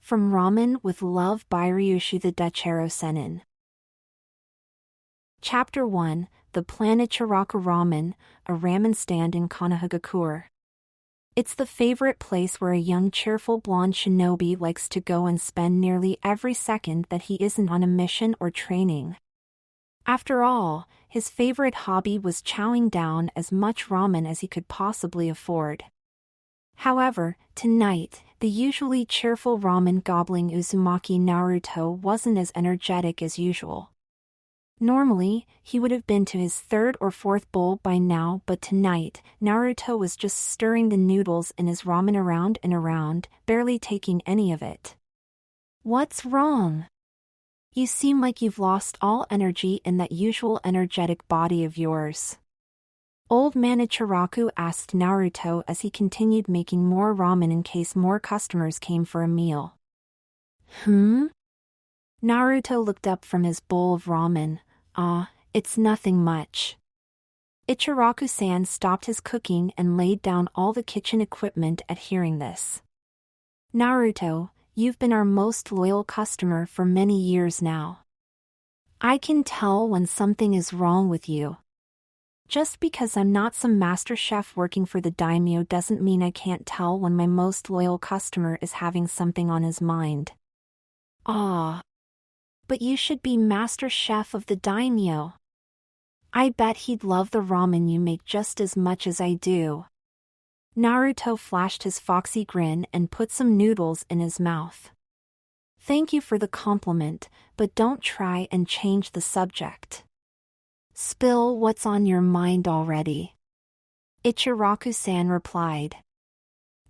From Ramen with Love by Ryushi-the-DutchEroSennin. Chapter 1, The Planet Ichiraku Ramen, a ramen stand in Konohagakure. It's the favorite place where a young cheerful blonde shinobi likes to go and spend nearly every second that he isn't on a mission or training. After all, his favorite hobby was chowing down as much ramen as he could possibly afford. However, tonight, the usually cheerful ramen-gobbling Uzumaki Naruto wasn't as energetic as usual. Normally, he would have been to his third or fourth bowl by now, but tonight, Naruto was just stirring the noodles in his ramen around and around, barely taking any of it. "What's wrong? You seem like you've lost all energy in that usual energetic body of yours." Old Man Ichiraku asked Naruto as he continued making more ramen in case more customers came for a meal. Naruto looked up from his bowl of ramen. It's nothing much." Ichiraku-san stopped his cooking and laid down all the kitchen equipment at hearing this. "Naruto, you've been our most loyal customer for many years now. I can tell when something is wrong with you. Just because I'm not some master chef working for the daimyo doesn't mean I can't tell when my most loyal customer is having something on his mind." But you should be master chef of the daimyo. I bet he'd love the ramen you make just as much as I do." Naruto flashed his foxy grin and put some noodles in his mouth. "Thank you for the compliment, but don't try and change the subject. Spill what's on your mind already." Ichiraku-san replied.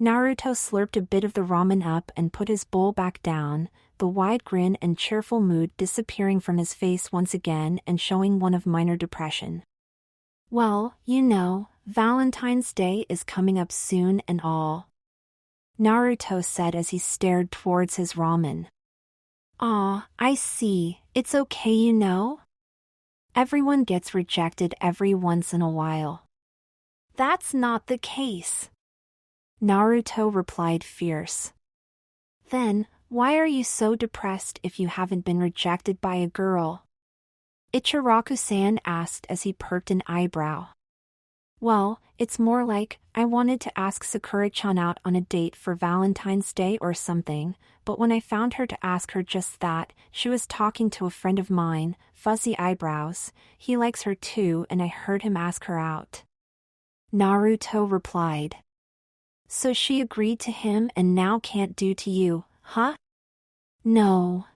Naruto slurped a bit of the ramen up and put his bowl back down, the wide grin and cheerful mood disappearing from his face once again and showing one of minor depression. "Well, Valentine's Day is coming up soon and all," Naruto said as he stared towards his ramen. I see, it's okay Everyone gets rejected every once in a while." "That's not the case," Naruto replied fierce. "Then, why are you so depressed if you haven't been rejected by a girl?" Ichiraku-san asked as he perked an eyebrow. "Well, it's more like, I wanted to ask Sakura-chan out on a date for Valentine's Day or something, but when I found her to ask her just that, she was talking to a friend of mine, fuzzy eyebrows, he likes her too and I heard him ask her out." Naruto replied. "So she agreed to him and now can't do to you, huh?" No.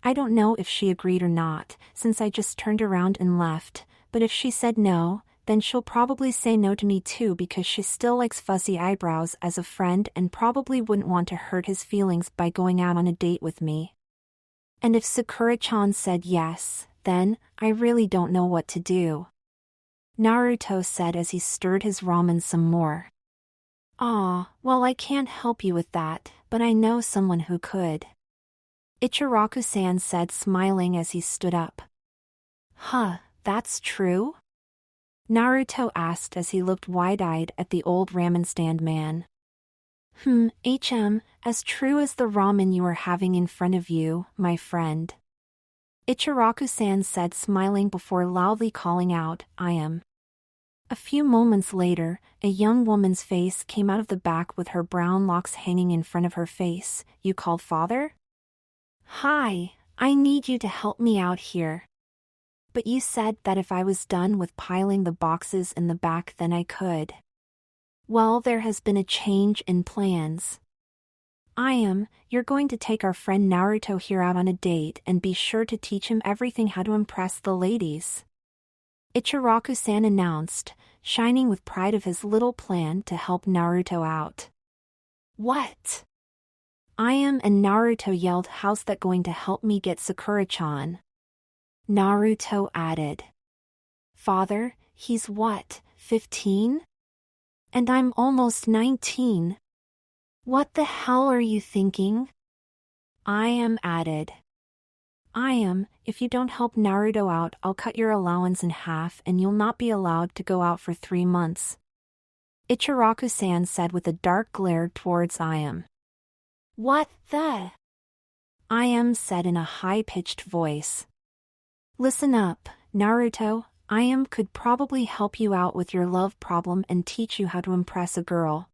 I don't know if she agreed or not, since I just turned around and left, but if she said no, then she'll probably say no to me too because she still likes fuzzy eyebrows as a friend and probably wouldn't want to hurt his feelings by going out on a date with me. And if Sakura-chan said yes, then, I really don't know what to do," Naruto said as he stirred his ramen some more. Well, I can't help you with that, but I know someone who could," Ichiraku-san said smiling as he stood up. That's true?" Naruto asked as he looked wide-eyed at the old ramen stand man. As true as the ramen you are having in front of you, my friend," Ichiraku-san said smiling before loudly calling out, "I am." A few moments later, a young woman's face came out of the back with her brown locks hanging in front of her face. "You called father?" "Hi, I need you to help me out here. But you said that if I was done with piling the boxes in the back then I could." "Well, there has been a change in plans. You're going to take our friend Naruto here out on a date and be sure to teach him everything how to impress the ladies," Ichiraku-san announced, shining with pride of his little plan to help Naruto out. "What?" And Naruto yelled. "How's that going to help me get Sakura-chan?" Naruto added. "Father, he's what, 15? And I'm almost 19. What the hell are you thinking?" Added. If you don't help Naruto out, I'll cut your allowance in half and you'll not be allowed to go out for 3 months," Ichiraku-san said with a dark glare towards Ayame. What the? Ayame said in a high-pitched voice. Listen up, Naruto. Ayame could probably help you out with your love problem and teach you how to impress a girl.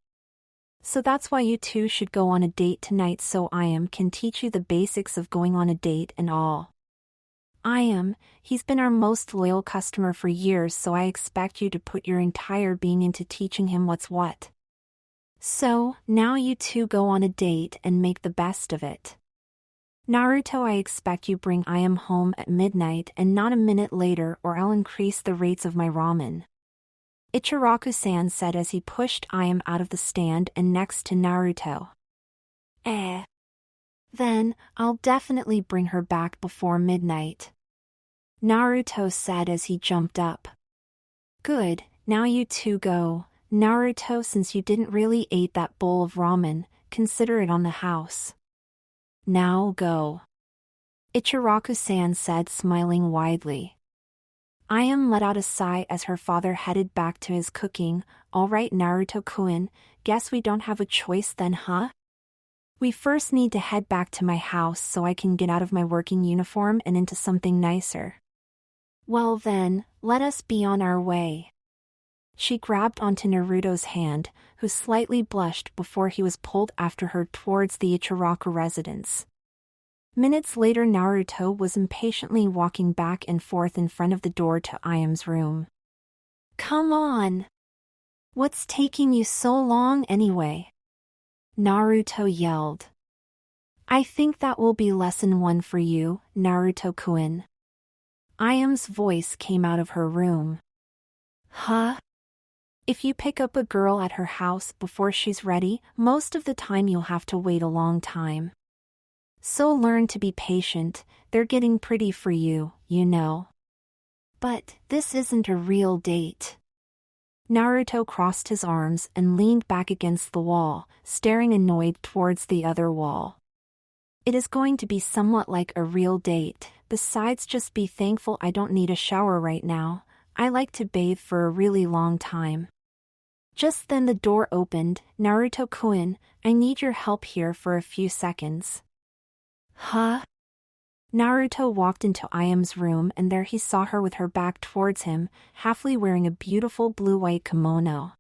So that's why you two should go on a date tonight so Ayame can teach you the basics of going on a date and all. Ayame, he's been our most loyal customer for years, so I expect you to put your entire being into teaching him what's what. So, now you two go on a date and make the best of it. Naruto, I expect you bring Ayame home at midnight and not a minute later, or I'll increase the rates of my ramen. Ichiraku-san said as he pushed Ayame out of the stand and next to Naruto. Then, I'll definitely bring her back before midnight. Naruto said as he jumped up. Good, now you two go. Naruto, since you didn't really eat that bowl of ramen, consider it on the house. Now go. Ichiraku-san said, smiling widely. Ayame let out a sigh as her father headed back to his cooking. All right, Naruto-kun, guess we don't have a choice then, huh? We first need to head back to my house so I can get out of my working uniform and into something nicer. Well then, let us be on our way. She grabbed onto Naruto's hand, who slightly blushed before he was pulled after her towards the Ichiraku residence. Minutes later, Naruto was impatiently walking back and forth in front of the door to Ayame's room. Come on! What's taking you so long anyway? Naruto yelled. I think that will be lesson 1 for you, Naruto-kun. Ayame's voice came out of her room. Huh? If you pick up a girl at her house before she's ready, most of the time you'll have to wait a long time. So learn to be patient, they're getting pretty for you, you know. But this isn't a real date. Naruto crossed his arms and leaned back against the wall, staring annoyed towards the other wall. It is going to be somewhat like a real date, besides just be thankful I don't need a shower right now. I like to bathe for a really long time. Just then the door opened. Naruto-kun, I need your help here for a few seconds. Huh? Naruto walked into Ayame's room and there he saw her with her back towards him, halfly wearing a beautiful blue-white kimono.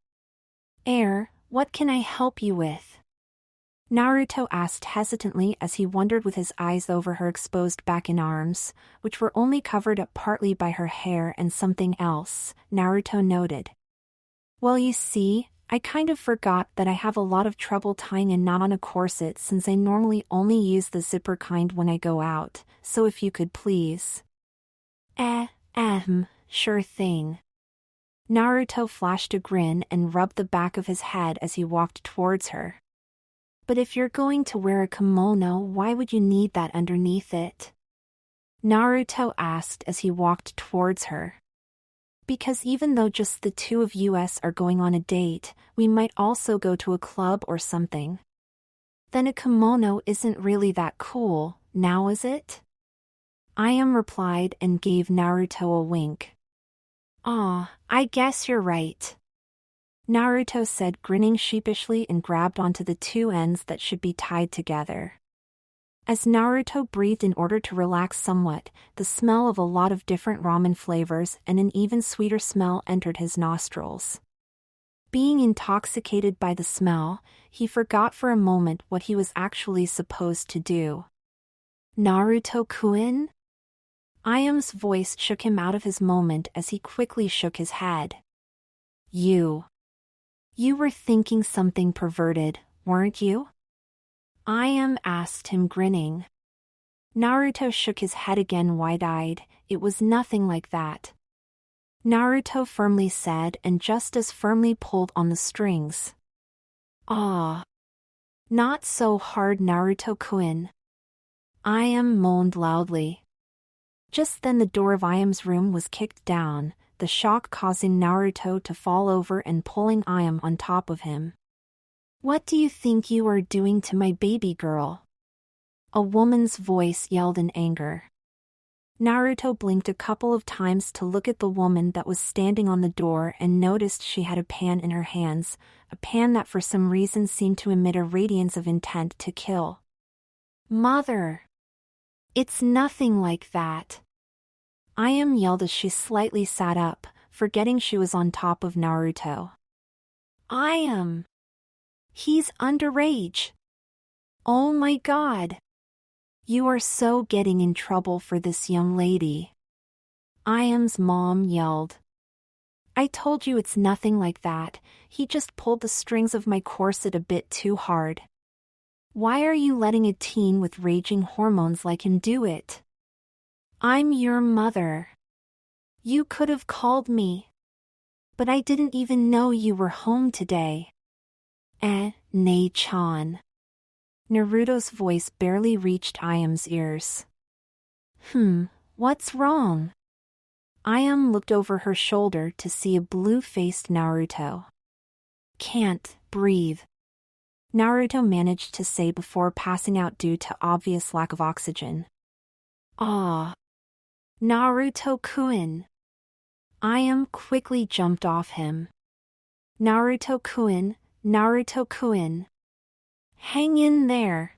What can I help you with? Naruto asked hesitantly as he wondered with his eyes over her exposed back and arms, which were only covered up partly by her hair and something else, Naruto noted. Well, you see, I kind of forgot that I have a lot of trouble tying a knot on a corset since I normally only use the zipper kind when I go out, so if you could please. Sure thing. Naruto flashed a grin and rubbed the back of his head as he walked towards her. But if you're going to wear a kimono, why would you need that underneath it? Naruto asked as he walked towards her. Because even though just the two of us are going on a date, we might also go to a club or something. Then a kimono isn't really that cool, now is it? Ayame replied and gave Naruto a wink. I guess you're right. Naruto said, grinning sheepishly, and grabbed onto the two ends that should be tied together. As Naruto breathed in order to relax somewhat, the smell of a lot of different ramen flavors and an even sweeter smell entered his nostrils. Being intoxicated by the smell, he forgot for a moment what he was actually supposed to do. Naruto-kun? Ayame's voice shook him out of his moment as he quickly shook his head. You were thinking something perverted, weren't you? Ayame asked him, grinning. Naruto shook his head again, wide-eyed. It was nothing like that. Naruto firmly said, and just as firmly pulled on the strings. Not so hard, Naruto-kun. Ayame moaned loudly. Just then the door of Ayame's room was kicked down, the shock causing Naruto to fall over and pulling Ayame on top of him. What do you think you are doing to my baby girl? A woman's voice yelled in anger. Naruto blinked a couple of times to look at the woman that was standing on the door and noticed she had a pan in her hands, a pan that for some reason seemed to emit a radiance of intent to kill. Mother! It's nothing like that. Ayame yelled as she slightly sat up, forgetting she was on top of Naruto. Ayame! He's underage! Oh my god! You are so getting in trouble for this young lady. Ayame's mom yelled. I told you it's nothing like that, he just pulled the strings of my corset a bit too hard. Why are you letting a teen with raging hormones like him do it? I'm your mother. You could have called me. But I didn't even know you were home today. Nei-chan. Naruto's voice barely reached Ayame's ears. What's wrong? Ayame looked over her shoulder to see a blue-faced Naruto. Can't breathe. Naruto managed to say before passing out due to obvious lack of oxygen. Ah. Naruto-kun. Ayame quickly jumped off him. Naruto-kun, Naruto-kun. Hang in there.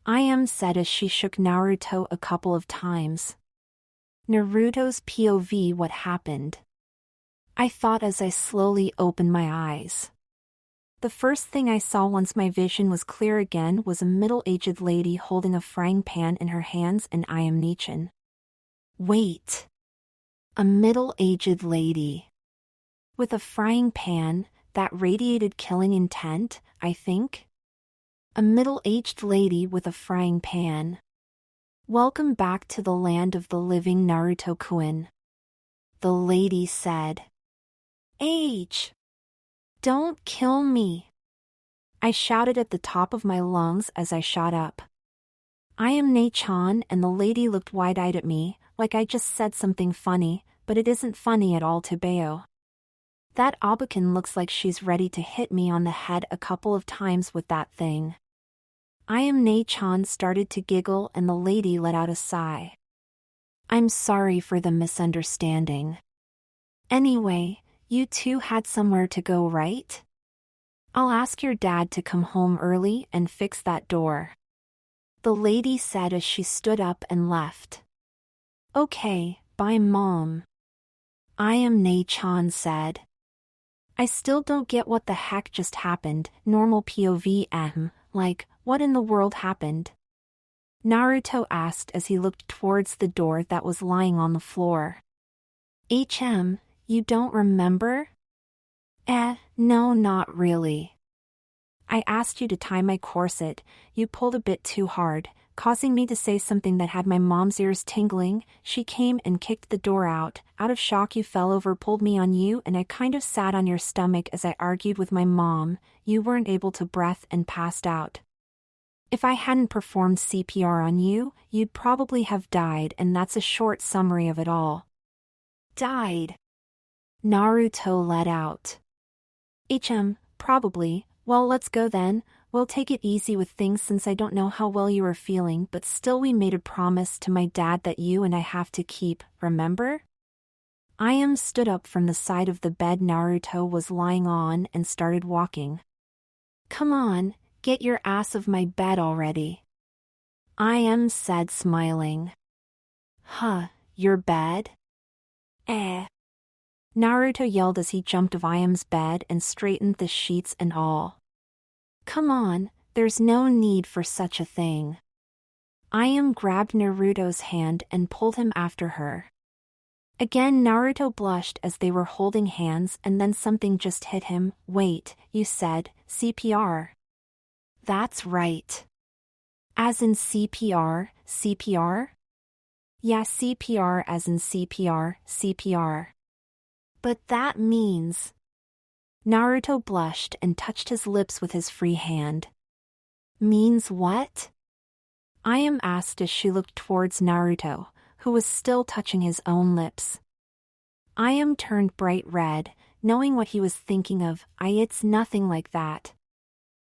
Ayame said as she shook Naruto a couple of times. Naruto's POV. What happened? I thought as I slowly opened my eyes. The first thing I saw once my vision was clear again was a middle-aged lady holding a frying pan in her hands and Ayame-chan. Wait. A middle-aged lady. With a frying pan that radiated killing intent, I think? A middle-aged lady with a frying pan. Welcome back to the land of the living, Naruto-kun. The lady said. Age. Don't kill me. I shouted at the top of my lungs as I shot up. I am Nei-chan, and the lady looked wide-eyed at me, like I just said something funny, but it isn't funny at all to Bayo. That Abakan looks like she's ready to hit me on the head a couple of times with that thing. I am Nei-chan started to giggle and the lady let out a sigh. I'm sorry for the misunderstanding. Anyway, you two had somewhere to go, right? I'll ask your dad to come home early and fix that door. The lady said as she stood up and left. Okay, bye mom. I am Nei-chan said. I still don't get what the heck just happened, normal POV. Like, what in the world happened? Naruto asked as he looked towards the door that was lying on the floor. You don't remember? No, not really. I asked you to tie my corset, you pulled a bit too hard, causing me to say something that had my mom's ears tingling. She came and kicked the door out. Out of shock you fell over, pulled me on you, and I kind of sat on your stomach as I argued with my mom. You weren't able to breathe and passed out. If I hadn't performed CPR on you, you'd probably have died, and that's a short summary of it all. Died? Naruto let out. Probably. Well, let's go then. We'll take it easy with things since I don't know how well you are feeling, but still we made a promise to my dad that you and I have to keep, remember? Ayame stood up from the side of the bed Naruto was lying on and started walking. Come on, get your ass off my bed already. Ayame said smiling. Your bed? Naruto yelled as he jumped off Ayame's bed and straightened the sheets and all. Come on, there's no need for such a thing. Ayame grabbed Naruto's hand and pulled him after her. Again Naruto blushed as they were holding hands, and then something just hit him. Wait, you said CPR. That's right. As in CPR, CPR? Yeah, CPR as in CPR, CPR. But that means... Naruto blushed and touched his lips with his free hand. Means what? Ayame asked as she looked towards Naruto, who was still touching his own lips. Ayame turned bright red, knowing what he was thinking of. It's nothing like that.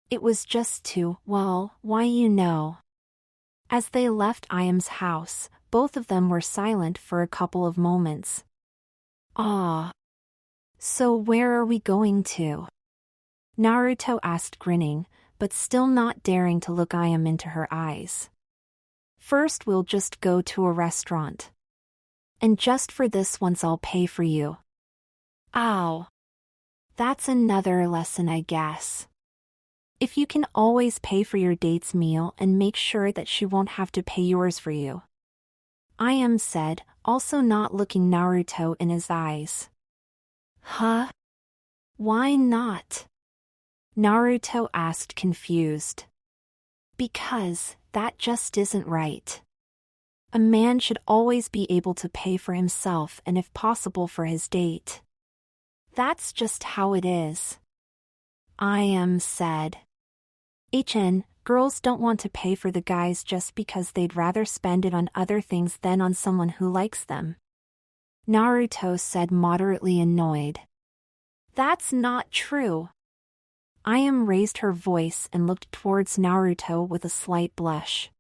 It was just to, well, why you know. As they left Ayame's house, Both of them were silent for a couple of moments. "Ah. So where are we going to?" Naruto asked, grinning, but still not daring to look Ayame into her eyes. "First we'll just go to a restaurant. And just for this once I'll pay for you." "Ow. That's another lesson, I guess. If you can always pay for your date's meal and make sure that she won't have to pay yours for you," Ayame said, also not looking Naruto in his eyes. "Huh? Why not?" Naruto asked, confused. "Because that just isn't right. A man should always be able to pay for himself and if possible for his date. That's just how it is," Ayame said. Girls don't want to pay for the guys just because they'd rather spend it on other things than on someone who likes them," Naruto said, moderately annoyed. "That's not true." Ayame raised her voice and looked towards Naruto with a slight blush.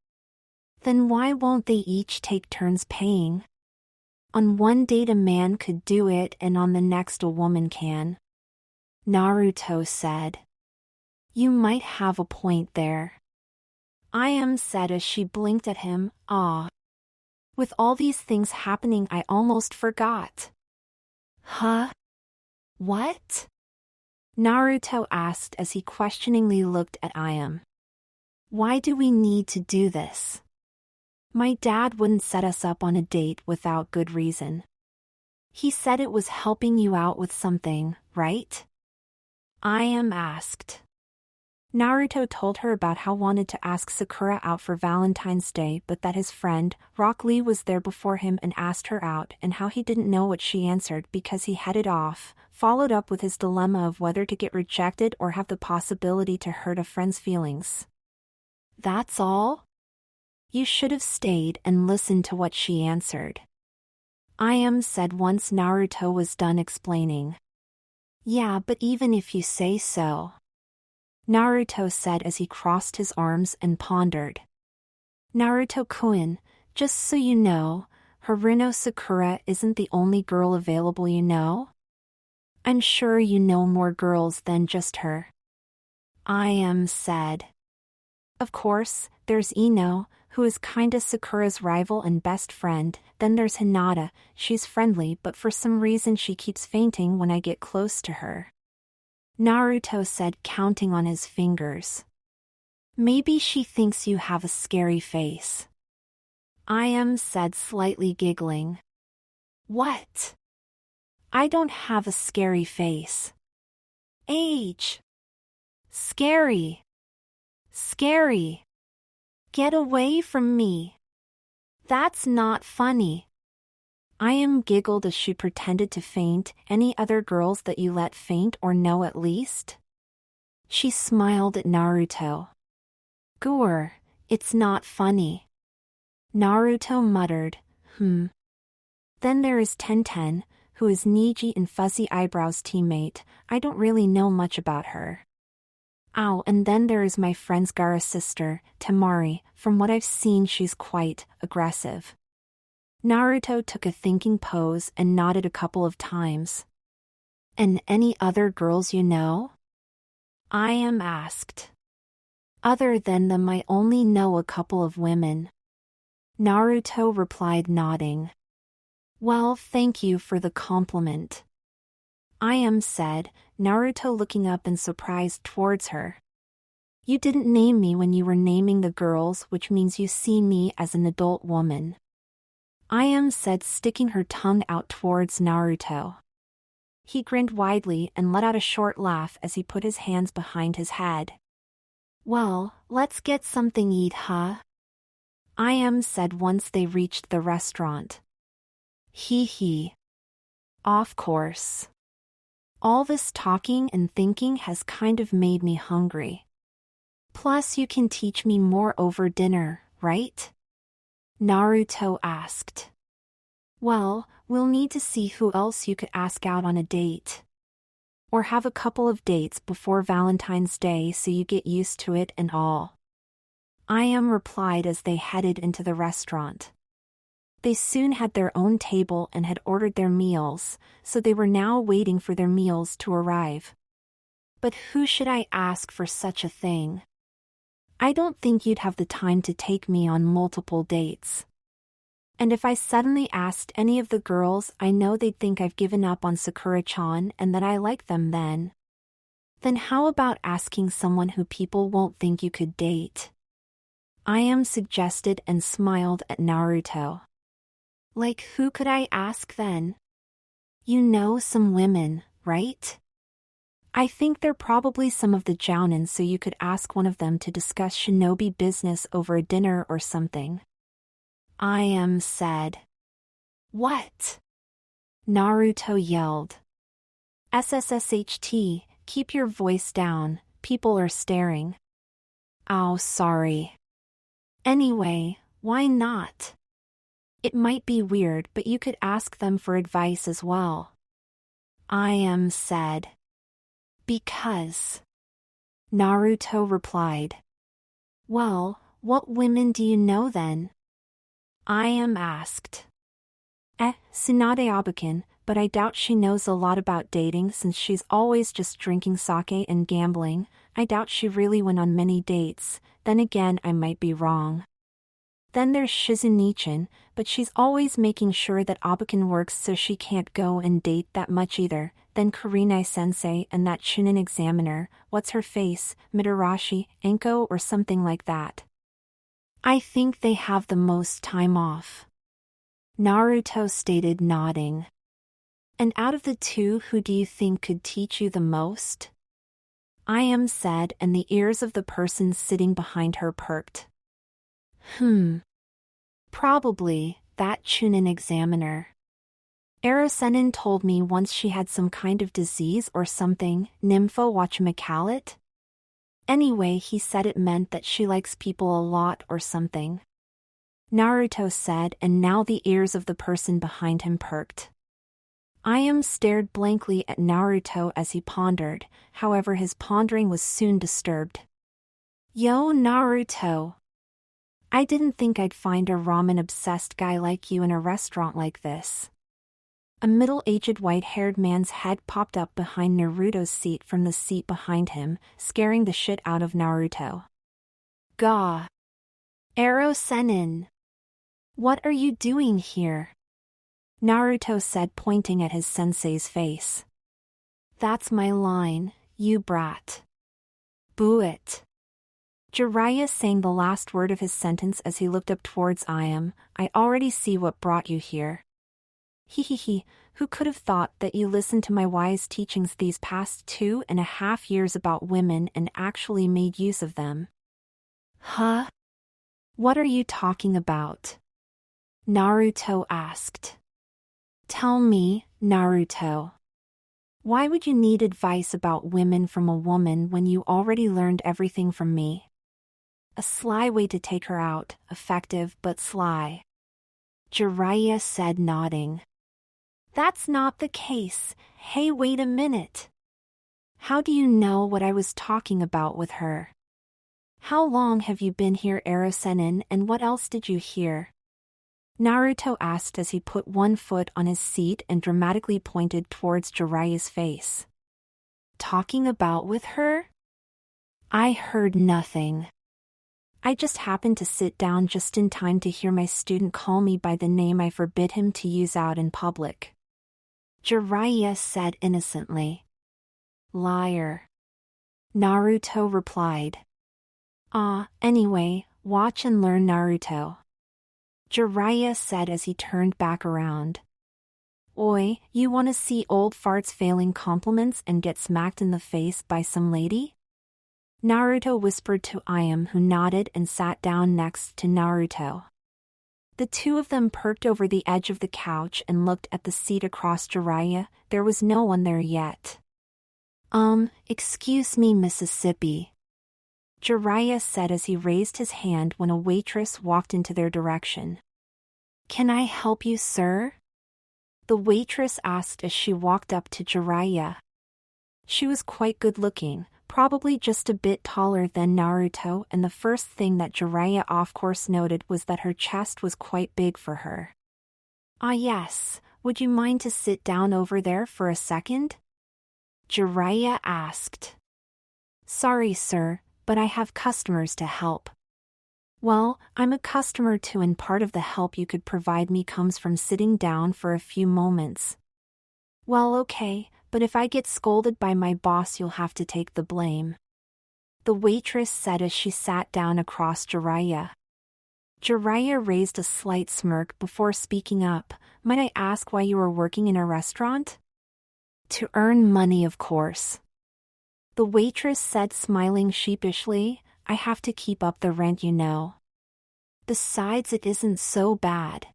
"Then why won't they each take turns paying? On one date a man could do it and on the next a woman can," Naruto said. "You might have a point there," Ayame said as she blinked at him. "Ah. With all these things happening I almost forgot." "Huh? What?" Naruto asked as he questioningly looked at Ayame. "Why do we need to do this? My dad wouldn't set us up on a date without good reason. He said it was helping you out with something, right?" Ayame asked. Naruto told her about how wanted to ask Sakura out for Valentine's Day but that his friend, Rock Lee, was there before him and asked her out and how he didn't know what she answered because he headed off, followed up with his dilemma of whether to get rejected or have the possibility to hurt a friend's feelings. "That's all? You should have stayed and listened to what she answered," Ayame said once Naruto was done explaining. "Yeah, but even if you say so," Naruto said as he crossed his arms and pondered. "Naruto-kun, just so you know, Haruno Sakura isn't the only girl available, you know? I'm sure you know more girls than just her," Ayame said. "Of course, there's Ino, who is kinda Sakura's rival and best friend, then there's Hinata, she's friendly but for some reason she keeps fainting when I get close to her," Naruto said, counting on his fingers. "Maybe she thinks you have a scary face," Ayame said, slightly giggling. "What? I don't have a scary face. Age. Scary. Scary. Get away from me. That's not funny." Ayame giggled as she pretended to faint. "Any other girls that you let faint or know at least?" She smiled at Naruto. "Goor, it's not funny." Naruto muttered, Then there is Tenten, who is Niji and Fuzzy Eyebrow's teammate. I don't really know much about her. Ow, and then there is my friend's Gaara's sister, Temari. From what I've seen she's quite aggressive." Naruto took a thinking pose and nodded a couple of times. "And any other girls you know?" Ayame asked. "Other than them I only know a couple of women," Naruto replied, nodding. "Well, thank you for the compliment," Ayame said, Naruto looking up in surprise towards her. "You didn't name me when you were naming the girls, which means you see me as an adult woman," Ayame said, sticking her tongue out towards Naruto. He grinned widely and let out a short laugh as he put his hands behind his head. "Well, let's get something eat, huh?" Ayame said once they reached the restaurant. Hee hee. Of course. All this talking and thinking has kind of made me hungry. Plus you can teach me more over dinner, right? Naruto asked. Well, we'll need to see who else you could ask out on a date. Or have a couple of dates before Valentine's Day so you get used to it and all. Ayame replied as they headed into the restaurant. They soon had their own table and had ordered their meals, so they were now waiting for their meals to arrive. But who should I ask for such a thing? I don't think you'd have the time to take me on multiple dates. And if I suddenly asked any of the girls, I know they'd think I've given up on Sakura-chan and that I like them then. Then how about asking someone who people won't think you could date? Ayame suggested and smiled at Naruto. Like who could I ask then? You know some women, right? I think they're probably some of the Jounin, so you could ask one of them to discuss shinobi business over a dinner or something. Ayame said. What? Naruto yelled. SSSHT, keep your voice down, people are staring. Oh, sorry. Anyway, why not? It might be weird, but you could ask them for advice as well. Ayame said. Because. Naruto replied. Well, what women do you know then? Ayame asked. Tsunade Abakin, but I doubt she knows a lot about dating since she's always just drinking sake and gambling. I doubt she really went on many dates, then again I might be wrong. Then there's Shizunichin, but she's always making sure that Abakin works so she can't go and date that much either. Then Kurenai-sensei and that Chunin examiner, what's her face, Mitarashi, Anko or something like that. I think they have the most time off. Naruto stated nodding. And out of the two, who do you think could teach you the most? Ayame said, and the ears of the person sitting behind her perked. Probably that Chunin examiner. Erosennin told me once she had some kind of disease or something, nympho whatchamacallit? Anyway, he said it meant that she likes people a lot or something. Naruto said, and now the ears of the person behind him perked. Ayame stared blankly at Naruto as he pondered, however his pondering was soon disturbed. Yo, Naruto! I didn't think I'd find a ramen-obsessed guy like you in a restaurant like this. A middle-aged white-haired man's head popped up behind Naruto's seat from the seat behind him, scaring the shit out of Naruto. Gah! Erosennin! What are you doing here? Naruto said, pointing at his sensei's face. That's my line, you brat. Boo it. Jiraiya sang the last word of his sentence as he looked up towards Ayame. I already see what brought you here. Hehehe, who could have thought that you listened to my wise teachings these past 2.5 years about women and actually made use of them? Huh? What are you talking about? Naruto asked. Tell me, Naruto. Why would you need advice about women from a woman when you already learned everything from me? A sly way to take her out, effective but sly. Jiraiya said, nodding. That's not the case. Hey, wait a minute. How do you know what I was talking about with her? How long have you been here, Erosennin, and what else did you hear? Naruto asked as he put one foot on his seat and dramatically pointed towards Jiraiya's face. Talking about with her? I heard nothing. I just happened to sit down just in time to hear my student call me by the name I forbid him to use out in public. Jiraiya said innocently. Liar. Naruto replied. Anyway, watch and learn, Naruto. Jiraiya said as he turned back around. Oi, you wanna see old farts failing compliments and get smacked in the face by some lady? Naruto whispered to Ayame, who nodded and sat down next to Naruto. The two of them perked over the edge of the couch and looked at the seat across Jiraiya. There was no one there yet. Excuse me, Mississippi. Jiraiya said as he raised his hand when a waitress walked into their direction. Can I help you, sir? The waitress asked as she walked up to Jiraiya. She was quite good-looking, probably just a bit taller than Naruto, and the first thing that Jiraiya of course noted was that her chest was quite big for her. Ah yes, would you mind to sit down over there for a second? Jiraiya asked. Sorry sir, but I have customers to help. Well, I'm a customer too, and part of the help you could provide me comes from sitting down for a few moments. Well okay, but if I get scolded by my boss you'll have to take the blame. The waitress said as she sat down across Jiraiya. Jiraiya raised a slight smirk before speaking up. Might I ask why you were working in a restaurant? To earn money, of course. The waitress said, smiling sheepishly. I have to keep up the rent, you know. Besides, it isn't so bad.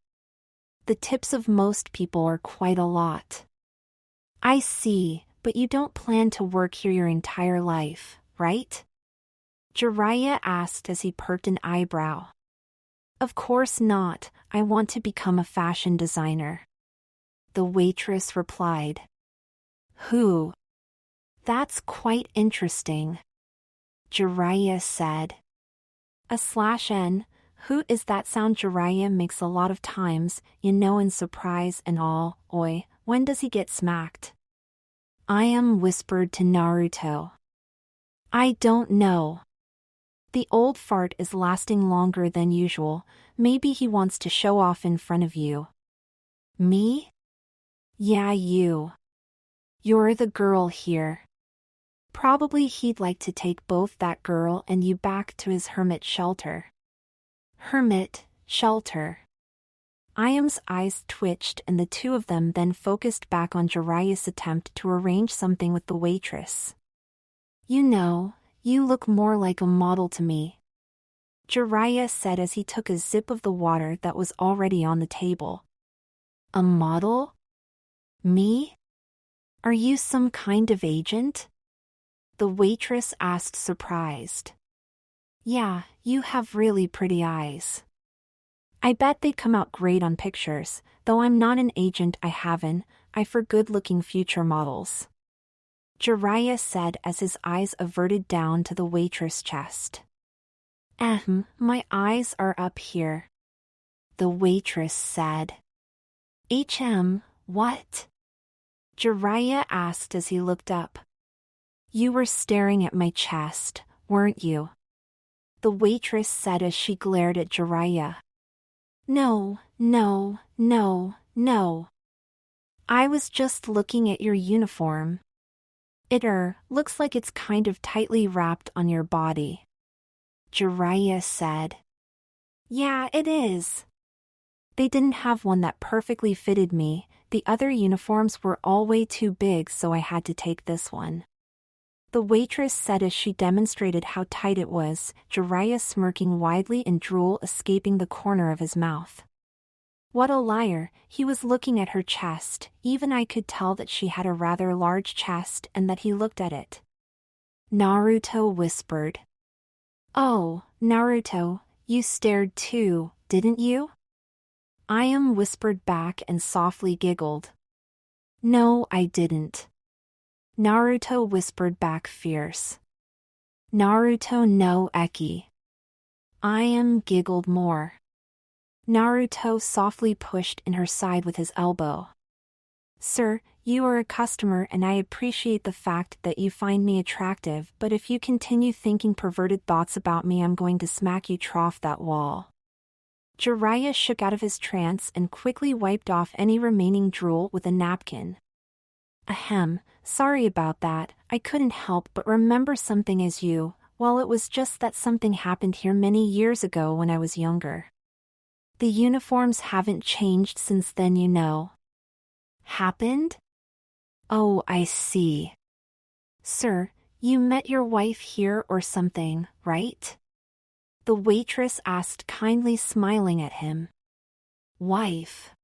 The tips of most people are quite a lot. I see, but you don't plan to work here your entire life, right? Jiraiya asked as he perked an eyebrow. Of course not, I want to become a fashion designer. The waitress replied. Who? That's quite interesting. Jiraiya said. /n, who is that sound Jiraiya makes a lot of times, you know, in surprise and all. Oi, when does he get smacked? Ayame whispered to Naruto. I don't know. The old fart is lasting longer than usual, maybe he wants to show off in front of you. Me? Yeah, you. You're the girl here. Probably he'd like to take both that girl and you back to his hermit shelter. Hermit shelter. Ayame's eyes twitched and the two of them then focused back on Jiraiya's attempt to arrange something with the waitress. You know, you look more like a model to me. Jiraiya said as he took a sip of the water that was already on the table. A model? Me? Are you some kind of agent? The waitress asked, surprised. Yeah, you have really pretty eyes. I bet they come out great on pictures, though I'm not an agent. I haven't, I for good-looking future models. Jiraiya said as his eyes averted down to the waitress' chest. My eyes are up here. The waitress said. What? Jiraiya asked as he looked up. You were staring at my chest, weren't you? The waitress said as she glared at Jiraiya. No. I was just looking at your uniform. It looks like it's kind of tightly wrapped on your body. Jiraiya said. Yeah, it is. They didn't have one that perfectly fitted me, the other uniforms were all way too big, so I had to take this one. The waitress said as she demonstrated how tight it was, Jiraiya smirking widely and drool escaping the corner of his mouth. What a liar, he was looking at her chest, even I could tell that she had a rather large chest and that he looked at it. Naruto whispered. Oh, Naruto, you stared too, didn't you? Ayame whispered back and softly giggled. No, I didn't. Naruto whispered back fierce. Naruto no Eki. Ayame giggled more. Naruto softly pushed in her side with his elbow. Sir, you are a customer and I appreciate the fact that you find me attractive, but if you continue thinking perverted thoughts about me I'm going to smack you off that wall. Jiraiya shook out of his trance and quickly wiped off any remaining drool with a napkin. Sorry about that, I couldn't help but remember something as you, well it was just that something happened here many years ago when I was younger. The uniforms haven't changed since then, you know. Happened? Oh, I see. Sir, you met your wife here or something, right? The waitress asked, kindly smiling at him. Wife?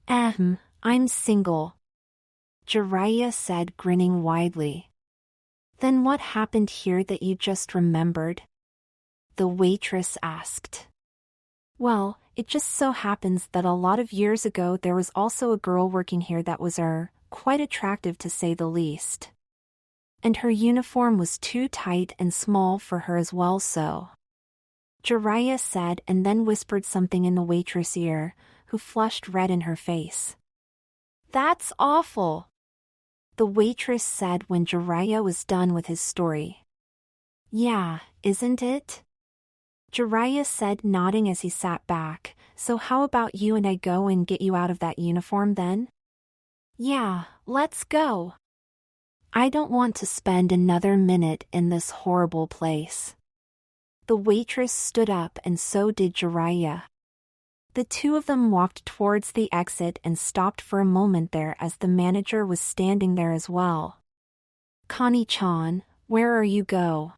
I'm single. Jiraiya said, grinning widely. Then what happened here that you just remembered? The waitress asked. Well, it just so happens that a lot of years ago there was also a girl working here that was quite attractive to say the least. And her uniform was too tight and small for her as well, so. Jiraiya said and then whispered something in the waitress' ear, who flushed red in her face. "That's awful," the waitress said when Jiraiya was done with his story. "Yeah, isn't it?" Jiraiya said, nodding as he sat back. "So how about you and I go and get you out of that uniform then?" "Yeah, let's go. I don't want to spend another minute in this horrible place." The waitress stood up and so did Jiraiya. The two of them walked towards the exit and stopped for a moment there as the manager was standing there as well. "Connie-chan, where are you go?"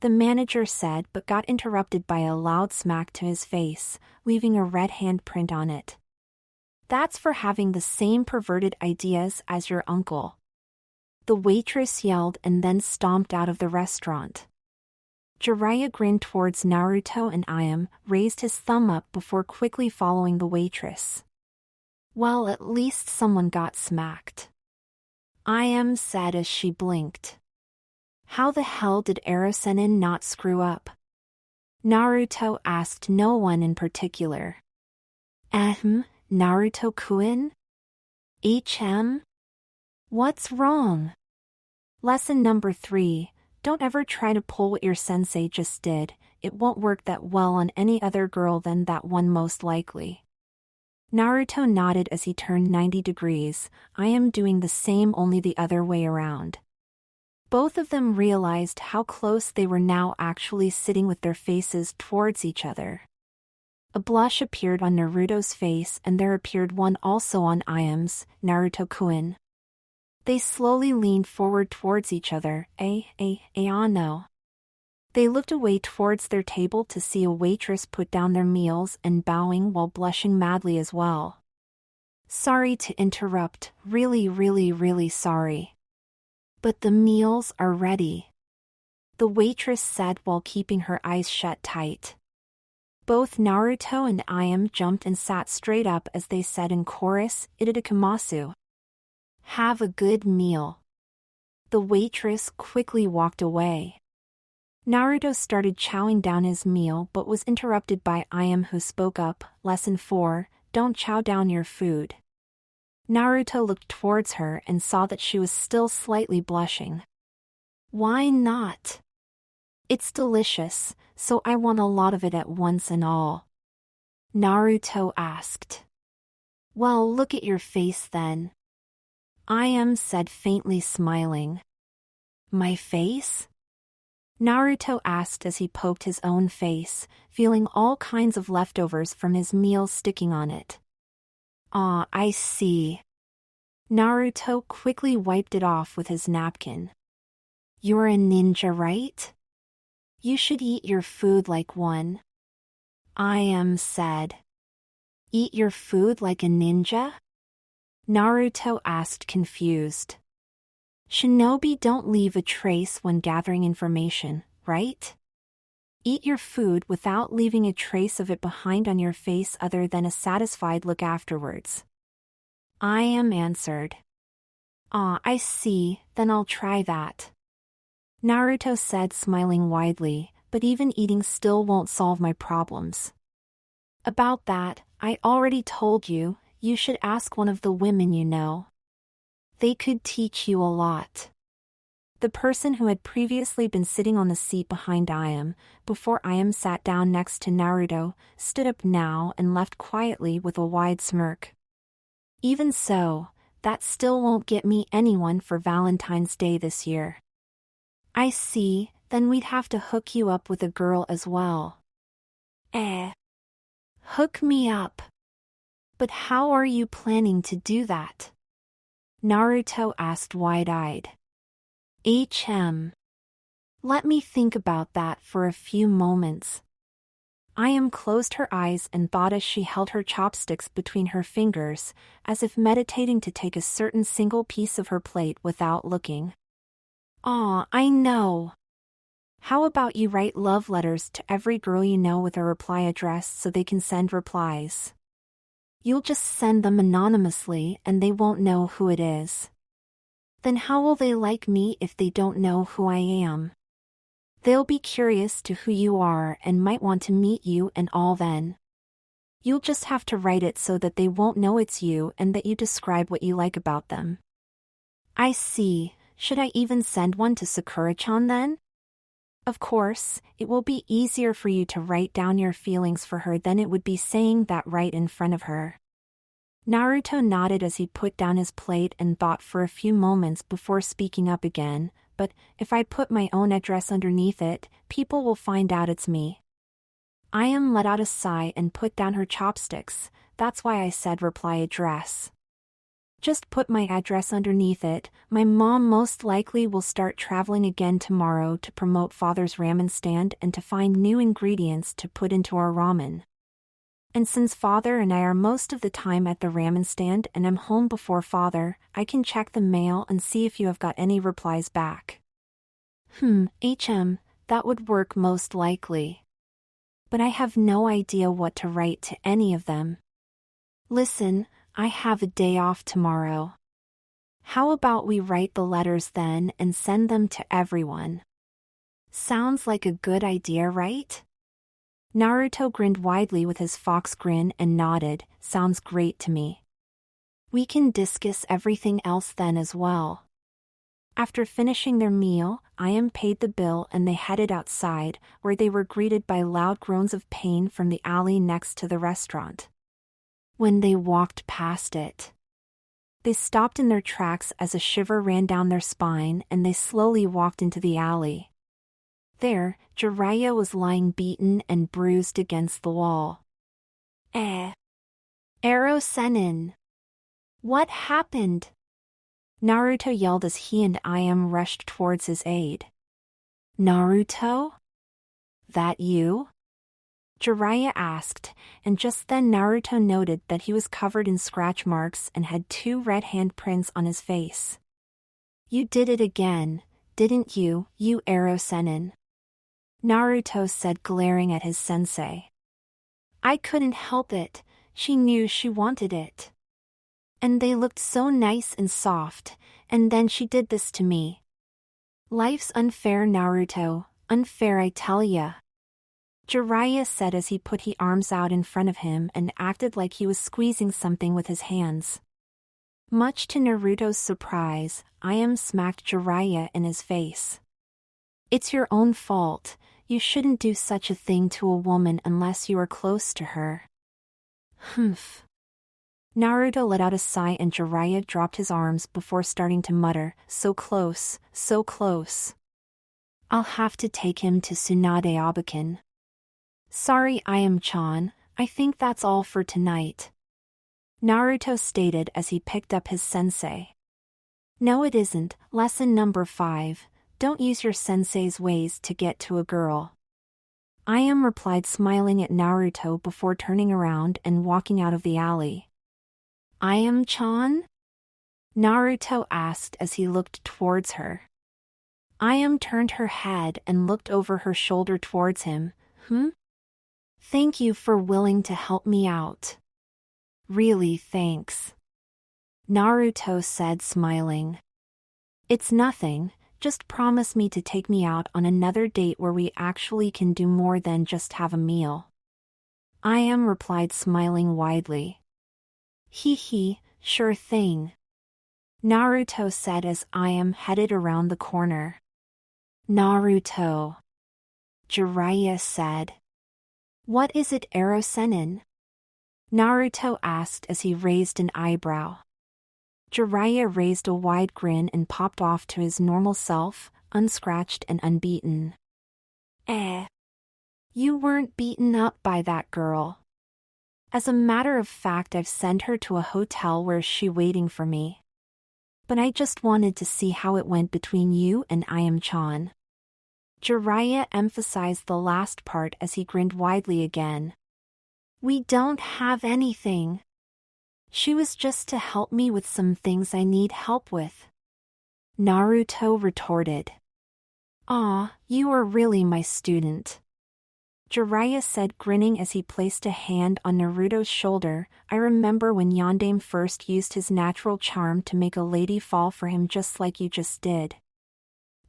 the manager said, but got interrupted by a loud smack to his face, leaving a red handprint on it. "That's for having the same perverted ideas as your uncle," the waitress yelled and then stomped out of the restaurant. Jiraiya grinned towards Naruto and Ayame, raised his thumb up before quickly following the waitress. "Well, at least someone got smacked," Ayame said as she blinked. "How the hell did Erosennin not screw up?" Naruto asked no one in particular. Naruto-kun? What's wrong?" Lesson number 3. Don't ever try to pull what your sensei just did. It won't work that well on any other girl than that one most likely. Naruto nodded as he turned 90 degrees. "I am doing the same, only the other way around." Both of them realized how close they were now, actually sitting with their faces towards each other. A blush appeared on Naruto's face and there appeared one also on Ayame's. "Naruto-kun." They slowly leaned forward towards each other. No. They looked away towards their table to see a waitress put down their meals and bowing while blushing madly as well. "Sorry to interrupt, really sorry. But the meals are ready," the waitress said while keeping her eyes shut tight. Both Naruto and Ayame jumped and sat straight up as they said in chorus, "Itadakimasu." "Have a good meal." The waitress quickly walked away. Naruto started chowing down his meal but was interrupted by Ayame, who spoke up. "Lesson 4, don't chow down your food." Naruto looked towards her and saw that she was still slightly blushing. "Why not?" "It's delicious, so I want a lot of it at once and all," Naruto asked. "Well, look at your face then," Ayame said, faintly smiling. "My face?" Naruto asked as he poked his own face, feeling all kinds of leftovers from his meal sticking on it. "Ah, I see." Naruto quickly wiped it off with his napkin. "You're a ninja, right? You should eat your food like one," Ayame said. "Eat your food like a ninja?" Naruto asked, confused. "Shinobi don't leave a trace when gathering information, right? Eat your food without leaving a trace of it behind on your face other than a satisfied look afterwards," Ayame answered. "Ah, I see, then I'll try that," Naruto said, smiling widely, "but even eating still won't solve my problems." "About that, I already told you. You should ask one of the women you know. They could teach you a lot." The person who had previously been sitting on the seat behind Ayame, before Ayame sat down next to Naruto, stood up now and left quietly with a wide smirk. "Even so, that still won't get me anyone for Valentine's Day this year." "I see, then we'd have to hook you up with a girl as well." Hook me up? But how are you planning to do that?" Naruto asked wide-eyed. Let me think about that for a few moments." Ayame closed her eyes and thought as she held her chopsticks between her fingers, as if meditating to take a certain single piece of her plate without looking. "Aw, I know. How about you write love letters to every girl you know with a reply address so they can send replies? You'll just send them anonymously and they won't know who it is. Then how will they like me if they don't know who I am? They'll be curious to who you are and might want to meet you and all then." You'll just have to write it so that they won't know it's you and that you describe what you like about them. I see. Should I even send one to Sakura-chan then? Of course, it will be easier for you to write down your feelings for her than it would be saying that right in front of her. Naruto nodded as he put down his plate and thought for a few moments before speaking up again, but if I put my own address underneath it, people will find out it's me. Ayame let out a sigh and put down her chopsticks. That's why I said reply address. Just put my address underneath it. My mom most likely will start traveling again tomorrow to promote father's ramen stand and to find new ingredients to put into our ramen. And since father and I are most of the time at the ramen stand and I'm home before father, I can check the mail and see if you have got any replies back. That would work most likely. But I have no idea what to write to any of them. Listen, I have a day off tomorrow. How about we write the letters then and send them to everyone? Sounds like a good idea, right? Naruto grinned widely with his fox grin and nodded. Sounds great to me. We can discuss everything else then as well. After finishing their meal, Ayame paid the bill and they headed outside, where they were greeted by loud groans of pain from the alley next to the restaurant. When they walked past it, they stopped in their tracks as a shiver ran down their spine and they slowly walked into the alley. There, Jiraiya was lying beaten and bruised against the wall. Erosennin! What happened? Naruto yelled as he and Ayame rushed towards his aid. Naruto? That you? Jiraiya asked, and just then Naruto noted that he was covered in scratch marks and had 2 red handprints on his face. You did it again, didn't you, you Erosennin? Naruto said, glaring at his sensei. I couldn't help it, she knew she wanted it. And they looked so nice and soft, and then she did this to me. Life's unfair, Naruto, unfair I tell ya. Jiraiya said as he put his arms out in front of him and acted like he was squeezing something with his hands. Much to Naruto's surprise, Ayame smacked Jiraiya in his face. It's your own fault. You shouldn't do such a thing to a woman unless you are close to her. Humph. Naruto let out a sigh and Jiraiya dropped his arms before starting to mutter, so close, so close. I'll have to take him to Tsunade Abakan. Sorry Ayame-chan, I think that's all for tonight. Naruto stated as he picked up his sensei. No it isn't, lesson number 5. Don't use your sensei's ways to get to a girl. Ayame replied, smiling at Naruto before turning around and walking out of the alley. Ayame-chan? Naruto asked as he looked towards her. Ayame turned her head and looked over her shoulder towards him. Thank you for willing to help me out. Really, thanks. Naruto said, smiling. It's nothing. Just promise me to take me out on another date where we actually can do more than just have a meal. Ayame replied, smiling widely. Sure thing. Naruto said as Ayame headed around the corner. Naruto. Jiraiya said. What is it, Erosennin? Naruto asked as he raised an eyebrow. Jiraiya raised a wide grin and popped off to his normal self, unscratched and unbeaten. You weren't beaten up by that girl. As a matter of fact, I've sent her to a hotel where she's waiting for me. But I just wanted to see how it went between you and Ayame-chan. Jiraiya emphasized the last part as he grinned widely again. We don't have anything. She was just to help me with some things I need help with. Naruto retorted. Aw, you are really my student. Jiraiya said, grinning as he placed a hand on Naruto's shoulder. I remember when Yondaime first used his natural charm to make a lady fall for him just like you just did.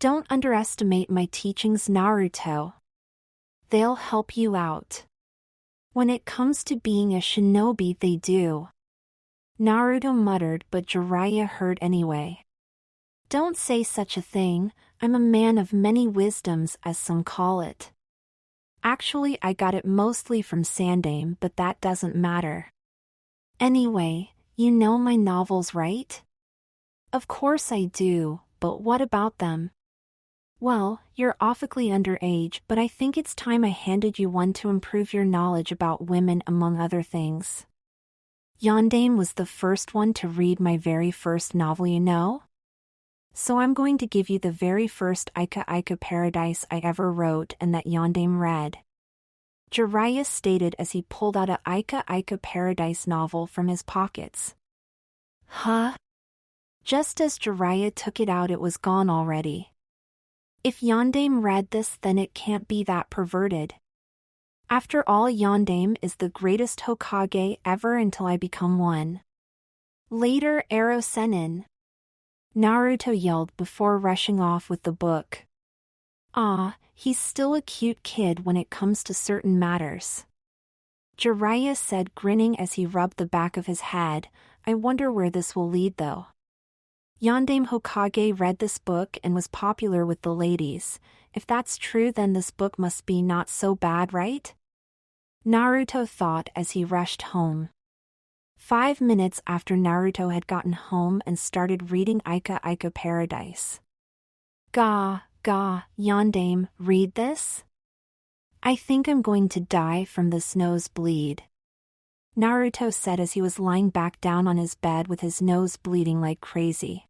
Don't underestimate my teachings, Naruto. They'll help you out. When it comes to being a shinobi they do. Naruto muttered, but Jiraiya heard anyway. Don't say such a thing, I'm a man of many wisdoms as some call it. Actually I got it mostly from Sandaime, but that doesn't matter. Anyway, you know my novels, right? Of course I do, but what about them? Well, you're awfully underage, but I think it's time I handed you one to improve your knowledge about women among other things. Yondaime was the first one to read my very first novel, you know? So I'm going to give you the very first Ika Paradise I ever wrote and that Yondaime read. Jiraiya stated as he pulled out a Ika Paradise novel from his pockets. Huh? Just as Jiraiya took it out, it was gone already. If Yondaime read this, then it can't be that perverted. After all, Yondaime is the greatest Hokage ever until I become one. Later, Erosennin. Naruto yelled before rushing off with the book. Ah, he's still a cute kid when it comes to certain matters. Jiraiya said, grinning as he rubbed the back of his head. I wonder where this will lead though. Yondaime Hokage read this book and was popular with the ladies. If that's true, then this book must be not so bad, right? Naruto thought as he rushed home. 5 minutes after Naruto had gotten home and started reading Ika Paradise. Gah, Yondaime, read this? I think I'm going to die from this nosebleed. Naruto said as he was lying back down on his bed with his nose bleeding like crazy.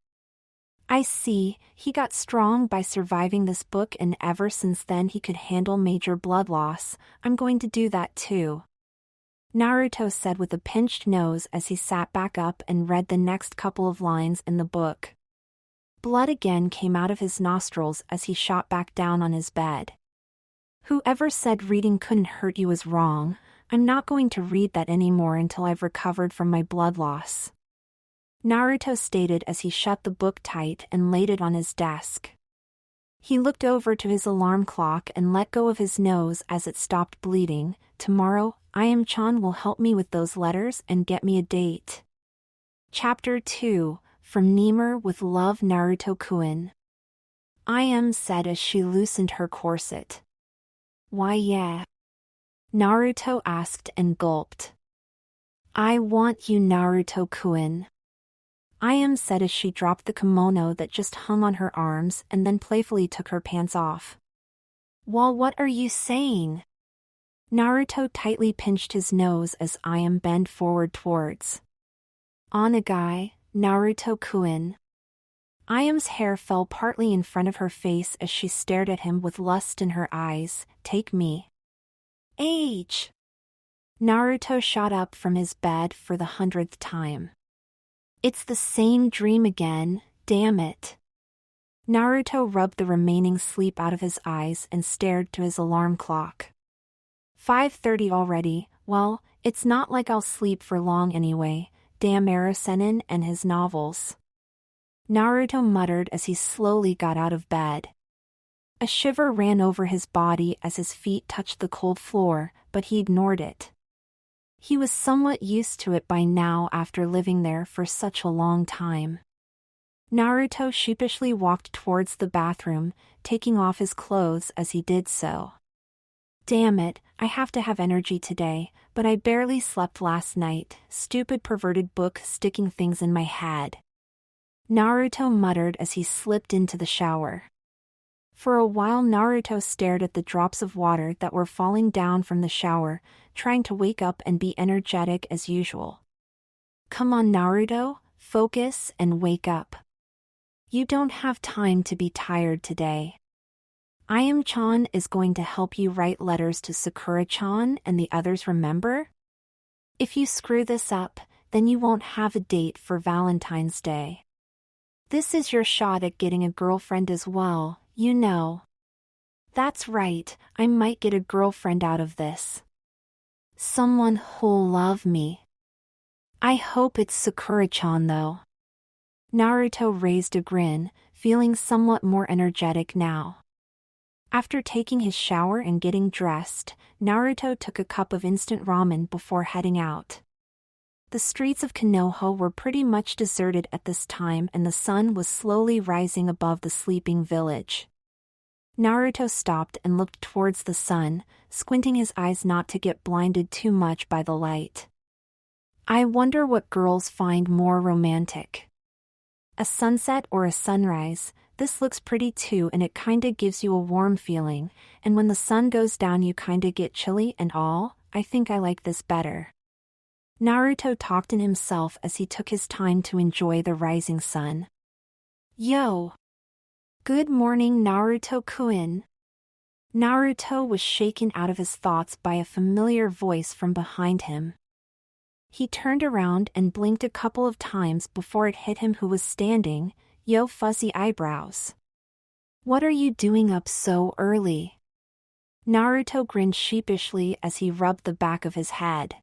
I see, he got strong by surviving this book and ever since then he could handle major blood loss. I'm going to do that too. Naruto said with a pinched nose as he sat back up and read the next couple of lines in the book. Blood again came out of his nostrils as he shot back down on his bed. Whoever said reading couldn't hurt you was wrong. I'm not going to read that anymore until I've recovered from my blood loss. Naruto stated as he shut the book tight and laid it on his desk. He looked over to his alarm clock and let go of his nose as it stopped bleeding. Tomorrow, Ayame-chan will help me with those letters and get me a date. Chapter 2, From Ymir with Love, Naruto-kun. Ayame said as she loosened her corset. Why yeah? Naruto asked and gulped. I want you, Naruto-kun. Ayame said as she dropped the kimono that just hung on her arms and then playfully took her pants off. Well, what are you saying? Naruto tightly pinched his nose as Ayame bent forward towards. Onagai, Naruto-kun. Ayame's hair fell partly in front of her face as she stared at him with lust in her eyes. Take me. Age. Naruto shot up from his bed for the 100th time. It's the same dream again, damn it. Naruto rubbed the remaining sleep out of his eyes and stared to his alarm clock. 5:30 already, well, it's not like I'll sleep for long anyway, damn Erosennin and his novels. Naruto muttered as he slowly got out of bed. A shiver ran over his body as his feet touched the cold floor, but he ignored it. He was somewhat used to it by now after living there for such a long time. Naruto sheepishly walked towards the bathroom, taking off his clothes as he did so. Damn it, I have to have energy today, but I barely slept last night, stupid perverted book sticking things in my head. Naruto muttered as he slipped into the shower. For a while Naruto stared at the drops of water that were falling down from the shower, trying to wake up and be energetic as usual. Come on Naruto, focus and wake up. You don't have time to be tired today. Ayame-chan is going to help you write letters to Sakura-chan and the others, remember? If you screw this up, then you won't have a date for Valentine's Day. This is your shot at getting a girlfriend as well, you know. That's right, I might get a girlfriend out of this. Someone who'll love me. I hope it's Sakura-chan though. Naruto raised a grin, feeling somewhat more energetic now. After taking his shower and getting dressed, Naruto took a cup of instant ramen before heading out. The streets of Konoha were pretty much deserted at this time and the sun was slowly rising above the sleeping village. Naruto stopped and looked towards the sun, squinting his eyes not to get blinded too much by the light. I wonder what girls find more romantic. A sunset or a sunrise? This looks pretty too and it kinda gives you a warm feeling, and when the sun goes down you kinda get chilly and all. I think I like this better. Naruto talked in himself as he took his time to enjoy the rising sun. Yo! Good morning, Naruto-kun. Naruto was shaken out of his thoughts by a familiar voice from behind him. He turned around and blinked a couple of times before it hit him who was standing. Yo, fuzzy eyebrows. What are you doing up so early? Naruto grinned sheepishly as he rubbed the back of his head.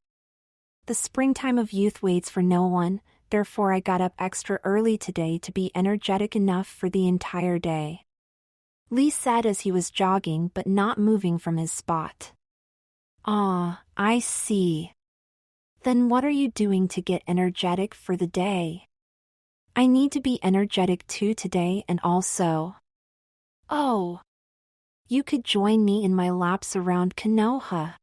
The springtime of youth waits for no one, therefore I got up extra early today to be energetic enough for the entire day. Lee said as he was jogging but not moving from his spot. Ah, I see. Then what are you doing to get energetic for the day? I need to be energetic too today and also. Oh. You could join me in my laps around Konoha.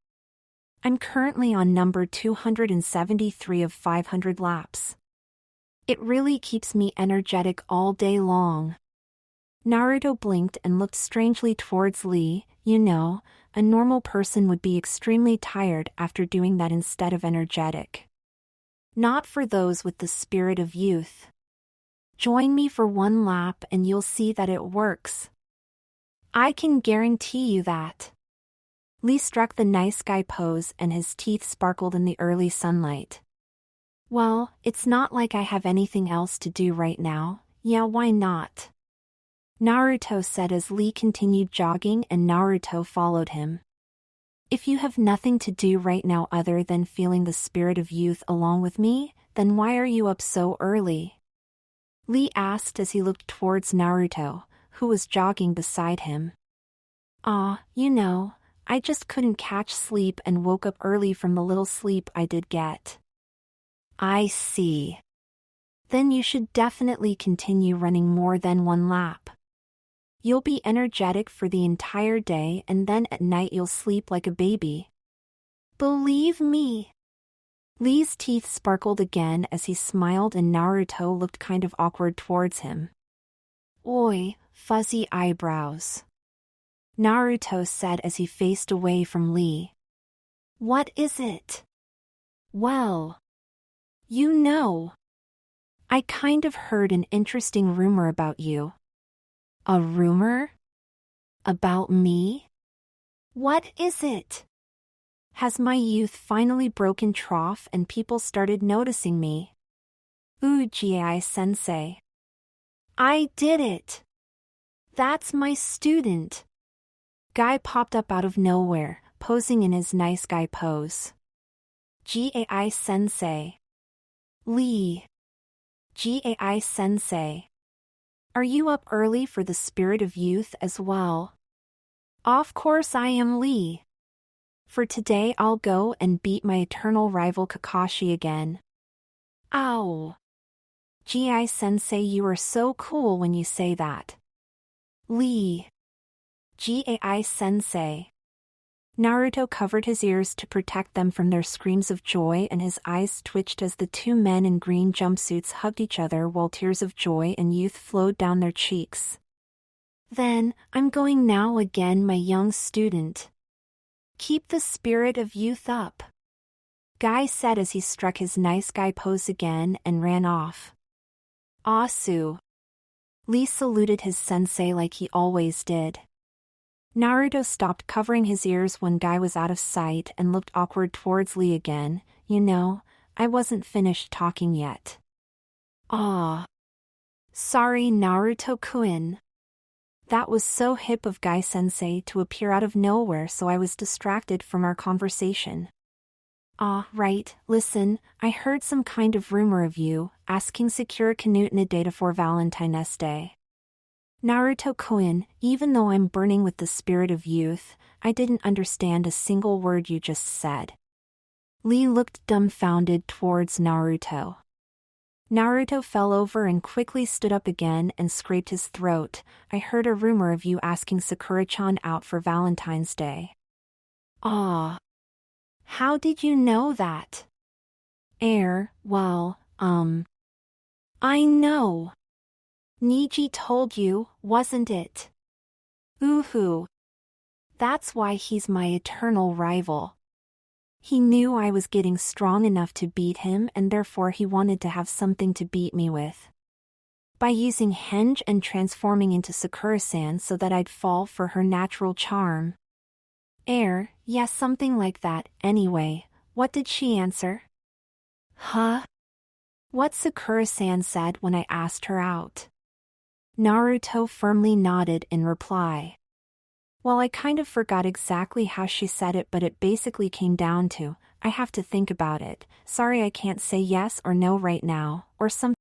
I'm currently on number 273 of 500 laps. It really keeps me energetic all day long. Naruto blinked and looked strangely towards Lee. You know, a normal person would be extremely tired after doing that instead of energetic. Not for those with the spirit of youth. Join me for one lap and you'll see that it works. I can guarantee you that. Lee struck the nice guy pose and his teeth sparkled in the early sunlight. Well, it's not like I have anything else to do right now. Yeah, why not? Naruto said as Lee continued jogging and Naruto followed him. If you have nothing to do right now other than feeling the spirit of youth along with me, then why are you up so early? Lee asked as he looked towards Naruto, who was jogging beside him. You know, I just couldn't catch sleep and woke up early from the little sleep I did get. I see. Then you should definitely continue running more than one lap. You'll be energetic for the entire day and then at night you'll sleep like a baby. Believe me. Lee's teeth sparkled again as he smiled and Naruto looked kind of awkward towards him. Oi, fuzzy eyebrows. Naruto said as he faced away from Lee. What is it? Well, you know. I kind of heard an interesting rumor about you. A rumor? About me? What is it? Has my youth finally broken trough and people started noticing me? Ooh, Jiraiya-sensei. I did it! That's my student! Guy popped up out of nowhere, posing in his nice guy pose. Jiraiya-sensei. Lee. Jiraiya-sensei. Are you up early for the spirit of youth as well? Of course I am, Lee. For today I'll go and beat my eternal rival Kakashi again. Ow. Jiraiya-sensei, you are so cool when you say that. Lee. Jiraiya-sensei. Naruto covered his ears to protect them from their screams of joy and his eyes twitched as the two men in green jumpsuits hugged each other while tears of joy and youth flowed down their cheeks. Then, I'm going now again, my young student. Keep the spirit of youth up. Guy said as he struck his nice guy pose again and ran off. Asu. Lee saluted his sensei like he always did. Naruto stopped covering his ears when Guy was out of sight and looked awkward towards Lee again. You know, I wasn't finished talking yet. Aw. Sorry, Naruto-kun. That was so hip of Guy-sensei to appear out of nowhere, so I was distracted from our conversation. Right, listen, I heard some kind of rumor of you, asking Sakura Knut a data for Valentine's Day. Naruto-kun, even though I'm burning with the spirit of youth, I didn't understand a single word you just said. Lee looked dumbfounded towards Naruto. Naruto fell over and quickly stood up again and scraped his throat. I heard a rumor of you asking Sakura-chan out for Valentine's Day. Ah. How did you know that? Well, I know. Niji told you, wasn't it? Ooh-hoo. That's why he's my eternal rival. He knew I was getting strong enough to beat him and therefore he wanted to have something to beat me with. By using henge and transforming into Sakura-san so that I'd fall for her natural charm. Yes, something like that. Anyway, what did she answer? Huh? What Sakura-san said when I asked her out. Naruto firmly nodded in reply. Well, I kind of forgot exactly how she said it, but it basically came down to, I have to think about it. Sorry, I can't say yes or no right now, or something.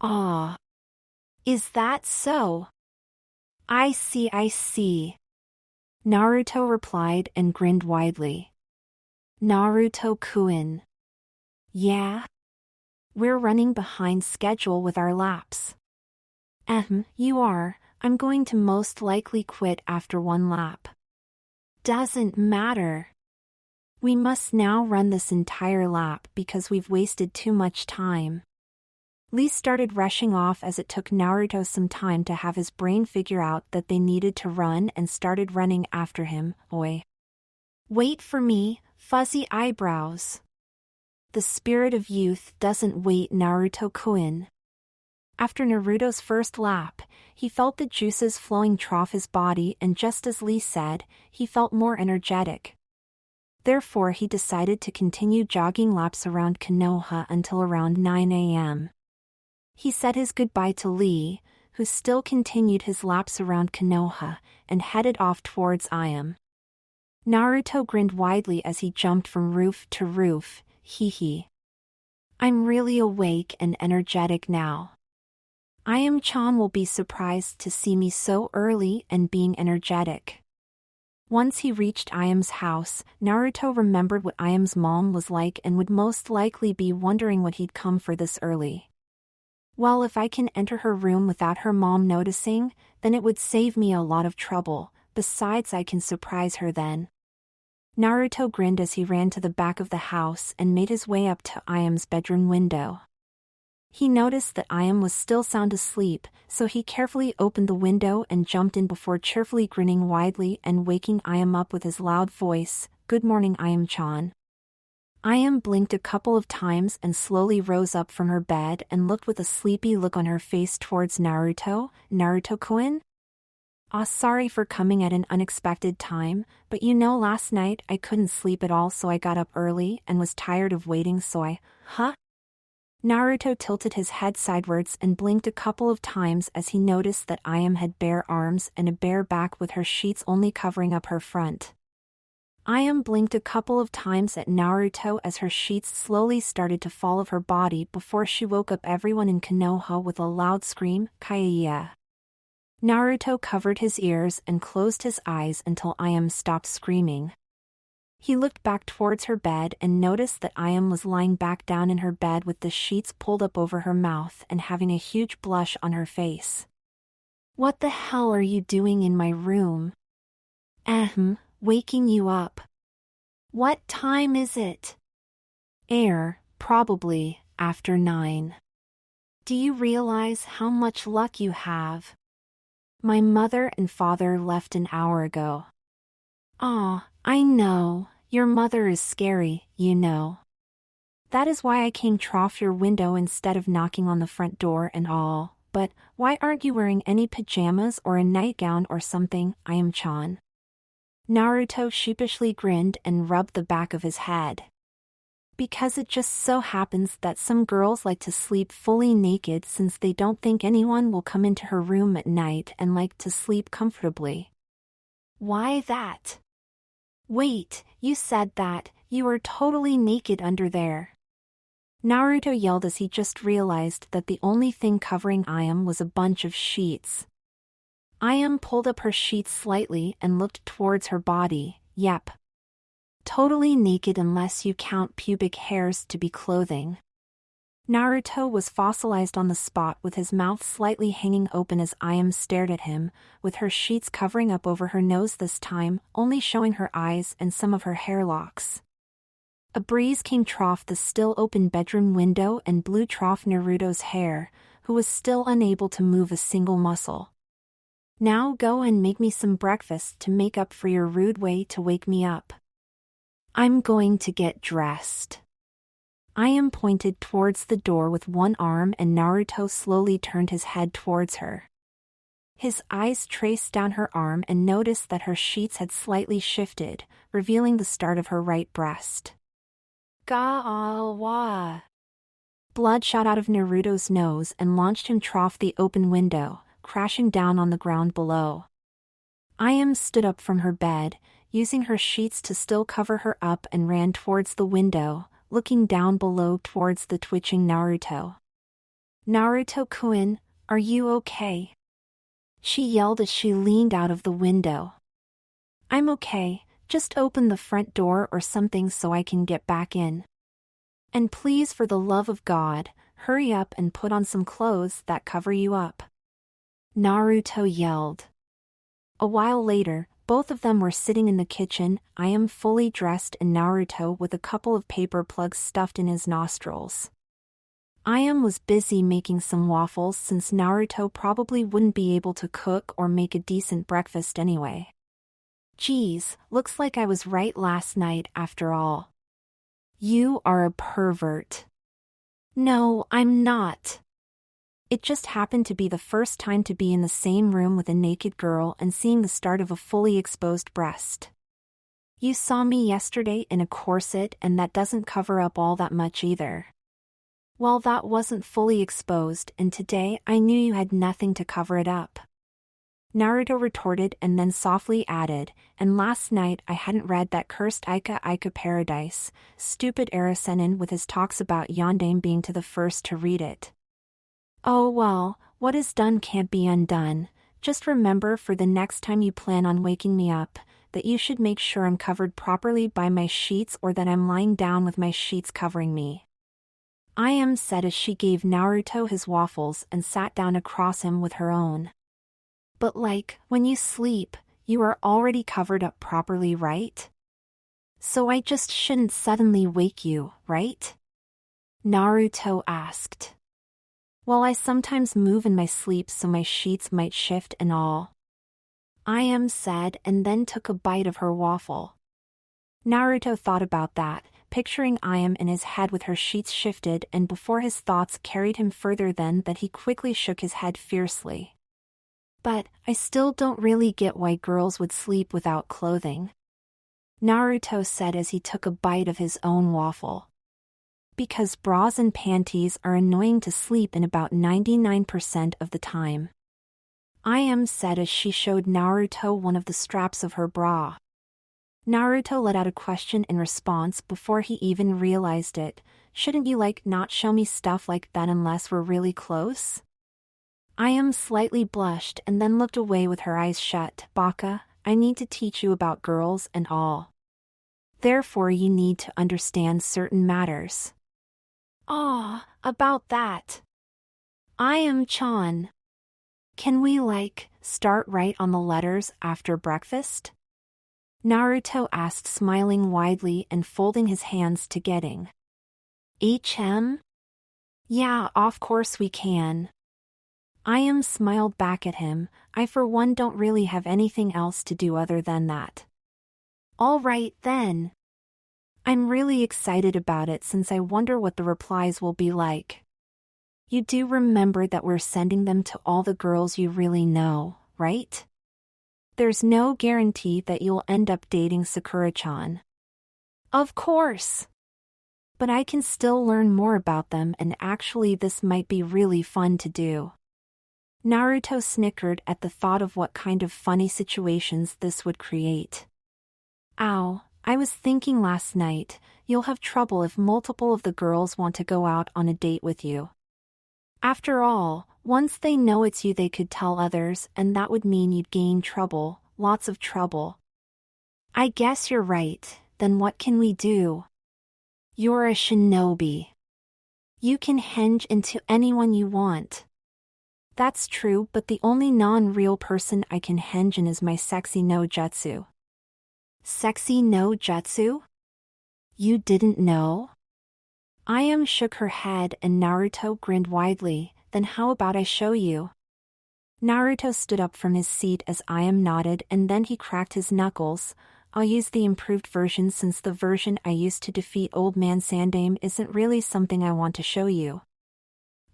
Ah. Is that so? I see. Naruto replied and grinned widely. Naruto-kun. Yeah? We're running behind schedule with our laps. You are. I'm going to most likely quit after one lap. Doesn't matter. We must now run this entire lap because we've wasted too much time. Lee started rushing off as it took Naruto some time to have his brain figure out that they needed to run and started running after him. Oi. Wait for me, fuzzy eyebrows. The spirit of youth doesn't wait, Naruto-kun. After Naruto's first lap, he felt the juices flowing through his body and just as Lee said, he felt more energetic. Therefore he decided to continue jogging laps around Konoha until around 9 a.m. He said his goodbye to Lee, who still continued his laps around Konoha, and headed off towards Ayame. Naruto grinned widely as he jumped from roof to roof, hee. I'm really awake and energetic now. Ayame-chan will be surprised to see me so early and being energetic. Once he reached Ayame's house, Naruto remembered what Ayame's mom was like and would most likely be wondering what he'd come for this early. Well, if I can enter her room without her mom noticing, then it would save me a lot of trouble, besides I can surprise her then. Naruto grinned as he ran to the back of the house and made his way up to Ayame's bedroom window. He noticed that Ayame was still sound asleep, so he carefully opened the window and jumped in before cheerfully grinning widely and waking Ayame up with his loud voice, "Good morning, Ayame-chan." Ayame blinked a couple of times and slowly rose up from her bed and looked with a sleepy look on her face towards Naruto. Naruto-kun? Sorry for coming at an unexpected time, but last night I couldn't sleep at all so I got up early and was tired of waiting so Huh? Naruto tilted his head sidewards and blinked a couple of times as he noticed that Ayame had bare arms and a bare back with her sheets only covering up her front. Ayame blinked a couple of times at Naruto as her sheets slowly started to fall of her body before she woke up everyone in Konoha with a loud scream, "Kaya!" Naruto covered his ears and closed his eyes until Ayame stopped screaming. He looked back towards her bed and noticed that Ayame was lying back down in her bed with the sheets pulled up over her mouth and having a huge blush on her face. What the hell are you doing in my room? Waking you up. What time is it? Probably after 9. Do you realize how much luck you have? My mother and father left an hour ago. I know, your mother is scary, That is why I came through your window instead of knocking on the front door and all, but why aren't you wearing any pajamas or a nightgown or something, Ayame-chan? Naruto sheepishly grinned and rubbed the back of his head. Because it just so happens that some girls like to sleep fully naked since they don't think anyone will come into her room at night and like to sleep comfortably. Why that? Wait, you said that you were totally naked under there. Naruto yelled as he just realized that the only thing covering Ayame was a bunch of sheets. Ayame pulled up her sheets slightly and looked towards her body. Yep. Totally naked unless you count pubic hairs to be clothing. Naruto was fossilized on the spot with his mouth slightly hanging open as Ayame stared at him, with her sheets covering up over her nose this time, only showing her eyes and some of her hair locks. A breeze came trough the still open bedroom window and blew trough Naruto's hair, who was still unable to move a single muscle. Now go and make me some breakfast to make up for your rude way to wake me up. I'm going to get dressed. Ayame pointed towards the door with one arm and Naruto slowly turned his head towards her. His eyes traced down her arm and noticed that her sheets had slightly shifted, revealing the start of her right breast. Ga-ah-wah. Blood shot out of Naruto's nose and launched him trough the open window, crashing down on the ground below. Ayame stood up from her bed, using her sheets to still cover her up and ran towards the window, looking down below towards the twitching Naruto. Naruto-kun, are you okay? She yelled as she leaned out of the window. I'm okay, just open the front door or something so I can get back in. And please for the love of God, hurry up and put on some clothes that cover you up. Naruto yelled. A while later, both of them were sitting in the kitchen, Ayame fully dressed and Naruto with a couple of paper plugs stuffed in his nostrils. Ayame was busy making some waffles since Naruto probably wouldn't be able to cook or make a decent breakfast anyway. Geez, looks like I was right last night after all. You are a pervert. No, I'm not. It just happened to be the first time to be in the same room with a naked girl and seeing the start of a fully exposed breast. You saw me yesterday in a corset and that doesn't cover up all that much either. Well, that wasn't fully exposed and today I knew you had nothing to cover it up. Naruto retorted and then softly added, and last night I hadn't read that cursed Ika Paradise, stupid Erosennin with his talks about Yondaime being to the first to read it. Oh well, what is done can't be undone. Just remember for the next time you plan on waking me up, that you should make sure I'm covered properly by my sheets or that I'm lying down with my sheets covering me. Ayame said as she gave Naruto his waffles and sat down across him with her own. But when you sleep, you are already covered up properly, right? So I just shouldn't suddenly wake you, right? Naruto asked. Well, I sometimes move in my sleep so my sheets might shift and all. Ayame said and then took a bite of her waffle. Naruto thought about that, picturing Ayame in his head with her sheets shifted and before his thoughts carried him further than that he quickly shook his head fiercely. But, I still don't really get why girls would sleep without clothing. Naruto said as he took a bite of his own waffle. Because bras and panties are annoying to sleep in about 99% of the time. Ayame said as she showed Naruto one of the straps of her bra. Naruto let out a question in response before he even realized it. Shouldn't you not show me stuff like that unless we're really close? Ayame slightly blushed and then looked away with her eyes shut. Baka, I need to teach you about girls and all. Therefore you need to understand certain matters. Ah, about that. Ayame-chan. Can we start right on the letters after breakfast? Naruto asked smiling widely and folding his hands to getting. HM? Yeah, of course we can. Ayame smiled back at him. I for one don't really have anything else to do other than that. All right then. I'm really excited about it since I wonder what the replies will be like. You do remember that we're sending them to all the girls you really know, right? There's no guarantee that you'll end up dating Sakura-chan. Of course. But I can still learn more about them and actually this might be really fun to do. Naruto snickered at the thought of what kind of funny situations this would create. Ow, I was thinking last night, you'll have trouble if multiple of the girls want to go out on a date with you. After all, once they know it's you they could tell others and that would mean you'd gain trouble, lots of trouble. I guess you're right, then what can we do? You're a shinobi. You can henge into anyone you want. That's true, but the only non-real person I can henge in is my sexy no jutsu. Sexy no jutsu? You didn't know? Ayame shook her head and Naruto grinned widely. Then how about I show you? Naruto stood up from his seat as Ayame nodded and then he cracked his knuckles. I'll use the improved version since the version I used to defeat Old Man Sandame isn't really something I want to show you.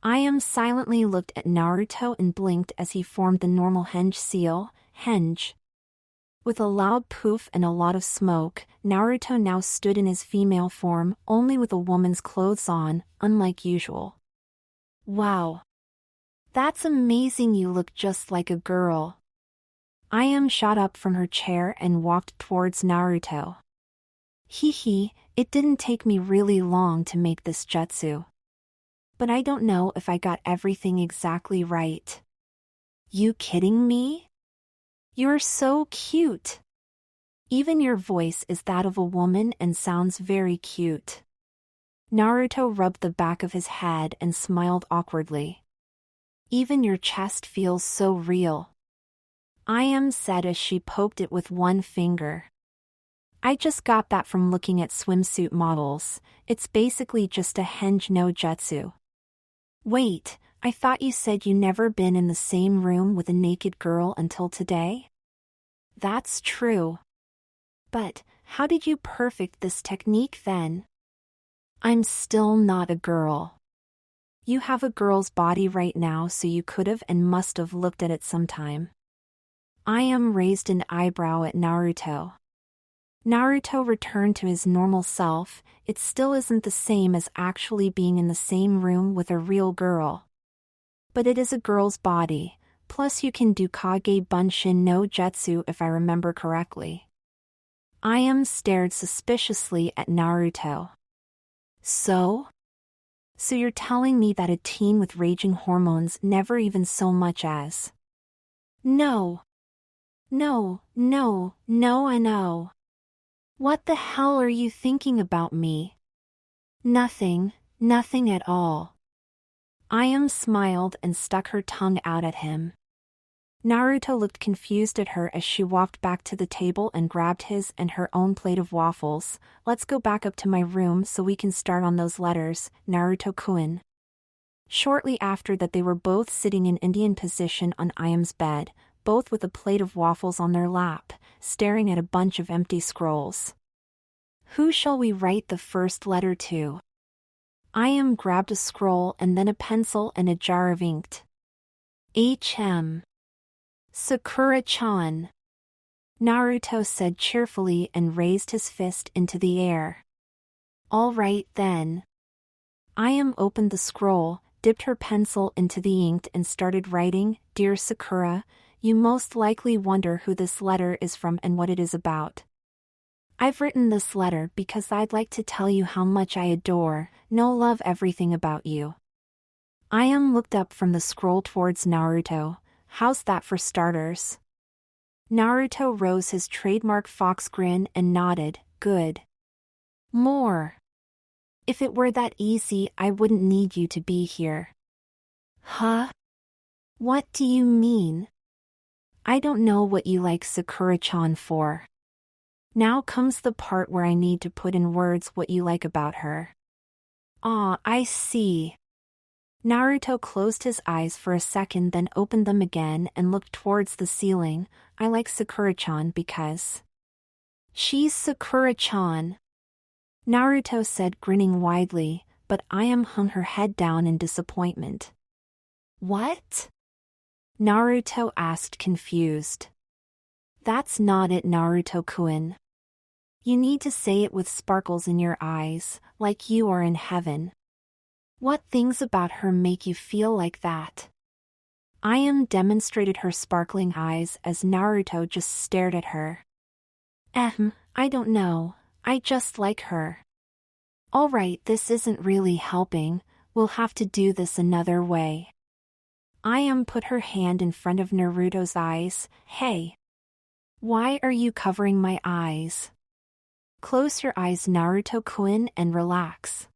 Ayame silently looked at Naruto and blinked as he formed the normal henge seal, henge. With a loud poof and a lot of smoke, Naruto now stood in his female form, only with a woman's clothes on, unlike usual. Wow. That's amazing, you look just like a girl. Ayame shot up from her chair and walked towards Naruto. Hee, it didn't take me really long to make this jutsu. But I don't know if I got everything exactly right. You kidding me? You're so cute. Even your voice is that of a woman and sounds very cute. Naruto rubbed the back of his head and smiled awkwardly. Even your chest feels so real. Ayame said as she poked it with one finger. I just got that from looking at swimsuit models. It's basically just a henge no jutsu. Wait, I thought you said you never been in the same room with a naked girl until today? That's true. But, how did you perfect this technique then? I'm still not a girl. You have a girl's body right now, so you could've and must've looked at it sometime. Ayame raised an eyebrow at Naruto. Naruto returned to his normal self. It still isn't the same as actually being in the same room with a real girl. But it is a girl's body, plus you can do Kage Bunshin no Jutsu if I remember correctly. Ayame stared suspiciously at Naruto. So you're telling me that a teen with raging hormones never even so much as... No, I know. What the hell are you thinking about me? Nothing at all. Ayame smiled and stuck her tongue out at him. Naruto looked confused at her as she walked back to the table and grabbed his and her own plate of waffles. Let's go back up to my room so we can start on those letters, Naruto-kun. Shortly after that they were both sitting in Indian position on Ayame's bed, both with a plate of waffles on their lap, staring at a bunch of empty scrolls. Who shall we write the first letter to? Ayame grabbed a scroll and then a pencil and a jar of ink. H.M. Sakura-chan. Naruto said cheerfully and raised his fist into the air. All right then. Ayame opened the scroll, dipped her pencil into the ink and started writing, Dear Sakura, you most likely wonder who this letter is from and what it is about. I've written this letter because I'd like to tell you how much I adore, love everything about you. Ayame looked up from the scroll towards Naruto. How's that for starters? Naruto rose his trademark fox grin and nodded, good. More. If it were that easy I wouldn't need you to be here. Huh? What do you mean? I don't know what you like Sakura-chan for. Now comes the part where I need to put in words what you like about her. Ah, I see. Naruto closed his eyes for a second then opened them again and looked towards the ceiling. I like Sakura-chan because... She's Sakura-chan. Naruto said grinning widely, but Ayame hung her head down in disappointment. What? Naruto asked confused. That's not it, Naruto-kun. You need to say it with sparkles in your eyes, like you are in heaven. What things about her make you feel like that? Ayame demonstrated her sparkling eyes as Naruto just stared at her. I don't know, I just like her. Alright, this isn't really helping, we'll have to do this another way. Ayame put her hand in front of Naruto's eyes. Hey. Why are you covering my eyes? Close your eyes, Naruto-kun, and relax.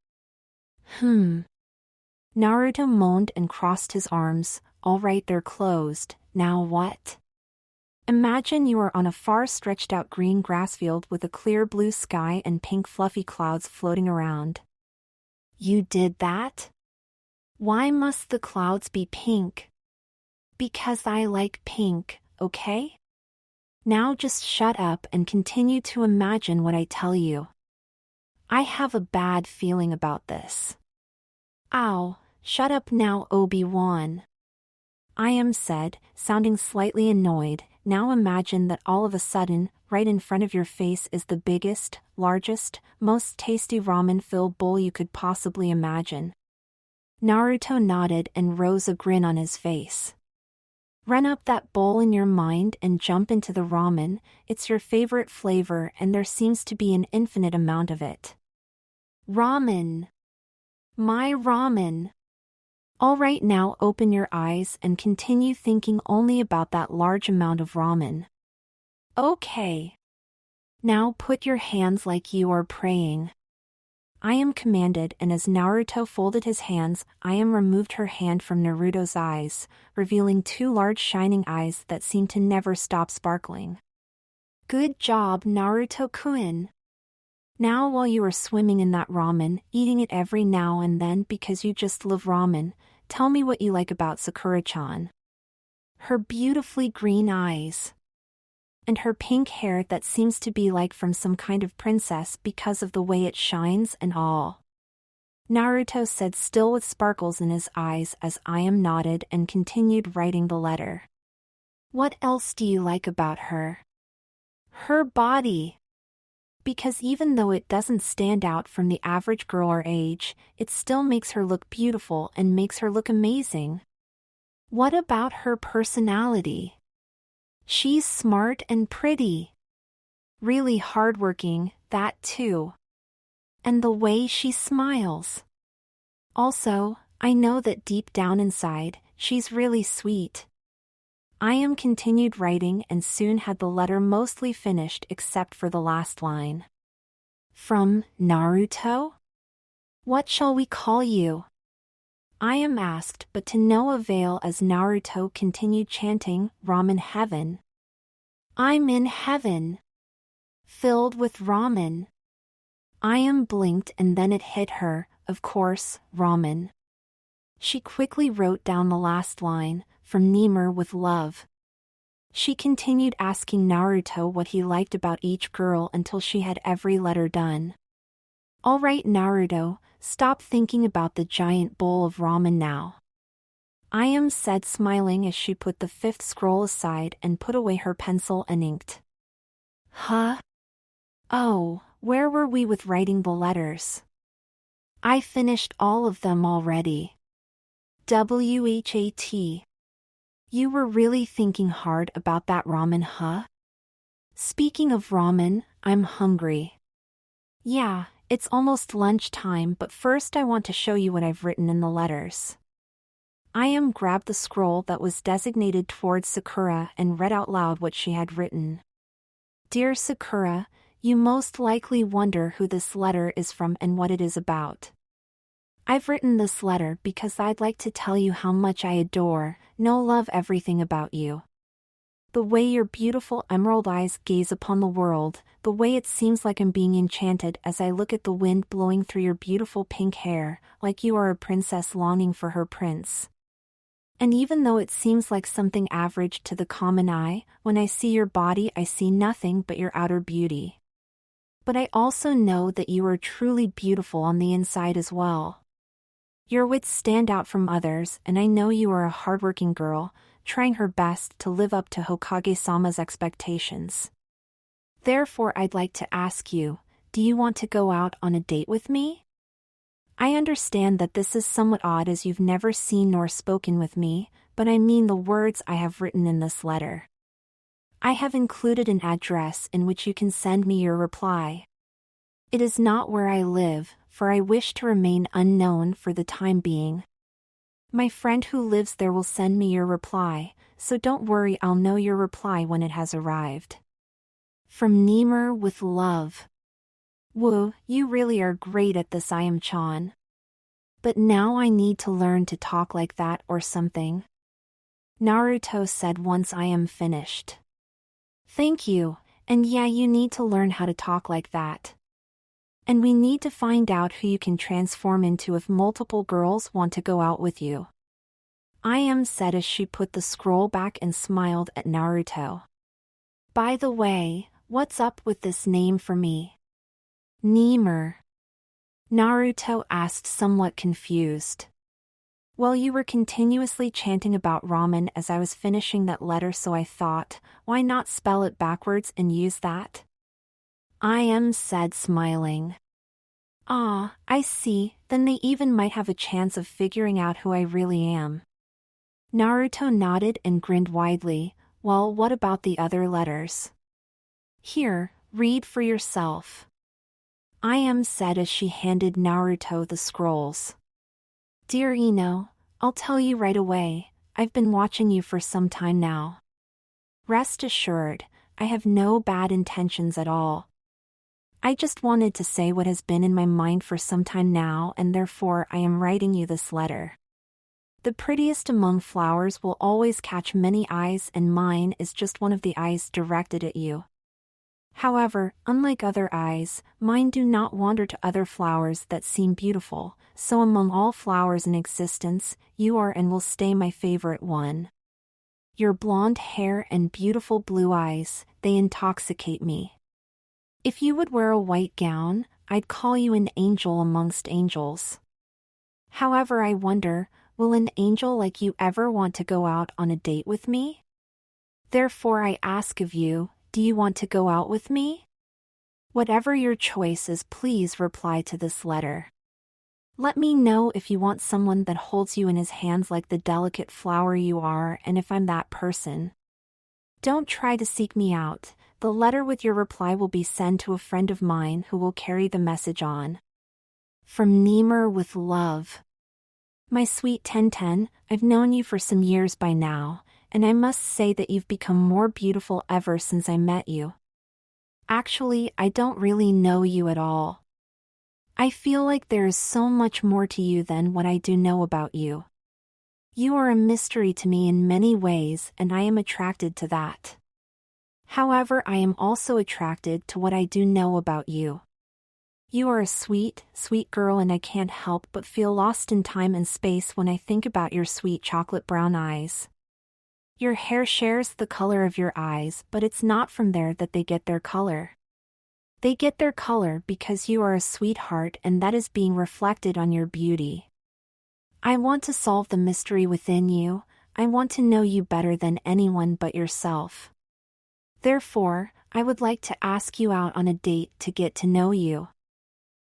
Naruto moaned and crossed his arms. Alright, they're closed, now what? Imagine you are on a far stretched out green grass field with a clear blue sky and pink fluffy clouds floating around. You did that? Why must the clouds be pink? Because I like pink, okay? Now just shut up and continue to imagine what I tell you. I have a bad feeling about this. Ow, shut up now, Obi-Wan. Ayame said, sounding slightly annoyed. Now imagine that all of a sudden, right in front of your face is the biggest, largest, most tasty ramen-filled bowl you could possibly imagine. Naruto nodded and rose a grin on his face. Run up that bowl in your mind and jump into the ramen. It's your favorite flavor and there seems to be an infinite amount of it. Ramen. My ramen. Alright, now open your eyes and continue thinking only about that large amount of ramen. Okay. Now put your hands like you are praying. Ayame commanded, and as Naruto folded his hands, Ayame removed her hand from Naruto's eyes, revealing two large shining eyes that seemed to never stop sparkling. Good job, Naruto-kun. Now while you are swimming in that ramen, eating it every now and then because you just love ramen, tell me what you like about Sakura-chan. Her beautifully green eyes. And her pink hair that seems to be like from some kind of princess because of the way it shines and all. Naruto said, still with sparkles in his eyes, as Ayame nodded and continued writing the letter. What else do you like about her? Her body. Because even though it doesn't stand out from the average girl our age, it still makes her look beautiful and makes her look amazing. What about her personality? She's smart and pretty. Really hardworking, that too. And the way she smiles. Also, I know that deep down inside, she's really sweet. Ayame continued writing and soon had the letter mostly finished except for the last line. From Naruto? What shall we call you? Ayame asked, but to no avail as Naruto continued chanting, Ramen heaven. I'm in heaven. Filled with ramen. Ayame blinked and then it hit her, of course, ramen. She quickly wrote down the last line, from Ymir with love. She continued asking Naruto what he liked about each girl until she had every letter done. Alright, Naruto, stop thinking about the giant bowl of ramen now. Ayame said, smiling as she put the fifth scroll aside and put away her pencil and inked. Huh? Oh, where were we with writing the letters? I finished all of them already. WHAT. You were really thinking hard about that ramen, huh? Speaking of ramen, I'm hungry. Yeah, it's almost lunchtime, but first I want to show you what I've written in the letters. Ayame grabbed the scroll that was designated towards Sakura and read out loud what she had written. Dear Sakura, you most likely wonder who this letter is from and what it is about. I've written this letter because I'd like to tell you how much I adore, love everything about you. The way your beautiful emerald eyes gaze upon the world, the way it seems like I'm being enchanted as I look at the wind blowing through your beautiful pink hair, like you are a princess longing for her prince. And even though it seems like something average to the common eye, when I see your body I see nothing but your outer beauty. But I also know that you are truly beautiful on the inside as well. Your wits stand out from others, and I know you are a hardworking girl, trying her best to live up to Hokage-sama's expectations. Therefore I'd like to ask you, do you want to go out on a date with me? I understand that this is somewhat odd as you've never seen nor spoken with me, but I mean the words I have written in this letter. I have included an address in which you can send me your reply. It is not where I live, for I wish to remain unknown for the time being. My friend who lives there will send me your reply, so don't worry, I'll know your reply when it has arrived. From Nemur with love. Woo, you really are great at this, Ayame-chan. But now I need to learn to talk like that or something. Naruto said once I am finished. Thank you, and yeah, you need to learn how to talk like that. And we need to find out who you can transform into if multiple girls want to go out with you. Ayame said as she put the scroll back and smiled at Naruto. By the way, what's up with this name for me? Nemur. Naruto asked, somewhat confused. Well, you were continuously chanting about ramen as I was finishing that letter, so I thought, why not spell it backwards and use that? Ayame said, smiling. Ah, I see, then they even might have a chance of figuring out who I really am. Naruto nodded and grinned widely. Well, what about the other letters? Here, read for yourself. Ayame said as she handed Naruto the scrolls. Dear Ino, I'll tell you right away, I've been watching you for some time now. Rest assured, I have no bad intentions at all. I just wanted to say what has been in my mind for some time now, and therefore I am writing you this letter. The prettiest among flowers will always catch many eyes, and mine is just one of the eyes directed at you. However, unlike other eyes, mine do not wander to other flowers that seem beautiful, so among all flowers in existence, you are and will stay my favorite one. Your blonde hair and beautiful blue eyes, they intoxicate me. If you would wear a white gown, I'd call you an angel amongst angels. However, I wonder, will an angel like you ever want to go out on a date with me? Therefore I ask of you, do you want to go out with me? Whatever your choice is, please reply to this letter. Let me know if you want someone that holds you in his hands like the delicate flower you are, and if I'm that person. Don't try to seek me out. The letter with your reply will be sent to a friend of mine who will carry the message on. From Nemur with love. My sweet Tenten, I've known you for some years by now, and I must say that you've become more beautiful ever since I met you. Actually, I don't really know you at all. I feel like there is so much more to you than what I do know about you. You are a mystery to me in many ways, and I am attracted to that. However, I am also attracted to what I do know about you. You are a sweet, sweet girl, and I can't help but feel lost in time and space when I think about your sweet chocolate brown eyes. Your hair shares the color of your eyes, but it's not from there that they get their color. They get their color because you are a sweetheart, and that is being reflected on your beauty. I want to solve the mystery within you. I want to know you better than anyone but yourself. Therefore, I would like to ask you out on a date to get to know you.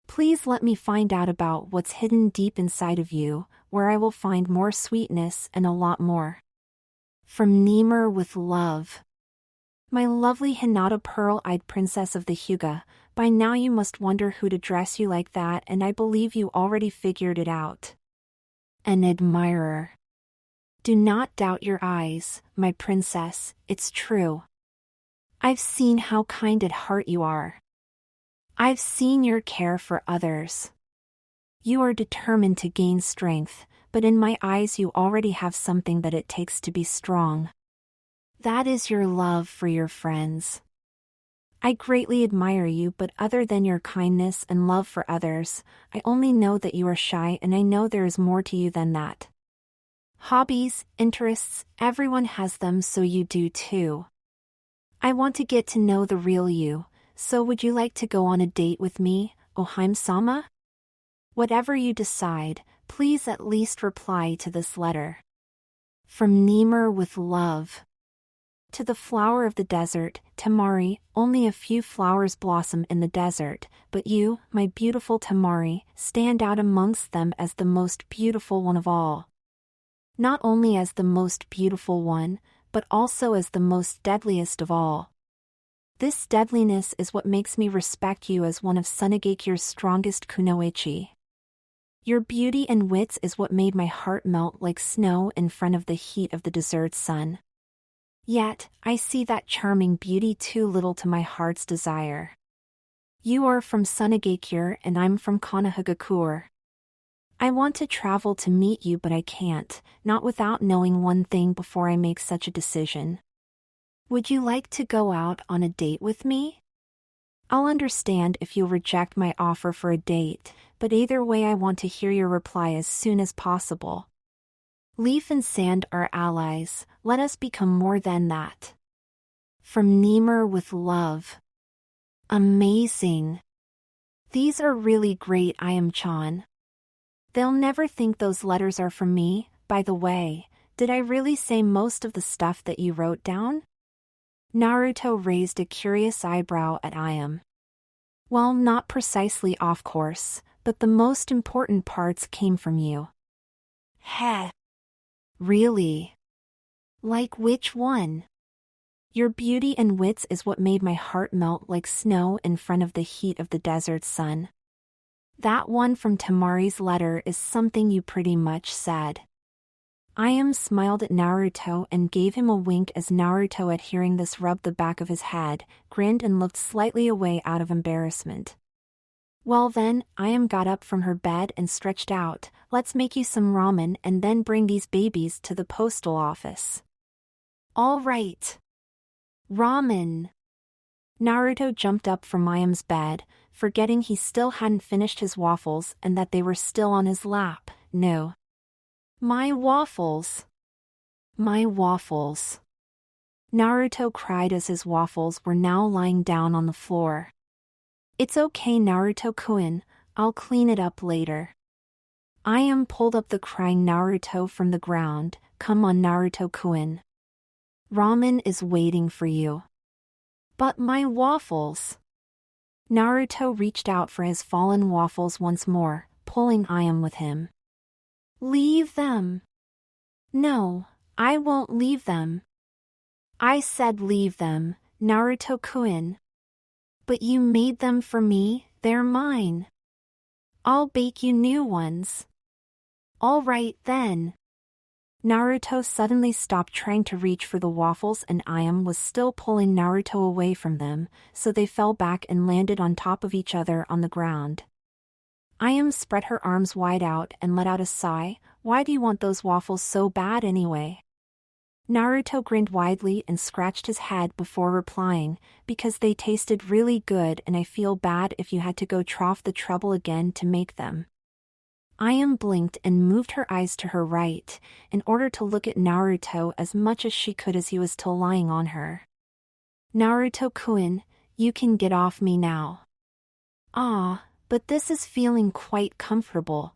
Please let me find out about what's hidden deep inside of you, where I will find more sweetness and a lot more. From Nemur with love. My lovely Hinata, pearl-eyed princess of the Hyuga, by now you must wonder who to dress you like that, and I believe you already figured it out. An admirer. Do not doubt your eyes, my princess, it's true. I've seen how kind at heart you are. I've seen your care for others. You are determined to gain strength, but in my eyes you already have something that it takes to be strong. That is your love for your friends. I greatly admire you, but other than your kindness and love for others, I only know that you are shy, and I know there is more to you than that. Hobbies, interests, everyone has them, so you do too. I want to get to know the real you, so would you like to go on a date with me, Ohime-sama? Whatever you decide, please at least reply to this letter. From Nemur with love. To the flower of the desert, Temari, only a few flowers blossom in the desert, but you, my beautiful Temari, stand out amongst them as the most beautiful one of all. Not only as the most beautiful one, but also as the most deadliest of all. This deadliness is what makes me respect you as one of Tsunagekyou's strongest kunoichi. Your beauty and wits is what made my heart melt like snow in front of the heat of the desert sun. Yet, I see that charming beauty too little to my heart's desire. You are from Tsunagekyou and I'm from Konohagakure. I want to travel to meet you but I can't, not without knowing one thing before I make such a decision. Would you like to go out on a date with me? I'll understand if you'll reject my offer for a date, but either way I want to hear your reply as soon as possible. Leaf and sand are allies, let us become more than that. From Nemur with love. Amazing. These are really great, Ayame-chan. They'll never think those letters are from me. By the way, did I really say most of the stuff that you wrote down? Naruto raised a curious eyebrow at Ayame. Well, not precisely of course, but the most important parts came from you. Heh. Really? Like which one? Your beauty and wits is what made my heart melt like snow in front of the heat of the desert sun. That one from Temari's letter is something you pretty much said. Ayame smiled at Naruto and gave him a wink as Naruto at hearing this rubbed the back of his head, grinned and looked slightly away out of embarrassment. Well then, Ayame got up from her bed and stretched out, let's make you some ramen and then bring these babies to the postal office. All right. Ramen. Naruto jumped up from Ayame's bed, forgetting he still hadn't finished his waffles and that they were still on his lap. No. My waffles. My waffles. Naruto cried as his waffles were now lying down on the floor. It's okay, Naruto-kun, I'll clean it up later. Ayame pulled up the crying Naruto from the ground. Come on, Naruto-kun. Ramen is waiting for you. But my waffles. Naruto reached out for his fallen waffles once more, pulling Ayame with him. Leave them. No, I won't leave them. I said leave them, Naruto-kun. But you made them for me, they're mine. I'll bake you new ones. All right then. Naruto suddenly stopped trying to reach for the waffles and Ayame was still pulling Naruto away from them, so they fell back and landed on top of each other on the ground. Ayame spread her arms wide out and let out a sigh. Why do you want those waffles so bad anyway? Naruto grinned widely and scratched his head before replying, because they tasted really good and I feel bad if you had to go trough the trouble again to make them. Ayame blinked and moved her eyes to her right, in order to look at Naruto as much as she could as he was still lying on her. Naruto-kun, you can get off me now. Ah, but this is feeling quite comfortable.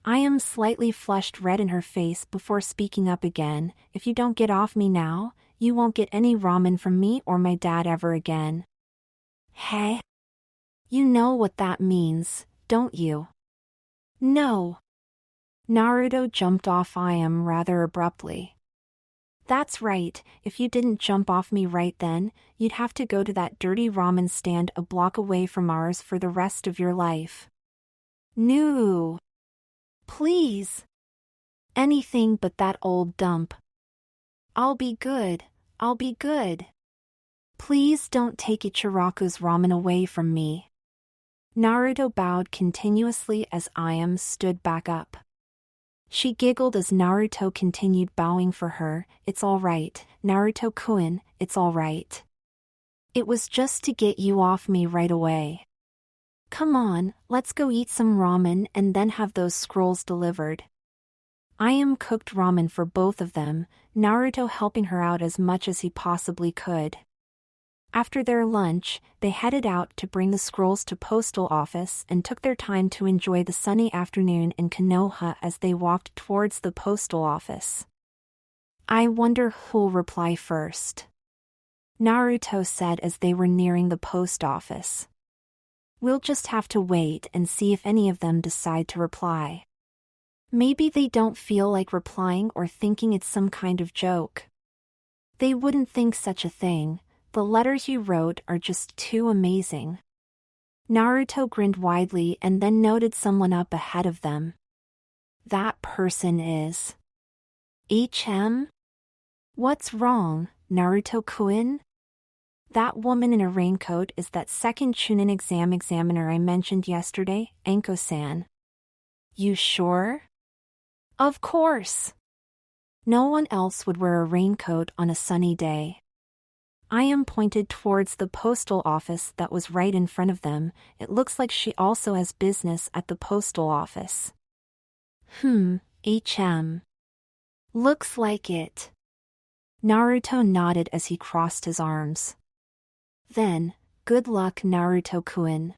Ayame slightly flushed red in her face before speaking up again. If you don't get off me now, you won't get any ramen from me or my dad ever again. Hey? You know what that means, don't you? No. Naruto jumped off Ayame rather abruptly. That's right, if you didn't jump off me right then, you'd have to go to that dirty ramen stand a block away from ours for the rest of your life. No. Please. Anything but that old dump. I'll be good, I'll be good. Please don't take Ichiraku's ramen away from me. Naruto bowed continuously as Ayame stood back up. She giggled as Naruto continued bowing for her. It's all right, Naruto-kun, it's all right. It was just to get you off me right away. Come on, let's go eat some ramen and then have those scrolls delivered. Ayame cooked ramen for both of them, Naruto helping her out as much as he possibly could. After their lunch, they headed out to bring the scrolls to postal office and took their time to enjoy the sunny afternoon in Konoha as they walked towards the postal office. I wonder who'll reply first. Naruto said as they were nearing the post office. We'll just have to wait and see if any of them decide to reply. Maybe they don't feel like replying or thinking it's some kind of joke. They wouldn't think such a thing. The letters you wrote are just too amazing. Naruto grinned widely and then noted someone up ahead of them. That person is HM? What's wrong, Naruto-kun? That woman in a raincoat is that second Chunin examiner I mentioned yesterday, Anko-san. You sure? Of course. No one else would wear a raincoat on a sunny day. Ayame pointed towards the postal office that was right in front of them. It looks like she also has business at the postal office. HM. Looks like it. Naruto nodded as he crossed his arms. Then, good luck, Naruto-kun.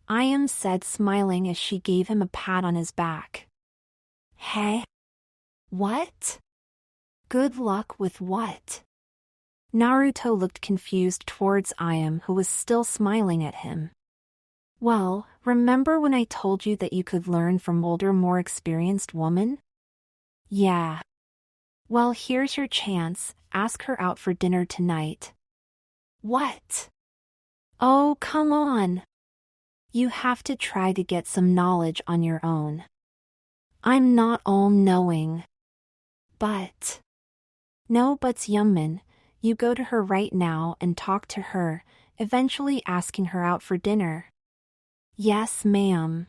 Ayame said, smiling as she gave him a pat on his back. Hey? What? Good luck with what? Naruto looked confused towards Ayame, who was still smiling at him. Well, remember when I told you that you could learn from older, more experienced women? Yeah. Well, here's your chance, ask her out for dinner tonight. What? Oh, come on. You have to try to get some knowledge on your own. I'm not all-knowing. But. No buts, youngman. You go to her right now and talk to her, eventually asking her out for dinner. Yes, ma'am.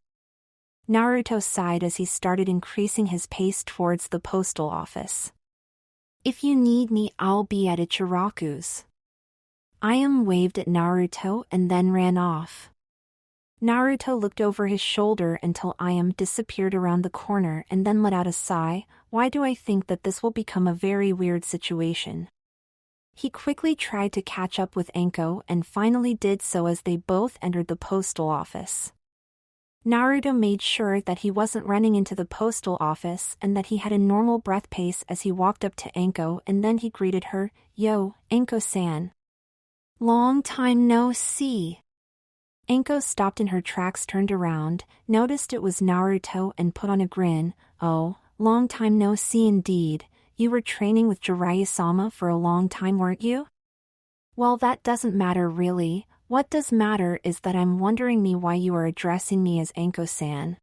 Naruto sighed as he started increasing his pace towards the postal office. If you need me, I'll be at Ichiraku's. Ayame waved at Naruto and then ran off. Naruto looked over his shoulder until Ayame disappeared around the corner and then let out a sigh. Why do I think that this will become a very weird situation? He quickly tried to catch up with Anko and finally did so as they both entered the postal office. Naruto made sure that he wasn't running into the postal office and that he had a normal breath pace as he walked up to Anko, and then he greeted her. Yo, Anko-san. Long time no see. Anko stopped in her tracks, turned around, noticed it was Naruto and put on a grin. Oh, long time no see indeed. You were training with Jiraiya-sama for a long time, weren't you? Well, that doesn't matter really. What does matter is that I'm wondering why you are addressing me as Anko-san.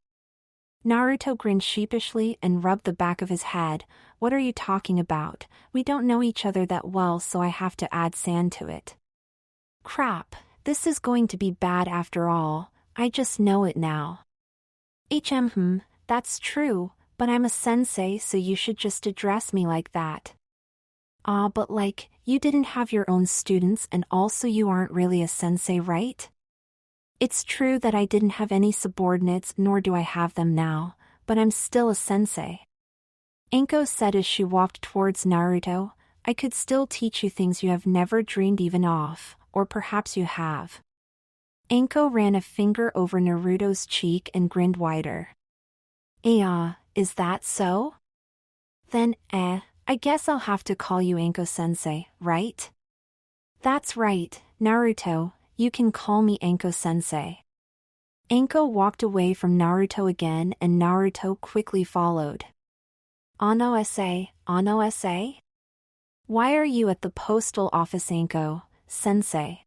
Naruto grinned sheepishly and rubbed the back of his head. What are you talking about? We don't know each other that well, so I have to add san to it. Crap, this is going to be bad after all. I just know it now. That's true. But I'm a sensei, so you should just address me like that. But like, you didn't have your own students and also you aren't really a sensei, right? It's true that I didn't have any subordinates, nor do I have them now, but I'm still a sensei. Anko said as she walked towards Naruto. I could still teach you things you have never dreamed even of, or perhaps you have. Anko ran a finger over Naruto's cheek and grinned wider. Is that so? Then, I guess I'll have to call you Anko-sensei, right? That's right, Naruto, you can call me Anko-sensei. Anko walked away from Naruto again and Naruto quickly followed. Ano-sa? Why are you at the postal office, Anko-sensei?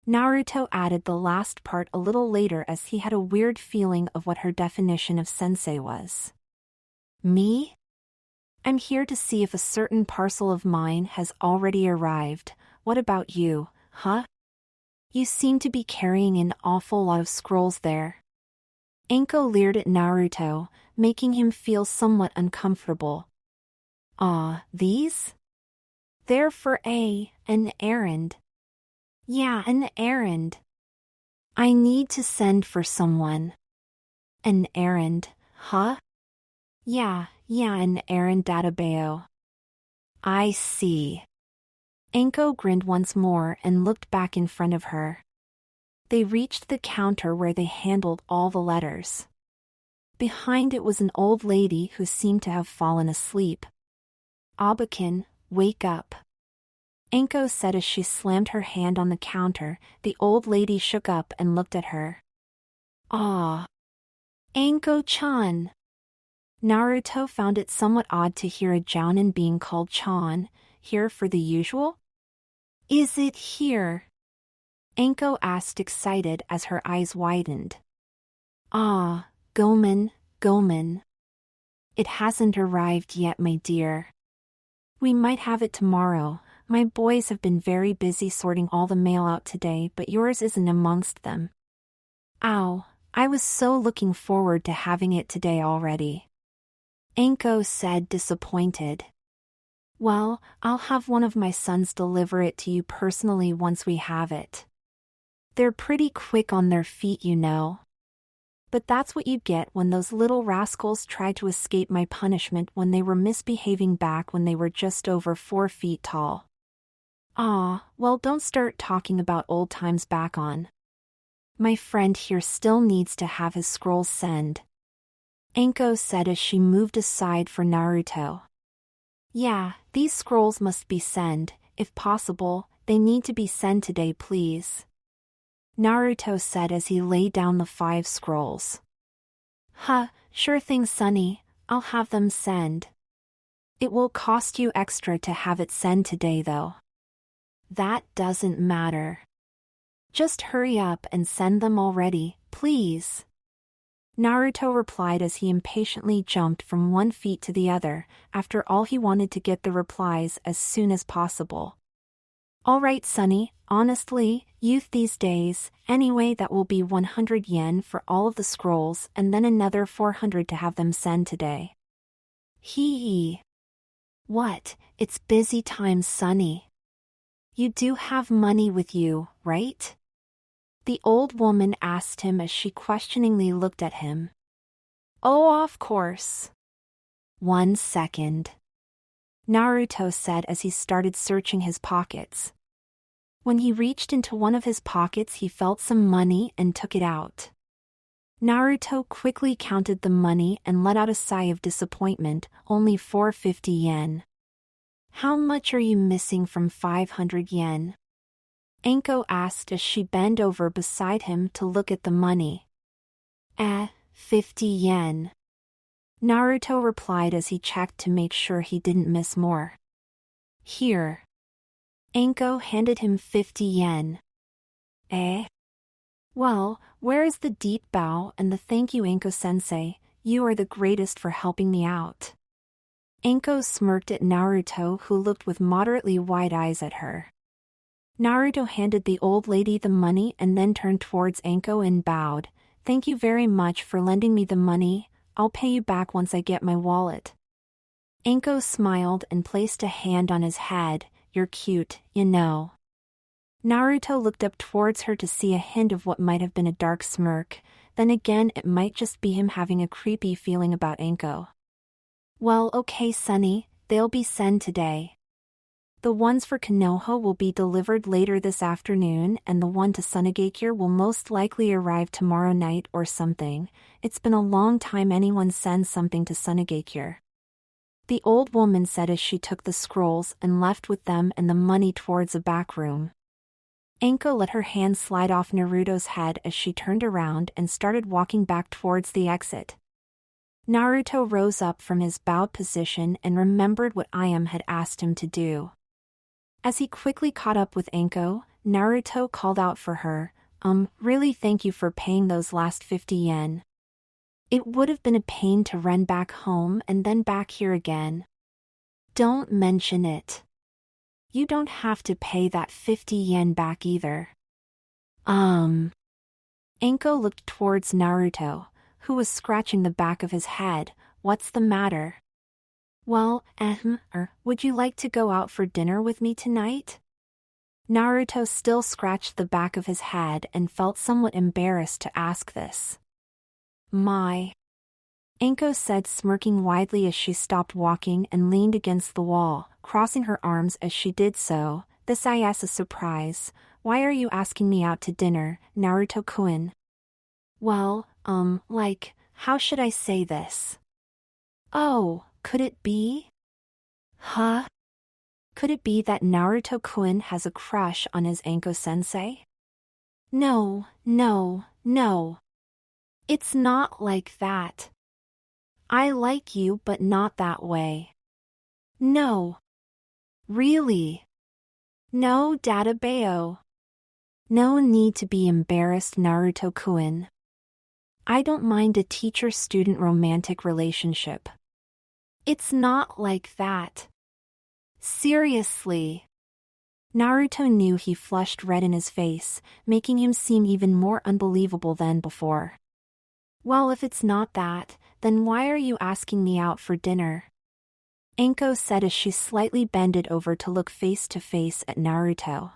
Naruto added the last part a little later as he had a weird feeling of what her definition of sensei was. Me? I'm here to see if a certain parcel of mine has already arrived. What about you, huh? You seem to be carrying an awful lot of scrolls there. Anko leered at Naruto, making him feel somewhat uncomfortable. These? They're for an errand. Yeah, an errand. I need to send for someone. An errand, huh? Yeah, an errand databao. I see. Anko grinned once more and looked back in front of her. They reached the counter where they handled all the letters. Behind it was an old lady who seemed to have fallen asleep. Abakin, wake up. Anko said as she slammed her hand on the counter. The old lady shook up and looked at her. Anko-chan. Naruto found it somewhat odd to hear a jounin being called Chan. here for the usual? Is it here? Anko asked, excited as her eyes widened. Ah, Gomen. It hasn't arrived yet, my dear. We might have it tomorrow. My boys have been very busy sorting all the mail out today, but yours isn't amongst them. Ow, I was so looking forward to having it today already. Anko said, disappointed. Well, I'll have one of my sons deliver it to you personally once we have it. They're pretty quick on their feet, you know. But that's what you get when those little rascals tried to escape my punishment when they were misbehaving back when they were just over 4 feet tall. Ah, well, don't start talking about old times back on. My friend here still needs to have his scrolls sent. Anko said as she moved aside for Naruto. Yeah, these scrolls must be sent. If possible, they need to be sent today, please. Naruto said as he laid down the 5 scrolls. Huh, sure thing, Sonny, I'll have them send. It will cost you extra to have it sent today though. That doesn't matter. Just hurry up and send them already, please. Naruto replied as he impatiently jumped from one feet to the other. After all, he wanted to get the replies as soon as possible. All right, Sonny, honestly, youth these days, anyway, that will be 100 yen for all of the scrolls and then another 400 to have them send today. Hee. What, it's busy time, Sonny. You do have money with you, right? The old woman asked him as she questioningly looked at him. Oh, of course. 1 second. Naruto said as he started searching his pockets. When he reached into one of his pockets, he felt some money and took it out. Naruto quickly counted the money and let out a sigh of disappointment, only 450 yen. How much are you missing from 500 yen? Anko asked as she bent over beside him to look at the money. 50 yen. Naruto replied as he checked to make sure he didn't miss more. Here. Anko handed him 50 yen. Well, where is the deep bow and the thank you, Anko-sensei, you are the greatest for helping me out. Anko smirked at Naruto, who looked with moderately wide eyes at her. Naruto handed the old lady the money and then turned towards Anko and bowed. Thank you very much for lending me the money, I'll pay you back once I get my wallet. Anko smiled and placed a hand on his head. You're cute, you know. Naruto looked up towards her to see a hint of what might have been a dark smirk, then again it might just be him having a creepy feeling about Anko. Well, okay, Sonny, they'll be sent today. The ones for Konoha will be delivered later this afternoon and the one to Sunagakure will most likely arrive tomorrow night or something. It's been a long time anyone sends something to Sunagakure. The old woman said as she took the scrolls and left with them and the money towards a back room. Anko let her hand slide off Naruto's head as she turned around and started walking back towards the exit. Naruto rose up from his bowed position and remembered what Ayame had asked him to do. As he quickly caught up with Anko, Naruto called out for her, really thank you for paying those last 50 yen. It would have been a pain to run back home and then back here again. Don't mention it. You don't have to pay that 50 yen back either. Anko looked towards Naruto, who was scratching the back of his head. What's the matter? Well, would you like to go out for dinner with me tonight? Naruto still scratched the back of his head and felt somewhat embarrassed to ask this. Anko said, smirking widely as she stopped walking and leaned against the wall, crossing her arms as she did so. This is a surprise. Why are you asking me out to dinner, Naruto-kun? Well, how should I say this? Oh, could it be? Huh? Could it be that Naruto-kun has a crush on his Anko-sensei? No. It's not like that. I like you but not that way. No. Really? No, Databeo. No need to be embarrassed, Naruto-kun. I don't mind a teacher-student romantic relationship. It's not like that. Seriously. Naruto knew he flushed red in his face, making him seem even more unbelievable than before. Well, if it's not that, then why are you asking me out for dinner? Anko said as she slightly bended over to look face to face at Naruto.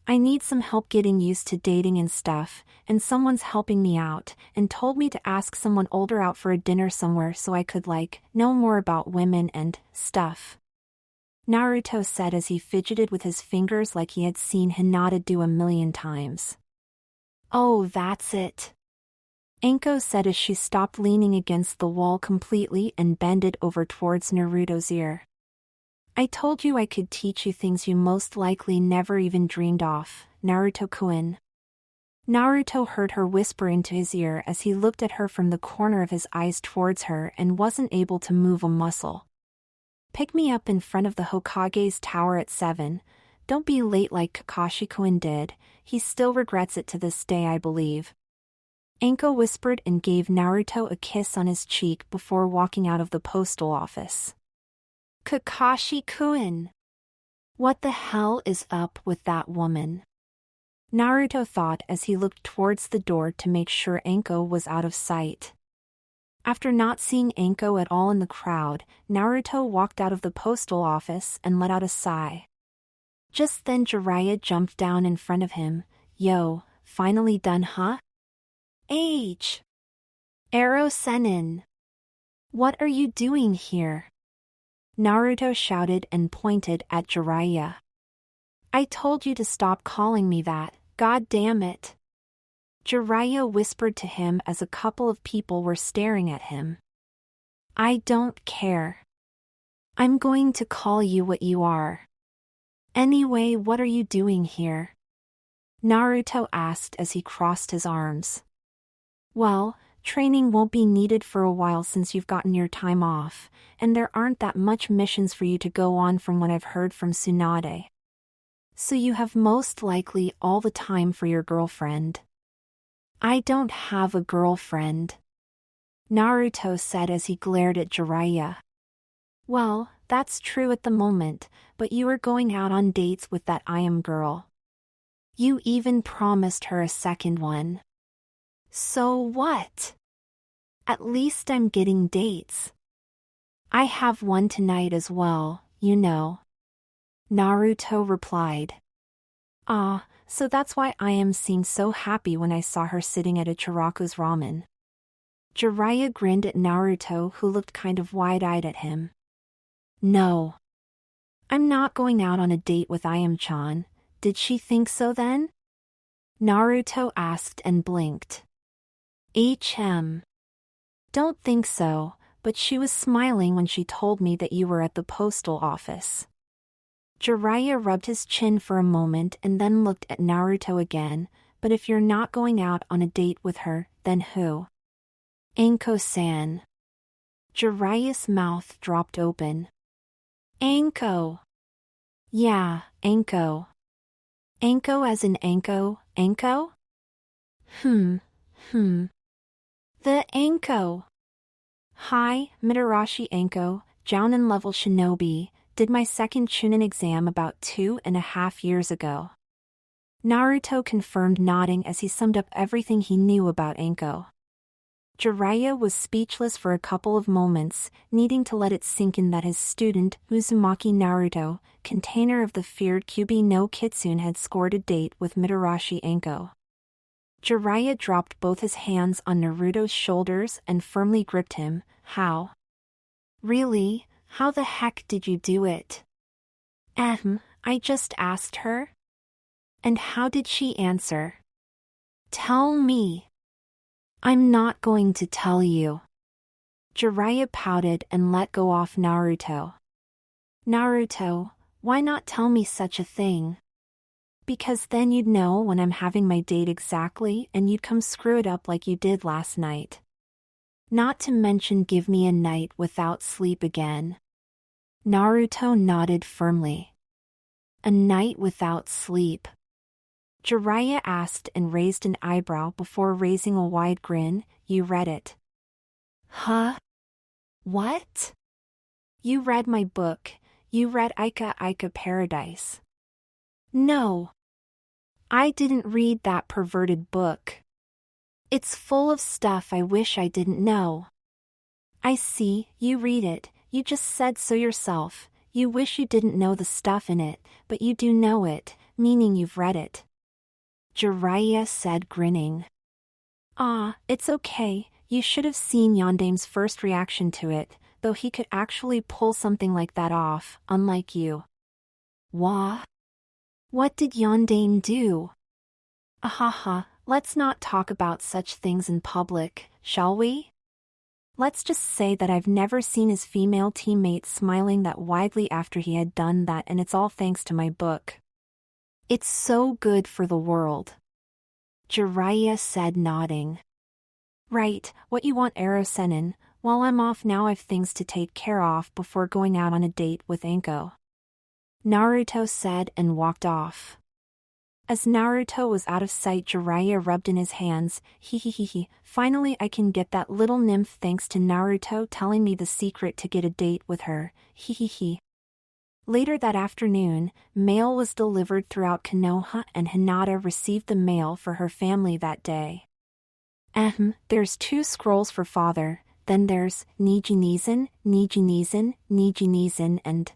I need some help getting used to dating and stuff, and someone's helping me out, and told me to ask someone older out for a dinner somewhere so I could know more about women and stuff. Naruto said as he fidgeted with his fingers like he had seen Hinata do 1,000,000 times. Oh, that's it. Anko said as she stopped leaning against the wall completely and bended over towards Naruto's ear. I told you I could teach you things you most likely never even dreamed of, Naruto-kun. Naruto heard her whisper into his ear as he looked at her from the corner of his eyes towards her and wasn't able to move a muscle. Pick me up in front of the Hokage's tower at 7. Don't be late like Kakashi-kun did. He still regrets it to this day, I believe. Anko whispered and gave Naruto a kiss on his cheek before walking out of the postal office. Kakashi-kun! What the hell is up with that woman? Naruto thought as he looked towards the door to make sure Anko was out of sight. After not seeing Anko at all in the crowd, Naruto walked out of the postal office and let out a sigh. Just then Jiraiya jumped down in front of him. Yo, finally done, huh? Erosennin. What are you doing here? Naruto shouted and pointed at Jiraiya. I told you to stop calling me that, god damn it. Jiraiya whispered to him as a couple of people were staring at him. I don't care. I'm going to call you what you are. Anyway, what are you doing here? Naruto asked as he crossed his arms. Well, training won't be needed for a while since you've gotten your time off, and there aren't that much missions for you to go on from what I've heard from Tsunade. So you have most likely all the time for your girlfriend. I don't have a girlfriend, Naruto said as he glared at Jiraiya. Well, that's true at the moment, but you are going out on dates with that Ayame girl. You even promised her a second one. So what? At least I'm getting dates. I have one tonight as well, you know. Naruto replied. Ah, so that's why Ayame seemed so happy when I saw her sitting at Ichiraku's ramen. Jiraiya grinned at Naruto, who looked kind of wide-eyed at him. No. I'm not going out on a date with Ayame-chan. Did she think so then? Naruto asked and blinked. Don't think so, but she was smiling when she told me that you were at the postal office. Jiraiya rubbed his chin for a moment and then looked at Naruto again, but if you're not going out on a date with her, then who? Anko-san. Jiraiya's mouth dropped open. Anko. Yeah, Anko. Anko as in Anko? The Anko. Hi, Mitarashi Anko, Jounin level shinobi, did my second Chunin exam about 2.5 years ago. Naruto confirmed, nodding as he summed up everything he knew about Anko. Jiraiya was speechless for a couple of moments, needing to let it sink in that his student, Uzumaki Naruto, container of the feared Kyuubi no Kitsune, had scored a date with Mitarashi Anko. Jiraiya dropped both his hands on Naruto's shoulders and firmly gripped him. How? Really? How the heck did you do it? I just asked her. And how did she answer? Tell me. I'm not going to tell you. Jiraiya pouted and let go off Naruto. Naruto, why not tell me such a thing? Because then you'd know when I'm having my date exactly and you'd come screw it up like you did last night. Not to mention give me a night without sleep again. Naruto nodded firmly. A night without sleep. Jiraiya asked and raised an eyebrow before raising a wide grin. You read it. Huh? What? You read my book. You read Ika Paradise. No. I didn't read that perverted book. It's full of stuff I wish I didn't know. I see, you read it, you just said so yourself. You wish you didn't know the stuff in it, but you do know it, meaning you've read it. Jiraiya said, grinning. Ah, it's okay, you should have seen Yandame's first reaction to it, though he could actually pull something like that off, unlike you. Wah? What did Yandame do? Ahaha, let's not talk about such things in public, shall we? Let's just say that I've never seen his female teammate smiling that widely after he had done that, and it's all thanks to my book. It's so good for the world. Jiraiya said, nodding. Right, what you want, Erosennin. While I'm off now, I've things to take care of before going out on a date with Anko. Naruto said and walked off. As Naruto was out of sight, Jiraiya rubbed in his hands. Hehehehe, finally I can get that little nymph thanks to Naruto telling me the secret to get a date with her. Hehehe. Later that afternoon, mail was delivered throughout Konoha and Hinata received the mail for her family that day. There's 2 scrolls for father, then there's Nijinizan, and...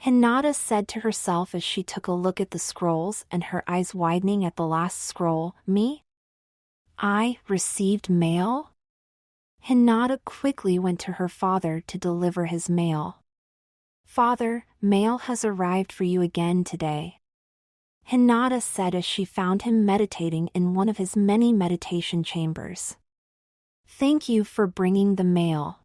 Hinata said to herself as she took a look at the scrolls and her eyes widening at the last scroll. Me? I received mail? Hinata quickly went to her father to deliver his mail. Father, mail has arrived for you again today. Hinata said as she found him meditating in one of his many meditation chambers. Thank you for bringing the mail.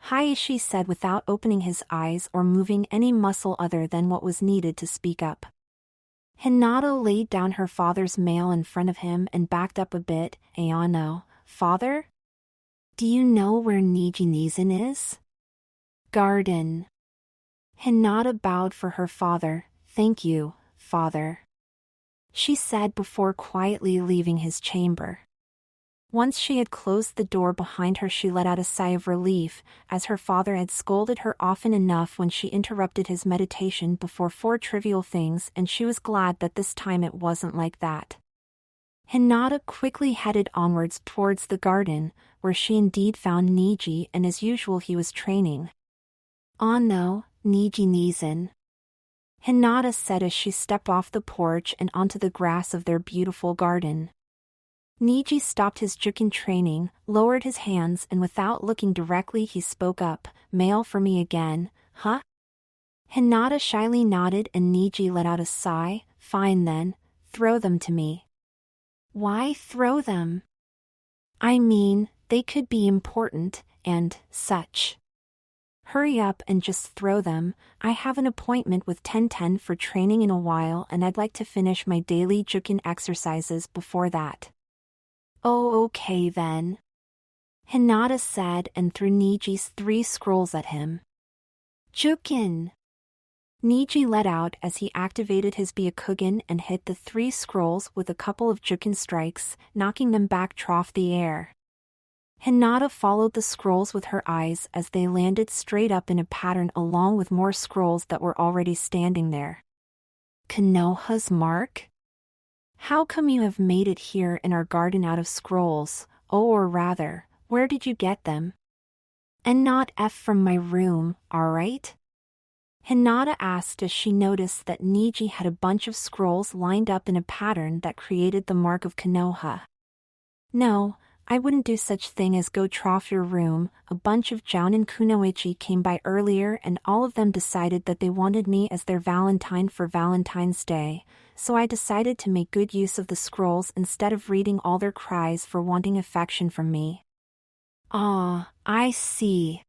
Hayashi said without opening his eyes or moving any muscle other than what was needed to speak up. Hinata laid down her father's mail in front of him and backed up a bit. Ayano, father? Do you know where Nijinizan is? Garden. Hinata bowed for her father. Thank you, father. She said before quietly leaving his chamber. Once she had closed the door behind her, she let out a sigh of relief, as her father had scolded her often enough when she interrupted his meditation before 4 trivial things, and she was glad that this time it wasn't like that. Hinata quickly headed onwards towards the garden, where she indeed found Niji, and as usual he was training. Ah no, Niji-nizan. Hinata said as she stepped off the porch and onto the grass of their beautiful garden. Niji stopped his jukin training, lowered his hands, and without looking directly he spoke up. Mail for me again, huh? Hinata shyly nodded and Niji let out a sigh. Fine then, throw them to me. Why throw them? I mean, they could be important, and such. Hurry up and just throw them. I have an appointment with Tenten for training in a while and I'd like to finish my daily jukin exercises before that. Oh, okay then. Hinata said and threw Niji's 3 scrolls at him. Jukin! Niji let out as he activated his Byakugan and hit the 3 scrolls with a couple of jukin strikes, knocking them back off the air. Hinata followed the scrolls with her eyes as they landed straight up in a pattern along with more scrolls that were already standing there. Konoha's mark? How come you have made it here in our garden out of scrolls? Oh, or rather, where did you get them? And not F from my room, alright? Hinata asked as she noticed that Niji had a bunch of scrolls lined up in a pattern that created the mark of Konoha. No, I wouldn't do such thing as go trough your room. A bunch of Jounin Kunoichi came by earlier and all of them decided that they wanted me as their Valentine for Valentine's Day, so I decided to make good use of the scrolls instead of reading all their cries for wanting affection from me. Ah, I see.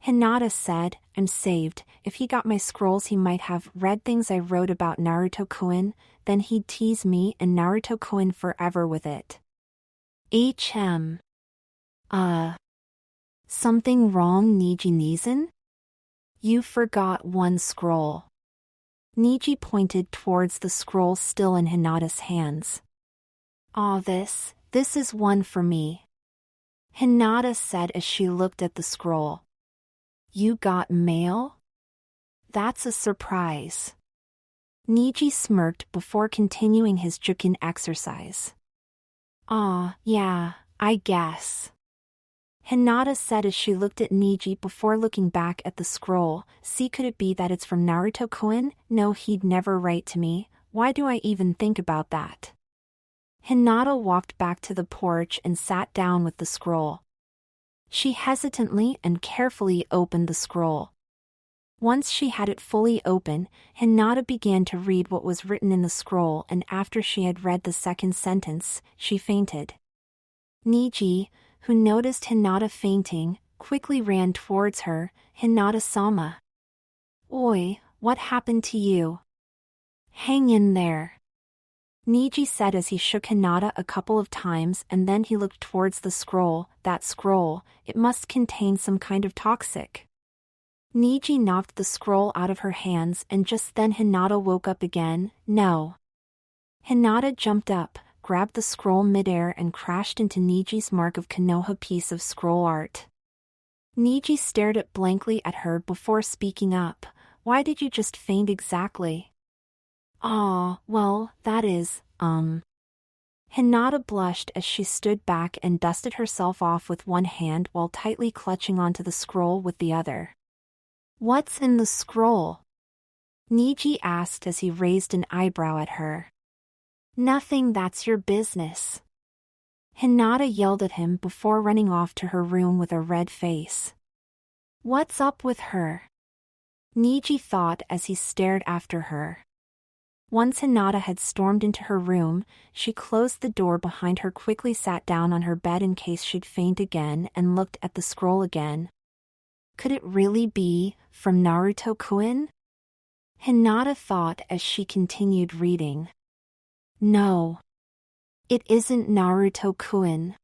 Hinata said, I'm saved. If he got my scrolls he might have read things I wrote about Naruto-kun, then he'd tease me and Naruto-kun forever with it. Something wrong, Niji-nizan? You forgot one scroll. Niji pointed towards the scroll still in Hinata's hands. Ah, this is one for me. Hinata said as she looked at the scroll. You got mail? That's a surprise. Niji smirked before continuing his jukin exercise. Ah, yeah, I guess. Hinata said as she looked at Niji before looking back at the scroll. See, could it be that it's from Naruto-kun? No, he'd never write to me. Why do I even think about that? Hinata walked back to the porch and sat down with the scroll. She hesitantly and carefully opened the scroll. Once she had it fully open, Hinata began to read what was written in the scroll, and after she had read the second sentence, she fainted. Niji, who noticed Hinata fainting, quickly ran towards her. Hinata-sama. Oi, what happened to you? Hang in there. Niji said as he shook Hinata a couple of times, and then he looked towards the scroll. That scroll, it must contain some kind of toxic. Niji knocked the scroll out of her hands, and just then Hinata woke up again. No. Hinata jumped up, grabbed the scroll midair and crashed into Niji's mark of Konoha piece of scroll art. Niji stared at blankly at her before speaking up. Why did you just faint exactly? Aw, well, that is, Hinata blushed as she stood back and dusted herself off with one hand while tightly clutching onto the scroll with the other. What's in the scroll? Niji asked as he raised an eyebrow at her. Nothing, that's your business. Hinata yelled at him before running off to her room with a red face. What's up with her? Niji thought as he stared after her. Once Hinata had stormed into her room, she closed the door behind her, quickly sat down on her bed in case she'd faint again, and looked at the scroll again. Could it really be from Naruto-kun? Hinata thought as she continued reading. No. It isn't Naruto-kun.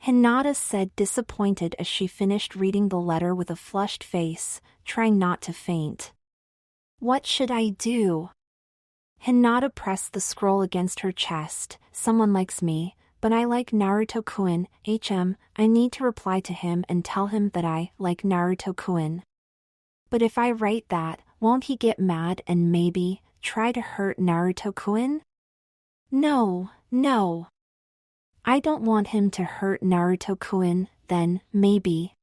Hinata said, disappointed as she finished reading the letter with a flushed face, trying not to faint. What should I do? Hinata pressed the scroll against her chest. Someone likes me, but I like Naruto-kun. I need to reply to him and tell him that I like Naruto-kun. But if I write that, won't he get mad and maybe try to hurt Naruto-kun? No. I don't want him to hurt Naruto-kun, then, maybe.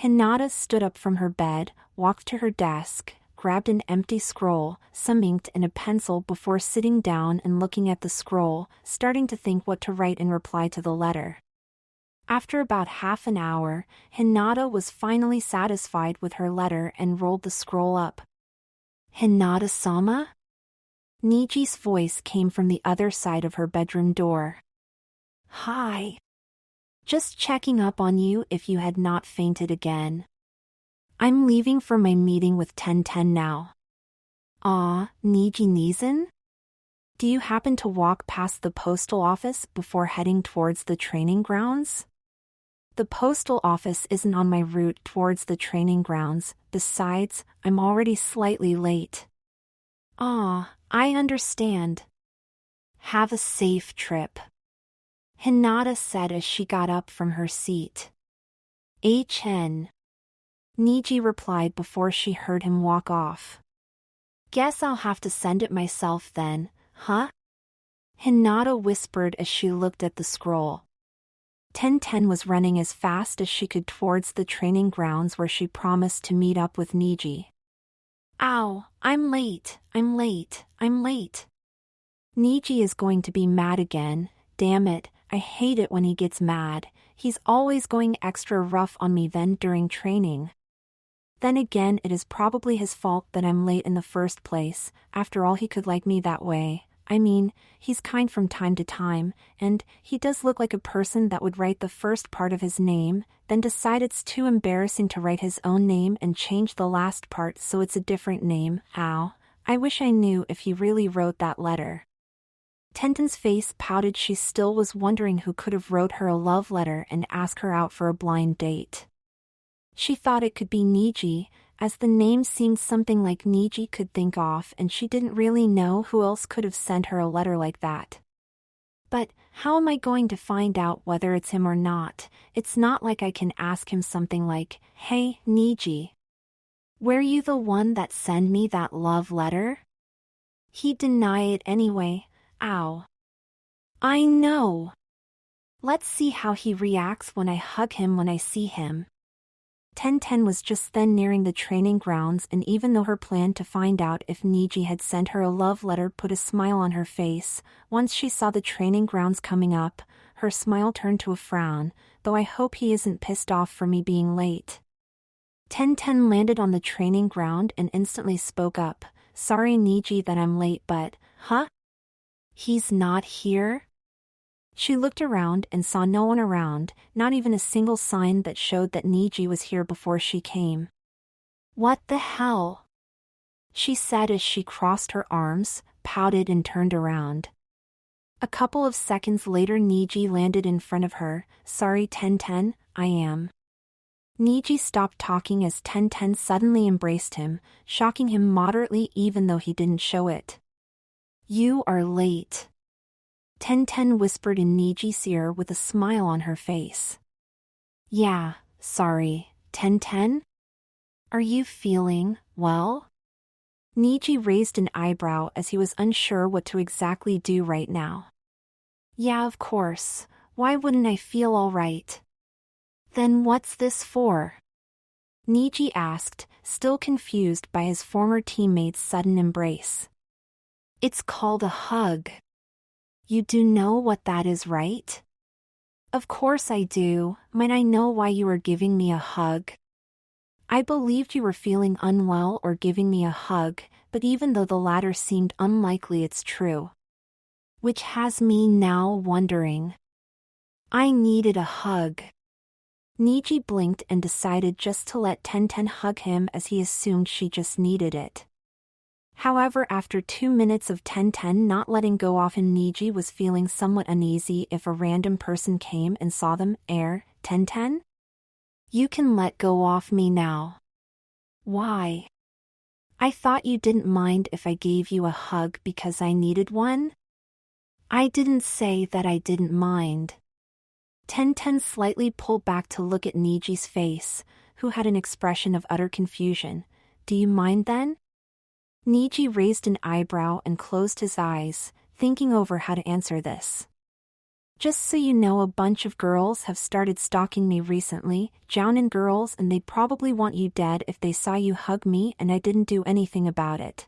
Hinata stood up from her bed, walked to her desk, grabbed an empty scroll, some ink and a pencil before sitting down and looking at the scroll, starting to think what to write in reply to the letter. After about half an hour, Hinata was finally satisfied with her letter and rolled the scroll up. Hinata-sama? Niji's voice came from the other side of her bedroom door. Hi. Just checking up on you if you had not fainted again. I'm leaving for my meeting with Tenten now. Ah, Niji-nizen? Do you happen to walk past the postal office before heading towards the training grounds? The postal office isn't on my route towards the training grounds, besides, I'm already slightly late. Ah, I understand. Have a safe trip. Hinata said as she got up from her seat. HN. Niji replied before she heard him walk off. Guess I'll have to send it myself then, huh? Hinata whispered as she looked at the scroll. Tenten was running as fast as she could towards the training grounds where she promised to meet up with Niji. Ow, I'm late. Niji is going to be mad again, damn it, I hate it when he gets mad, he's always going extra rough on me then during training. Then again, it is probably his fault that I'm late in the first place, after all he could like me that way. I mean, he's kind from time to time, and he does look like a person that would write the first part of his name, then decide it's too embarrassing to write his own name and change the last part so it's a different name. Ow, I wish I knew if he really wrote that letter. Tenten's face pouted. She still was wondering who could have wrote her a love letter and asked her out for a blind date. She thought it could be Niji, as the name seemed something like Niji could think of and she didn't really know who else could have sent her a letter like that. But, how am I going to find out whether it's him or not? It's not like I can ask him something like, "Hey, Niji. Were you the one that sent me that love letter?" He'd deny it anyway. Ow. I know. Let's see how he reacts when I hug him when I see him. Tenten was just then nearing the training grounds, and even though her plan to find out if Niji had sent her a love letter put a smile on her face, once she saw the training grounds coming up, her smile turned to a frown, though I hope he isn't pissed off for me being late. Tenten landed on the training ground and instantly spoke up, "Sorry Niji that I'm late, but, huh? He's not here?" She looked around and saw no one around, not even a single sign that showed that Niji was here before she came. "What the hell?" she said as she crossed her arms, pouted and turned around. A couple of seconds later Niji landed in front of her. "Sorry Tenten, I am." Niji stopped talking as Tenten suddenly embraced him, shocking him moderately even though he didn't show it. "You are late," Tenten whispered in Niji's ear with a smile on her face. "Yeah, sorry, Tenten? Are you feeling well?" Niji raised an eyebrow as he was unsure what to exactly do right now. "Yeah, of course. Why wouldn't I feel all right?" "Then what's this for?" Niji asked, still confused by his former teammate's sudden embrace. "It's called a hug. You do know what that is, right?" "Of course I do. Might I know why you were giving me a hug?" "I believed you were feeling unwell or giving me a hug, but even though the latter seemed unlikely, it's true. Which has me now wondering. I needed a hug." Niji blinked and decided just to let Tenten hug him as he assumed she just needed it. However, after 2 minutes of Tenten not letting go of him, Niji was feeling somewhat uneasy if a random person came and saw them. Tenten? You can let go off me now." "Why? I thought you didn't mind if I gave you a hug because I needed one?" "I didn't say that I didn't mind." Tenten slightly pulled back to look at Niji's face, who had an expression of utter confusion. "Do you mind then?" Niji raised an eyebrow and closed his eyes, thinking over how to answer this. "Just so you know, a bunch of girls have started stalking me recently, Jounin girls, and they'd probably want you dead if they saw you hug me and I didn't do anything about it.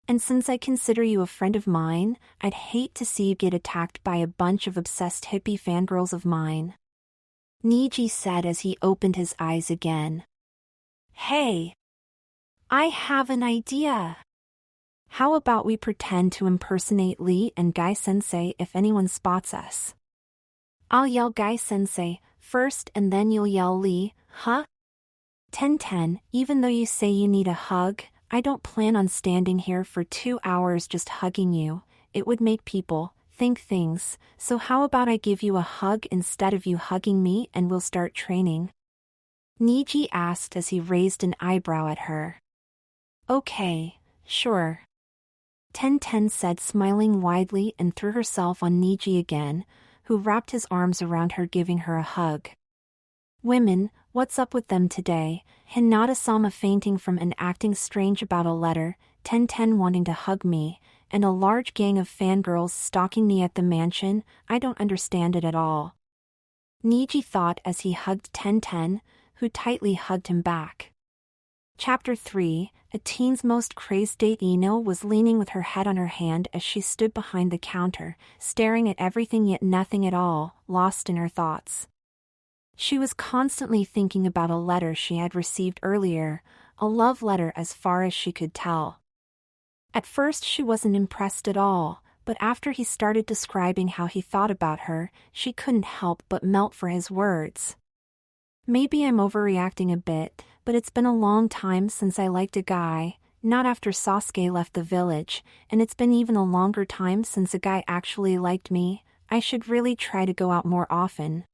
And since I consider you a friend of mine, I'd hate to see you get attacked by a bunch of obsessed hippie fangirls of mine," Niji said as he opened his eyes again. "Hey! I have an idea. How about we pretend to impersonate Lee and Guy-sensei if anyone spots us? I'll yell Guy-sensei first and then you'll yell Lee, huh? Tenten, even though you say you need a hug, I don't plan on standing here for 2 hours just hugging you. It would make people think things, so how about I give you a hug instead of you hugging me and we'll start training?" Niji asked as he raised an eyebrow at her. "Okay, sure," Tenten said, smiling widely, and threw herself on Niji again, who wrapped his arms around her, giving her a hug. "Women, what's up with them today? Hinata-sama fainting from and acting strange about a letter, Tenten wanting to hug me, and a large gang of fangirls stalking me at the mansion. I don't understand it at all," Niji thought as he hugged Tenten, who tightly hugged him back. Chapter 3, a teen's most crazed date. Ino was leaning with her head on her hand as she stood behind the counter, staring at everything yet nothing at all, lost in her thoughts. She was constantly thinking about a letter she had received earlier, a love letter as far as she could tell. At first she wasn't impressed at all, but after he started describing how he thought about her, she couldn't help but melt for his words. "Maybe I'm overreacting a bit, but it's been a long time since I liked a guy, not after Sasuke left the village, and it's been even a longer time since a guy actually liked me. I should really try to go out more often."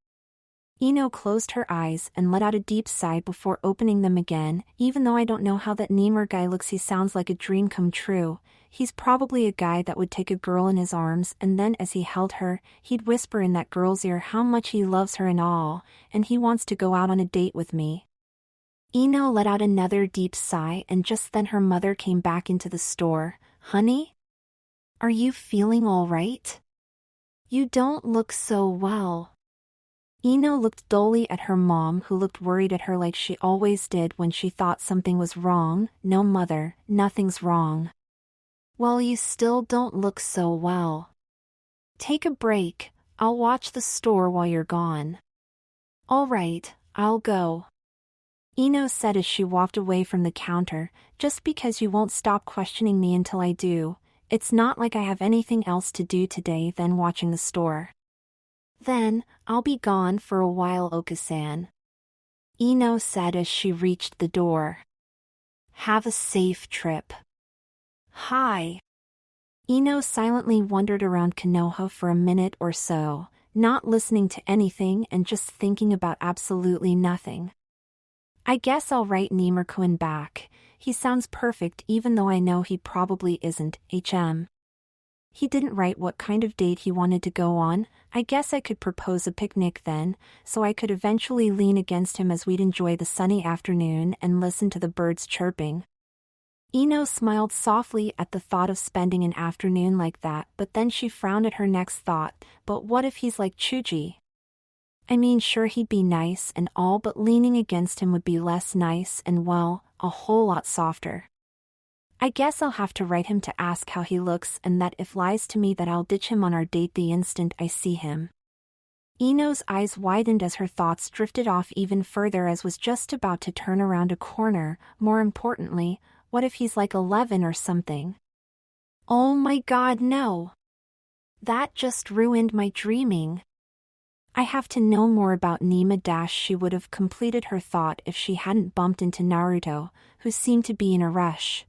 Ino closed her eyes and let out a deep sigh before opening them again. Even though I don't know how that Nemur guy looks, he sounds like a dream come true. He's probably a guy that would take a girl in his arms and then as he held her, he'd whisper in that girl's ear how much he loves her and all, and he wants to go out on a date with me. Ino let out another deep sigh and just then her mother came back into the store. Honey? Are you feeling all right? You don't look so well. Ino looked dully at her mom, who looked worried at her like she always did when she thought something was wrong. No, mother, nothing's wrong. Well, you still don't look so well. Take a break, I'll watch the store while you're gone. All right, I'll go. Ino said as she walked away from the counter. Just because you won't stop questioning me until I do, it's not like I have anything else to do today than watching the store. Then, I'll be gone for a while, Oka-san. Ino said as she reached the door. Have a safe trip. Hi. Ino silently wandered around Konoha for a minute or so, not listening to anything and just thinking about absolutely nothing. I guess I'll write Nemur-kun back. He sounds perfect even though I know he probably isn't. He didn't write what kind of date he wanted to go on. I guess I could propose a picnic then, so I could eventually lean against him as we'd enjoy the sunny afternoon and listen to the birds chirping. Ino smiled softly at the thought of spending an afternoon like that, but then she frowned at her next thought. But what if he's like Chuji? I mean, sure, he'd be nice and all, but leaning against him would be less nice and, well, a whole lot softer. I guess I'll have to write him to ask how he looks and that if lies to me that I'll ditch him on our date the instant I see him. Ino's eyes widened as her thoughts drifted off even further as was just about to turn around a corner. More importantly, what if he's like 11 or something? Oh my god, no! That just ruined my dreaming. I have to know more about Nima. She would have completed her thought if she hadn't bumped into Naruto, who seemed to be in a rush.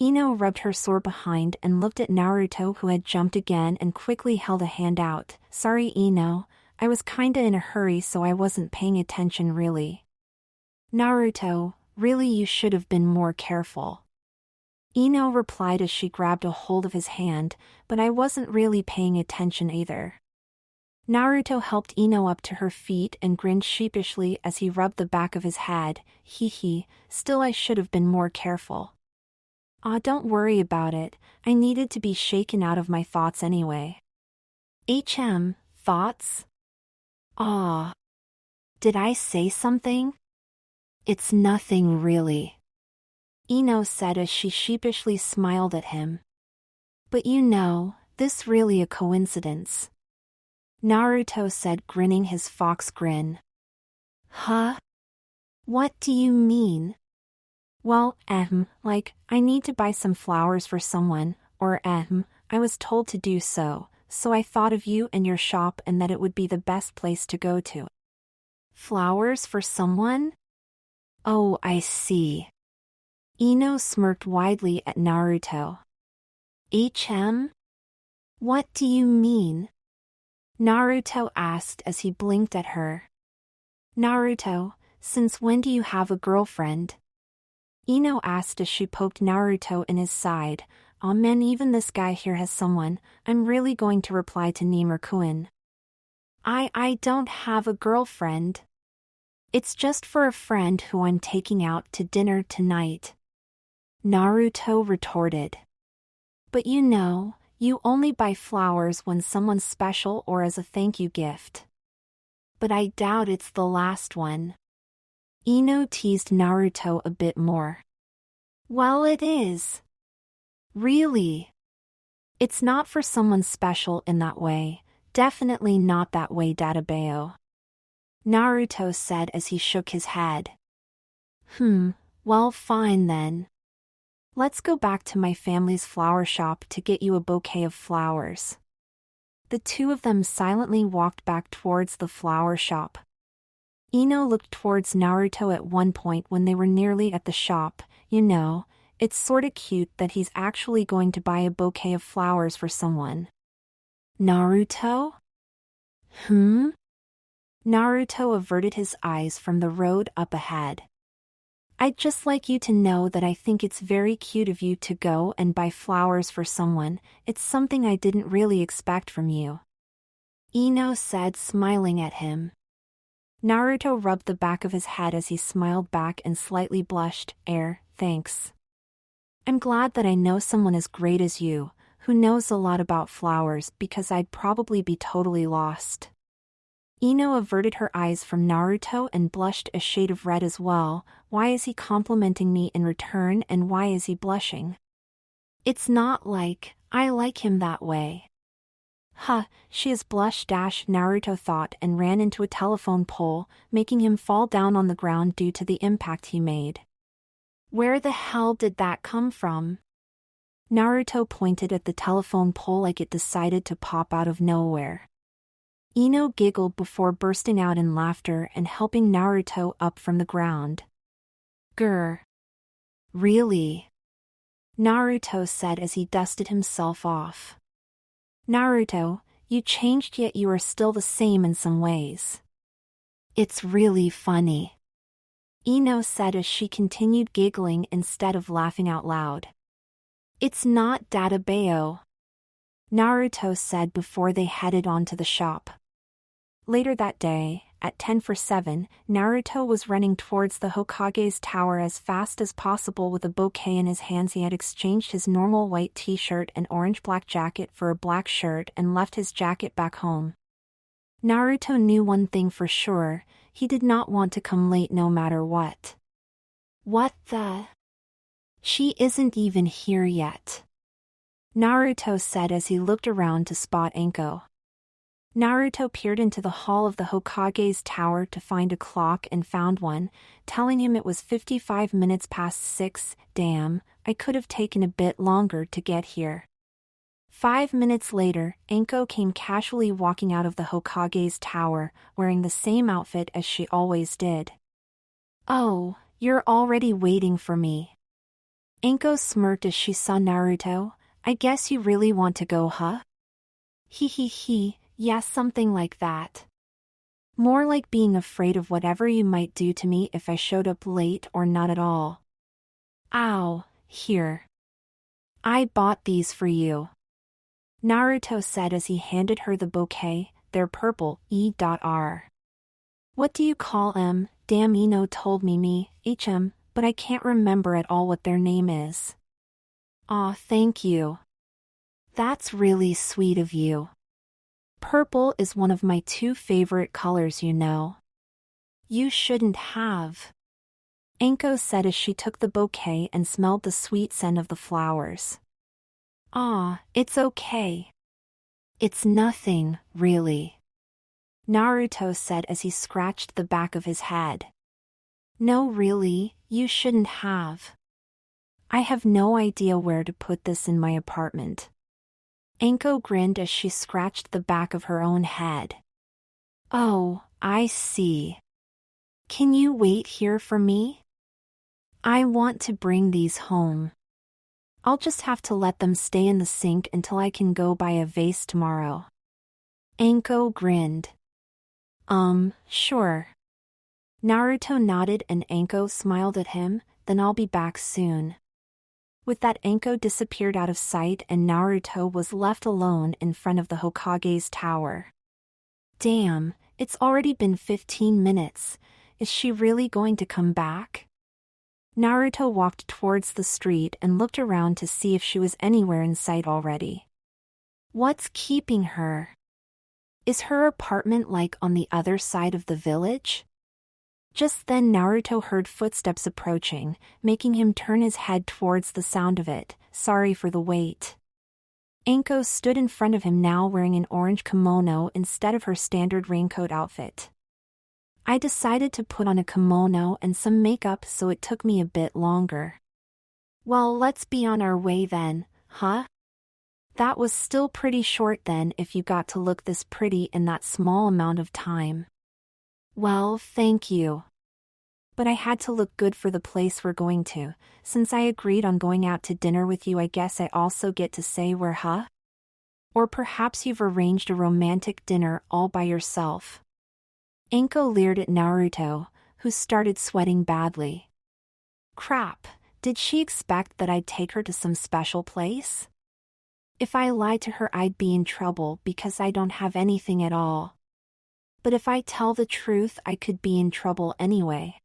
Ino rubbed her sore behind and looked at Naruto, who had jumped again and quickly held a hand out. Sorry, Ino, I was kinda in a hurry so I wasn't paying attention really. Naruto, really you should have been more careful. Ino replied as she grabbed a hold of his hand, but I wasn't really paying attention either. Naruto helped Ino up to her feet and grinned sheepishly as he rubbed the back of his head. Hee, still I should have been more careful. Don't worry about it, I needed to be shaken out of my thoughts anyway. Thoughts? Did I say something? It's nothing really. Ino said as she sheepishly smiled at him. But you know, this really a coincidence. Naruto said, grinning his fox grin. Huh? What do you mean? Well, like, I need to buy some flowers for someone, or I was told to do so, so I thought of you and your shop and that it would be the best place to go to. Flowers for someone? Oh, I see. Ino smirked widely at Naruto. What do you mean? Naruto asked as he blinked at her. Naruto, since when do you have a girlfriend? Ino asked as she poked Naruto in his side. Aw man, even this guy here has someone. I'm really going to reply to Nemur-kun. I don't have a girlfriend. It's just for a friend who I'm taking out to dinner tonight. Naruto retorted. But you know, you only buy flowers when someone's special or as a thank you gift. But I doubt it's the last one. Ino teased Naruto a bit more. Well, it is. Really? It's not for someone special in that way, definitely not that way, Databeo. Naruto said as he shook his head. Well fine then. Let's go back to my family's flower shop to get you a bouquet of flowers. The two of them silently walked back towards the flower shop. Ino looked towards Naruto at one point when they were nearly at the shop. You know, it's sorta cute that he's actually going to buy a bouquet of flowers for someone. Naruto? Naruto averted his eyes from the road up ahead. I'd just like you to know that I think it's very cute of you to go and buy flowers for someone. It's something I didn't really expect from you. Ino said, smiling at him. Naruto rubbed the back of his head as he smiled back and slightly blushed. Thanks. I'm glad that I know someone as great as you, who knows a lot about flowers, because I'd probably be totally lost. Ino averted her eyes from Naruto and blushed a shade of red as well. Why is he complimenting me in return, and why is he blushing? It's not like I like him that way. She has blushed. Naruto thought and ran into a telephone pole, making him fall down on the ground due to the impact he made. Where the hell did that come from? Naruto pointed at the telephone pole like it decided to pop out of nowhere. Ino giggled before bursting out in laughter and helping Naruto up from the ground. Grr. Really? Naruto said as he dusted himself off. Naruto, you changed, yet you are still the same in some ways. It's really funny. Ino said as she continued giggling instead of laughing out loud. It's not Databeo. Naruto said before they headed on to the shop. Later that day, at 7:10, Naruto was running towards the Hokage's tower as fast as possible with a bouquet in his hands. He had exchanged his normal white t-shirt and orange-black jacket for a black shirt and left his jacket back home. Naruto knew one thing for sure: he did not want to come late no matter what. What the? She isn't even here yet. Naruto said as he looked around to spot Anko. Naruto peered into the hall of the Hokage's tower to find a clock and found one, telling him it was 55 minutes past 6. Damn, I could have taken a bit longer to get here. 5 minutes later, Anko came casually walking out of the Hokage's tower, wearing the same outfit as she always did. Oh, you're already waiting for me. Anko smirked as she saw Naruto. I guess you really want to go, huh? Hee. Yeah, something like that. More like being afraid of whatever you might do to me if I showed up late or not at all. Ow, here. I bought these for you. Naruto said as he handed her the bouquet. They're purple, E.R. What do you call them? Damn, Ino told me, HM, but I can't remember at all what their name is. Aw, thank you. That's really sweet of you. Purple is one of my 2 favorite colors, you know. You shouldn't have. Anko said as she took the bouquet and smelled the sweet scent of the flowers. Aw, it's okay. It's nothing, really. Naruto said as he scratched the back of his head. No, really, you shouldn't have. I have no idea where to put this in my apartment. Anko grinned as she scratched the back of her own head. Oh, I see. Can you wait here for me? I want to bring these home. I'll just have to let them stay in the sink until I can go buy a vase tomorrow. Anko grinned. Sure. Naruto nodded and Anko smiled at him. Then I'll be back soon. With that, Anko disappeared out of sight and Naruto was left alone in front of the Hokage's tower. Damn, it's already been 15 minutes. Is she really going to come back? Naruto walked towards the street and looked around to see if she was anywhere in sight already. What's keeping her? Is her apartment like on the other side of the village? Just then Naruto heard footsteps approaching, making him turn his head towards the sound of it. Sorry for the wait. Anko stood in front of him now wearing an orange kimono instead of her standard raincoat outfit. I decided to put on a kimono and some makeup, so it took me a bit longer. Well, let's be on our way then, huh? That was still pretty short then if you got to look this pretty in that small amount of time. Well, thank you. But I had to look good for the place we're going to. Since I agreed on going out to dinner with you, I guess I also get to say where, huh? Or perhaps you've arranged a romantic dinner all by yourself. Anko leered at Naruto, who started sweating badly. Crap, did she expect that I'd take her to some special place? If I lied to her I'd be in trouble because I don't have anything at all. But if I tell the truth I could be in trouble anyway.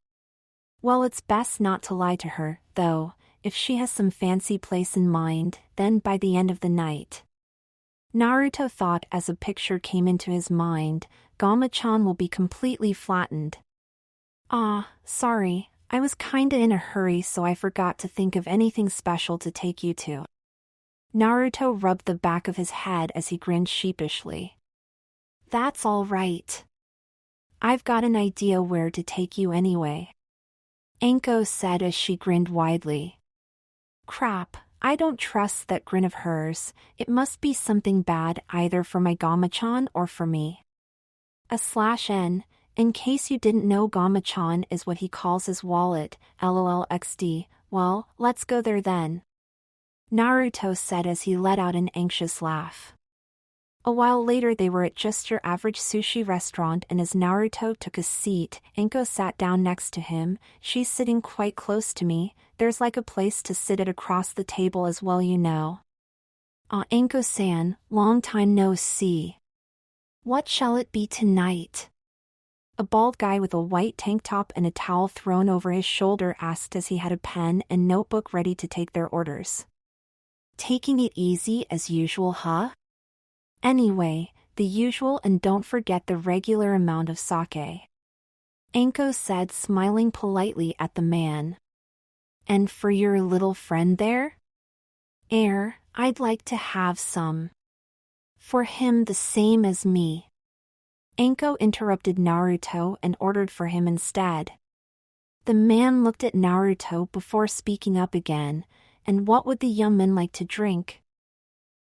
Well, it's best not to lie to her, though. If she has some fancy place in mind, then by the end of the night. Naruto thought as a picture came into his mind, Gama-chan will be completely flattened. Sorry, I was kinda in a hurry so I forgot to think of anything special to take you to. Naruto rubbed the back of his head as he grinned sheepishly. That's all right. I've got an idea where to take you anyway. Anko said as she grinned widely. Crap, I don't trust that grin of hers. It must be something bad either for my Gama-chan or for me. /N, in case you didn't know, Gama-chan is what he calls his wallet, LOLXD. Well, let's go there then. Naruto said as he let out an anxious laugh. A while later they were at just your average sushi restaurant, and as Naruto took a seat, Anko sat down next to him. She's sitting quite close to me. There's like a place to sit at across the table as well, you know. Anko-san, long time no see. What shall it be tonight? A bald guy with a white tank top and a towel thrown over his shoulder asked as he had a pen and notebook ready to take their orders. Taking it easy as usual, huh? Anyway, the usual, and don't forget the regular amount of sake. Anko said, smiling politely at the man. And for your little friend there? I'd like to have some. For him the same as me. Anko interrupted Naruto and ordered for him instead. The man looked at Naruto before speaking up again. And what would the young man like to drink?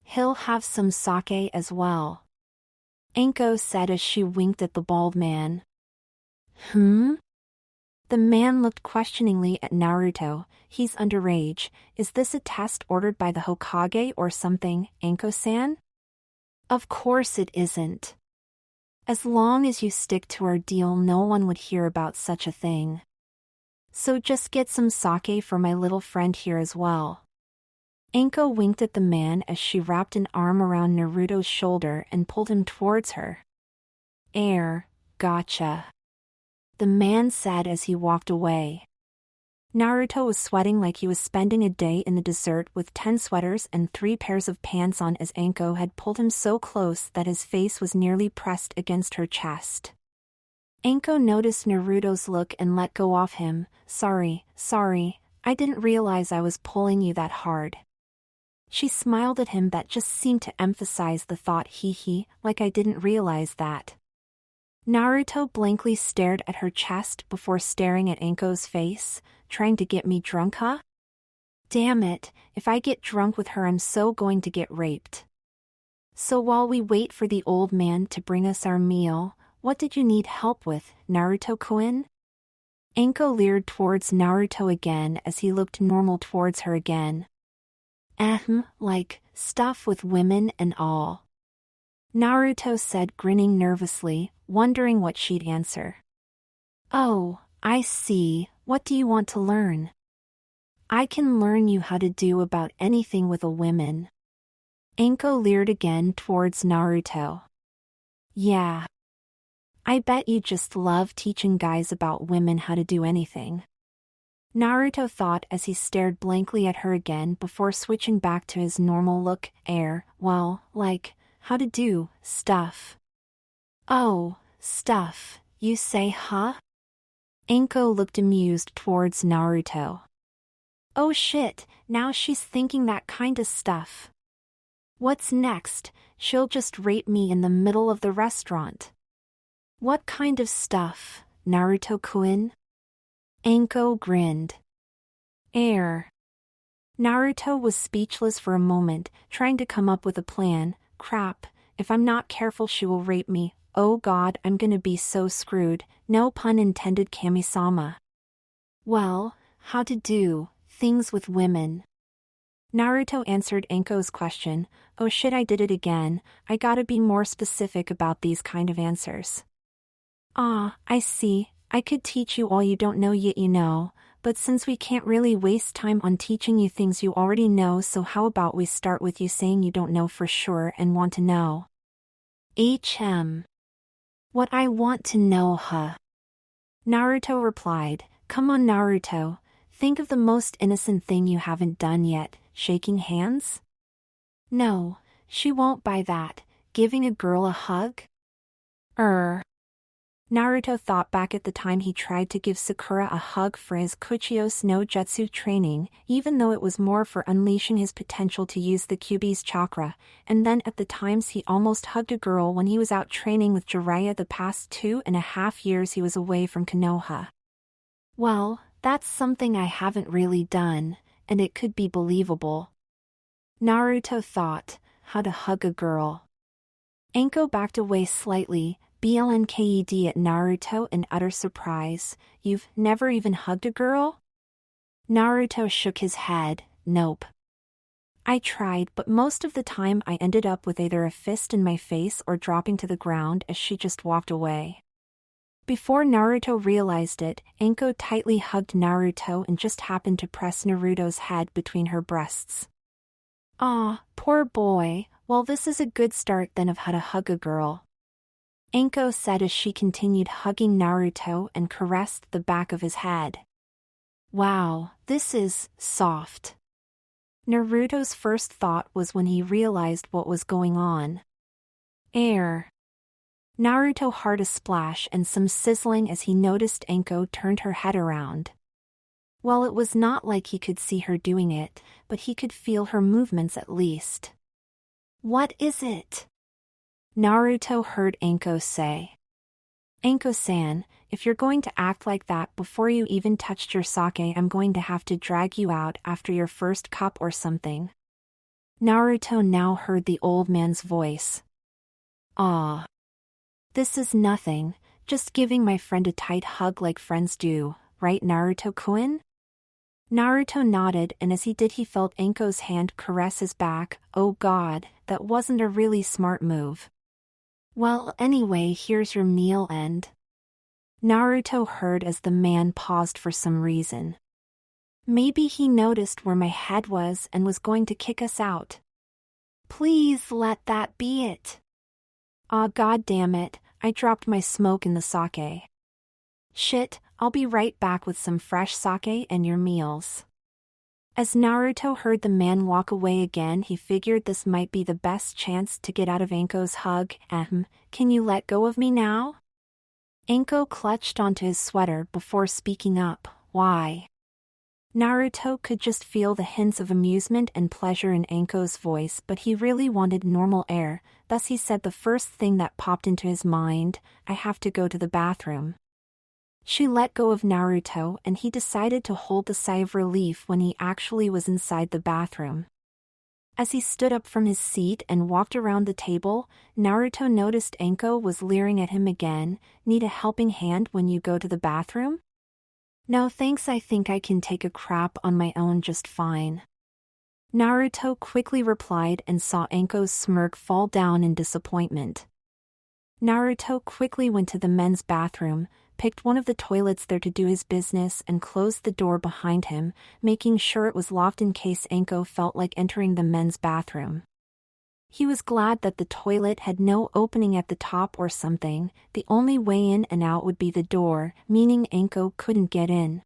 He'll have some sake as well. Anko said as she winked at the bald man. The man looked questioningly at Naruto. He's underage. Is this a test ordered by the Hokage or something, Anko-san? Of course it isn't. As long as you stick to our deal, no one would hear about such a thing. So just get some sake for my little friend here as well. Anko winked at the man as she wrapped an arm around Naruto's shoulder and pulled him towards her. Gotcha. The man said as he walked away. Naruto was sweating like he was spending a day in the desert with 10 sweaters and 3 pairs of pants on as Anko had pulled him so close that his face was nearly pressed against her chest. Anko noticed Naruto's look and let go of him. Sorry, I didn't realize I was pulling you that hard. She smiled at him, that just seemed to emphasize the thought, like I didn't realize that. Naruto blankly stared at her chest before staring at Anko's face. Trying to get me drunk, huh? Damn it, if I get drunk with her I'm so going to get raped. So while we wait for the old man to bring us our meal, what did you need help with, Naruto-kun? Anko leered towards Naruto again as he looked normal towards her again. Like, stuff with women and all. Naruto said, grinning nervously, wondering what she'd answer. Oh, I see, what do you want to learn? I can learn you how to do about anything with a woman. Anko leered again towards Naruto. Yeah. I bet you just love teaching guys about women how to do anything. Naruto thought as he stared blankly at her again before switching back to his normal look, well, like, how to do stuff. Oh, stuff, you say, huh? Anko looked amused towards Naruto. Oh shit, now she's thinking that kinda stuff. What's next? She'll just rape me in the middle of the restaurant. What kind of stuff, Naruto-kun? Anko grinned. Naruto was speechless for a moment, trying to come up with a plan. Crap, if I'm not careful she will rape me. Oh god, I'm gonna be so screwed. No pun intended, Kami-sama. Well, how to do things with women. Naruto answered Anko's question. Oh shit, I did it again. I gotta be more specific about these kind of answers. Ah, I see. I could teach you all you don't know yet you know, but since we can't really waste time on teaching you things you already know, so how about we start with you saying you don't know for sure and want to know? What I want to know, huh? Naruto replied, come on Naruto, think of the most innocent thing you haven't done yet, shaking hands? No, she won't buy that, giving a girl a hug? Naruto thought back at the time he tried to give Sakura a hug for his Kuchiyos no Jutsu training, even though it was more for unleashing his potential to use the Kyuubi's chakra, and then at the times he almost hugged a girl when he was out training with Jiraiya the past 2.5 years he was away from Konoha. Well, that's something I haven't really done, and it could be believable. Naruto thought, how to hug a girl. Anko backed away slightly, BLNKED at Naruto in utter surprise. You've never even hugged a girl? Naruto shook his head, nope. I tried, but most of the time I ended up with either a fist in my face or dropping to the ground as she just walked away. Before Naruto realized it, Anko tightly hugged Naruto and just happened to press Naruto's head between her breasts. Aw, poor boy, well this is a good start then of how to hug a girl. Anko said as she continued hugging Naruto and caressed the back of his head. Wow, this is soft. Naruto's first thought was when he realized what was going on. Naruto heard a splash and some sizzling as he noticed Anko turned her head around. Well, it was not like he could see her doing it, but he could feel her movements at least. What is it? Naruto heard Anko say. Anko-san, if you're going to act like that before you even touched your sake, I'm going to have to drag you out after your first cup or something. Naruto now heard the old man's voice. Ah. This is nothing, just giving my friend a tight hug like friends do, right Naruto-kun? Naruto nodded, and as he did he felt Anko's hand caress his back. Oh god, that wasn't a really smart move. Well, anyway, here's your meal and... Naruto heard as the man paused for some reason. Maybe he noticed where my head was and was going to kick us out. Please let that be it. Ah, god damn it, I dropped my smoke in the sake. Shit, I'll be right back with some fresh sake and your meals. As Naruto heard the man walk away again, he figured this might be the best chance to get out of Anko's hug. Can you let go of me now? Anko clutched onto his sweater before speaking up. Why? Naruto could just feel the hints of amusement and pleasure in Anko's voice, but he really wanted normal air, thus he said the first thing that popped into his mind, I have to go to the bathroom. She let go of Naruto and he decided to hold the sigh of relief when he actually was inside the bathroom. As he stood up from his seat and walked around the table, Naruto noticed Anko was leering at him again. Need a helping hand when you go to the bathroom? No thanks, I think I can take a crap on my own just fine. Naruto quickly replied and saw Anko's smirk fall down in disappointment. Naruto quickly went to the men's bathroom, picked one of the toilets there to do his business and closed the door behind him, making sure it was locked in case Anko felt like entering the men's bathroom. He was glad that the toilet had no opening at the top or something. The only way in and out would be the door, meaning Anko couldn't get in.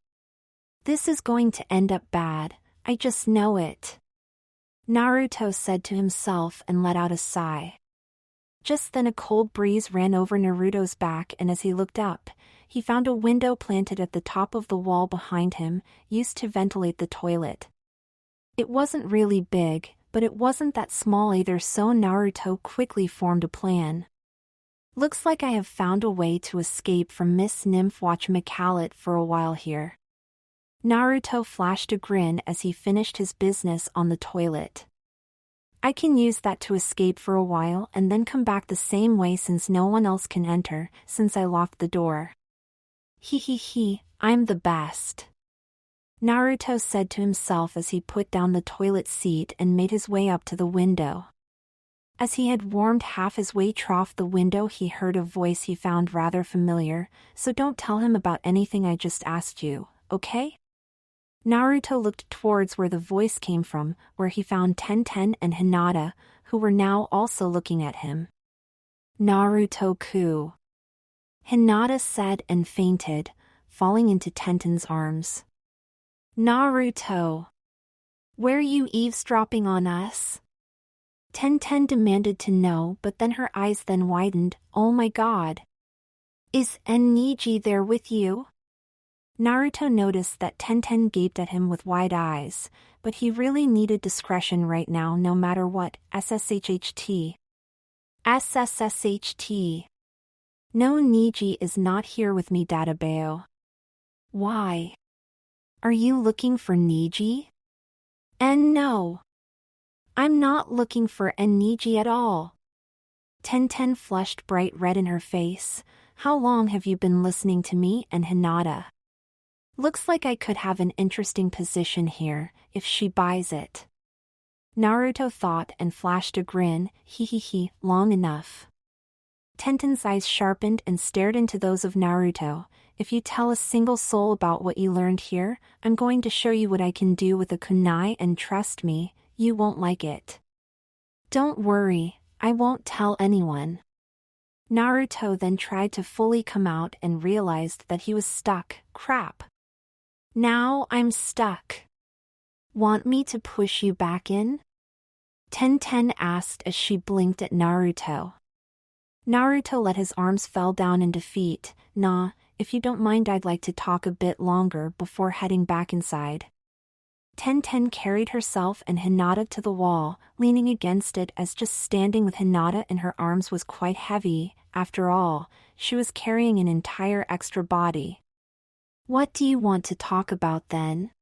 This is going to end up bad, I just know it. Naruto said to himself and let out a sigh. Just then a cold breeze ran over Naruto's back, and as he looked up, he found a window planted at the top of the wall behind him, used to ventilate the toilet. It wasn't really big, but it wasn't that small either, so Naruto quickly formed a plan. Looks like I have found a way to escape from Miss Nymph Whatchamacallit for a while here. Naruto flashed a grin as he finished his business on the toilet. I can use that to escape for a while and then come back the same way since no one else can enter, since I locked the door. He, I'm the best. Naruto said to himself as he put down the toilet seat and made his way up to the window. As he had warmed half his way off the window, he heard a voice he found rather familiar. So don't tell him about anything I just asked you, okay? Naruto looked towards where the voice came from, where he found Tenten and Hinata, who were now also looking at him. Naruto-ku, Hinata said and fainted, falling into Tenten's arms. Naruto, were you eavesdropping on us? Tenten demanded to know, but then her eyes then widened. Oh my god. Is Niji there with you? Naruto noticed that Tenten gaped at him with wide eyes, but he really needed discretion right now no matter what. SSHHT. SSSHT. No, Niji is not here with me, Databeo. Why? Are you looking for Niji? And no. I'm not looking for Niji at all. Tenten flushed bright red in her face. How long have you been listening to me and Hinata? Looks like I could have an interesting position here, if she buys it. Naruto thought and flashed a grin. He, long enough. Tenten's eyes sharpened and stared into those of Naruto. If you tell a single soul about what you learned here, I'm going to show you what I can do with a kunai, and trust me, you won't like it. Don't worry, I won't tell anyone. Naruto then tried to fully come out and realized that he was stuck. Crap. Now I'm stuck. Want me to push you back in? Tenten asked as she blinked at Naruto. Naruto let his arms fall down in defeat. Nah, if you don't mind, I'd like to talk a bit longer before heading back inside. Tenten carried herself and Hinata to the wall, leaning against it, as just standing with Hinata in her arms was quite heavy. After all, she was carrying an entire extra body. What do you want to talk about then?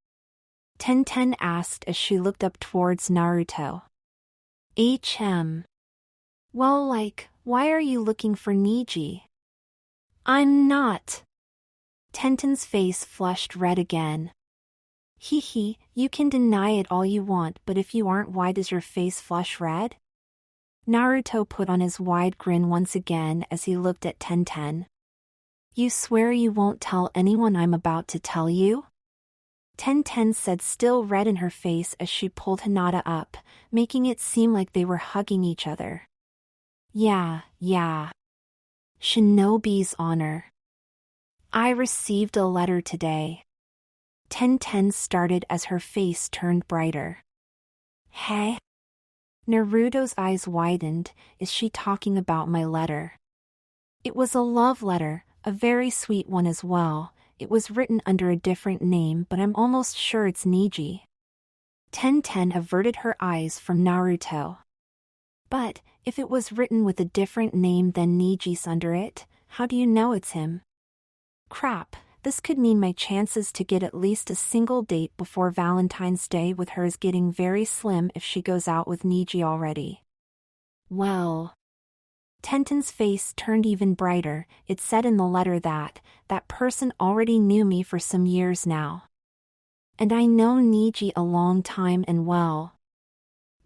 Tenten asked as she looked up towards Naruto. Well, why are you looking for Niji? I'm not. Tenten's face flushed red again. You can deny it all you want, but if you aren't, why does your face flush red? Naruto put on his wide grin once again as he looked at Tenten. You swear you won't tell anyone I'm about to tell you? Tenten said, still red in her face, as she pulled Hinata up, making it seem like they were hugging each other. Yeah. Shinobi's honor. I received a letter today. Tenten started as her face turned brighter. Hey? Naruto's eyes widened. Is she talking about my letter? It was a love letter, a very sweet one as well. It was written under a different name, but I'm almost sure it's Niji. Tenten averted her eyes from Naruto. But, if it was written with a different name than Niji's under it, how do you know it's him? Crap, this could mean my chances to get at least a single date before Valentine's Day with her is getting very slim if she goes out with Niji already. Well. Tenten's face turned even brighter. It said in the letter that person already knew me for some years now. And I know Niji a long time and well.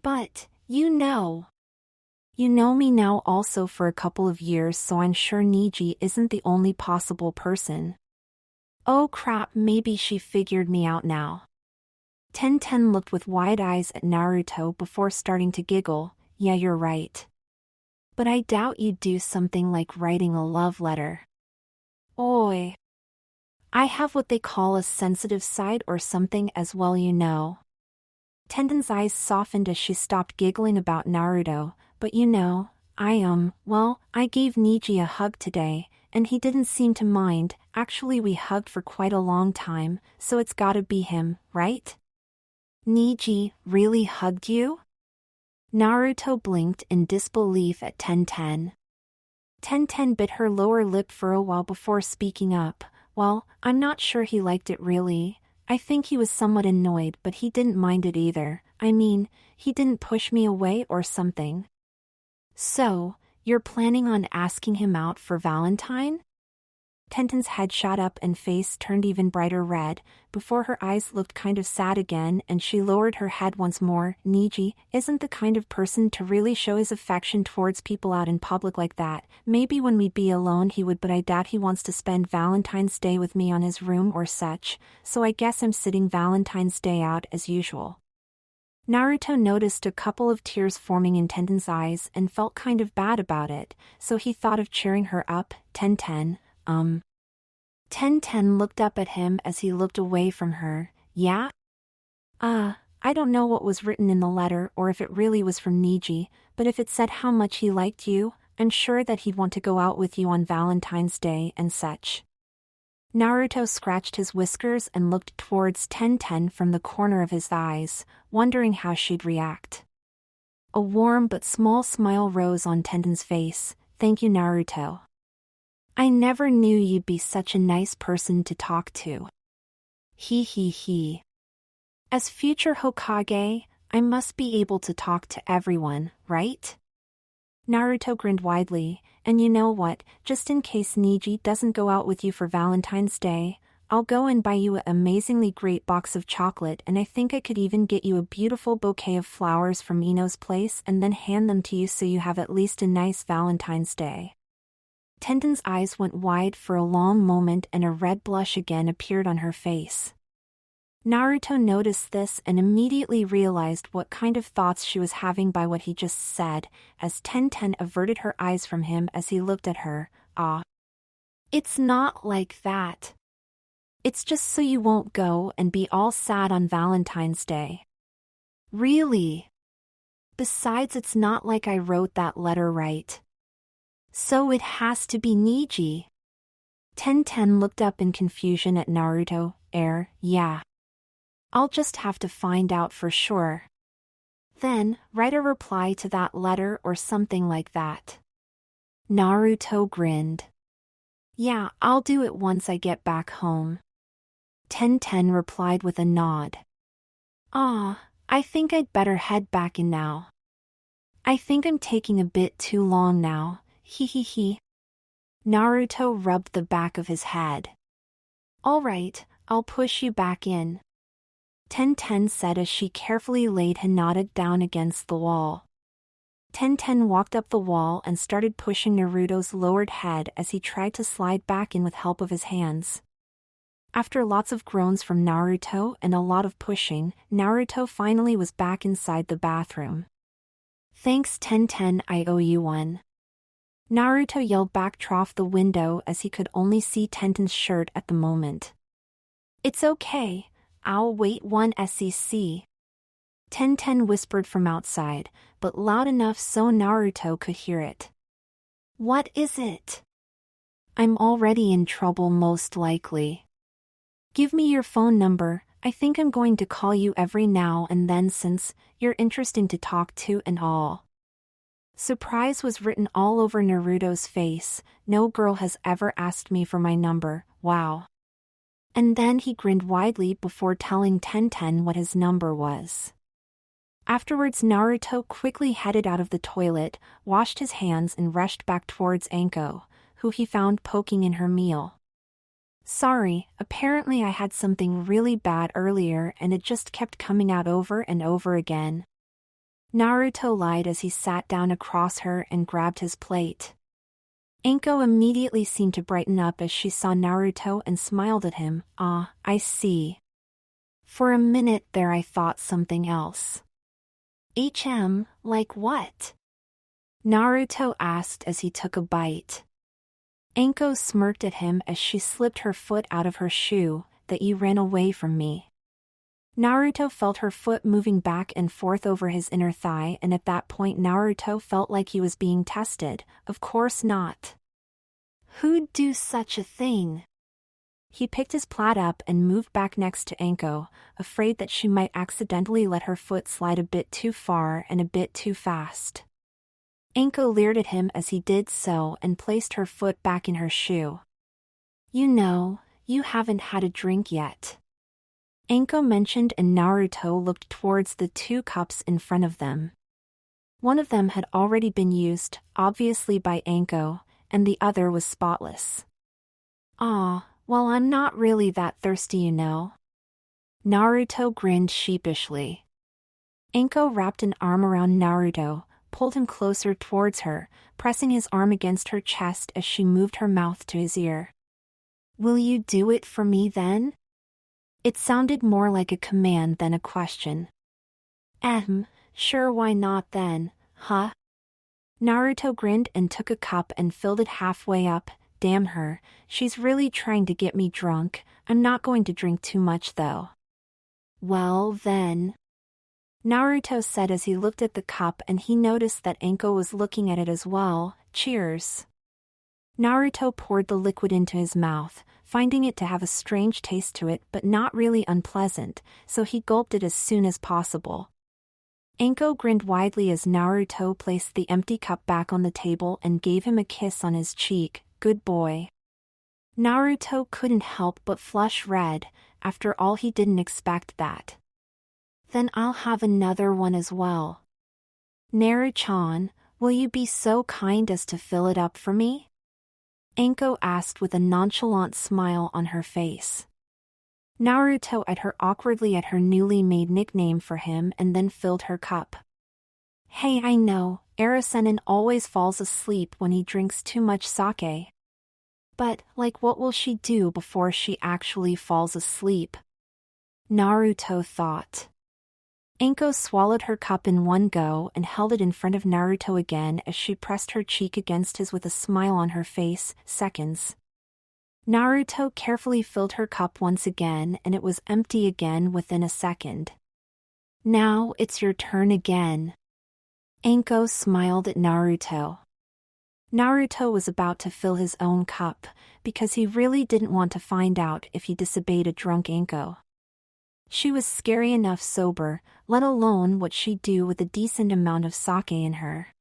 But, you know me now also for a couple of years, so I'm sure Niji isn't the only possible person. Oh crap, maybe she figured me out now. Tenten looked with wide eyes at Naruto before starting to giggle. Yeah, you're right. But I doubt you'd do something like writing a love letter. Oi. I have what they call a sensitive side or something as well, you know. Tenten's eyes softened as she stopped giggling about Naruto, but I gave Niji a hug today, and he didn't seem to mind. Actually, we hugged for quite a long time, so it's gotta be him, right? Niji really hugged you? Naruto blinked in disbelief at Tenten. Tenten bit her lower lip for a while before speaking up. Well, I'm not sure he liked it really. I think he was somewhat annoyed, but he didn't mind it either. I mean, he didn't push me away or something. So, you're planning on asking him out for Valentine? Tenten's head shot up and face turned even brighter red, before her eyes looked kind of sad again and she lowered her head once more. Niji isn't the kind of person to really show his affection towards people out in public like that. Maybe when we'd be alone he would, but I doubt he wants to spend Valentine's Day with me on his room or such, so I guess I'm sitting Valentine's Day out as usual. Naruto noticed a couple of tears forming in Tenten's eyes and felt kind of bad about it, so he thought of cheering her up. Tenten, Tenten looked up at him as he looked away from her. Yeah? I don't know what was written in the letter or if it really was from Niji, but if it said how much he liked you, I'm sure that he'd want to go out with you on Valentine's Day and such. Naruto scratched his whiskers and looked towards Tenten from the corner of his eyes, wondering how she'd react. A warm but small smile rose on Tenten's face. Thank you, Naruto. I never knew you'd be such a nice person to talk to. He. As future Hokage, I must be able to talk to everyone, right? Naruto grinned widely, and you know what, just in case Niji doesn't go out with you for Valentine's Day, I'll go and buy you an amazingly great box of chocolate, and I think I could even get you a beautiful bouquet of flowers from Ino's place and then hand them to you so you have at least a nice Valentine's Day. Tenten's eyes went wide for a long moment and a red blush again appeared on her face. Naruto noticed this and immediately realized what kind of thoughts she was having by what he just said, as Tenten averted her eyes from him as he looked at her. It's not like that. It's just so you won't go and be all sad on Valentine's Day. Really? Besides, it's not like I wrote that letter right. So it has to be Niji. Tenten looked up in confusion at Naruto. Yeah. I'll just have to find out for sure. Then, write a reply to that letter or something like that. Naruto grinned. Yeah, I'll do it once I get back home. Tenten replied with a nod. I think I'd better head back in now. I think I'm taking a bit too long now. He. Naruto rubbed the back of his head. All right, I'll push you back in. Tenten said as she carefully laid Hinata down against the wall. Tenten walked up the wall and started pushing Naruto's lowered head as he tried to slide back in with help of his hands. After lots of groans from Naruto and a lot of pushing, Naruto finally was back inside the bathroom. Thanks Tenten, I owe you one. Naruto yelled back through the window as he could only see Tenten's shirt at the moment. It's okay, I'll wait one sec. Tenten whispered from outside, but loud enough so Naruto could hear it. What is it? I'm already in trouble most likely. Give me your phone number, I think I'm going to call you every now and then since you're interesting to talk to and all. Surprise was written all over Naruto's face. No girl has ever asked me for my number, wow. And then he grinned widely before telling Tenten what his number was. Afterwards Naruto quickly headed out of the toilet, washed his hands and rushed back towards Anko, who he found poking in her meal. Sorry, apparently I had something really bad earlier and it just kept coming out over and over again. Naruto lied as he sat down across her and grabbed his plate. Anko immediately seemed to brighten up as she saw Naruto and smiled at him. I see. For a minute there I thought something else. Like what? Naruto asked as he took a bite. Anko smirked at him as she slipped her foot out of her shoe. That you ran away from me. Naruto felt her foot moving back and forth over his inner thigh, and at that point Naruto felt like he was being tested. Of course not. Who'd do such a thing? He picked his plait up and moved back next to Anko, afraid that she might accidentally let her foot slide a bit too far and a bit too fast. Anko leered at him as he did so and placed her foot back in her shoe. You know, you haven't had a drink yet. Anko mentioned, and Naruto looked towards the 2 cups in front of them. One of them had already been used, obviously by Anko, and the other was spotless. "Aw, well I'm not really that thirsty you know." Naruto grinned sheepishly. Anko wrapped an arm around Naruto, pulled him closer towards her, pressing his arm against her chest as she moved her mouth to his ear. "Will you do it for me then?" It sounded more like a command than a question. Sure, why not then, huh?" Naruto grinned and took a cup and filled it halfway up. "Damn her, she's really trying to get me drunk. I'm not going to drink too much though." "Well then," Naruto said as he looked at the cup and he noticed that Anko was looking at it as well. "Cheers." Naruto poured the liquid into his mouth, finding it to have a strange taste to it but not really unpleasant, so he gulped it as soon as possible. Anko grinned widely as Naruto placed the empty cup back on the table and gave him a kiss on his cheek. "Good boy." Naruto couldn't help but flush red. After all, he didn't expect that. "Then I'll have another one as well." "Naru-chan, will you be so kind as to fill it up for me?" Anko asked with a nonchalant smile on her face. Naruto eyed her awkwardly at her newly made nickname for him and then filled her cup. "Hey, I know, Erosennin always falls asleep when he drinks too much sake. But, like, what will she do before she actually falls asleep?" Naruto thought. Anko swallowed her cup in one go and held it in front of Naruto again as she pressed her cheek against his with a smile on her face. Seconds. Naruto carefully filled her cup once again and it was empty again within a second. "Now it's your turn again." Anko smiled at Naruto. Naruto was about to fill his own cup, because he really didn't want to find out if he disobeyed a drunk Anko. She was scary enough sober, let alone what she'd do with a decent amount of sake in her.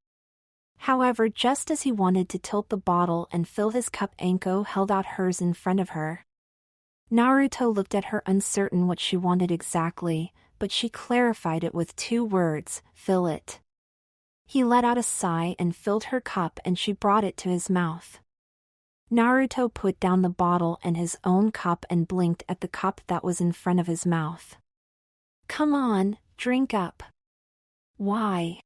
However, just as he wanted to tilt the bottle and fill his cup, Anko held out hers in front of her. Naruto looked at her, uncertain what she wanted exactly, but she clarified it with 2 words, "Fill it." He let out a sigh and filled her cup and she brought it to his mouth. Naruto put down the bottle and his own cup and blinked at the cup that was in front of his mouth. "Come on, drink up." "Why?"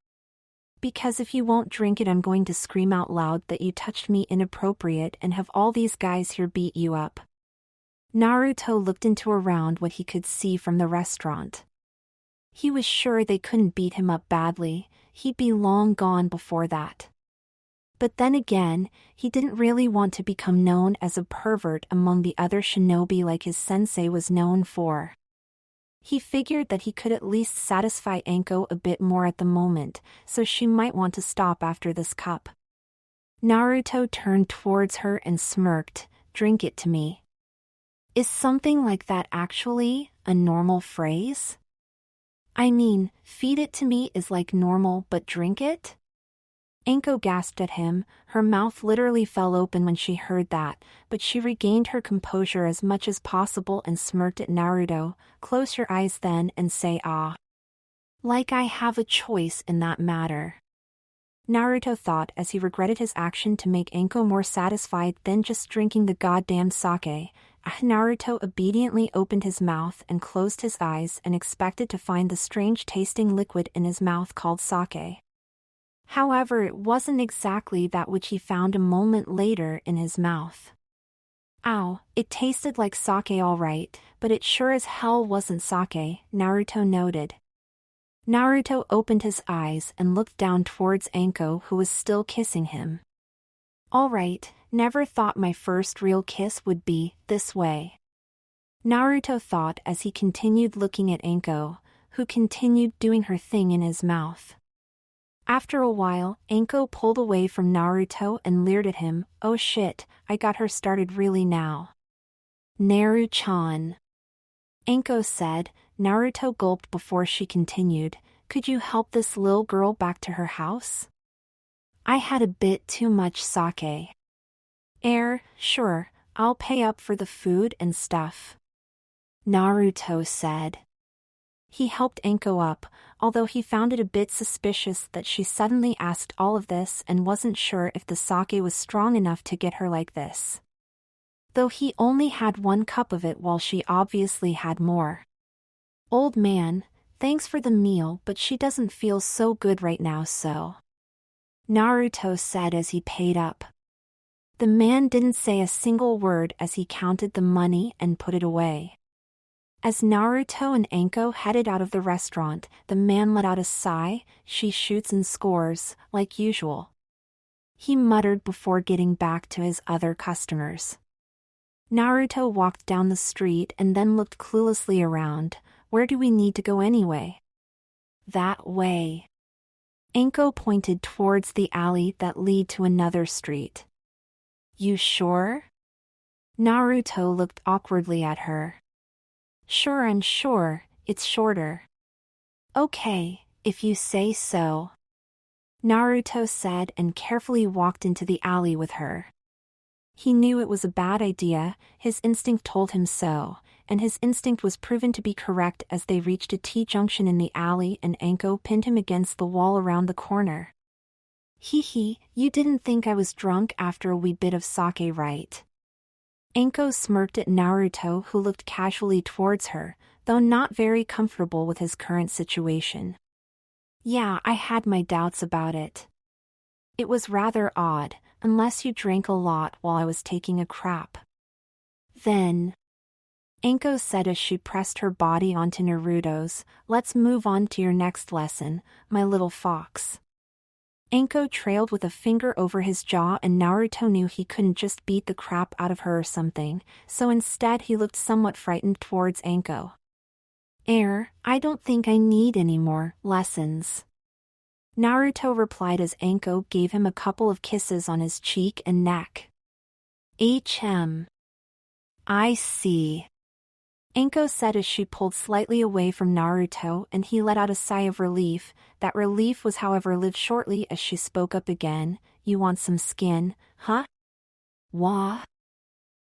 "Because if you won't drink it I'm going to scream out loud that you touched me inappropriate and have all these guys here beat you up." Naruto looked into around what he could see from the restaurant. He was sure they couldn't beat him up badly, he'd be long gone before that. But then again, he didn't really want to become known as a pervert among the other shinobi like his sensei was known for. He figured that he could at least satisfy Anko a bit more at the moment, so she might want to stop after this cup. Naruto turned towards her and smirked. "Drink it to me." Is something like that actually a normal phrase? I mean, feed it to me is like normal, but drink it? Anko gasped at him, her mouth literally fell open when she heard that, but she regained her composure as much as possible and smirked at Naruto. "Close your eyes then and say ah. Like I have a choice in that matter." Naruto thought as he regretted his action to make Anko more satisfied than just drinking the goddamn sake. Naruto obediently opened his mouth and closed his eyes and expected to find the strange tasting liquid in his mouth called sake. However, it wasn't exactly that which he found a moment later in his mouth. Ow, it tasted like sake all right, but it sure as hell wasn't sake, Naruto noted. Naruto opened his eyes and looked down towards Anko, who was still kissing him. Alright, never thought my first real kiss would be this way, Naruto thought as he continued looking at Anko, who continued doing her thing in his mouth. After a while, Anko pulled away from Naruto and leered at him. "Oh shit, I got her started really now." "Naru-chan," Anko said. Naruto gulped before she continued. "Could you help this little girl back to her house? I had a bit too much sake." Sure, I'll pay up for the food and stuff," Naruto said. He helped Anko up, although he found it a bit suspicious that she suddenly asked all of this and wasn't sure if the sake was strong enough to get her like this. though he only had 1 cup of it while she obviously had more. Old man, thanks for the meal, but she doesn't feel so good right now, so. Naruto said as he paid up. The man didn't say a single word as he counted the money and put it away. As Naruto and Anko headed out of the restaurant, the man let out a sigh. She shoots and scores, like usual. He muttered before getting back to his other customers. Naruto walked down the street and then looked cluelessly around. Where do we need to go anyway? That way. Anko pointed towards the alley that lead to another street. You sure? Naruto looked awkwardly at her. Sure, I'm sure, it's shorter. Okay, if you say so. Naruto said and carefully walked into the alley with her. He knew it was a bad idea, his instinct told him so, and his instinct was proven to be correct as they reached a T-junction in the alley and Anko pinned him against the wall around the corner. Hee, you didn't think I was drunk after a wee bit of sake, right? Anko smirked at Naruto, who looked casually towards her, though not very comfortable with his current situation. Yeah, I had my doubts about it. It was rather odd, unless you drank a lot while I was taking a crap. Then, Anko said as she pressed her body onto Naruto's, let's move on to your next lesson, my little fox. Anko trailed with a finger over his jaw and Naruto knew he couldn't just beat the crap out of her or something, so instead he looked somewhat frightened towards Anko. I don't think I need any more lessons. Naruto replied as Anko gave him a couple of kisses on his cheek and neck. I see. Anko said as she pulled slightly away from Naruto and he let out a sigh of relief. That relief was however lived shortly as she spoke up again. You want some skin, huh? Wah?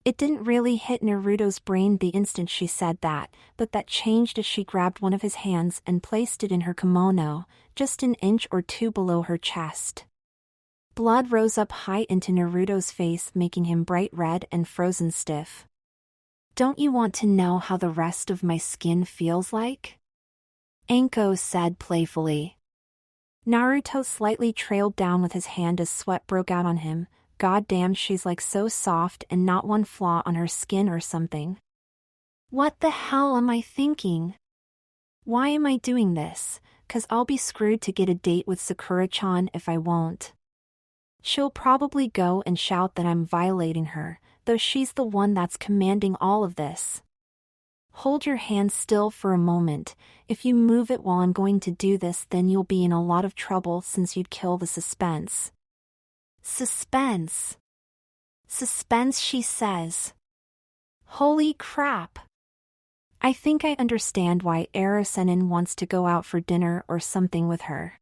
It didn't really hit Naruto's brain the instant she said that, but that changed as she grabbed one of his hands and placed it in her kimono, just an inch or two below her chest. Blood rose up high into Naruto's face, making him bright red and frozen stiff. Don't you want to know how the rest of my skin feels like? Anko said playfully. Naruto slightly trailed down with his hand as sweat broke out on him. God damn, she's like so soft and not one flaw on her skin or something. What the hell am I thinking? Why am I doing this? 'Cause I'll be screwed to get a date with Sakura-chan if I won't. She'll probably go and shout that I'm violating her, though she's the one that's commanding all of this. Hold your hand still for a moment. If you move it while I'm going to do this, then you'll be in a lot of trouble since you'd kill the suspense. Suspense, she says. Holy crap. I think I understand why Erosennin wants to go out for dinner or something with her.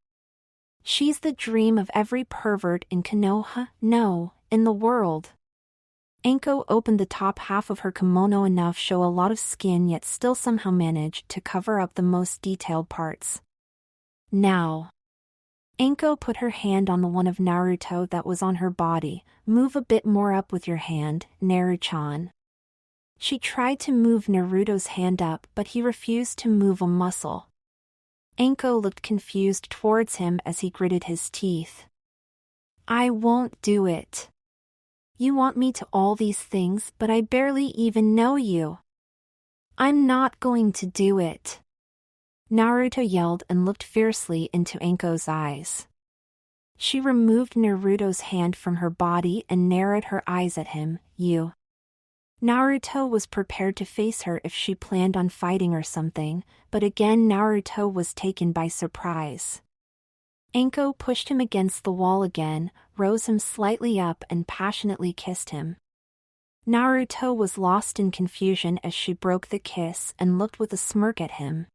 She's the dream of every pervert in Konoha, no, in the world. Anko opened the top half of her kimono enough show a lot of skin yet still somehow managed to cover up the most detailed parts. Now. Anko put her hand on the one of Naruto that was on her body. Move a bit more up with your hand, Naru-chan. She tried to move Naruto's hand up but he refused to move a muscle. Anko looked confused towards him as he gritted his teeth. I won't do it. You want me to all these things but I barely even know you. I'm not going to do it. Naruto yelled and looked fiercely into Anko's eyes. She removed Naruto's hand from her body and narrowed her eyes at him. You. Naruto was prepared to face her if she planned on fighting or something, but again Naruto was taken by surprise. Anko pushed him against the wall again, rose him slightly up and passionately kissed him. Naruto was lost in confusion as she broke the kiss and looked with a smirk at him.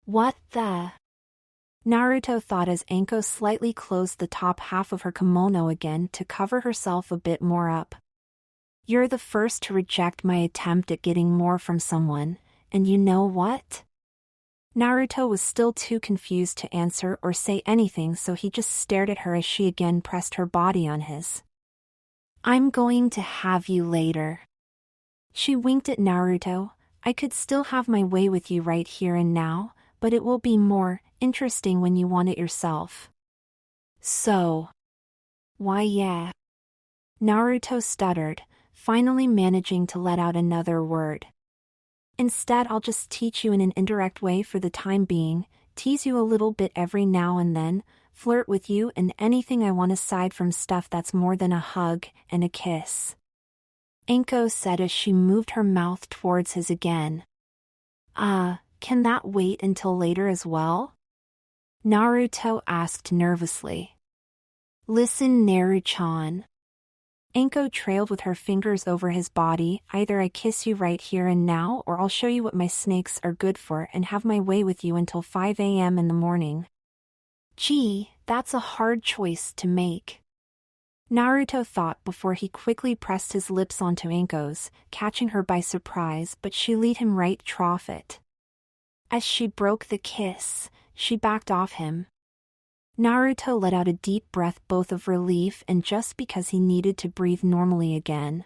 What the? Naruto thought as Anko slightly closed the top half of her kimono again to cover herself a bit more up. You're the first to reject my attempt at getting more from someone, and you know what? Naruto was still too confused to answer or say anything, so he just stared at her as she again pressed her body on his. I'm going to have you later. She winked at Naruto. I could still have my way with you right here and now, but it will be more interesting when you want it yourself. So. Why yeah. Naruto stuttered, finally managing to let out another word. Instead, I'll just teach you in an indirect way for the time being, tease you a little bit every now and then, flirt with you and anything I want aside from stuff that's more than a hug and a kiss. Anko said as she moved her mouth towards his again. Can that wait until later as well? Naruto asked nervously. Listen, Naru-chan. Anko trailed with her fingers over his body. Either I kiss you right here and now or I'll show you what my snakes are good for and have my way with you until 5 a.m. in the morning. Gee, that's a hard choice to make. Naruto thought before he quickly pressed his lips onto Anko's, catching her by surprise, but she let him right trough it. As she broke the kiss, she backed off him. Naruto let out a deep breath, both of relief and just because he needed to breathe normally again.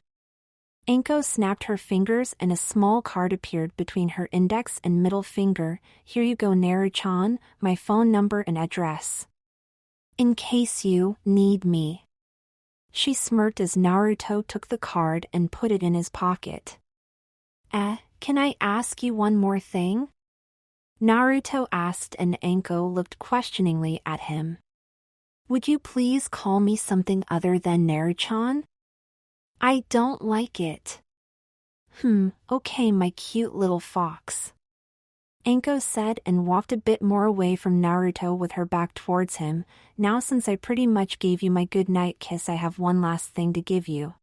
Anko snapped her fingers and a small card appeared between her index and middle finger. Here you go, Naru-chan, my phone number and address. In case you need me. She smirked as Naruto took the card and put it in his pocket. Can I ask you one more thing? Naruto asked and Anko looked questioningly at him. Would you please call me something other than Naru-chan? I don't like it. Okay, my cute little fox. Anko said and walked a bit more away from Naruto with her back towards him. Now since I pretty much gave you my goodnight kiss, I have one last thing to give you.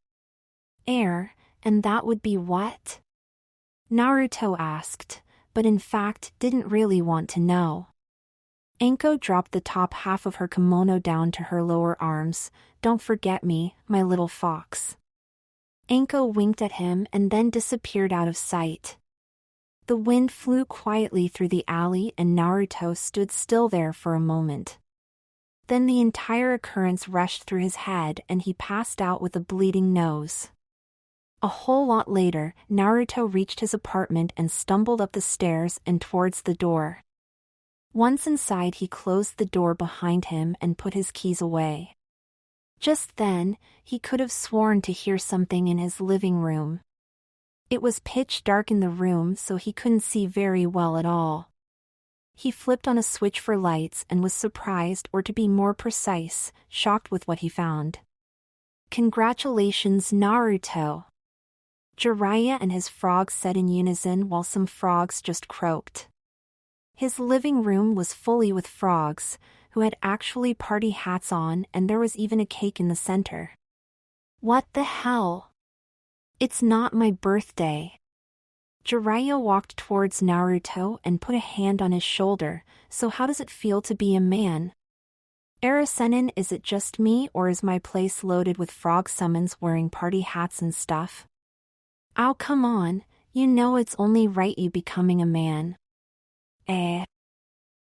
And that would be what? Naruto asked, but in fact didn't really want to know. Anko dropped the top half of her kimono down to her lower arms. Don't forget me, my little fox. Anko winked at him and then disappeared out of sight. The wind flew quietly through the alley and Naruto stood still there for a moment. Then the entire occurrence rushed through his head and he passed out with a bleeding nose. A whole lot later, Naruto reached his apartment and stumbled up the stairs and towards the door. Once inside, he closed the door behind him and put his keys away. Just then, he could have sworn to hear something in his living room. It was pitch dark in the room, so he couldn't see very well at all. He flipped on a switch for lights and was surprised, or to be more precise, shocked with what he found. Congratulations, Naruto! Jiraiya and his frogs said in unison while some frogs just croaked. His living room was fully with frogs, who had actually party hats on, and there was even a cake in the center. What the hell? It's not my birthday. Jiraiya walked towards Naruto and put a hand on his shoulder. So how does it feel to be a man? Erosennin, is it just me or is my place loaded with frog summons wearing party hats and stuff? Oh, come on, you know it's only right you becoming a man.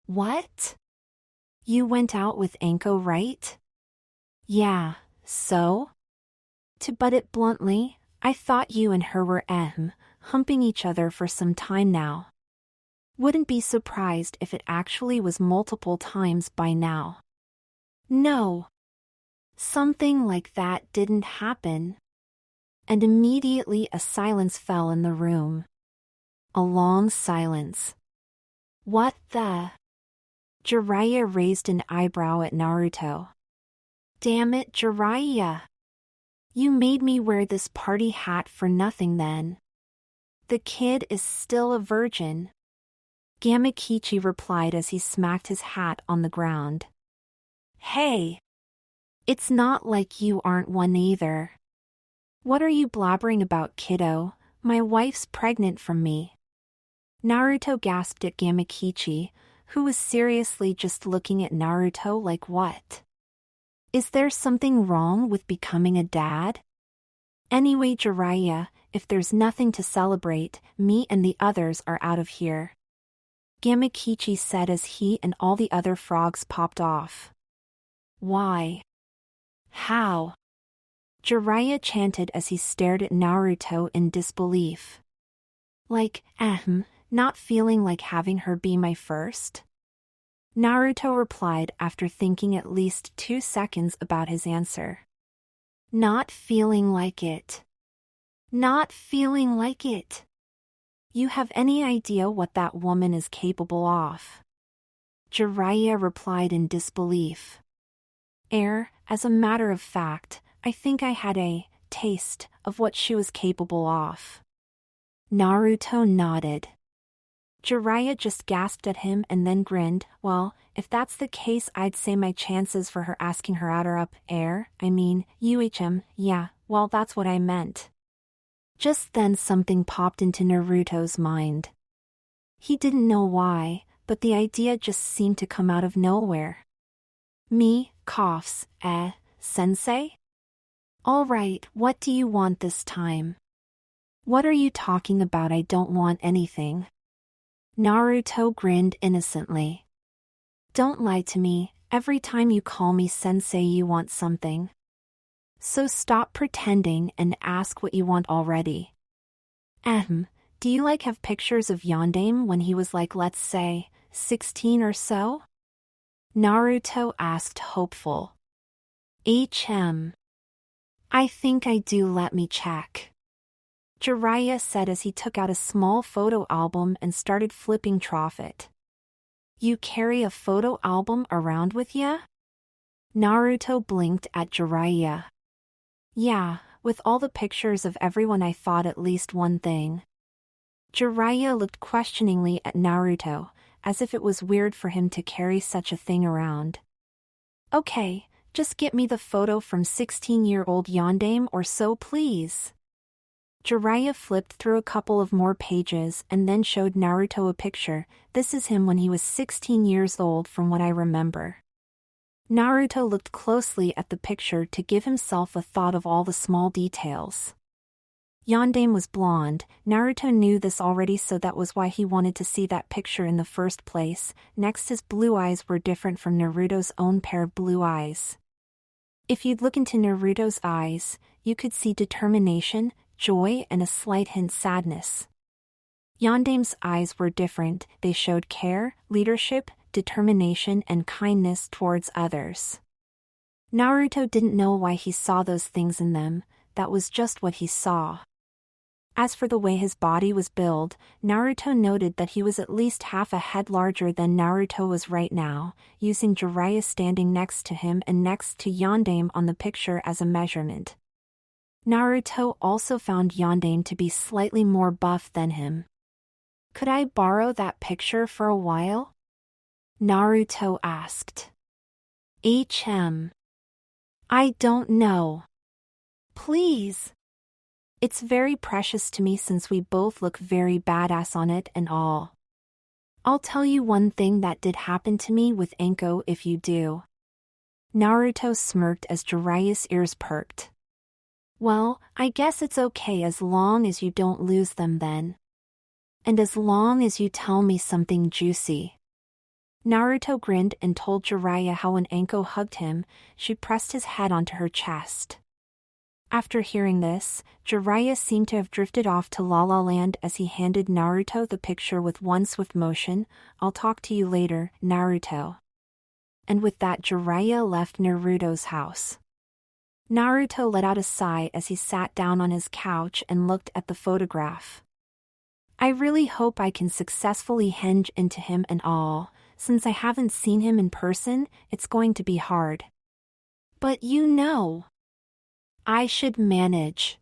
What? You went out with Anko, right? Yeah, so? To put it bluntly, I thought you and her were humping each other for some time now. Wouldn't be surprised if it actually was multiple times by now. No. Something like that didn't happen. And immediately a silence fell in the room. A long silence. What the? Jiraiya raised an eyebrow at Naruto. Damn it, Jiraiya! You made me wear this party hat for nothing then. The kid is still a virgin. Gamakichi replied as he smacked his hat on the ground. Hey! It's not like you aren't one either. What are you blabbering about, kiddo? My wife's pregnant from me. Naruto gasped at Gamakichi, who was seriously just looking at Naruto like what? Is there something wrong with becoming a dad? Anyway, Jiraiya, if there's nothing to celebrate, me and the others are out of here. Gamakichi said as he and all the other frogs popped off. Why? How? Jiraiya chanted as he stared at Naruto in disbelief. Like, not feeling like having her be my first? Naruto replied after thinking at least 2 seconds about his answer. Not feeling like it. Not feeling like it. You have any idea what that woman is capable of? Jiraiya replied in disbelief. As a matter of fact, I think I had a taste of what she was capable of. Naruto nodded. Jiraiya just gasped at him and then grinned. Well, if that's the case, I'd say my chances for her asking her out are up. Yeah, well, that's what I meant. Just then something popped into Naruto's mind. He didn't know why, but the idea just seemed to come out of nowhere. Me, coughs, sensei? Alright, what do you want this time? What are you talking about? I don't want anything. Naruto grinned innocently. Don't lie to me, every time you call me sensei you want something. So stop pretending and ask what you want already. Do you have pictures of Yondaime when he was let's say, 16 or so? Naruto asked hopeful. I think I do, let me check. Jiraiya said as he took out a small photo album and started flipping through it. You carry a photo album around with ya? Naruto blinked at Jiraiya. Yeah, with all the pictures of everyone. I thought at least one thing. Jiraiya looked questioningly at Naruto, as if it was weird for him to carry such a thing around. Okay, just get me the photo from 16-year-old Yondaime or so please. Jiraiya flipped through a couple of more pages and then showed Naruto a picture. This is him when he was 16 years old from what I remember. Naruto looked closely at the picture to give himself a thought of all the small details. Yondaime was blonde. Naruto knew this already, so that was why he wanted to see that picture in the first place. Next, his blue eyes were different from Naruto's own pair of blue eyes. If you'd look into Naruto's eyes, you could see determination, joy, and a slight hint sadness. Yondaime's eyes were different. They showed care, leadership, determination, and kindness towards others. Naruto didn't know why he saw those things in them, that was just what he saw. As for the way his body was built, Naruto noted that he was at least half a head larger than Naruto was right now, using Jiraiya standing next to him and next to Yondaime on the picture as a measurement. Naruto also found Yondaime to be slightly more buff than him. Could I borrow that picture for a while? Naruto asked. I don't know. Please. It's very precious to me since we both look very badass on it and all. I'll tell you one thing that did happen to me with Anko if you do. Naruto smirked as Jiraiya's ears perked. Well, I guess it's okay as long as you don't lose them then. And as long as you tell me something juicy. Naruto grinned and told Jiraiya how when Anko hugged him, she pressed his head onto her chest. After hearing this, Jiraiya seemed to have drifted off to La La Land as he handed Naruto the picture with one swift motion. I'll talk to you later, Naruto. And with that, Jiraiya left Naruto's house. Naruto let out a sigh as he sat down on his couch and looked at the photograph. I really hope I can successfully henge into him and all. Since I haven't seen him in person, it's going to be hard. But I should manage.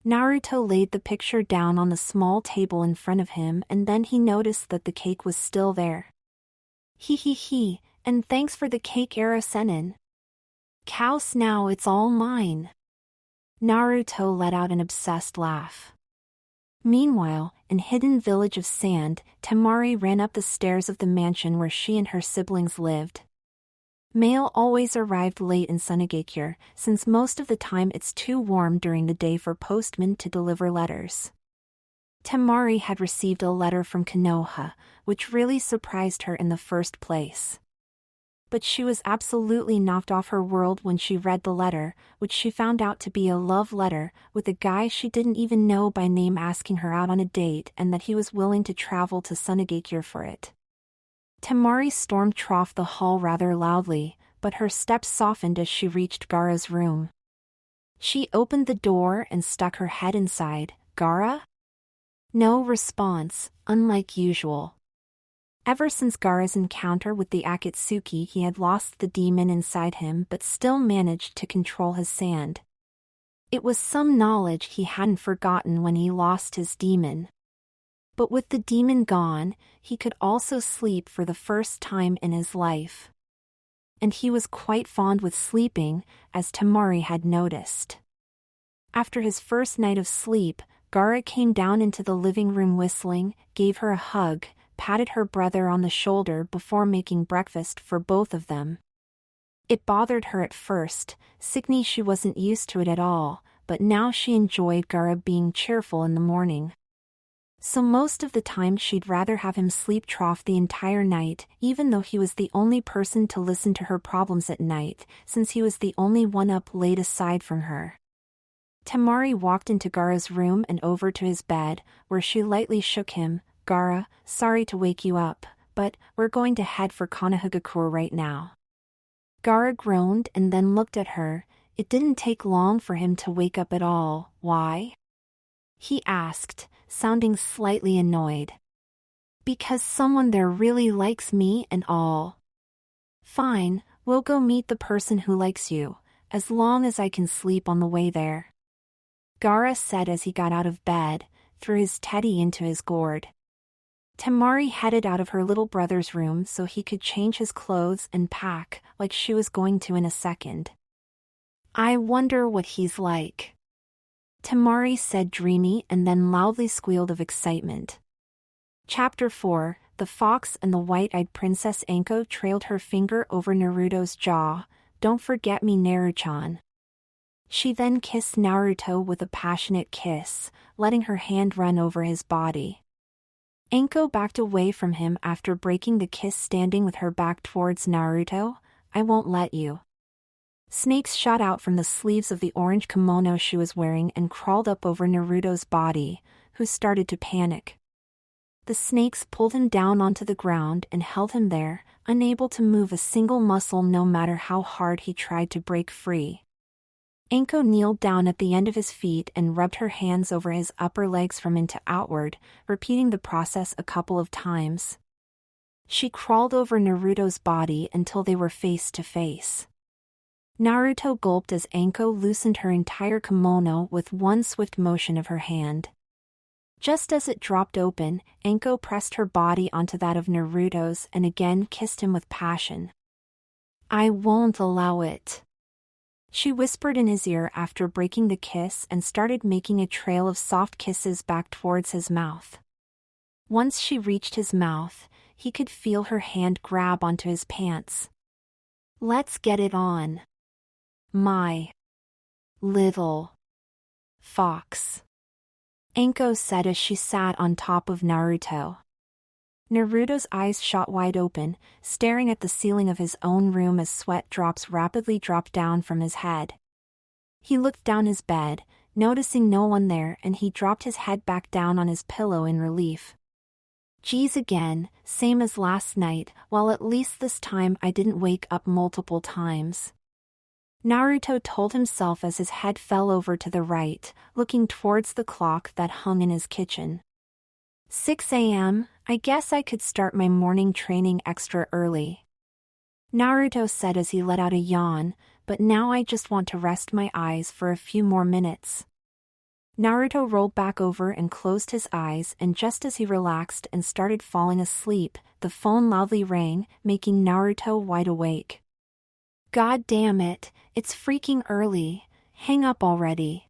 Naruto laid the picture down on the small table in front of him and then he noticed that the cake was still there. And thanks for the cake, Erosennin. Kaos, now it's all mine. Naruto let out an obsessed laugh. Meanwhile, in hidden village of sand, Temari ran up the stairs of the mansion where she and her siblings lived. Mail always arrived late in Sunagakure, since most of the time it's too warm during the day for postmen to deliver letters. Temari had received a letter from Konoha, which really surprised her in the first place. But she was absolutely knocked off her world when she read the letter, which she found out to be a love letter, with a guy she didn't even know by name asking her out on a date and that he was willing to travel to Sunagakure for it. Temari stormed off the hall rather loudly, but her steps softened as she reached Gaara's room. She opened the door and stuck her head inside. "Gaara?" No response, unlike usual. Ever since Gaara's encounter with the Akatsuki, he had lost the demon inside him but still managed to control his sand. It was some knowledge he hadn't forgotten when he lost his demon. But with the demon gone, he could also sleep for the first time in his life. And he was quite fond with sleeping, as Temari had noticed. After his first night of sleep, Gaara came down into the living room whistling, gave her a hug, patted her brother on the shoulder before making breakfast for both of them. It bothered her at first, sickness she wasn't used to it at all, but now she enjoyed Gaara being cheerful in the morning. So most of the time she'd rather have him sleep trough the entire night, even though he was the only person to listen to her problems at night, since he was the only one up late aside from her. Temari walked into Gaara's room and over to his bed, where she lightly shook him. "Gaara, sorry to wake you up, but we're going to head for Konahagakure right now." Gaara groaned and then looked at her. It didn't take long for him to wake up at all. "Why?" he asked, sounding slightly annoyed. "Because someone there really likes me and all." "Fine, we'll go meet the person who likes you, as long as I can sleep on the way there," Gaara said as he got out of bed, threw his teddy into his gourd. Temari headed out of her little brother's room so he could change his clothes and pack, like she was going to in a second. "I wonder what he's like," Temari said dreamy and then loudly squealed of excitement. Chapter 4, The Fox and the White-Eyed Princess. Anko trailed her finger over Naruto's jaw. "Don't forget me, Naruto-chan." She then kissed Naruto with a passionate kiss, letting her hand run over his body. Anko backed away from him after breaking the kiss, standing with her back towards Naruto. "I won't let you." Snakes shot out from the sleeves of the orange kimono she was wearing and crawled up over Naruto's body, who started to panic. The snakes pulled him down onto the ground and held him there, unable to move a single muscle no matter how hard he tried to break free. Anko kneeled down at the end of his feet and rubbed her hands over his upper legs from in to outward, repeating the process a couple of times. She crawled over Naruto's body until they were face to face. Naruto gulped as Anko loosened her entire kimono with one swift motion of her hand. Just as it dropped open, Anko pressed her body onto that of Naruto's and again kissed him with passion. "I won't allow it," she whispered in his ear after breaking the kiss and started making a trail of soft kisses back towards his mouth. Once she reached his mouth, he could feel her hand grab onto his pants. "Let's get it on, my little fox," Anko said as she sat on top of Naruto. Naruto's eyes shot wide open, staring at the ceiling of his own room as sweat drops rapidly dropped down from his head. He looked down his bed, noticing no one there, and he dropped his head back down on his pillow in relief. "Geez, again, same as last night, well at least this time I didn't wake up multiple times," Naruto told himself as his head fell over to the right, looking towards the clock that hung in his kitchen. 6 a.m., I guess I could start my morning training extra early," Naruto said as he let out a yawn, "but now I just want to rest my eyes for a few more minutes." Naruto rolled back over and closed his eyes, and just as he relaxed and started falling asleep, the phone loudly rang, making Naruto wide awake. "God damn it, it's freaking early, hang up already,"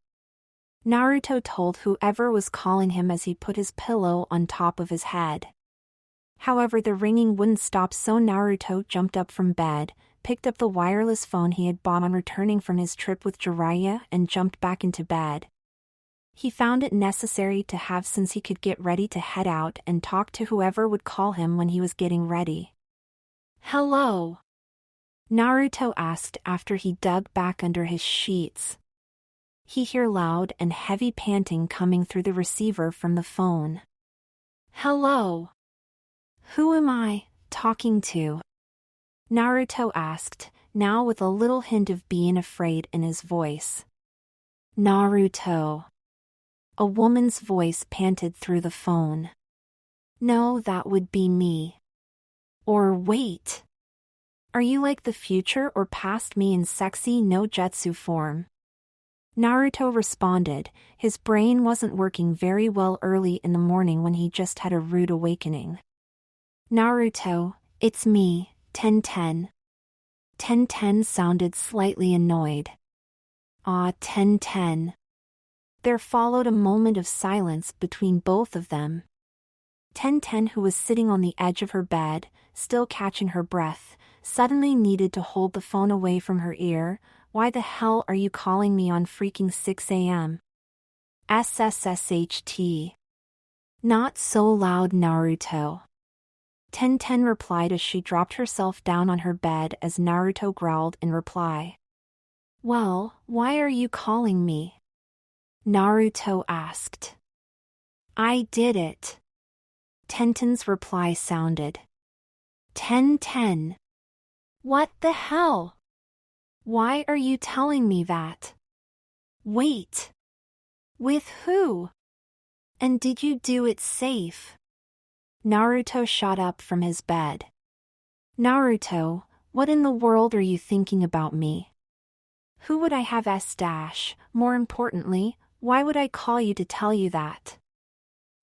Naruto told whoever was calling him as he put his pillow on top of his head. However, the ringing wouldn't stop, so Naruto jumped up from bed, picked up the wireless phone he had bought on returning from his trip with Jiraiya, and jumped back into bed. He found it necessary to have since he could get ready to head out and talk to whoever would call him when he was getting ready. "Hello," Naruto asked after he dug back under his sheets. He heard loud and heavy panting coming through the receiver from the phone. Hello? Who am I talking to? Naruto asked, now with a little hint of being afraid in his voice. Naruto. A woman's voice panted through the phone. No, that would be me. Or wait. Are you like the future or past me in sexy no jutsu form? Naruto responded, his brain wasn't working very well early in the morning when he just had a rude awakening. Naruto, it's me, Tenten. Tenten sounded slightly annoyed. Ah, Tenten. There followed a moment of silence between both of them. Tenten, who was sitting on the edge of her bed, still catching her breath, suddenly needed to hold the phone away from her ear. Why the hell are you calling me on freaking 6 a.m.? SSSHT. Not so loud, Naruto. Tenten replied as she dropped herself down on her bed as Naruto growled in reply. Well, why are you calling me? Naruto asked. I did it. Tenten's reply sounded. Tenten. What the hell? Why are you telling me that? Wait. With who? And did you do it safe? Naruto shot up from his bed. Naruto, what in the world are you thinking about me? Who would I have s-? More importantly, why would I call you to tell you that?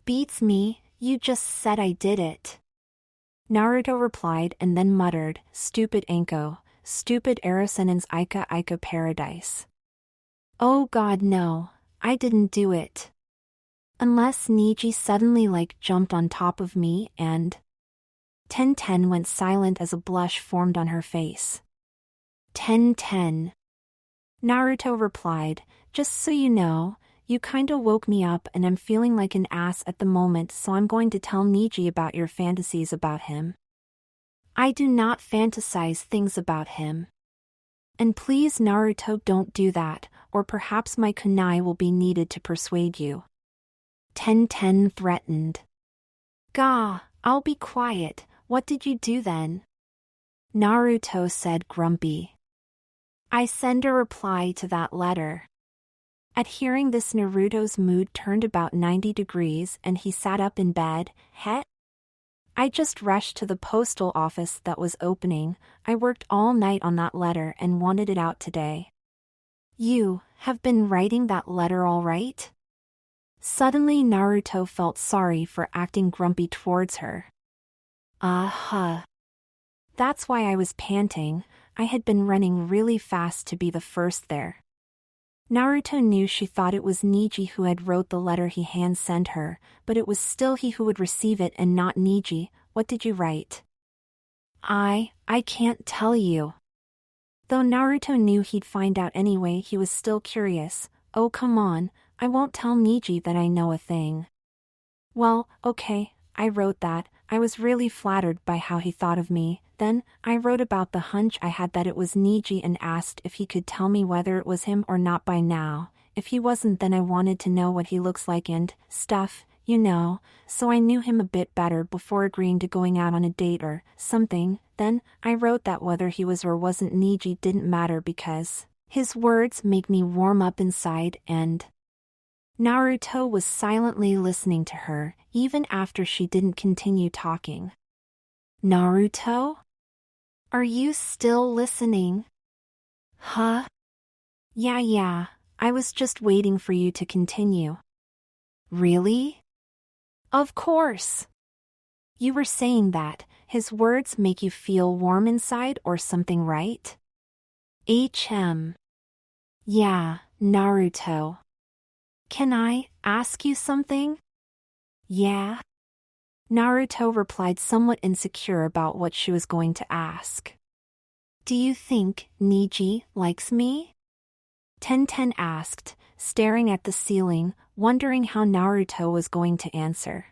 Beats me, you just said I did it. Naruto replied and then muttered, stupid Anko, stupid Erosennin's Ika paradise. Oh god no, I didn't do it. Unless Niji suddenly jumped on top of me and… Tenten went silent as a blush formed on her face. Tenten. Naruto replied, just so you know, you kinda woke me up and I'm feeling like an ass at the moment, so I'm going to tell Niji about your fantasies about him. I do not fantasize things about him. And please Naruto, don't do that, or perhaps my kunai will be needed to persuade you. Tenten threatened. Gah, I'll be quiet, what did you do then? Naruto said grumpy. I send a reply to that letter. At hearing this, Naruto's mood turned about 90 degrees and he sat up in bed. I just rushed to the postal office that was opening. I worked all night on that letter and wanted it out today. You have been writing that letter all right? Suddenly Naruto felt sorry for acting grumpy towards her. That's why I was panting. I had been running really fast to be the first there. Naruto knew she thought it was Niji who had wrote the letter he hand sent her, but it was still he who would receive it and not Niji. What did you write? I can't tell you. Though Naruto knew he'd find out anyway, he was still curious. Oh come on, I won't tell Niji that I know a thing. Well, okay, I wrote that. I was really flattered by how he thought of me. Then, I wrote about the hunch I had that it was Niji and asked if he could tell me whether it was him or not by now. If he wasn't, then I wanted to know what he looks like and stuff, you know, so I knew him a bit better before agreeing to going out on a date or something. Then, I wrote that whether he was or wasn't Niji didn't matter because his words make me warm up inside and… Naruto was silently listening to her, even after she didn't continue talking. Naruto? Are you still listening? Huh? Yeah, I was just waiting for you to continue. Really? Of course. You were saying that his words make you feel warm inside or something, right? Yeah, Naruto. Can I ask you something? Yeah? Naruto replied, somewhat insecure about what she was going to ask. Do you think Niji likes me? Tenten asked, staring at the ceiling, wondering how Naruto was going to answer.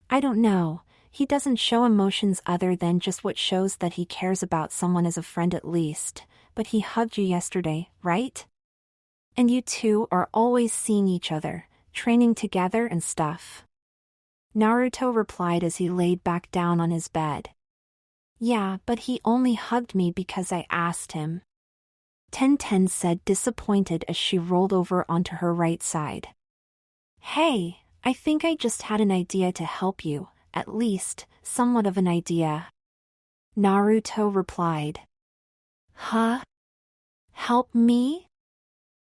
I don't know, he doesn't show emotions other than just what shows that he cares about someone as a friend at least, but he hugged you yesterday, right? And you two are always seeing each other, training together and stuff. Naruto replied as he laid back down on his bed. Yeah, but he only hugged me because I asked him. Tenten said, disappointed as she rolled over onto her right side. Hey, I think I just had an idea to help you, at least, somewhat of an idea. Naruto replied. Huh? Help me?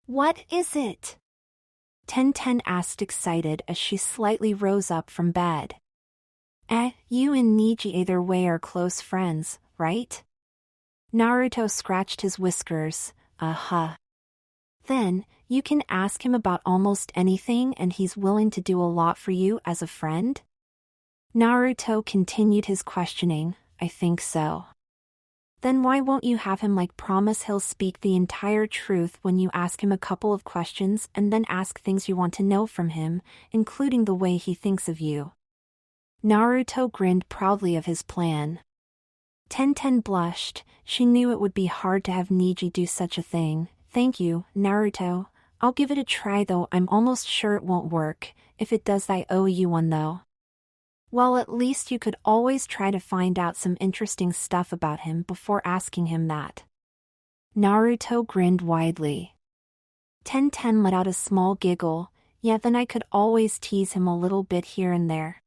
What is it? Tenten asked, excited as she slightly rose up from bed. You and Neji either way are close friends, right? Naruto scratched his whiskers. Then, you can ask him about almost anything and he's willing to do a lot for you as a friend? Naruto continued his questioning. I think so. Then why won't you have him promise he'll speak the entire truth when you ask him a couple of questions and then ask things you want to know from him, including the way he thinks of you? Naruto grinned proudly of his plan. Tenten blushed. She knew it would be hard to have Neji do such a thing. Thank you, Naruto. I'll give it a try, though I'm almost sure it won't work. If it does, I owe you one though. Well, at least you could always try to find out some interesting stuff about him before asking him that. Naruto grinned widely. Tenten let out a small giggle. Yeah, then I could always tease him a little bit here and there.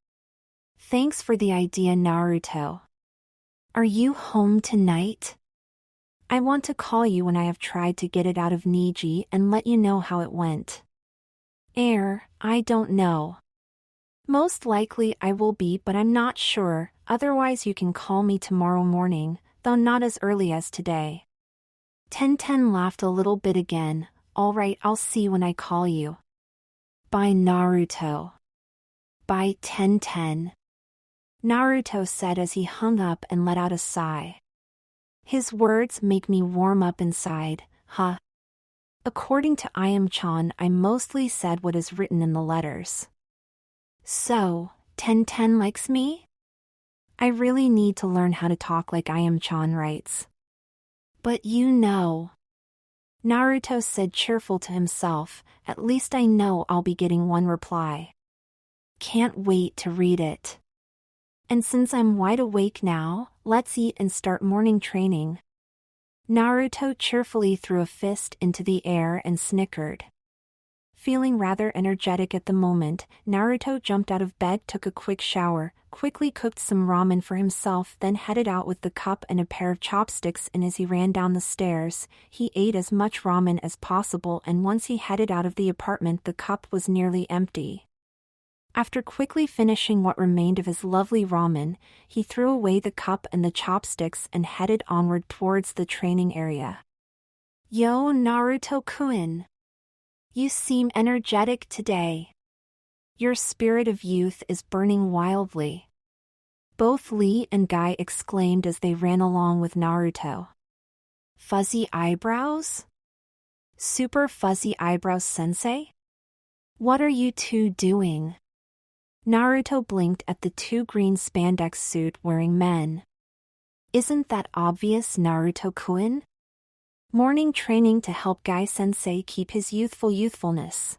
Thanks for the idea, Naruto. Are you home tonight? I want to call you when I have tried to get it out of Neji and let you know how it went. I don't know. Most likely I will be, but I'm not sure, otherwise you can call me tomorrow morning, though not as early as today. Tenten laughed a little bit again. Alright, I'll see when I call you. Bye, Naruto. Bye, Tenten. Naruto said as he hung up and let out a sigh. His words make me warm up inside, huh? According to Ayame-chan, I mostly said what is written in the letters. So, Tenten likes me? I really need to learn how to talk like Ayame-chan writes. But you know. Naruto said, cheerful to himself, at least I know I'll be getting one reply. Can't wait to read it. And since I'm wide awake now, let's eat and start morning training. Naruto cheerfully threw a fist into the air and snickered. Feeling rather energetic at the moment, Naruto jumped out of bed, took a quick shower, quickly cooked some ramen for himself, then headed out with the cup and a pair of chopsticks, and as he ran down the stairs, he ate as much ramen as possible, and once he headed out of the apartment the cup was nearly empty. After quickly finishing what remained of his lovely ramen, he threw away the cup and the chopsticks and headed onward towards the training area. Yo, Naruto-kun. You seem energetic today. Your spirit of youth is burning wildly. Both Lee and Guy exclaimed as they ran along with Naruto. Fuzzy eyebrows? Super fuzzy eyebrows, sensei? What are you two doing? Naruto blinked at the two green spandex suit-wearing men. Isn't that obvious, Naruto-kun? Morning training to help Guy-sensei keep his youthfulness.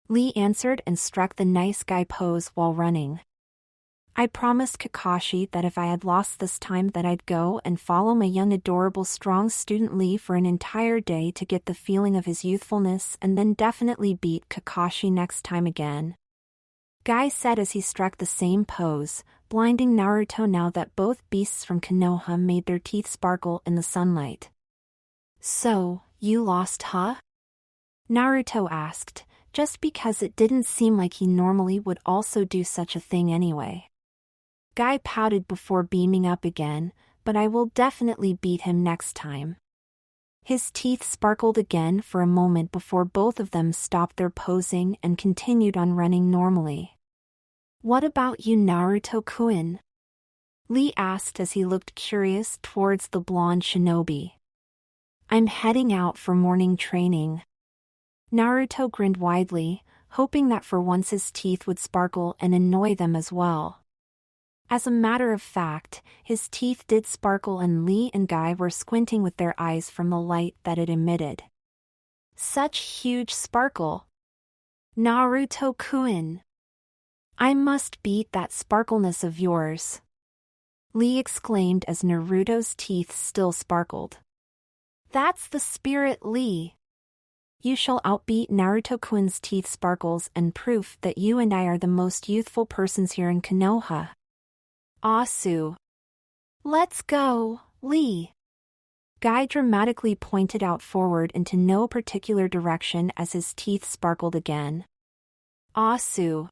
Lee answered and struck the nice guy pose while running. I promised Kakashi that if I had lost this time that I'd go and follow my young adorable strong student Lee for an entire day to get the feeling of his youthfulness and then definitely beat Kakashi next time again. Guy said as he struck the same pose, blinding Naruto now that both beasts from Konoha made their teeth sparkle in the sunlight. So, you lost, huh? Naruto asked, just because it didn't seem like he normally would also do such a thing anyway. Guy pouted before beaming up again, but I will definitely beat him next time. His teeth sparkled again for a moment before both of them stopped their posing and continued on running normally. What about you, Naruto-kun? Lee asked as he looked curious towards the blonde shinobi. I'm heading out for morning training. Naruto grinned widely, hoping that for once his teeth would sparkle and annoy them as well. As a matter of fact, his teeth did sparkle and Lee and Guy were squinting with their eyes from the light that it emitted. Such huge sparkle! Naruto-kun! I must beat that sparkleness of yours! Lee exclaimed as Naruto's teeth still sparkled. That's the spirit, Lee! You shall outbeat Naruto-kun's teeth sparkles and proof that you and I are the most youthful persons here in Konoha. Asu. Let's go, Lee! Guy dramatically pointed out forward into no particular direction as his teeth sparkled again. Asu.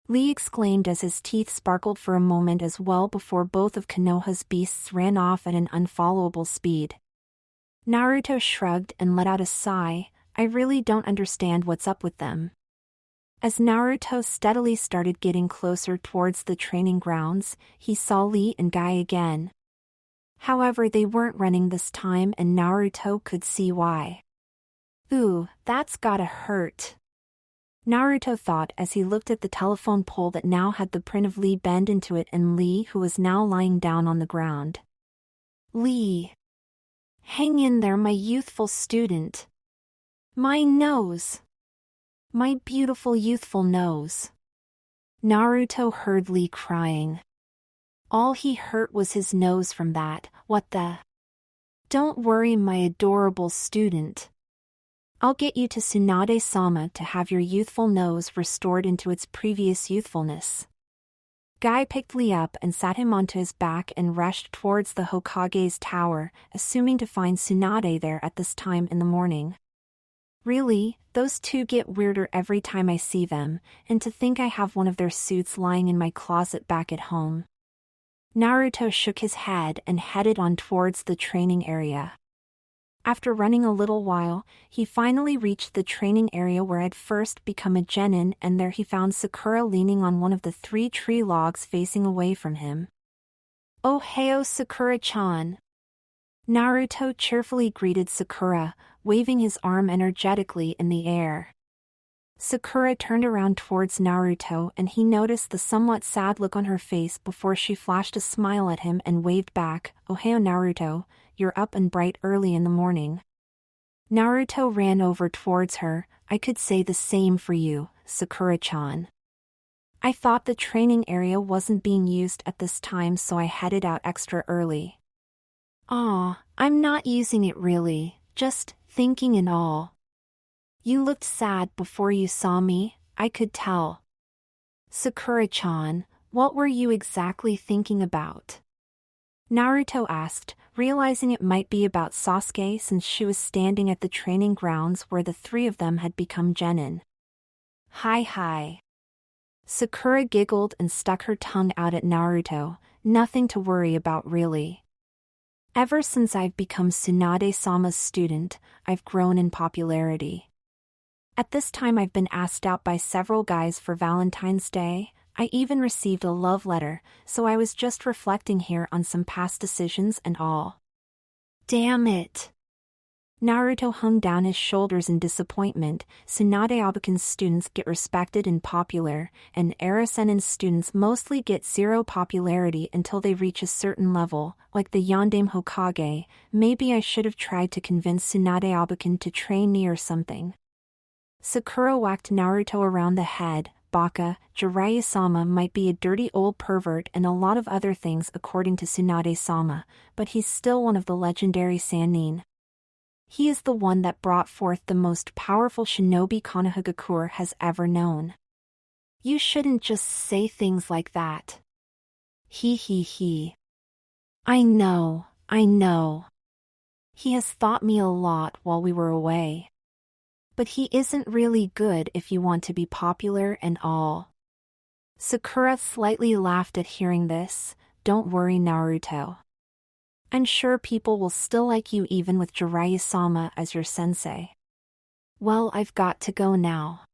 Lee exclaimed as his teeth sparkled for a moment as well before both of Konoha's beasts ran off at an unfollowable speed. Naruto shrugged and let out a sigh. I really don't understand what's up with them. As Naruto steadily started getting closer towards the training grounds, he saw Lee and Guy again. However, they weren't running this time and Naruto could see why. Ooh, that's gotta hurt. Naruto thought as he looked at the telephone pole that now had the print of Lee bend into it and Lee who was now lying down on the ground. Lee. Hang in there, my youthful student. My nose. My beautiful youthful nose. Naruto heard Lee crying. All he hurt was his nose from that, what the? Don't worry, my adorable student. I'll get you to Tsunade-sama to have your youthful nose restored into its previous youthfulness. Guy picked Lee up and sat him onto his back and rushed towards the Hokage's tower, assuming to find Tsunade there at this time in the morning. Really, those two get weirder every time I see them, and to think I have one of their suits lying in my closet back at home. Naruto shook his head and headed on towards the training area. After running a little while, he finally reached the training area where I'd first become a genin, and there he found Sakura leaning on one of the 3 tree logs facing away from him. "Ohayou, Sakura-chan." Naruto cheerfully greeted Sakura, waving his arm energetically in the air. Sakura turned around towards Naruto and he noticed the somewhat sad look on her face before she flashed a smile at him and waved back, "Ohayou, Naruto, you're up and bright early in the morning." Naruto ran over towards her. "I could say the same for you, Sakura-chan. I thought the training area wasn't being used at this time, so I headed out extra early." "Aw, I'm not using it really, just thinking and all. You looked sad before you saw me, I could tell." "Sakura-chan, what were you exactly thinking about?" Naruto asked, realizing it might be about Sasuke since she was standing at the training grounds where the 3 of them had become genin. Hi. Sakura giggled and stuck her tongue out at Naruto. "Nothing to worry about really. Ever since I've become Tsunade-sama's student, I've grown in popularity. At this time I've been asked out by several guys for Valentine's Day. I even received a love letter, so I was just reflecting here on some past decisions and all." Damn it! Naruto hung down his shoulders in disappointment. Tsunade-Abakun's students get respected and popular, and Erosennin's students mostly get 0 popularity until they reach a certain level, like the Yondaime Hokage. Maybe I should have tried to convince Tsunade-Abakun to train me or something. Sakura whacked Naruto around the head. "Baka, Jiraiya-sama might be a dirty old pervert and a lot of other things according to Tsunade-sama, but he's still one of the legendary Sannin. He is the one that brought forth the most powerful shinobi Konohagakure has ever known. You shouldn't just say things like that." He. I know. He has taught me a lot while we were away. But he isn't really good if you want to be popular and all. Sakura slightly laughed at hearing this. "Don't worry, Naruto. I'm sure people will still like you even with Jiraiya-sama as your sensei." Well, I've got to go now.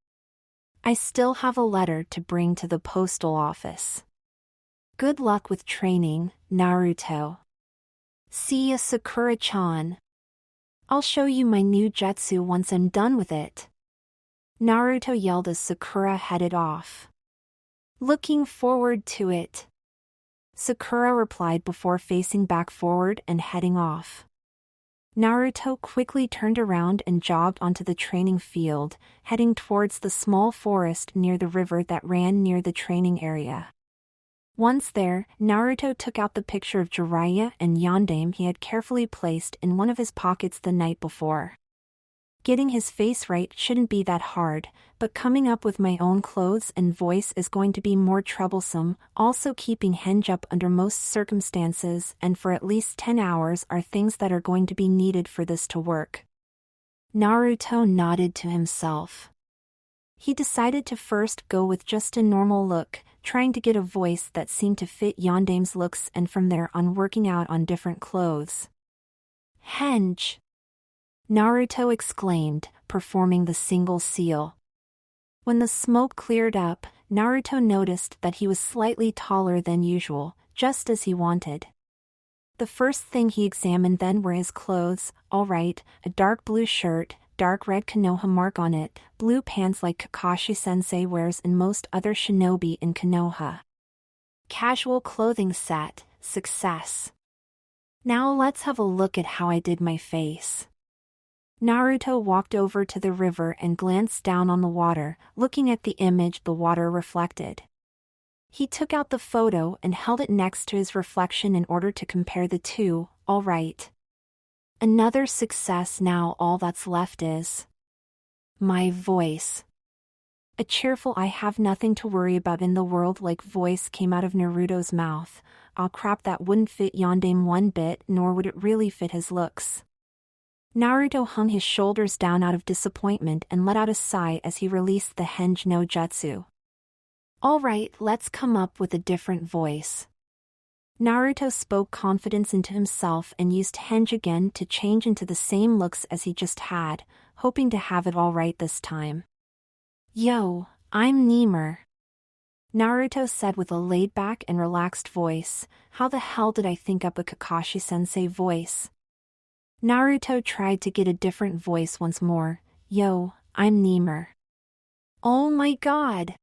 I still have a letter to bring to the postal office. Good luck with training, Naruto. See ya, Sakura-chan. I'll show you my new jutsu once I'm done with it. Naruto yelled as Sakura headed off. Looking forward to it. Sakura replied before facing back forward and heading off. Naruto quickly turned around and jogged onto the training field, heading towards the small forest near the river that ran near the training area. Once there, Naruto took out the picture of Jiraiya and Yondaime he had carefully placed in one of his pockets the night before. Getting his face right shouldn't be that hard, but coming up with my own clothes and voice is going to be more troublesome. Also, keeping Henge up under most circumstances and for at least 10 hours are things that are going to be needed for this to work. Naruto nodded to himself. He decided to first go with just a normal look, trying to get a voice that seemed to fit Yondaime's looks, and from there on working out on different clothes. Henge! Naruto exclaimed, performing the single seal. When the smoke cleared up, Naruto noticed that he was slightly taller than usual, just as he wanted. The first thing he examined then were his clothes. Alright, a dark blue shirt, dark red Konoha mark on it, blue pants like Kakashi-sensei wears and most other shinobi in Konoha. Casual clothing set, success. Now let's have a look at how I did my face. Naruto walked over to the river and glanced down on the water, looking at the image the water reflected. He took out the photo and held it next to his reflection in order to compare the two. Alright. Another success. Now all that's left is my voice. A cheerful "I have nothing to worry about in the world" like voice came out of Naruto's mouth. Aw crap, that wouldn't fit Yondaime one bit, nor would it really fit his looks. Naruto hung his shoulders down out of disappointment and let out a sigh as he released the Henge no Jutsu. Alright, let's come up with a different voice. Naruto spoke confidence into himself and used Henge again to change into the same looks as he just had, hoping to have it all right this time. Yo, I'm Ymir. Naruto said with a laid-back and relaxed voice. How the hell did I think up a Kakashi-sensei voice? Naruto tried to get a different voice once more. Yo, I'm Ymir. Oh my god!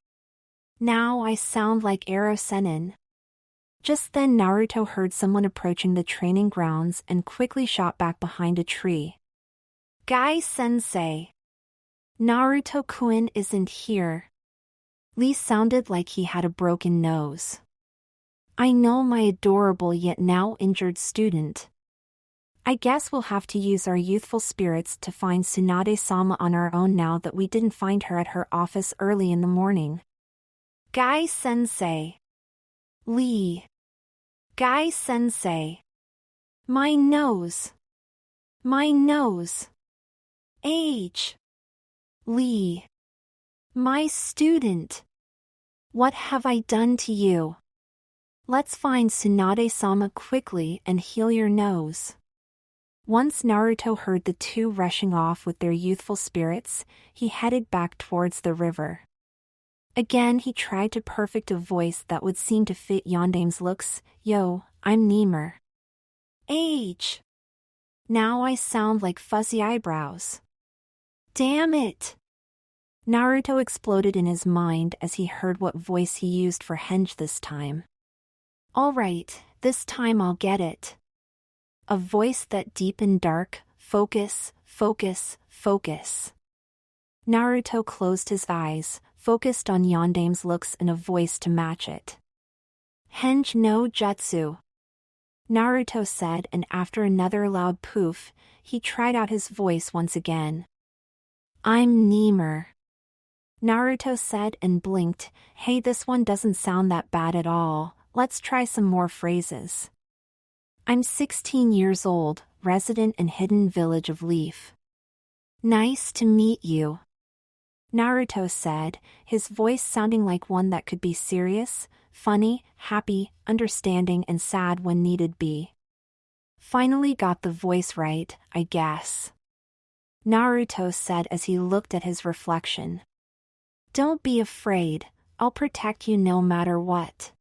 Now I sound like Erosennin. Just then Naruto heard someone approaching the training grounds and quickly shot back behind a tree. Guy-sensei! Naruto-kun isn't here. Lee sounded like he had a broken nose. I know, my adorable yet now injured student. I guess we'll have to use our youthful spirits to find Tsunade-sama on our own now that we didn't find her at her office early in the morning. Guy-sensei. Lee. Guy-sensei. My nose. My nose. Age. Lee. My student. What have I done to you? Let's find Tsunade-sama quickly and heal your nose. Once Naruto heard the two rushing off with their youthful spirits, he headed back towards the river. Again he tried to perfect a voice that would seem to fit Yondaime's looks. Yo, I'm Ymir. Age. Now I sound like fuzzy eyebrows. Damn it! Naruto exploded in his mind as he heard what voice he used for Henge this time. Alright, this time I'll get it. A voice that deep and dark, focus, focus, focus. Naruto closed his eyes, focused on Yondaime's looks and a voice to match it. Henge no Jutsu. Naruto said, and after another loud poof, he tried out his voice once again. I'm Ymir. Naruto said and blinked. Hey, this one doesn't sound that bad at all. Let's try some more phrases. I'm 16 years old, resident in hidden village of Leaf. Nice to meet you. Naruto said, his voice sounding like one that could be serious, funny, happy, understanding and sad when needed be. Finally got the voice right, I guess. Naruto said as he looked at his reflection. Don't be afraid, I'll protect you no matter what.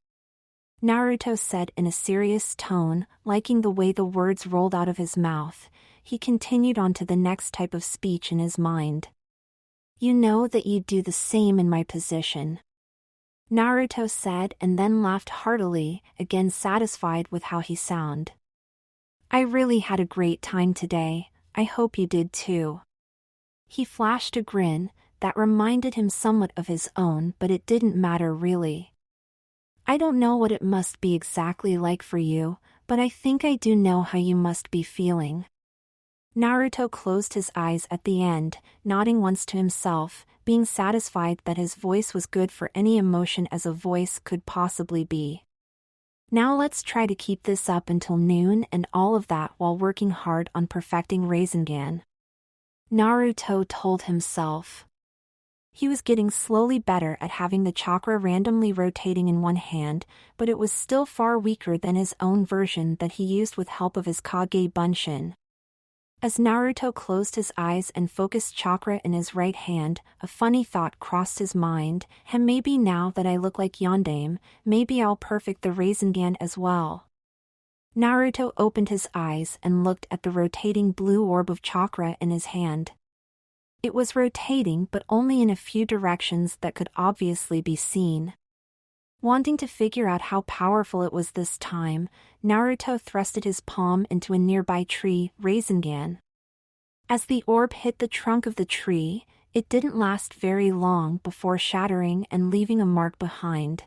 Naruto said in a serious tone, liking the way the words rolled out of his mouth. He continued on to the next type of speech in his mind. You know that you'd do the same in my position. Naruto said and then laughed heartily, again satisfied with how he sounded. I really had a great time today, I hope you did too. He flashed a grin that reminded him somewhat of his own, but it didn't matter really. I don't know what it must be exactly like for you, but I think I do know how you must be feeling. Naruto closed his eyes at the end, nodding once to himself, being satisfied that his voice was good for any emotion as a voice could possibly be. Now let's try to keep this up until noon and all of that while working hard on perfecting Rasengan. Naruto told himself. He was getting slowly better at having the chakra randomly rotating in one hand, but it was still far weaker than his own version that he used with help of his Kage Bunshin. As Naruto closed his eyes and focused chakra in his right hand, a funny thought crossed his mind, and maybe now that I look like Yondaime, maybe I'll perfect the Rasengan as well. Naruto opened his eyes and looked at the rotating blue orb of chakra in his hand. It was rotating but only in a few directions that could obviously be seen. Wanting to figure out how powerful it was this time, Naruto thrusted his palm into a nearby tree, Rasengan. As the orb hit the trunk of the tree, it didn't last very long before shattering and leaving a mark behind.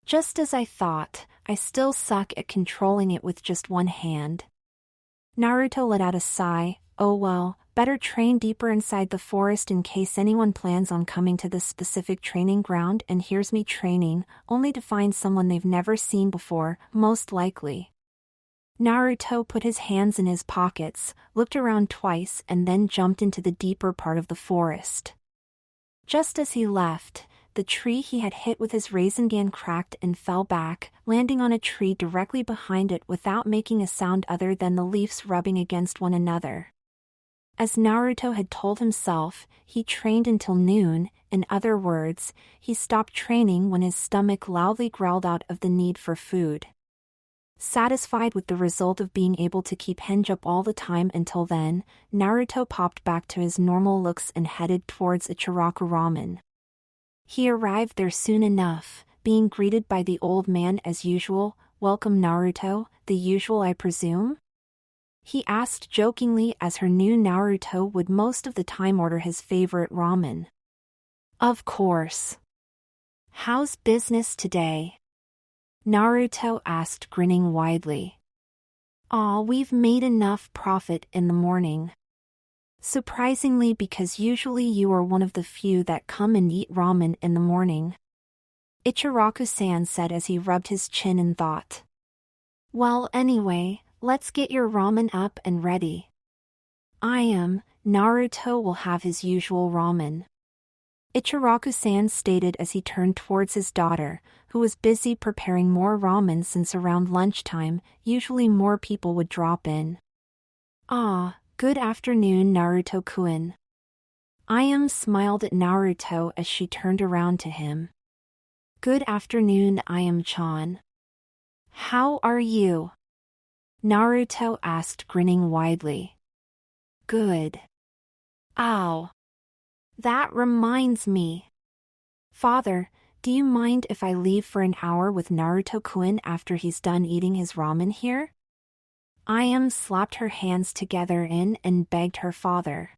Just as I thought, I still suck at controlling it with just one hand. Naruto let out a sigh. Oh well, better train deeper inside the forest in case anyone plans on coming to this specific training ground and hears me training, only to find someone they've never seen before, most likely. Naruto put his hands in his pockets, looked around twice and then jumped into the deeper part of the forest. Just as he left, the tree he had hit with his Rasengan cracked and fell back, landing on a tree directly behind it without making a sound other than the leaves rubbing against one another. As Naruto had told himself, he trained until noon. In other words, he stopped training when his stomach loudly growled out of the need for food. Satisfied with the result of being able to keep Henge up all the time until then, Naruto popped back to his normal looks and headed towards Ichiraku Ramen. He arrived there soon enough, being greeted by the old man as usual. Welcome Naruto, the usual I presume? He asked jokingly as her new Naruto would most of the time order his favorite ramen. Of course. How's business today? Naruto asked grinning widely. Aw, we've made enough profit in the morning. Surprisingly, because usually you are one of the few that come and eat ramen in the morning. Ichiraku-san said as he rubbed his chin in thought. Well anyway, let's get your ramen up and ready. Naruto will have his usual ramen. Ichiraku-san stated as he turned towards his daughter, who was busy preparing more ramen since around lunchtime, usually more people would drop in. Ah, good afternoon Naruto-kun. Ayame smiled at Naruto as she turned around to him. Good afternoon Ayame-chan. How are you? Naruto asked grinning widely. Good. Ow. That reminds me. Father, do you mind if I leave for an hour with Naruto-kun after he's done eating his ramen here? Ayame slapped her hands together and begged her father.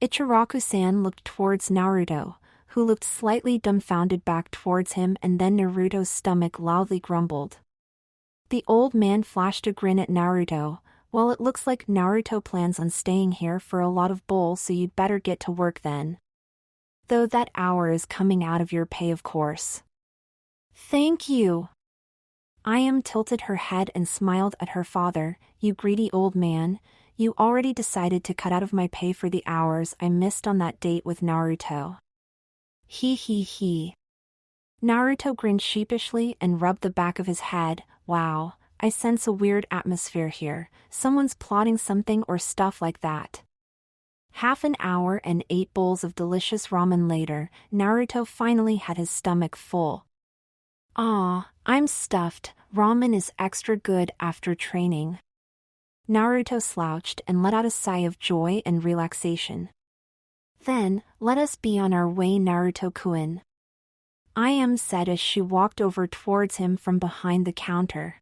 Ichiraku-san looked towards Naruto, who looked slightly dumbfounded back towards him, and then Naruto's stomach loudly grumbled. The old man flashed a grin at Naruto. Well, it looks like Naruto plans on staying here for a lot of bowls, so you'd better get to work then. Though that hour is coming out of your pay, of course. Thank you. Ayame tilted her head and smiled at her father. You greedy old man, you already decided to cut out of my pay for the hours I missed on that date with Naruto. He. Naruto grinned sheepishly and rubbed the back of his head. Wow, I sense a weird atmosphere here. Someone's plotting something or stuff like that. Half an hour and 8 bowls of delicious ramen later, Naruto finally had his stomach full. Ah, I'm stuffed. Ramen is extra good after training. Naruto slouched and let out a sigh of joy and relaxation. Then, let us be on our way Naruto-kun. Ayame said as she walked over towards him from behind the counter.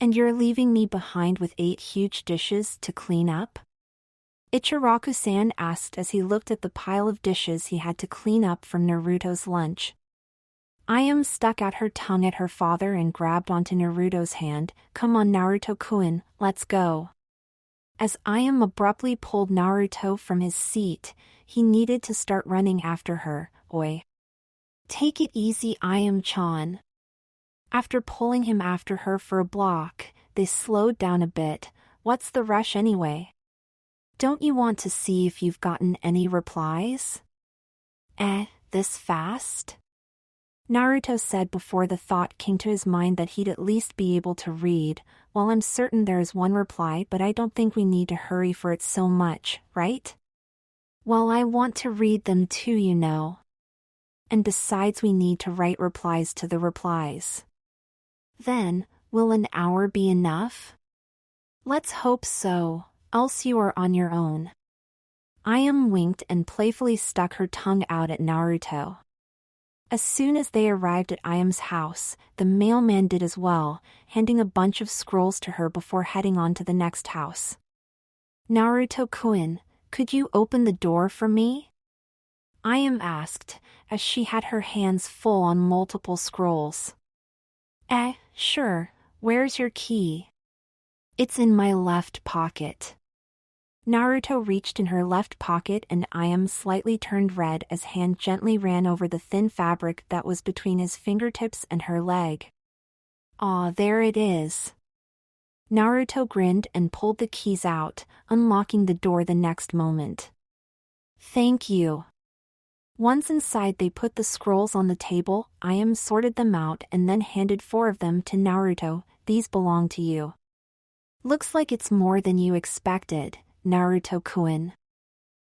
And you're leaving me behind with 8 huge dishes to clean up? Ichiraku-san asked as he looked at the pile of dishes he had to clean up from Naruto's lunch. Ayame stuck out her tongue at her father and grabbed onto Naruto's hand. Come on Naruto-kun, let's go. As Ayame abruptly pulled Naruto from his seat, he needed to start running after her. Oi. Take it easy Ayame-chan. After pulling him after her for a block, they slowed down a bit. What's the rush anyway? Don't you want to see if you've gotten any replies? This fast? Naruto said before the thought came to his mind that he'd at least be able to read. Well, I'm certain there is one reply, but I don't think we need to hurry for it so much, right? Well, I want to read them too, you know. And besides, we need to write replies to the replies. Then, will an hour be enough? Let's hope so, else you are on your own. Ayame winked and playfully stuck her tongue out at Naruto. As soon as they arrived at Ayame's house, the mailman did as well, handing a bunch of scrolls to her before heading on to the next house. Naruto-kun, could you open the door for me? Ayame asked, as she had her hands full on multiple scrolls. Sure, where's your key? It's in my left pocket. Naruto reached in her left pocket and Ayame slightly turned red as hand gently ran over the thin fabric that was between his fingertips and her leg. Aw, there it is. Naruto grinned and pulled the keys out, unlocking the door the next moment. Thank you. Once inside, they put the scrolls on the table. Ayame sorted them out and then handed 4 of them to Naruto. These belong to you. Looks like it's more than you expected, Naruto-kun.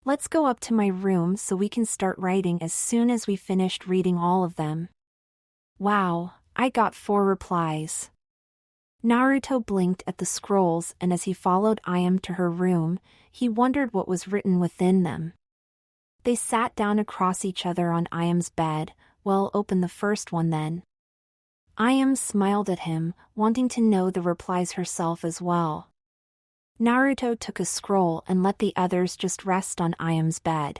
Let's go up to my room so we can start writing as soon as we finished reading all of them. Wow, I got 4 replies. Naruto blinked at the scrolls, and as he followed Ayame to her room, he wondered what was written within them. They sat down across each other on Ayame's bed. Well, open the first one then. Ayame smiled at him, wanting to know the replies herself as well. Naruto took a scroll and let the others just rest on Ayame's bed.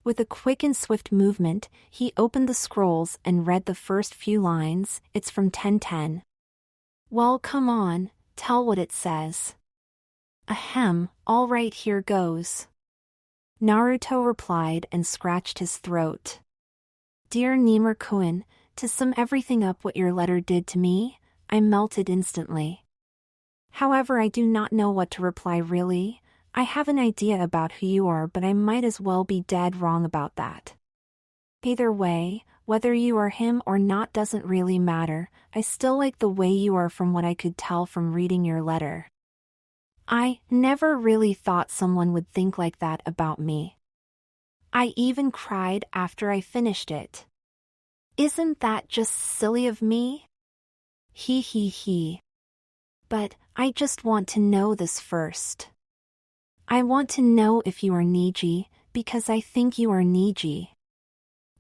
With a quick and swift movement, he opened the scrolls and read the first few lines. It's from Tenten. Well, come on, tell what it says. Ahem, all right, here goes. Naruto replied and scratched his throat. Dear Nemur-kun, to sum everything up what your letter did to me, I melted instantly. However, I do not know what to reply really. I have an idea about who you are, but I might as well be dead wrong about that. Either way, whether you are him or not doesn't really matter. I still like the way you are from what I could tell from reading your letter. I never really thought someone would think like that about me. I even cried after I finished it. Isn't that just silly of me? He. But I just want to know this first. I want to know if you are Niji, because I think you are Niji.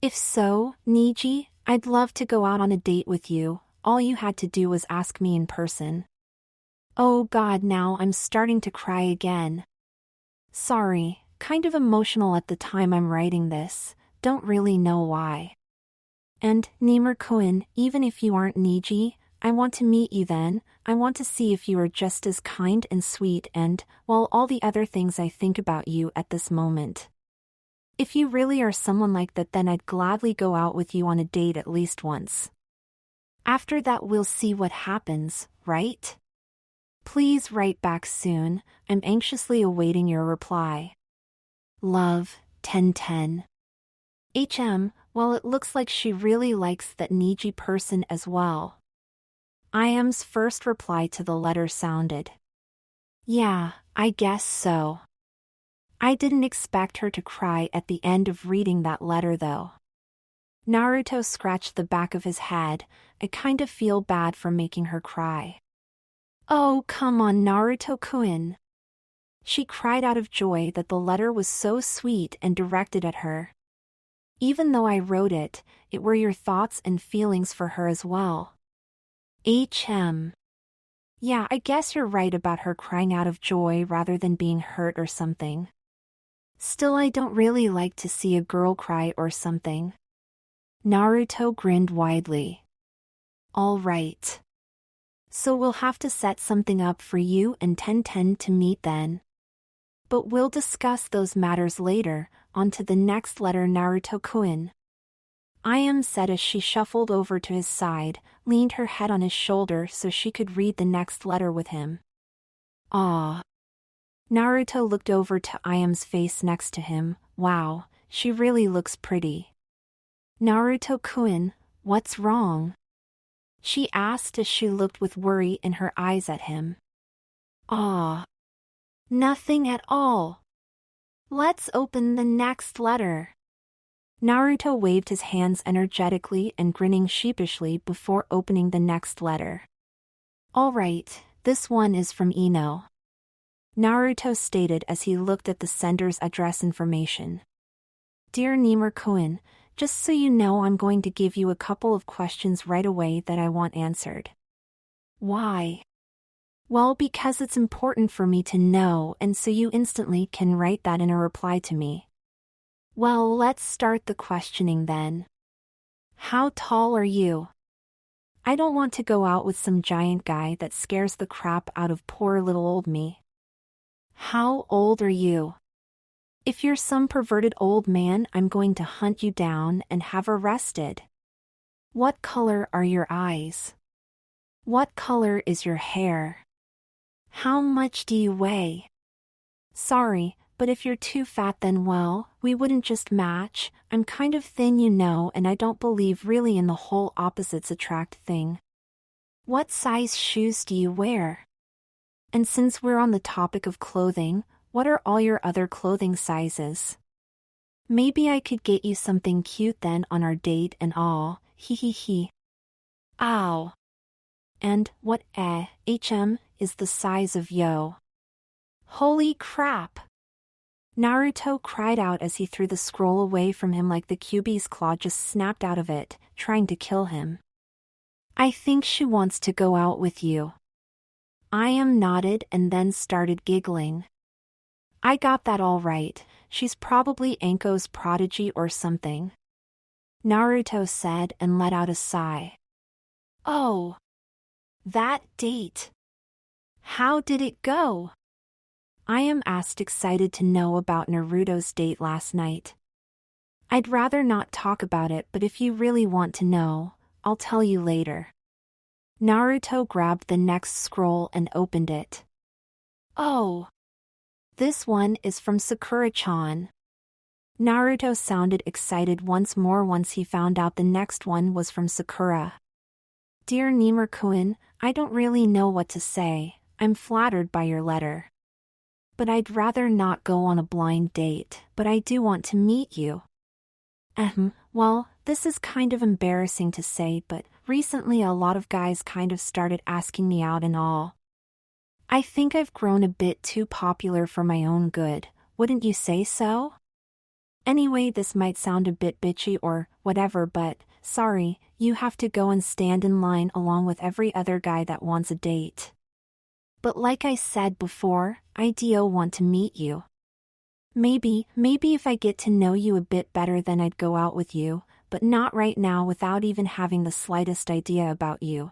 If so, Niji, I'd love to go out on a date with you. All you had to do was ask me in person. Oh God, now I'm starting to cry again. Sorry, kind of emotional at the time I'm writing this, don't really know why. And, Nemur-kun, even if you aren't Niji, I want to meet you then. I want to see if you are just as kind and sweet and, well, all the other things I think about you at this moment. If you really are someone like that, then I'd gladly go out with you on a date at least once. After that we'll see what happens, right? Please write back soon, I'm anxiously awaiting your reply. Love, Tenten. Well, it looks like she really likes that Niji person as well. Ayame's first reply to the letter sounded. Yeah, I guess so. I didn't expect her to cry at the end of reading that letter though. Naruto scratched the back of his head. I kind of feel bad for making her cry. Oh, come on, Naruto-kun. She cried out of joy that the letter was so sweet and directed at her. Even though I wrote it, it were your thoughts and feelings for her as well. Yeah, I guess you're right about her crying out of joy rather than being hurt or something. Still, I don't really like to see a girl cry or something. Naruto grinned widely. All right. So we'll have to set something up for you and Tenten to meet then. But we'll discuss those matters later. On to the next letter, Naruto-kun. Ayame said as she shuffled over to his side, leaned her head on his shoulder so she could read the next letter with him. Ah. Naruto looked over to Ayame's face next to him. Wow, she really looks pretty. Naruto-kun, what's wrong? She asked as she looked with worry in her eyes at him. Ah. Nothing at all. Let's open the next letter. Naruto waved his hands energetically and grinning sheepishly before opening the next letter. All right, this one is from Ino. Naruto stated as he looked at the sender's address information. Dear Nemur-kun, just so you know, I'm going to give you a couple of questions right away that I want answered. Why? Well, because it's important for me to know, and so you instantly can write that in a reply to me. Well, let's start the questioning then. How tall are you? I don't want to go out with some giant guy that scares the crap out of poor little old me. How old are you? If you're some perverted old man, I'm going to hunt you down and have arrested. What color are your eyes? What color is your hair? How much do you weigh? Sorry, but if you're too fat then well, we wouldn't just match. I'm kind of thin, you know, and I don't believe really in the whole opposites attract thing. What size shoes do you wear? And since we're on the topic of clothing, what are all your other clothing sizes? Maybe I could get you something cute then on our date and all, hee. Ow. And what is the size of yo? Holy crap! Naruto cried out as he threw the scroll away from him like the Kyuubi's claw just snapped out of it, trying to kill him. I think she wants to go out with you. Ayame nodded and then started giggling. I got that all right, she's probably Anko's prodigy or something. Naruto said and let out a sigh. Oh! That date! How did it go? Ayame asked, excited to know about Naruto's date last night. I'd rather not talk about it, but if you really want to know, I'll tell you later. Naruto grabbed the next scroll and opened it. Oh! This one is from Sakura-chan. Naruto sounded excited once more once he found out the next one was from Sakura. Dear Nemur-kun, I don't really know what to say. I'm flattered by your letter. But I'd rather not go on a blind date, but I do want to meet you. Well, this is kind of embarrassing to say, but recently a lot of guys kind of started asking me out and all. I think I've grown a bit too popular for my own good, wouldn't you say so? Anyway, this might sound a bit bitchy or whatever, but sorry, you have to go and stand in line along with every other guy that wants a date. But like I said before, I do want to meet you. Maybe if I get to know you a bit better then I'd go out with you, but not right now without even having the slightest idea about you.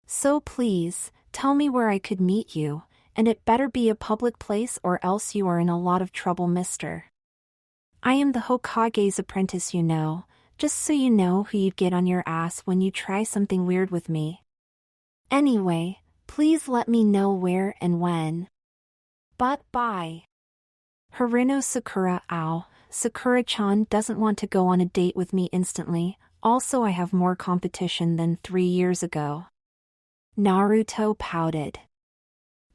So please, tell me where I could meet you, and it better be a public place or else you are in a lot of trouble, mister. I am the Hokage's apprentice, you know, just so you know who you'd get on your ass when you try something weird with me. Anyway, please let me know where and when. But bye. Harino Sakura. Ow, Sakura-chan doesn't want to go on a date with me instantly, also I have more competition than 3 years ago. Naruto pouted.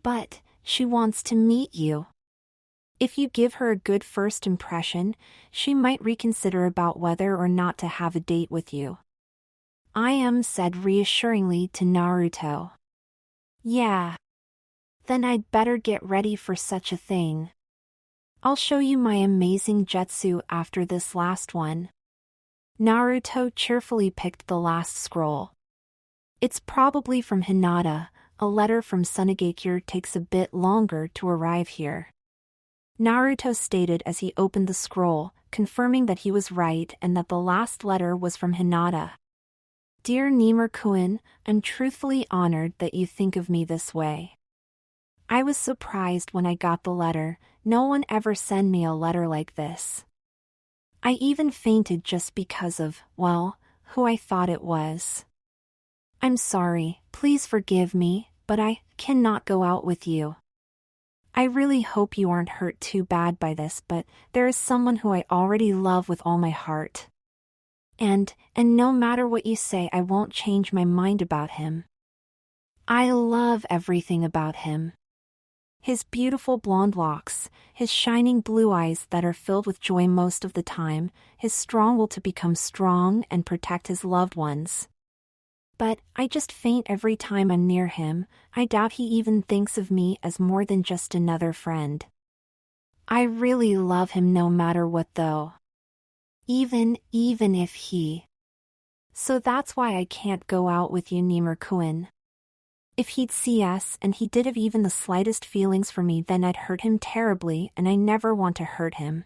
But she wants to meet you. If you give her a good first impression, she might reconsider about whether or not to have a date with you. Ayame said reassuringly to Naruto. Yeah. Then I'd better get ready for such a thing. I'll show you my amazing jutsu after this last one. Naruto cheerfully picked the last scroll. It's probably from Hinata. A letter from Sunagakure takes a bit longer to arrive here. Naruto stated as he opened the scroll, confirming that he was right and that the last letter was from Hinata. Dear Nimar-kun, I'm truthfully honored that you think of me this way. I was surprised when I got the letter. No one ever sent me a letter like this. I even fainted just because of, well, who I thought it was. I'm sorry, please forgive me, but I cannot go out with you. I really hope you aren't hurt too bad by this, but there is someone who I already love with all my heart. And no matter what you say, I won't change my mind about him. I love everything about him. His beautiful blonde locks, his shining blue eyes that are filled with joy most of the time, his strong will to become strong and protect his loved ones. But I just faint every time I'm near him. I doubt he even thinks of me as more than just another friend. I really love him no matter what though. Even if he. So that's why I can't go out with you, Nimar-kun. If he'd see us and he did have even the slightest feelings for me, then I'd hurt him terribly, and I never want to hurt him.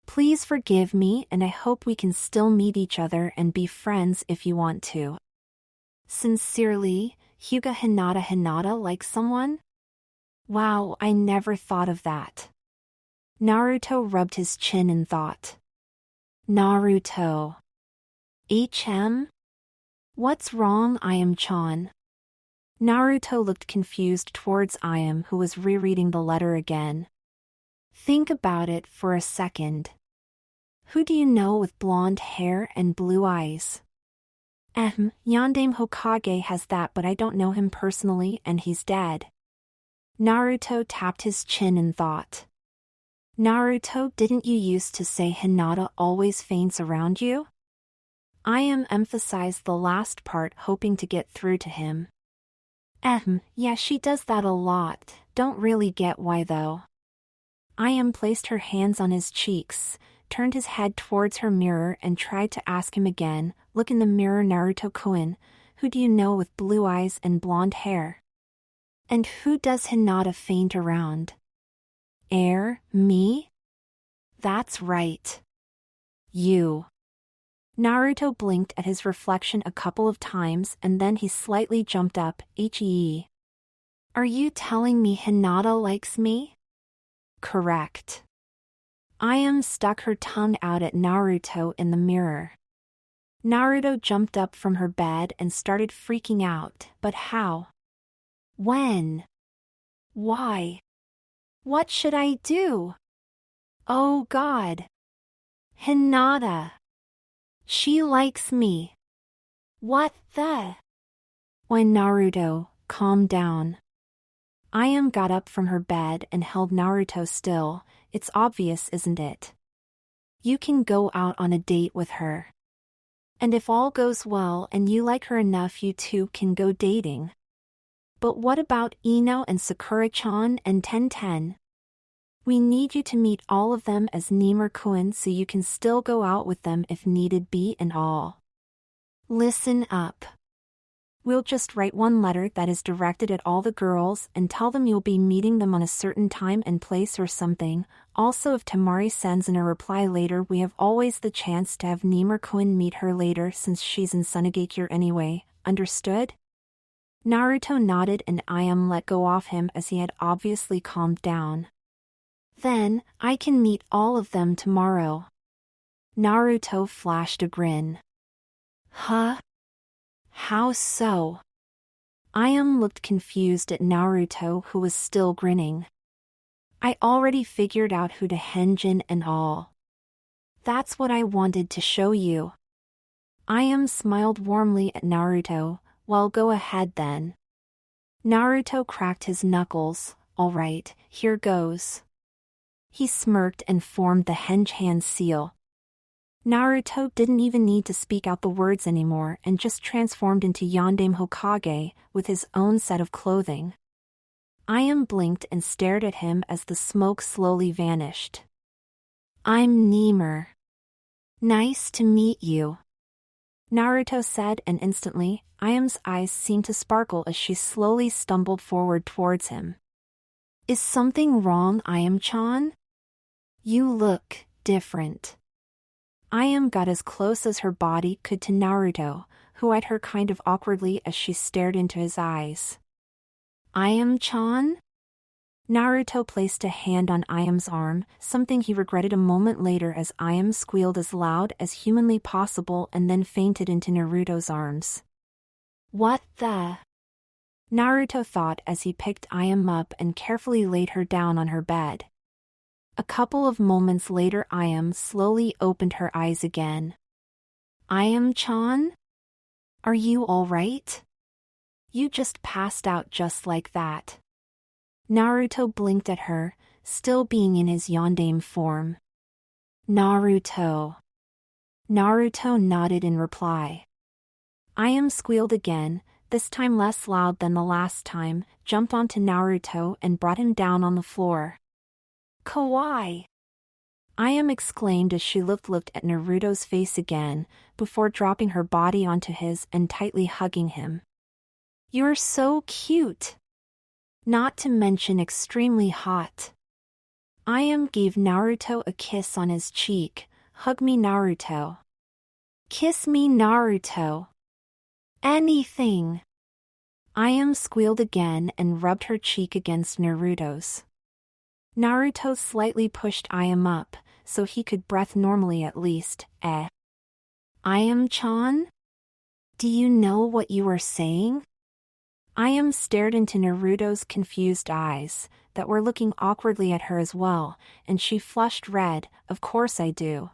Please forgive me, and I hope we can still meet each other and be friends if you want to. Sincerely, Hyuga. Hinata likes someone? Wow, I never thought of that. Naruto rubbed his chin in thought. Naruto. HM? What's wrong, Ayame-chan? Naruto looked confused towards Ayame, who was rereading the letter again. Think about it for a second. Who do you know with blonde hair and blue eyes? Yondaime Hokage has that, but I don't know him personally and he's dead. Naruto tapped his chin in thought. Naruto, didn't you used to say Hinata always faints around you? Ayame emphasized the last part, hoping to get through to him. Yeah, she does that a lot, don't really get why though. Ayame placed her hands on his cheeks, turned his head towards her mirror and tried to ask him again, look in the mirror, Naruto-kun, who do you know with blue eyes and blonde hair? And who does Hinata faint around? Me? That's right. You. Naruto blinked at his reflection a couple of times and then he slightly jumped up. Are you telling me Hinata likes me? Correct. Ayame stuck her tongue out at Naruto in the mirror. Naruto jumped up from her bed and started freaking out. But how? When? Why? What should I do? Oh God. Hinata. She likes me. What the? When Naruto, calm down. Ayame got up from her bed and held Naruto still. It's obvious, isn't it? You can go out on a date with her. And if all goes well and you like her enough, you two can go dating. But what about Ino and Sakura-chan and Tenten? We need you to meet all of them as Nimar-kun so you can still go out with them if needed be and all. Listen up. We'll just write one letter that is directed at all the girls and tell them you'll be meeting them on a certain time and place or something. Also, if Temari sends in a reply later, we have always the chance to have Nimar-kun meet her later since she's in Sunagakure anyway. Understood? Naruto nodded and Ayame let go off him as he had obviously calmed down. Then, I can meet all of them tomorrow. Naruto flashed a grin. Huh? How so? Ayame looked confused at Naruto, who was still grinning. I already figured out who to henjin and all. That's what I wanted to show you. Ayame smiled warmly at Naruto. Well, go ahead then. Naruto cracked his knuckles. All right, here goes. He smirked and formed the henge hand seal. Naruto didn't even need to speak out the words anymore and just transformed into Yondaime Hokage with his own set of clothing. Ayame blinked and stared at him as the smoke slowly vanished. I'm Nimar. Nice to meet you, Naruto said, and instantly, Ayame's eyes seemed to sparkle as she slowly stumbled forward towards him. Is something wrong, Ayame-chan? You look different. Ayame got as close as her body could to Naruto, who eyed her kind of awkwardly as she stared into his eyes. Ayame-chan? Naruto placed a hand on Ayame's arm, something he regretted a moment later as Ayame squealed as loud as humanly possible and then fainted into Naruto's arms. What the? Naruto thought as he picked Ayame up and carefully laid her down on her bed. A couple of moments later, Ayame slowly opened her eyes again. Ayame-chan? Are you alright? You just passed out just like that. Naruto blinked at her, still being in his yondaime form. Naruto. Naruto nodded in reply. Ayame squealed again, this time less loud than the last time, jumped onto Naruto and brought him down on the floor. Kawaii! Ayame exclaimed as she looked at Naruto's face again, before dropping her body onto his and tightly hugging him. You're so cute! Not to mention extremely hot. Ayame gave Naruto a kiss on his cheek. Hug me, Naruto. Kiss me, Naruto. Anything. Ayame squealed again and rubbed her cheek against Naruto's. Naruto slightly pushed Ayame up, so he could breathe normally at least. Ayame-chan? Do you know what you are saying? Ayame stared into Naruto's confused eyes, that were looking awkwardly at her as well, and she flushed red. Of course I do.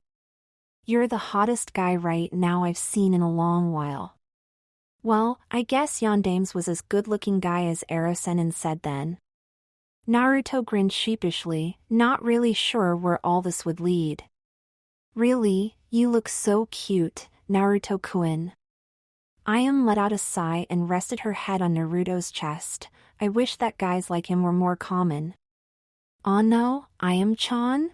You're the hottest guy right now I've seen in a long while. Well, I guess Yondaime's was as good-looking guy as Erosennin said then. Naruto grinned sheepishly, not really sure where all this would lead. Really, you look so cute, Naruto-kun. Ayame let out a sigh and rested her head on Naruto's chest. I wish that guys like him were more common. Oh no, Ayame-chan?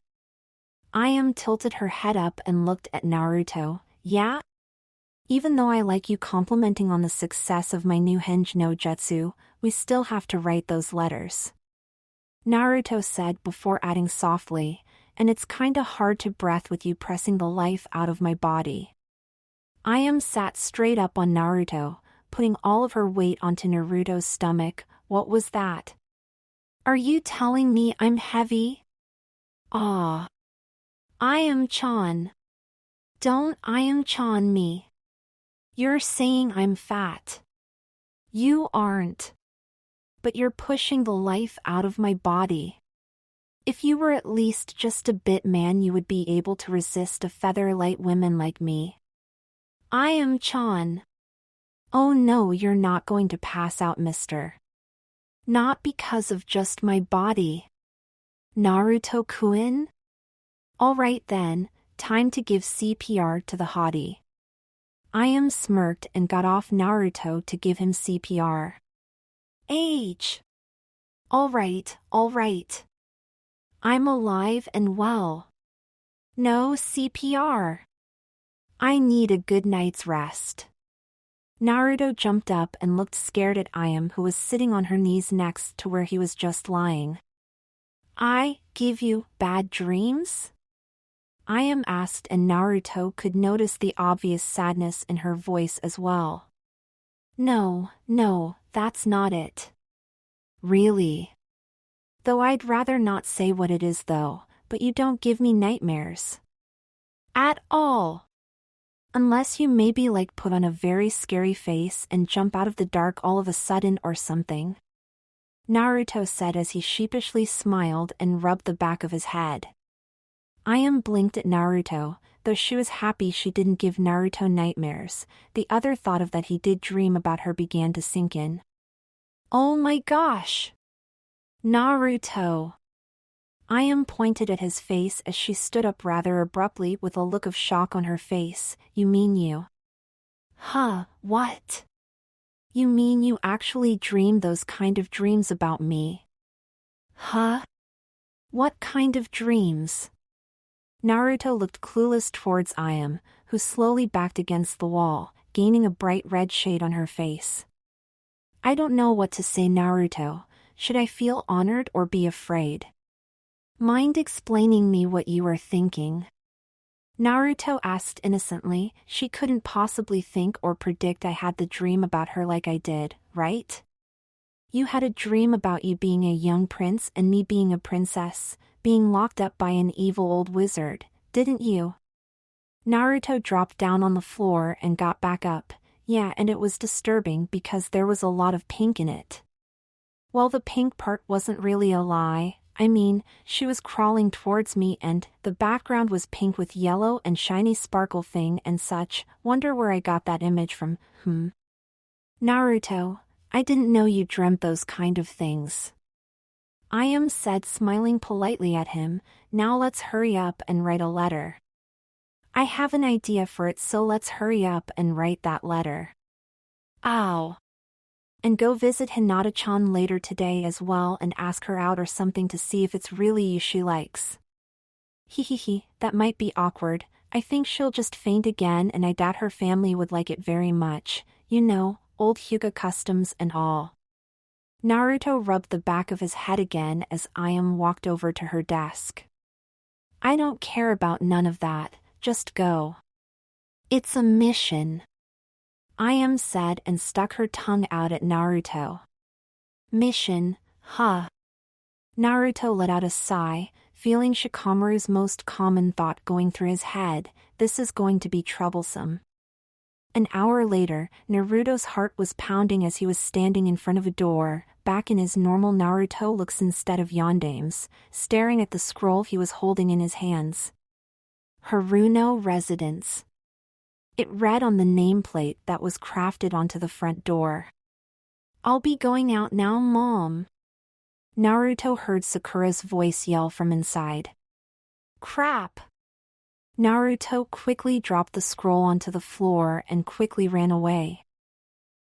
Ayame tilted her head up and looked at Naruto. Yeah? Even though I like you complimenting on the success of my new Henj no Jutsu, we still have to write those letters. Naruto said before adding softly, and it's kinda hard to breathe with you pressing the life out of my body. Ayame sat straight up on Naruto, putting all of her weight onto Naruto's stomach. What was that? Are you telling me I'm heavy? Ah. Ayame-chan. Don't Ayame-chan me. You're saying I'm fat. You aren't. But you're pushing the life out of my body. If you were at least just a bit man, you would be able to resist a feather-light woman like me. Ayame-chan. Oh no, you're not going to pass out, mister. Not because of just my body. Naruto-kun? Alright then, time to give CPR to the hottie. Ayame smirked and got off Naruto to give him CPR. Age. Alright. I'm alive and well. No CPR. I need a good night's rest. Naruto jumped up and looked scared at Ayame, who was sitting on her knees next to where he was just lying. I give you bad dreams? Ayame asked, and Naruto could notice the obvious sadness in her voice as well. No, that's not it. Really? Though I'd rather not say what it is though, but you don't give me nightmares. At all. Unless you maybe like put on a very scary face and jump out of the dark all of a sudden or something. Naruto said as he sheepishly smiled and rubbed the back of his head. Ayame blinked at Naruto, though she was happy she didn't give Naruto nightmares. The other thought of that he did dream about her began to sink in. Oh my gosh! Naruto! Ayame pointed at his face as she stood up rather abruptly with a look of shock on her face. You mean you? Huh, what? You mean you actually dreamed those kind of dreams about me? Huh? What kind of dreams? Naruto looked clueless towards Ayame, who slowly backed against the wall, gaining a bright red shade on her face. I don't know what to say, Naruto. Should I feel honored or be afraid? Mind explaining me what you are thinking? Naruto asked innocently. She couldn't possibly think or predict I had the dream about her like I did, right? You had a dream about you being a young prince and me being a princess, being locked up by an evil old wizard, didn't you? Naruto dropped down on the floor and got back up. Yeah, and it was disturbing because there was a lot of pink in it. Well, the pink part wasn't really a lie. I mean, she was crawling towards me and the background was pink with yellow and shiny sparkle thing and such. Wonder where I got that image from, Naruto, I didn't know you dreamt those kind of things. Ayame said, smiling politely at him. Now let's hurry up and write a letter. I have an idea for it, so let's hurry up and write that letter. Ow. And go visit Hinata-chan later today as well and ask her out or something to see if it's really you she likes. Hehehe, that might be awkward. I think she'll just faint again and I doubt her family would like it very much. You know, old Hyuga customs and all. Naruto rubbed the back of his head again as Ayame walked over to her desk. I don't care about none of that, just go. It's a mission. Ayame said and stuck her tongue out at Naruto. Mission, huh? Naruto let out a sigh, feeling Shikamaru's most common thought going through his head. This is going to be troublesome. An hour later, Naruto's heart was pounding as he was standing in front of a door, back in his normal Naruto looks instead of Yandame's, staring at the scroll he was holding in his hands. Haruno Residence. It read on the nameplate that was crafted onto the front door. I'll be going out now, Mom. Naruto heard Sakura's voice yell from inside. Crap! Naruto quickly dropped the scroll onto the floor and quickly ran away.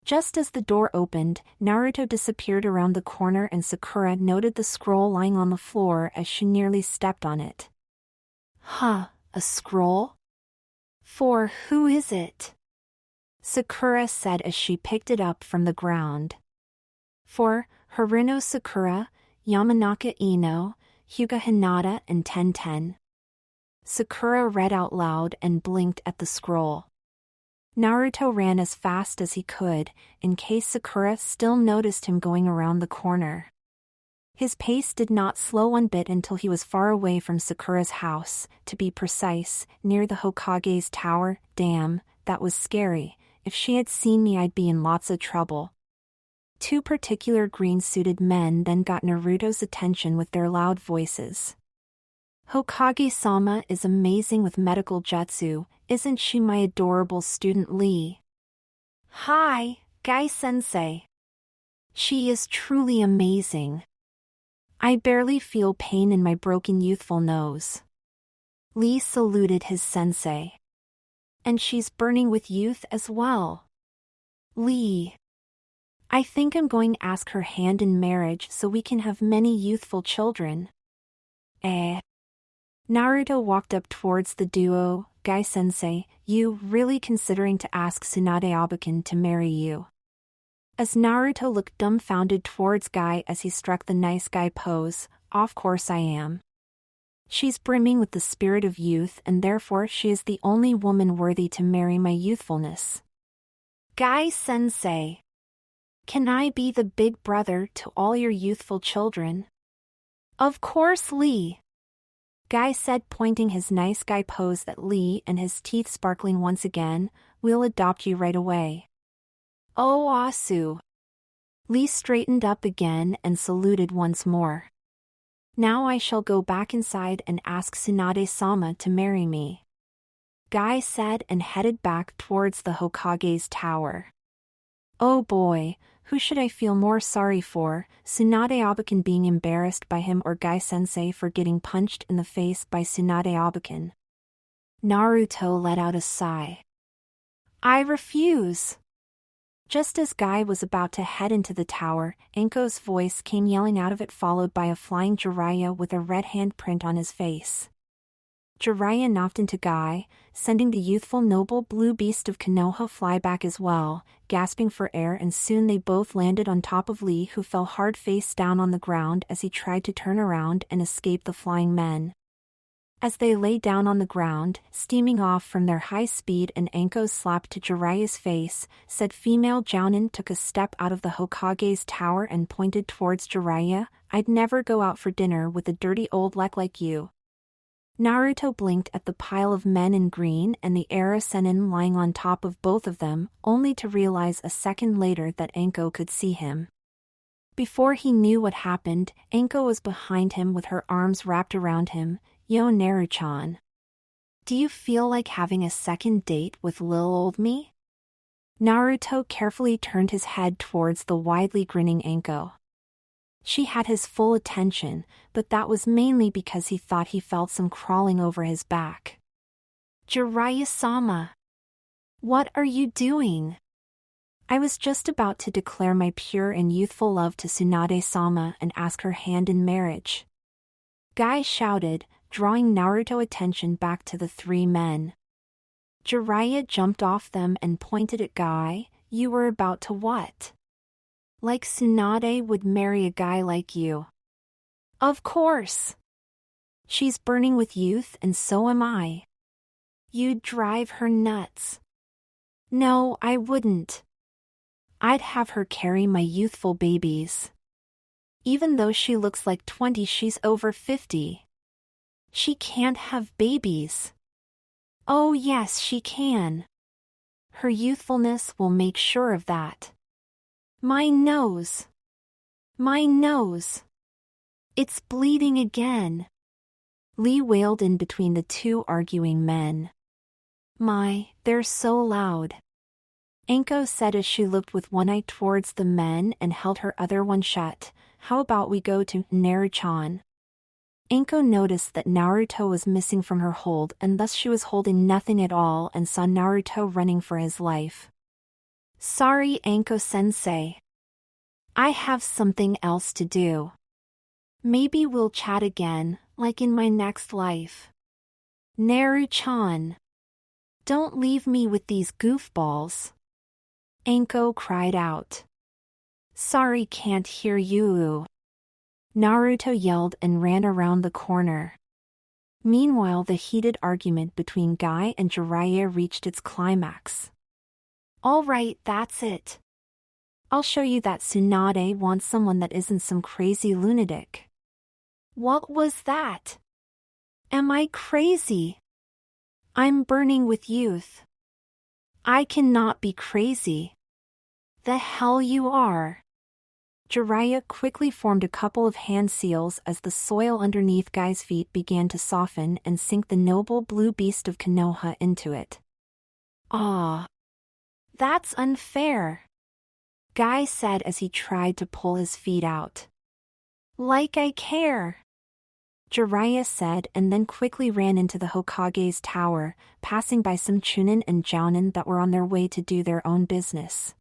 Just as the door opened, Naruto disappeared around the corner and Sakura noted the scroll lying on the floor as she nearly stepped on it. Huh, a scroll? For who is it? Sakura said as she picked it up from the ground. For Haruno Sakura, Yamanaka Ino, Hyuga Hinata and Tenten. Sakura read out loud and blinked at the scroll. Naruto ran as fast as he could, in case Sakura still noticed him going around the corner. His pace did not slow one bit until he was far away from Sakura's house, to be precise, near the Hokage's tower. Damn, that was scary. If she had seen me I'd be in lots of trouble. Two particular green-suited men then got Naruto's attention with their loud voices. Hokage-sama is amazing with medical jutsu, isn't she, my adorable student Lee? Hi, Guy-sensei. She is truly amazing. I barely feel pain in my broken youthful nose. Lee saluted his sensei. And she's burning with youth as well. Lee. I think I'm going to ask her hand in marriage so we can have many youthful children. Naruto walked up towards the duo. Guy-sensei, you really considering to ask Tsunade Abakan to marry you? As Naruto looked dumbfounded towards Guy as he struck the nice guy pose, of course I am. She's brimming with the spirit of youth and therefore she is the only woman worthy to marry my youthfulness. Guy-sensei. Can I be the big brother to all your youthful children? Of course, Lee. Guy said, pointing his nice guy pose at Lee and his teeth sparkling once again. We'll adopt you right away. Oh, Asu. Lee straightened up again and saluted once more. Now I shall go back inside and ask Tsunade-sama to marry me. Guy said and headed back towards the Hokage's tower. Oh boy, who should I feel more sorry for, Tsunade Abakan being embarrassed by him or Guy-sensei for getting punched in the face by Tsunade Abakan? Naruto let out a sigh. I refuse. Just as Guy was about to head into the tower, Anko's voice came yelling out of it, followed by a flying Jiraiya with a red handprint on his face. Jiraiya knocked into Guy, sending the youthful noble blue beast of Konoha fly back as well, gasping for air, and soon they both landed on top of Lee, who fell hard face down on the ground as he tried to turn around and escape the flying men. As they lay down on the ground, steaming off from their high speed and Anko's slap to Jiraiya's face, said female Jounin took a step out of the Hokage's tower and pointed towards Jiraiya. "I'd never go out for dinner with a dirty old lek like you." Naruto blinked at the pile of men in green and the Erosennin lying on top of both of them, only to realize a second later that Anko could see him. Before he knew what happened, Anko was behind him with her arms wrapped around him. "Yo, Naru-chan. Do you feel like having a second date with lil old me?" Naruto carefully turned his head towards the widely grinning Anko. She had his full attention, but that was mainly because he thought he felt some crawling over his back. "Jiraiya-sama. What are you doing?" "I was just about to declare my pure and youthful love to Tsunade-sama and ask her hand in marriage," Guy shouted, drawing Naruto's attention back to the three men. Jiraiya jumped off them and pointed at Guy. "You were about to what?" "Like Tsunade would marry a guy like you." "Of course. She's burning with youth and so am I." "You'd drive her nuts." "No, I wouldn't. I'd have her carry my youthful babies. Even though she looks like 20, she's over 50. She can't have babies." "Oh yes, she can. Her youthfulness will make sure of that." "My nose. My nose. It's bleeding again." Lee wailed in between the two arguing men. "My, they're so loud," Anko said as she looked with one eye towards the men and held her other one shut. "How about we go to Naru-chan?" Anko noticed that Naruto was missing from her hold and thus she was holding nothing at all and saw Naruto running for his life. "Sorry, Anko-sensei. I have something else to do. Maybe we'll chat again, like in my next life." "Naru-chan. Don't leave me with these goofballs," Anko cried out. "Sorry, can't hear you," Naruto yelled and ran around the corner. Meanwhile, the heated argument between Guy and Jiraiya reached its climax. "All right, that's it. I'll show you that Tsunade wants someone that isn't some crazy lunatic." "What was that? Am I crazy? I'm burning with youth." "I cannot be crazy." "The hell you are." Jiraiya quickly formed a couple of hand seals as the soil underneath Guy's feet began to soften and sink the noble blue beast of Konoha into it. "Ah, that's unfair," Guy said as he tried to pull his feet out. "Like I care," Jiraiya said and then quickly ran into the Hokage's tower, passing by some Chunin and Jounin that were on their way to do their own business.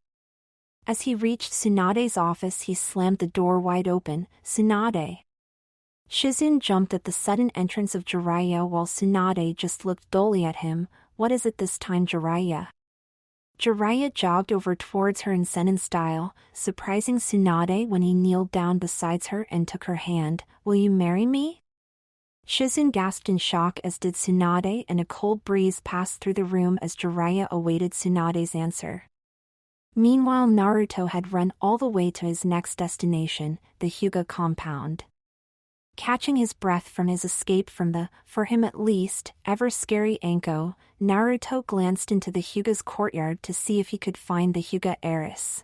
As he reached Tsunade's office, he slammed the door wide open. "Tsunade." Shizune jumped at the sudden entrance of Jiraiya while Tsunade just looked dully at him. "What is it this time, Jiraiya?" Jiraiya jogged over towards her in Sennin style, surprising Tsunade when he kneeled down beside her and took her hand. "Will you marry me?" Shizune gasped in shock, as did Tsunade, and a cold breeze passed through the room as Jiraiya awaited Tsunade's answer. Meanwhile, Naruto had run all the way to his next destination, the Hyuga compound. Catching his breath from his escape from the, for him at least, ever-scary Anko, Naruto glanced into the Hyuga's courtyard to see if he could find the Hyuga heiress.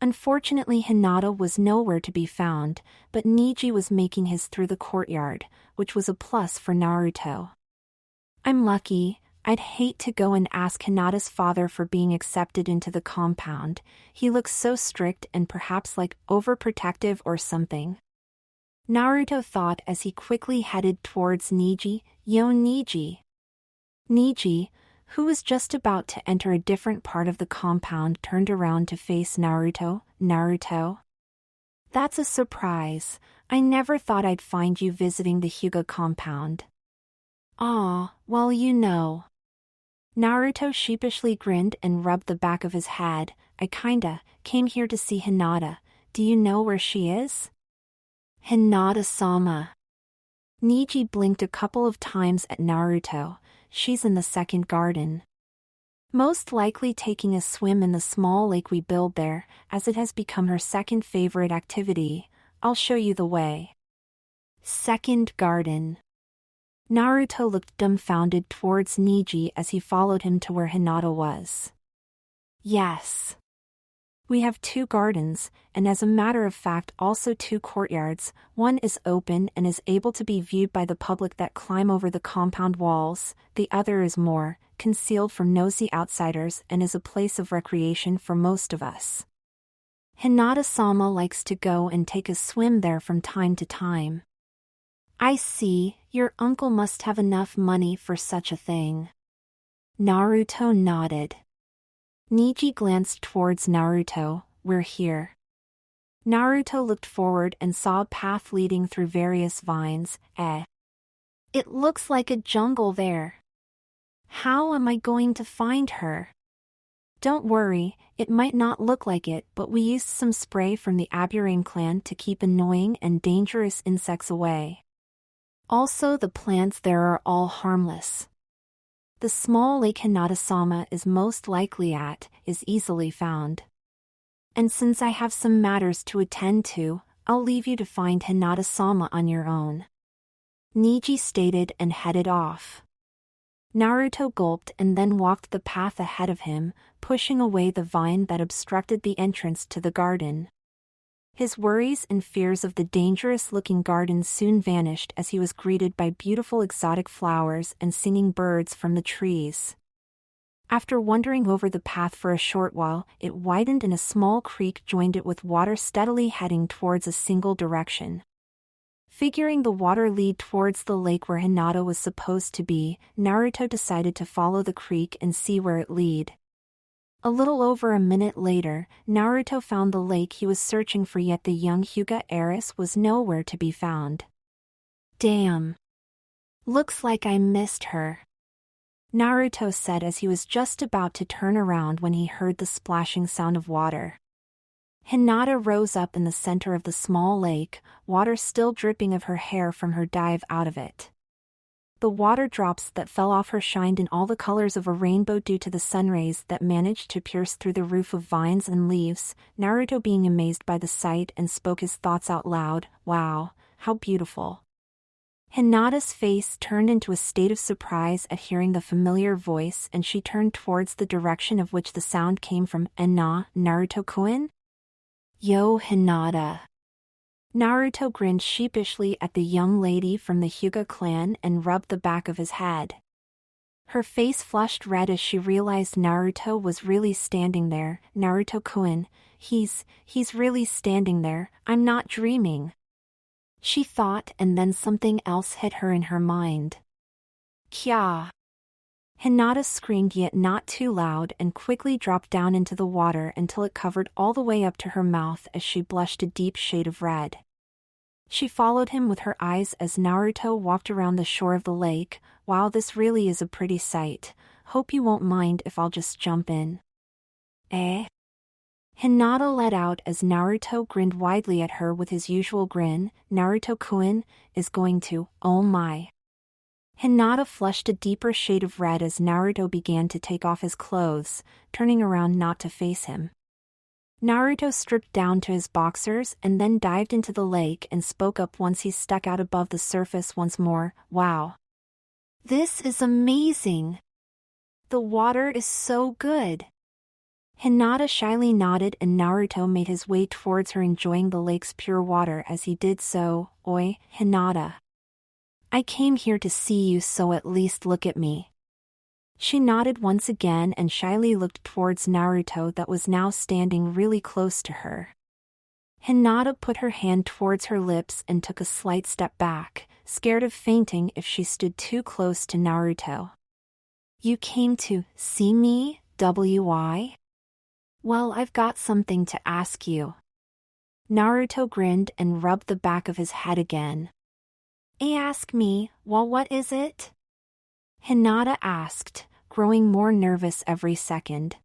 Unfortunately, Hinata was nowhere to be found, but Neji was making his through the courtyard, which was a plus for Naruto. "I'm lucky. I'd hate to go and ask Hinata's father for being accepted into the compound. He looks so strict and perhaps like overprotective or something," Naruto thought as he quickly headed towards Neji. "Yo, Neji." Neji, who was just about to enter a different part of the compound, turned around to face Naruto. "Naruto? That's a surprise. I never thought I'd find you visiting the Hyuga compound." "Ah, well you know." Naruto sheepishly grinned and rubbed the back of his head. "I kinda came here to see Hinata. Do you know where she is?" "Hinata-sama." Niji blinked a couple of times at Naruto. "She's in the second garden. Most likely taking a swim in the small lake we build there, as it has become her second favorite activity. I'll show you the way." Second garden. Naruto looked dumbfounded towards Niji as he followed him to where Hinata was. "Yes. We have 2 gardens, and as a matter of fact also 2 courtyards. One is open and is able to be viewed by the public that climb over the compound walls, the other is more concealed from nosy outsiders and is a place of recreation for most of us. Hinata-sama likes to go and take a swim there from time to time." "I see, your uncle must have enough money for such a thing." Naruto nodded. Niji glanced towards Naruto. "We're here." Naruto looked forward and saw a path leading through various vines. It looks like a jungle there. How am I going to find her?" "Don't worry, it might not look like it, but we used some spray from the Aburame clan to keep annoying and dangerous insects away. Also the plants there are all harmless. The small lake Hinata-sama is most likely at is easily found. And since I have some matters to attend to, I'll leave you to find Hinata-sama on your own." Niji stated and headed off. Naruto gulped and then walked the path ahead of him, pushing away the vine that obstructed the entrance to the garden. His worries and fears of the dangerous-looking garden soon vanished as he was greeted by beautiful exotic flowers and singing birds from the trees. After wandering over the path for a short while, it widened and a small creek joined it with water steadily heading towards a single direction. Figuring the water lead towards the lake where Hinata was supposed to be, Naruto decided to follow the creek and see where it led. A little over a minute later, Naruto found the lake he was searching for, yet the young Hyuga heiress was nowhere to be found. "Damn. Looks like I missed her," Naruto said as he was just about to turn around when he heard the splashing sound of water. Hinata rose up in the center of the small lake, water still dripping of her hair from her dive out of it. The water drops that fell off her shined in all the colors of a rainbow due to the sunrays that managed to pierce through the roof of vines and leaves, Naruto being amazed by the sight and spoke his thoughts out loud. "Wow, how beautiful." Hinata's face turned into a state of surprise at hearing the familiar voice and she turned towards the direction of which the sound came from. Naruto-kun? "Yo, Hinata." Naruto grinned sheepishly at the young lady from the Hyuga clan and rubbed the back of his head. Her face flushed red as she realized Naruto was really standing there. "Naruto-kun, he's really standing there, I'm not dreaming," she thought, and then something else hit her in her mind. "Kya!" Hinata screamed, yet not too loud, and quickly dropped down into the water until it covered all the way up to her mouth as she blushed a deep shade of red. She followed him with her eyes as Naruto walked around the shore of the lake. "Wow, this really is a pretty sight. Hope you won't mind if I'll just jump in." Hinata let out as Naruto grinned widely at her with his usual grin. "Naruto-kun is going to, oh my." Hinata flushed a deeper shade of red as Naruto began to take off his clothes, turning around not to face him. Naruto stripped down to his boxers and then dived into the lake and spoke up once he stuck out above the surface once more. "Wow. This is amazing. The water is so good." Hinata shyly nodded and Naruto made his way towards her, enjoying the lake's pure water as he did so. "Oi, Hinata. I came here to see you, so at least look at me." She nodded once again and shyly looked towards Naruto that was now standing really close to her. Hinata put her hand towards her lips and took a slight step back, scared of fainting if she stood too close to Naruto. "You came to see me, Wy? Well, I've got something to ask you." Naruto grinned and rubbed the back of his head again. "Ask me, well, what is it?" Hinata asked, growing more nervous every second.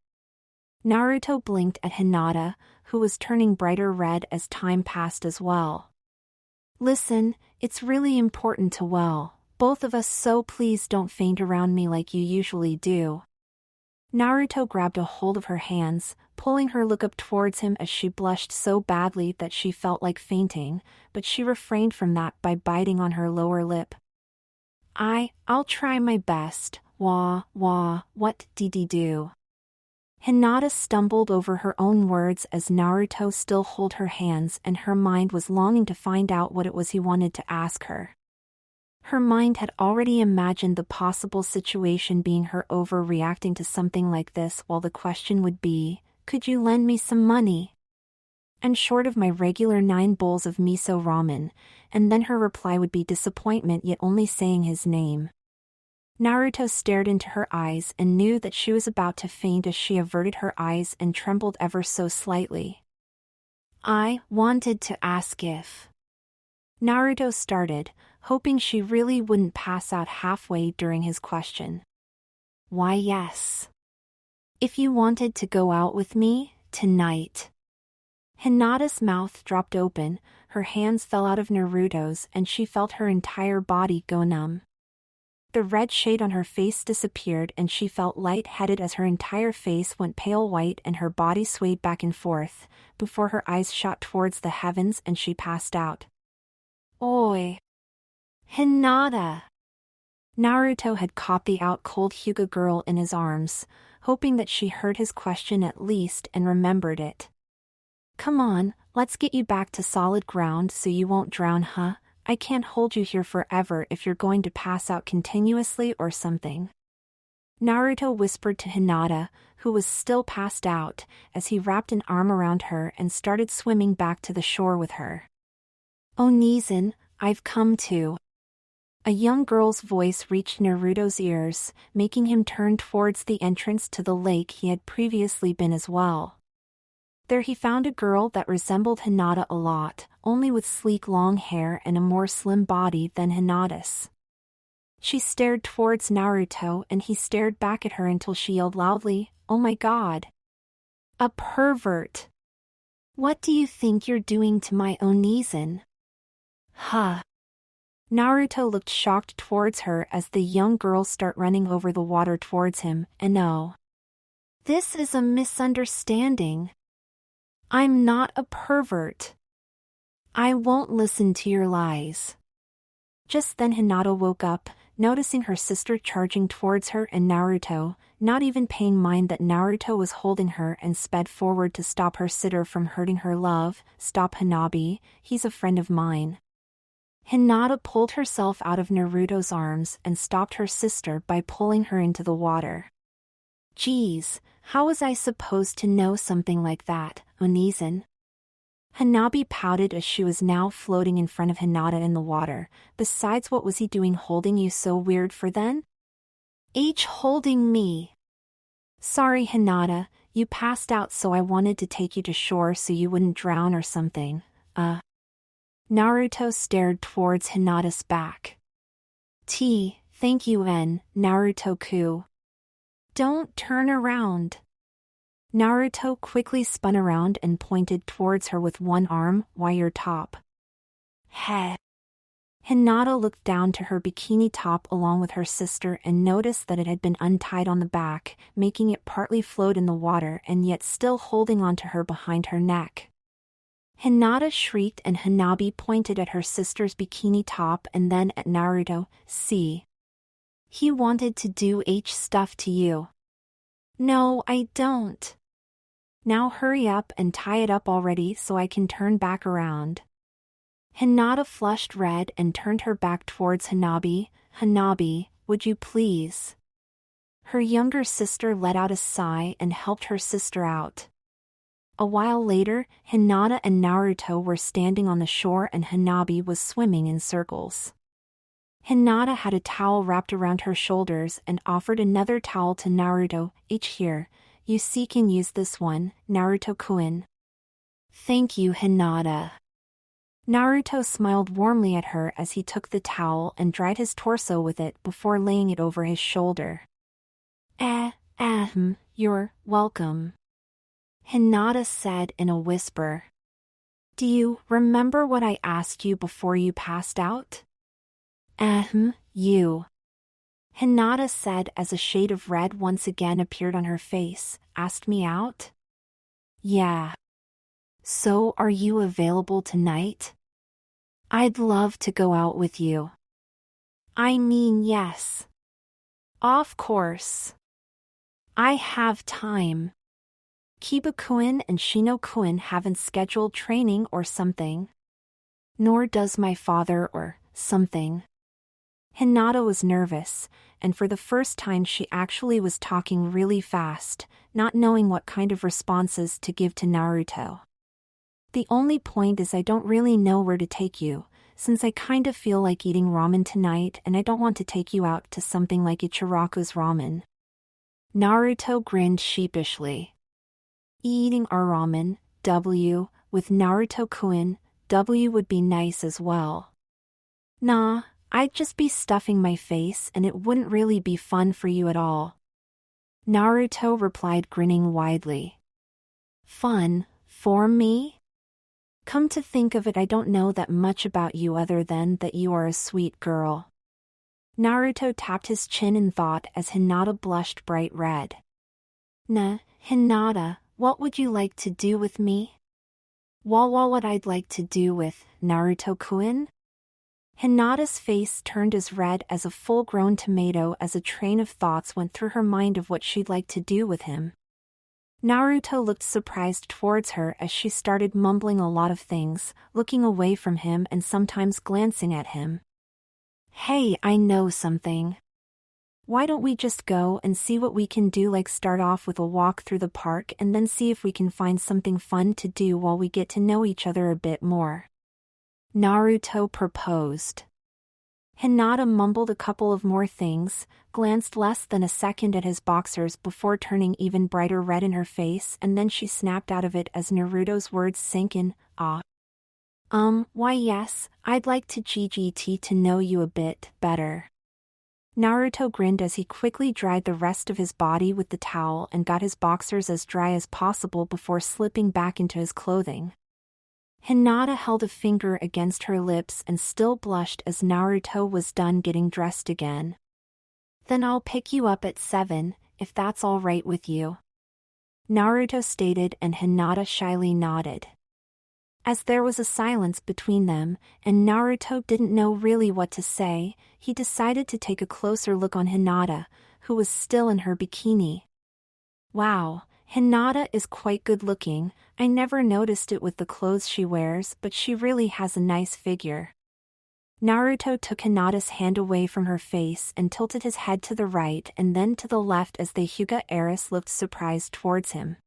Naruto blinked at Hinata, who was turning brighter red as time passed as well. Listen, it's really important to both of us, so please don't faint around me like you usually do. Naruto grabbed a hold of her hands, pulling her look up towards him as she blushed so badly that she felt like fainting, but she refrained from that by biting on her lower lip. I'll try my best, what did he do? Hinata stumbled over her own words as Naruto still held her hands, and her mind was longing to find out what it was he wanted to ask her. Her mind had already imagined the possible situation being her overreacting to something like this, while the question would be, could you lend me some money? And short of my regular 9 bowls of miso ramen, and then her reply would be disappointment, yet only saying his name. Naruto stared into her eyes and knew that she was about to faint as she averted her eyes and trembled ever so slightly. I wanted to ask if... Naruto started, hoping she really wouldn't pass out halfway during his question. Why, yes. If you wanted to go out with me, tonight. Hinata's mouth dropped open, her hands fell out of Naruto's, and she felt her entire body go numb. The red shade on her face disappeared and she felt light-headed as her entire face went pale white and her body swayed back and forth, before her eyes shot towards the heavens and she passed out. Oi! Hinata! Naruto had caught the out-cold Hyuga girl in his arms, hoping that she heard his question at least and remembered it. Come on, let's get you back to solid ground so you won't drown, huh? I can't hold you here forever if you're going to pass out continuously or something. Naruto whispered to Hinata, who was still passed out, as he wrapped an arm around her and started swimming back to the shore with her. Onizen, I've come to. A young girl's voice reached Naruto's ears, making him turn towards the entrance to the lake he had previously been as well. There he found a girl that resembled Hinata a lot, only with sleek long hair and a more slim body than Hinata's. She stared towards Naruto and he stared back at her until she yelled loudly, "Oh my god! A pervert! What do you think you're doing to my Onizen?" Huh. Naruto looked shocked towards her as the young girl started running over the water towards him, and no. This is a misunderstanding. I'm not a pervert. I won't listen to your lies. Just then Hinata woke up, noticing her sister charging towards her and Naruto, not even paying mind that Naruto was holding her, and sped forward to stop her sitter from hurting her. Love, stop Hanabi, he's a friend of mine. Hinata pulled herself out of Naruto's arms and stopped her sister by pulling her into the water. Geez, how was I supposed to know something like that, Onizen? Hanabi pouted as she was now floating in front of Hinata in the water. Besides, what was he doing holding you so weird for then? Holding me. Sorry Hinata, you passed out so I wanted to take you to shore so you wouldn't drown or something. Naruto stared towards Hinata's back. Thank you Naruto-ku. Don't turn around. Naruto quickly spun around and pointed towards her with one arm, "Why your top?" Heh. Hinata looked down to her bikini top along with her sister and noticed that it had been untied on the back, making it partly float in the water and yet still holding onto her behind her neck. Hinata shrieked and Hanabi pointed at her sister's bikini top and then at Naruto. See? He wanted to do stuff to you. No, I don't. Now hurry up and tie it up already so I can turn back around. Hinata flushed red and turned her back towards Hanabi. Hanabi, would you please? Her younger sister let out a sigh and helped her sister out. A while later, Hinata and Naruto were standing on the shore and Hanabi was swimming in circles. Hinata had a towel wrapped around her shoulders and offered another towel to Naruto. Here, you can use this one, Naruto-kun. Thank you Hinata. Naruto smiled warmly at her as he took the towel and dried his torso with it before laying it over his shoulder. You're welcome," Hinata said in a whisper. "Do you remember what I asked you before you passed out?" You," Hinata said as a shade of red once again appeared on her face. "Asked me out?" "Yeah. So are you available tonight? I'd love to go out with you." "I mean, yes. Of course. I have time. Kiba-kun and Shino-kun haven't scheduled training or something. Nor does my father or something." Hinata was nervous, and for the first time she actually was talking really fast, not knowing what kind of responses to give to Naruto. "The only point is I don't really know where to take you, since I kind of feel like eating ramen tonight and I don't want to take you out to something like Ichiraku's ramen." Naruto grinned sheepishly. "Eating our ramen, with Naruto-kun, would be nice as well." "Nah, I'd just be stuffing my face and it wouldn't really be fun for you at all," Naruto replied, grinning widely. "Fun, for me? Come to think of it, I don't know that much about you other than that you are a sweet girl." Naruto tapped his chin in thought as Hinata blushed bright red. "Nah, Hinata, what would you like to do with me?" What I'd like to do with Naruto-kun?" Hinata's face turned as red as a full-grown tomato as a train of thoughts went through her mind of what she'd like to do with him. Naruto looked surprised towards her as she started mumbling a lot of things, looking away from him and sometimes glancing at him. "Hey, I know something. Why don't we just go and see what we can do, like start off with a walk through the park and then see if we can find something fun to do while we get to know each other a bit more?" Naruto proposed. Hinata mumbled a couple of more things, glanced less than a second at his boxers before turning even brighter red in her face, and then she snapped out of it as Naruto's words sank in. Why yes, I'd like to get to know you a bit better." Naruto grinned as he quickly dried the rest of his body with the towel and got his boxers as dry as possible before slipping back into his clothing. Hinata held a finger against her lips and still blushed as Naruto was done getting dressed again. "Then I'll pick you up at 7, if that's all right with you," Naruto stated, and Hinata shyly nodded. As there was a silence between them, and Naruto didn't know really what to say, he decided to take a closer look on Hinata, who was still in her bikini. "Wow, Hinata is quite good looking. I never noticed it with the clothes she wears, but she really has a nice figure." Naruto took Hinata's hand away from her face and tilted his head to the right and then to the left as the Hyuga heiress looked surprised towards him.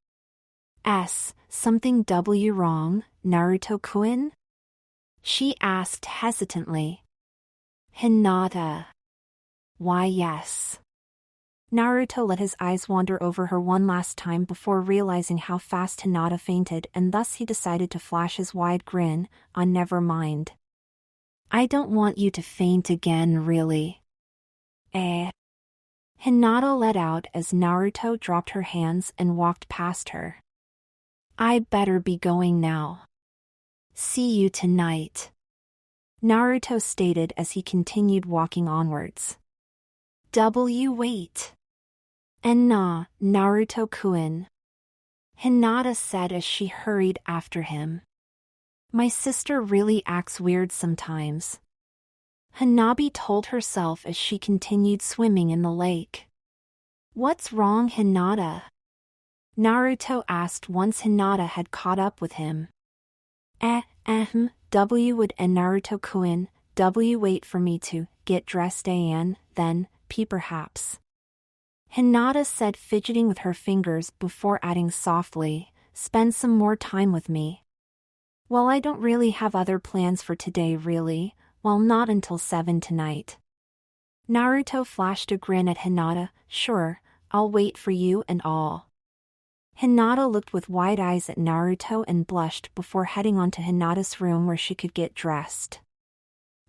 Something wrong, Naruto-kun?" she asked hesitantly. "Hinata." "Why yes." Naruto let his eyes wander over her one last time before realizing how fast Hinata fainted, and thus he decided to flash his wide grin. Never mind. "I don't want you to faint again, really." Hinata let out as Naruto dropped her hands and walked past her. "I better be going now. See you tonight," Naruto stated as he continued walking onwards. Wait. "And nah, Naruto-kun," Hinata said as she hurried after him. "My sister really acts weird sometimes," Hanabi told herself as she continued swimming in the lake. "What's wrong, Hinata?" Naruto asked once Hinata had caught up with him. Would and Naruto-kun, wait for me to get dressed and then, perhaps," Hinata said, fidgeting with her fingers before adding softly, "spend some more time with me." "Well, I don't really have other plans for today really, well not until 7 tonight." Naruto flashed a grin at Hinata. "Sure, I'll wait for you and all." Hinata looked with wide eyes at Naruto and blushed before heading on to Hinata's room where she could get dressed.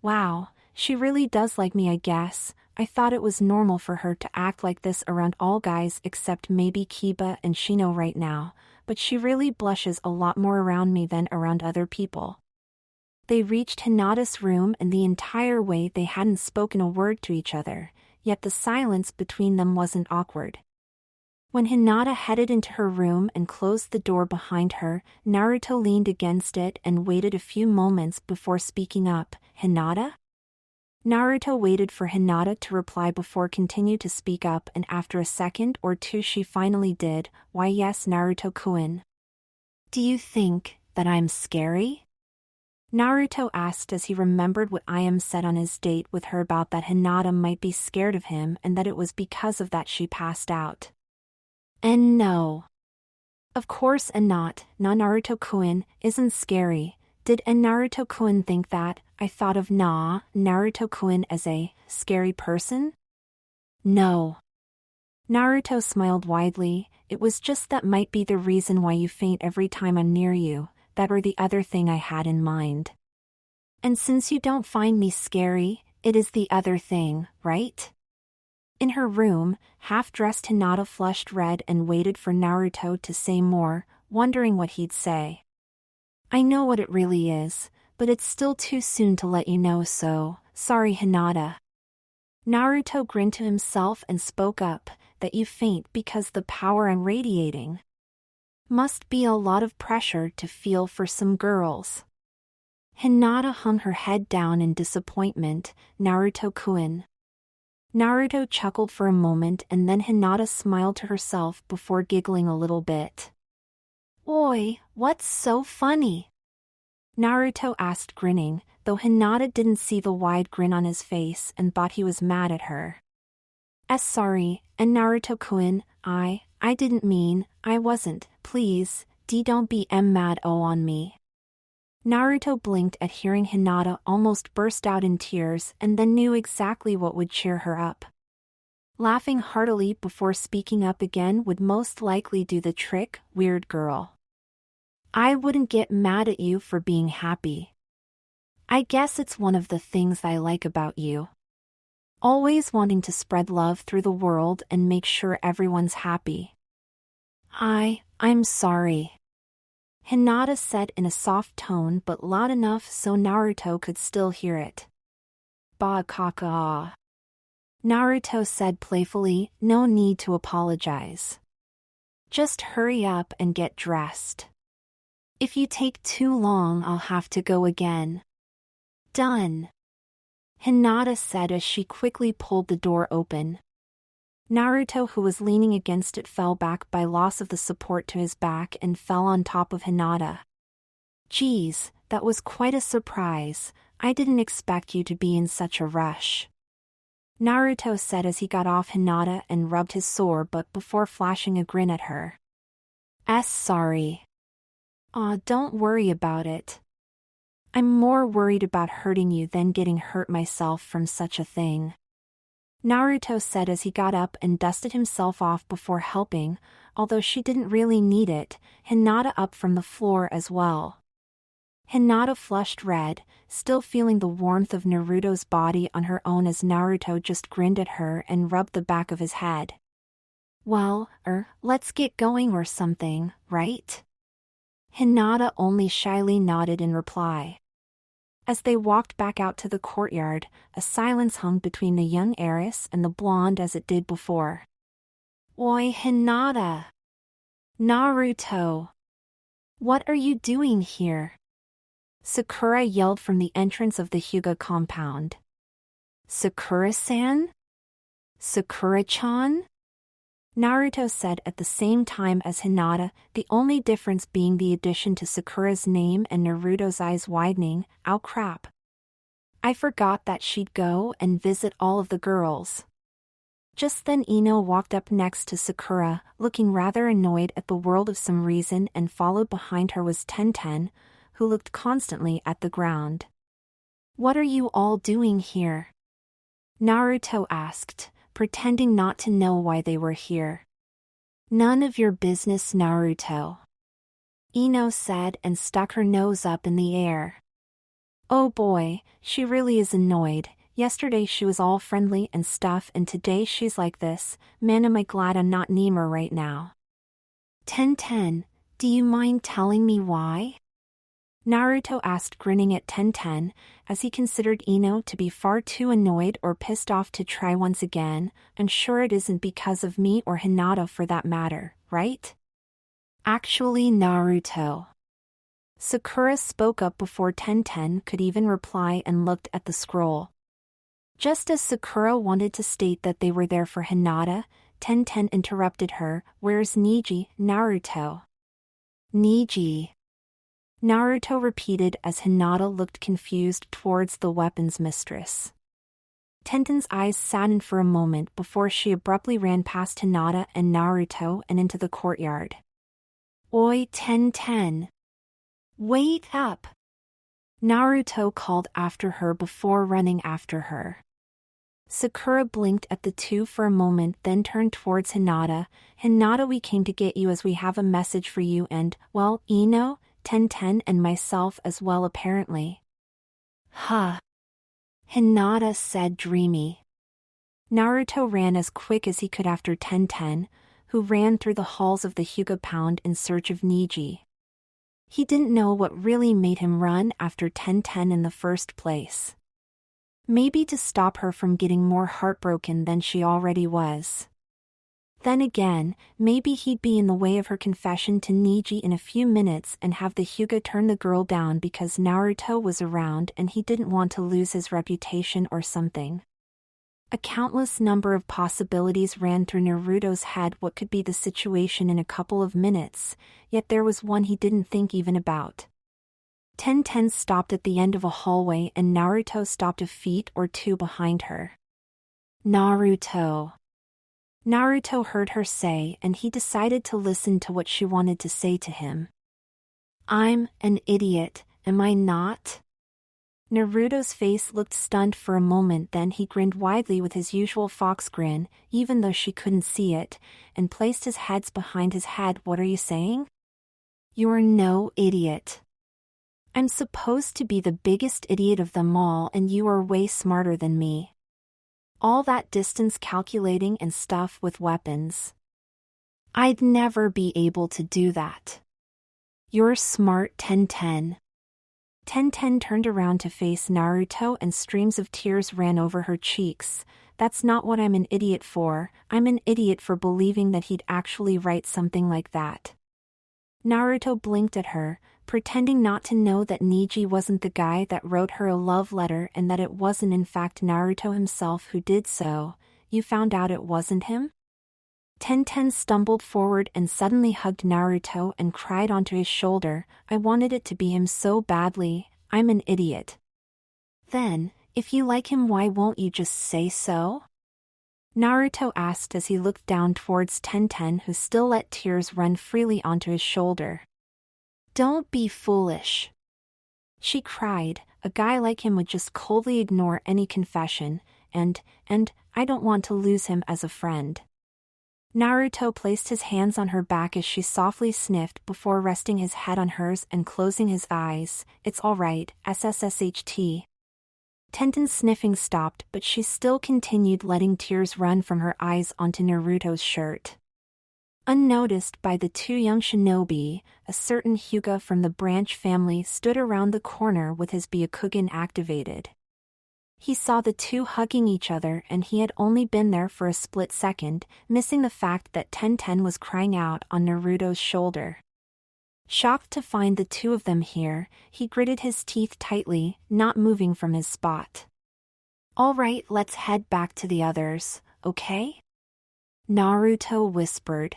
Wow, she really does like me, I guess. I thought it was normal for her to act like this around all guys except maybe Kiba and Shino right now, but she really blushes a lot more around me than around other people. They reached Hinata's room and the entire way they hadn't spoken a word to each other, yet the silence between them wasn't awkward. When Hinata headed into her room and closed the door behind her, Naruto leaned against it and waited a few moments before speaking up. "Hinata?" Naruto waited for Hinata to reply before continued to speak up, and after a second or two she finally did. "Why, yes, Naruto-kun. Do you think that I'm scary?" Naruto asked as he remembered what Ayame said on his date with her about that Hinata might be scared of him and that it was because of that she passed out. "And no. Of course and not, Naruto-kun isn't scary. Did Naruto-kun think that I thought of Naruto-kun as a scary person? No." Naruto smiled widely. "It was just that might be the reason why you faint every time I'm near you, that or the other thing I had in mind. And since you don't find me scary, it is the other thing, right?" In her room, half-dressed Hinata flushed red and waited for Naruto to say more, wondering what he'd say. "I know what it really is, but it's still too soon to let you know, so sorry, Hinata." Naruto grinned to himself and spoke up, "That you faint because the power I'm radiating. Must be a lot of pressure to feel for some girls." Hinata hung her head down in disappointment. "Naruto-kun." Naruto chuckled for a moment and then Hinata smiled to herself before giggling a little bit. "Oi, what's so funny?" Naruto asked, grinning, though Hinata didn't see the wide grin on his face and thought he was mad at her. Sorry, and Naruto-kun, I didn't mean, I wasn't, please, don't be mad on me." Naruto blinked at hearing Hinata almost burst out in tears and then knew exactly what would cheer her up. Laughing heartily before speaking up again would most likely do the trick, "Weird girl. I wouldn't get mad at you for being happy. I guess it's one of the things I like about you. Always wanting to spread love through the world and make sure everyone's happy." I'm sorry," Hinata said in a soft tone but loud enough so Naruto could still hear it. "Ba kaka." Naruto said playfully, "No need to apologize. Just hurry up and get dressed. If you take too long I'll have to go again." "Done," Hinata said as she quickly pulled the door open. Naruto, who was leaning against it, fell back by loss of the support to his back and fell on top of Hinata. "Geez, that was quite a surprise. I didn't expect you to be in such a rush," Naruto said as he got off Hinata and rubbed his sore butt before flashing a grin at her. Sorry." "Aw, don't worry about it. I'm more worried about hurting you than getting hurt myself from such a thing," Naruto said as he got up and dusted himself off before helping, although she didn't really need it, Hinata up from the floor as well. Hinata flushed red, still feeling the warmth of Naruto's body on her own as Naruto just grinned at her and rubbed the back of his head. "Well, let's get going or something, right?" Hinata only shyly nodded in reply. As they walked back out to the courtyard, a silence hung between the young heiress and the blonde as it did before. "Oi, Hinata! Naruto! What are you doing here?" Sakura yelled from the entrance of the Hyuga compound. "Sakura-san? Sakura-chan?" Naruto said at the same time as Hinata, the only difference being the addition to Sakura's name and Naruto's eyes widening. "Ow crap. I forgot that she'd go and visit all of the girls." Just then Ino walked up next to Sakura, looking rather annoyed at the world of some reason, and followed behind her was Tenten, who looked constantly at the ground. "What are you all doing here?" Naruto asked, pretending not to know why they were here. None of your business, Naruto. Ino said and stuck her nose up in the air. Oh boy, she really is annoyed. Yesterday she was all friendly and stuff and today she's like this. Man, am I glad I'm not Lemur right now. Tenten, do you mind telling me why? Naruto asked, grinning at Tenten, as he considered Ino to be far too annoyed or pissed off to try once again. I'm sure it isn't because of me or Hinata for that matter, right? Actually, Naruto. Sakura spoke up before Tenten could even reply and looked at the scroll. Just as Sakura wanted to state that they were there for Hinata, Tenten interrupted her. Where's Neji, Naruto? Neji. Naruto repeated as Hinata looked confused towards the weapons mistress. Tenten's eyes saddened for a moment before she abruptly ran past Hinata and Naruto and into the courtyard. Oi, Tenten! Wait up! Naruto called after her before running after her. Sakura blinked at the two for a moment, then turned towards Hinata. Hinata, we came to get you as we have a message for you and, well, Ino, Tenten and myself as well apparently. Huh. Hinata said dreamy. Naruto ran as quick as he could after Tenten, who ran through the halls of the Hyuga Pound in search of Neji. He didn't know what really made him run after Tenten in the first place. Maybe to stop her from getting more heartbroken than she already was. Then again, maybe he'd be in the way of her confession to Neji in a few minutes and have the Hyuga turn the girl down because Naruto was around and he didn't want to lose his reputation or something. A countless number of possibilities ran through Naruto's head. What could be the situation in a couple of minutes, yet there was one he didn't think even about. Tenten stopped at the end of a hallway and Naruto stopped a feet or two behind her. Naruto. Naruto heard her say and he decided to listen to what she wanted to say to him. I'm an idiot, am I not? Naruto's face looked stunned for a moment, then he grinned widely with his usual fox grin, even though she couldn't see it, and placed his hands behind his head. What are you saying? You're no idiot. I'm supposed to be the biggest idiot of them all and you are way smarter than me. All that distance calculating and stuff with weapons. I'd never be able to do that. You're smart, Tenten. Tenten turned around to face Naruto and streams of tears ran over her cheeks. That's not what I'm an idiot for. I'm an idiot for believing that he'd actually write something like that. Naruto blinked at her, pretending not to know that Neji wasn't the guy that wrote her a love letter and that it wasn't in fact Naruto himself who did so. You found out it wasn't him? Tenten stumbled forward and suddenly hugged Naruto and cried onto his shoulder. I wanted it to be him so badly. I'm an idiot. Then, if you like him, why won't you just say so? Naruto asked as he looked down towards Tenten, who still let tears run freely onto his shoulder. Don't be foolish. She cried. A guy like him would just coldly ignore any confession, and I don't want to lose him as a friend. Naruto placed his hands on her back as she softly sniffed before resting his head on hers and closing his eyes. It's all right, SSSHT. Tenten's sniffing stopped, but she still continued letting tears run from her eyes onto Naruto's shirt. Unnoticed by the two young shinobi, a certain Hyuga from the branch family stood around the corner with his Byakugan activated. He saw the two hugging each other and he had only been there for a split second, missing the fact that Tenten was crying out on Naruto's shoulder. Shocked to find the two of them here, he gritted his teeth tightly, not moving from his spot. All right, let's head back to the others, okay? Naruto whispered.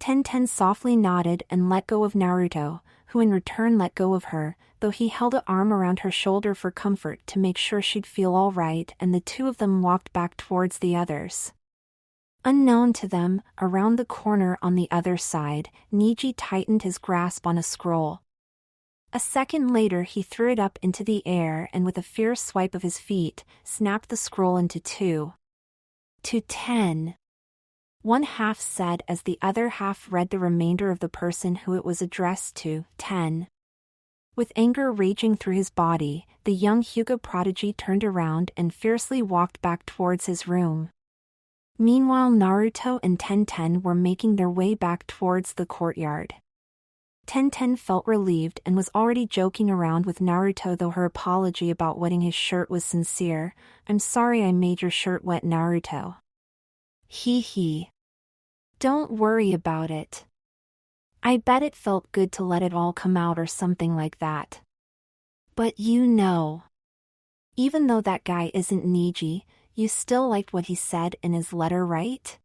Tenten softly nodded and let go of Naruto, who in return let go of her, though he held an arm around her shoulder for comfort to make sure she'd feel all right, and the two of them walked back towards the others. Unknown to them, around the corner on the other side, Neji tightened his grasp on a scroll. A second later he threw it up into the air and with a fierce swipe of his feet, snapped the scroll into two. To 10. one half said as the other half read the remainder of the person who it was addressed to, Ten. With anger raging through his body, the young Hyuga prodigy turned around and fiercely walked back towards his room. Meanwhile, Naruto and Tenten were making their way back towards the courtyard. Tenten felt relieved and was already joking around with Naruto, though her apology about wetting his shirt was sincere. "I'm sorry I made your shirt wet, Naruto." "Hee hee. Don't worry about it. I bet it felt good to let it all come out or something like that. But even though that guy isn't Niji, you still liked what he said in his letter, right?"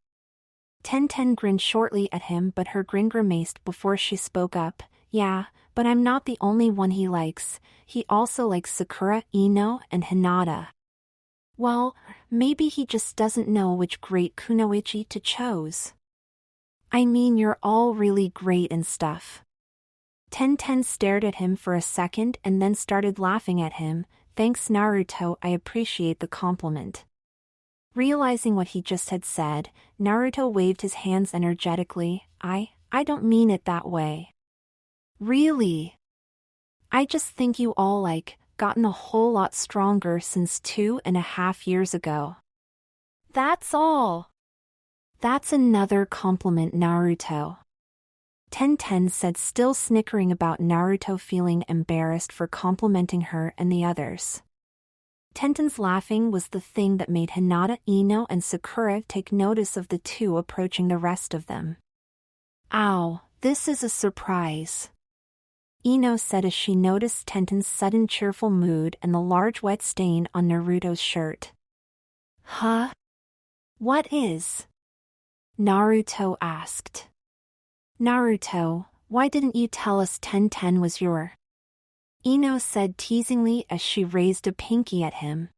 Tenten grinned shortly at him, but her grin grimaced before she spoke up. "Yeah, but I'm not the only one he likes. He also likes Sakura, Ino, and Hinata." "Well, maybe he just doesn't know which great kunoichi to choose. I mean, you're all really great and stuff." Tenten stared at him for a second and then started laughing at him. "Thanks, Naruto, I appreciate the compliment." Realizing what he just had said, Naruto waved his hands energetically. I don't mean it that way. Really? I just think you all gotten a whole lot stronger since 2.5 years ago. That's all." "That's another compliment, Naruto," Tenten said, still snickering about Naruto feeling embarrassed for complimenting her and the others. Tenten's laughing was the thing that made Hinata, Ino, and Sakura take notice of the two approaching the rest of them. "Ow, this is a surprise," Ino said as she noticed Tenten's sudden cheerful mood and the large wet stain on Naruto's shirt. "Huh? What is?" Naruto asked. "Naruto, why didn't you tell us Tenten was your?" Ino said teasingly as she raised a pinky at him.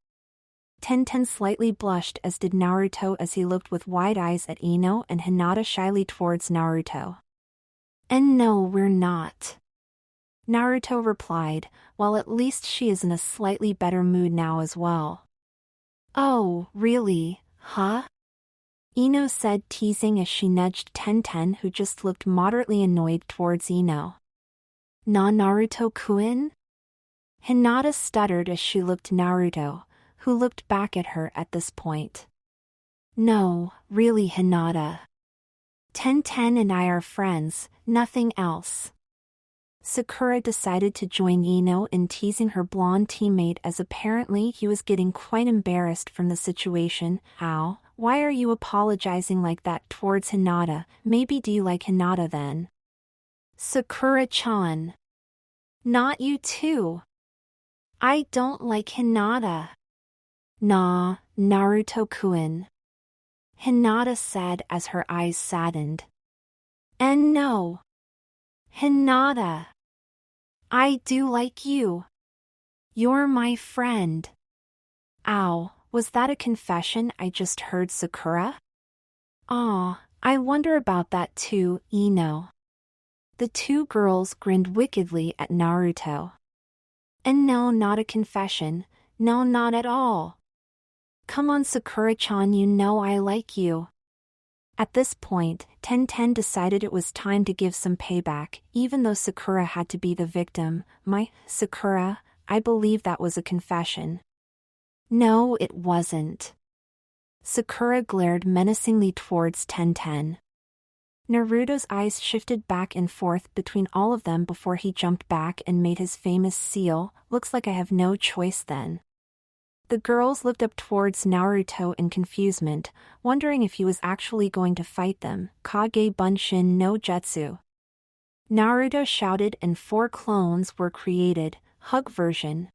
Tenten slightly blushed, as did Naruto, as he looked with wide eyes at Ino and Hinata shyly towards Naruto. "And no, we're not," Naruto replied, while at least she is in a slightly better mood now as well. "Oh, really, huh?" Ino said, teasing as she nudged Tenten, who just looked moderately annoyed, towards Ino. "Na Naruto-kun?" Hinata stuttered as she looked Naruto, who looked back at her at this point. "No, really, Hinata. Tenten and I are friends, nothing else." Sakura decided to join Ino in teasing her blonde teammate, as apparently he was getting quite embarrassed from the situation. "Ow, why are you apologizing like that towards Hinata? Maybe do you like Hinata then?" "Sakura-chan. Not you too. I don't like Hinata." "Nah, Naruto-kun," Hinata said as her eyes saddened. "And no, Hinata, I do like you. You're my friend." "Ow, was that a confession I just heard, Sakura?" "Aw, I wonder about that too, Ino." The two girls grinned wickedly at Naruto. "And no, not a confession, no, not at all. Come on, Sakura-chan, you know I like you." At this point, Tenten decided it was time to give some payback, even though Sakura had to be the victim. Sakura, I believe that was a confession." "No, it wasn't." Sakura glared menacingly towards Tenten. Naruto's eyes shifted back and forth between all of them before he jumped back and made his famous seal. "Looks like I have no choice then." The girls looked up towards Naruto in confusement, wondering if he was actually going to fight them. "Kage Bunshin no Jutsu." Naruto shouted, and 4 clones were created. Hug version.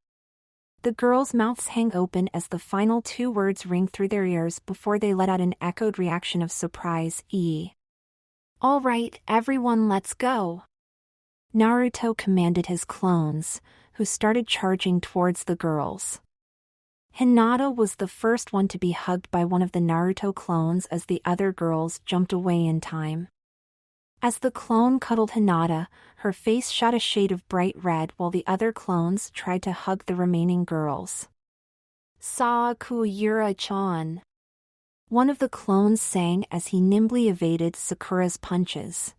The girls' mouths hang open as the final 2 words ring through their ears before they let out an echoed reaction of surprise. "All right, everyone, let's go," Naruto commanded his clones, who started charging towards the girls. Hinata was the first one to be hugged by one of the Naruto clones, as the other girls jumped away in time. As the clone cuddled Hinata, her face shot a shade of bright red, while the other clones tried to hug the remaining girls. "Sakura-chan. one of the clones sang as he nimbly evaded Sakura's punches.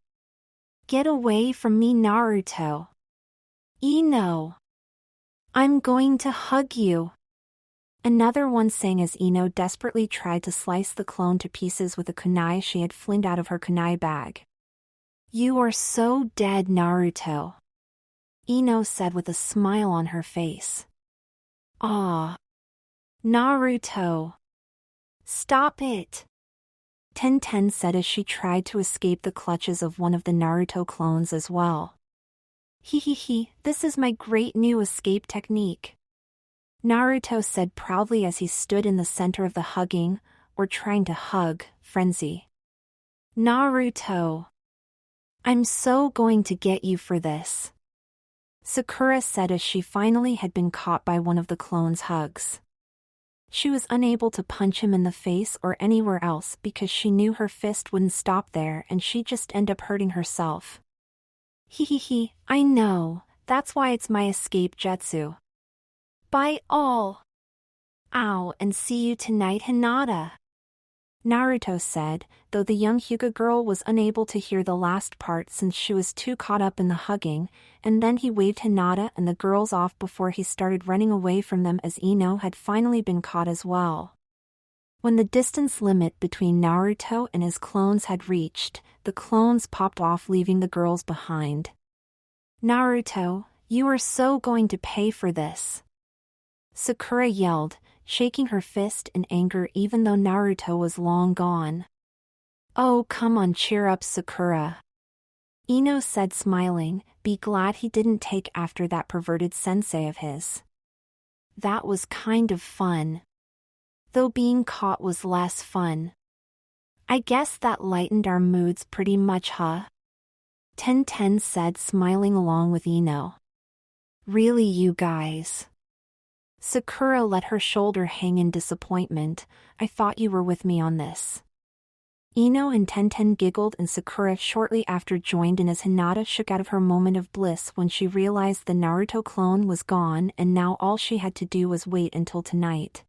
Get away from me, Naruto. Ino. I'm going to hug you. Another one sang as Ino desperately tried to slice the clone to pieces with a kunai she had flinged out of her kunai bag. You are so dead, Naruto. Ino said with a smile on her face. Ah. Naruto. Stop it. Tenten said as she tried to escape the clutches of one of the Naruto clones as well. This is my great new escape technique. Naruto said proudly as he stood in the center of the hugging, or trying to hug, frenzy. Naruto. I'm so going to get you for this. Sakura said as she finally had been caught by one of the clone's hugs. She was unable to punch him in the face or anywhere else because she knew her fist wouldn't stop there and she'd just end up hurting herself. I know, that's why it's my escape jutsu. Bye all. Ow, and see you tonight, Hinata. Naruto said, though the young Hyuga girl was unable to hear the last part since she was too caught up in the hugging, and then he waved Hinata and the girls off before he started running away from them as Ino had finally been caught as well. When the distance limit between Naruto and his clones had reached, the clones popped off leaving the girls behind. Naruto, you are so going to pay for this. Sakura yelled, shaking her fist in anger even though Naruto was long gone. Oh, come on, cheer up, Sakura. Ino said smiling, be glad he didn't take after that perverted sensei of his. That was kind of fun. Though being caught was less fun. I guess that lightened our moods pretty much, huh? Tenten said, smiling along with Ino. Really, you guys? Sakura let her shoulder hang in disappointment. I thought you were with me on this. Ino and Tenten giggled and Sakura shortly after joined in as Hinata shook out of her moment of bliss when she realized the Naruto clone was gone and now all she had to do was wait until tonight.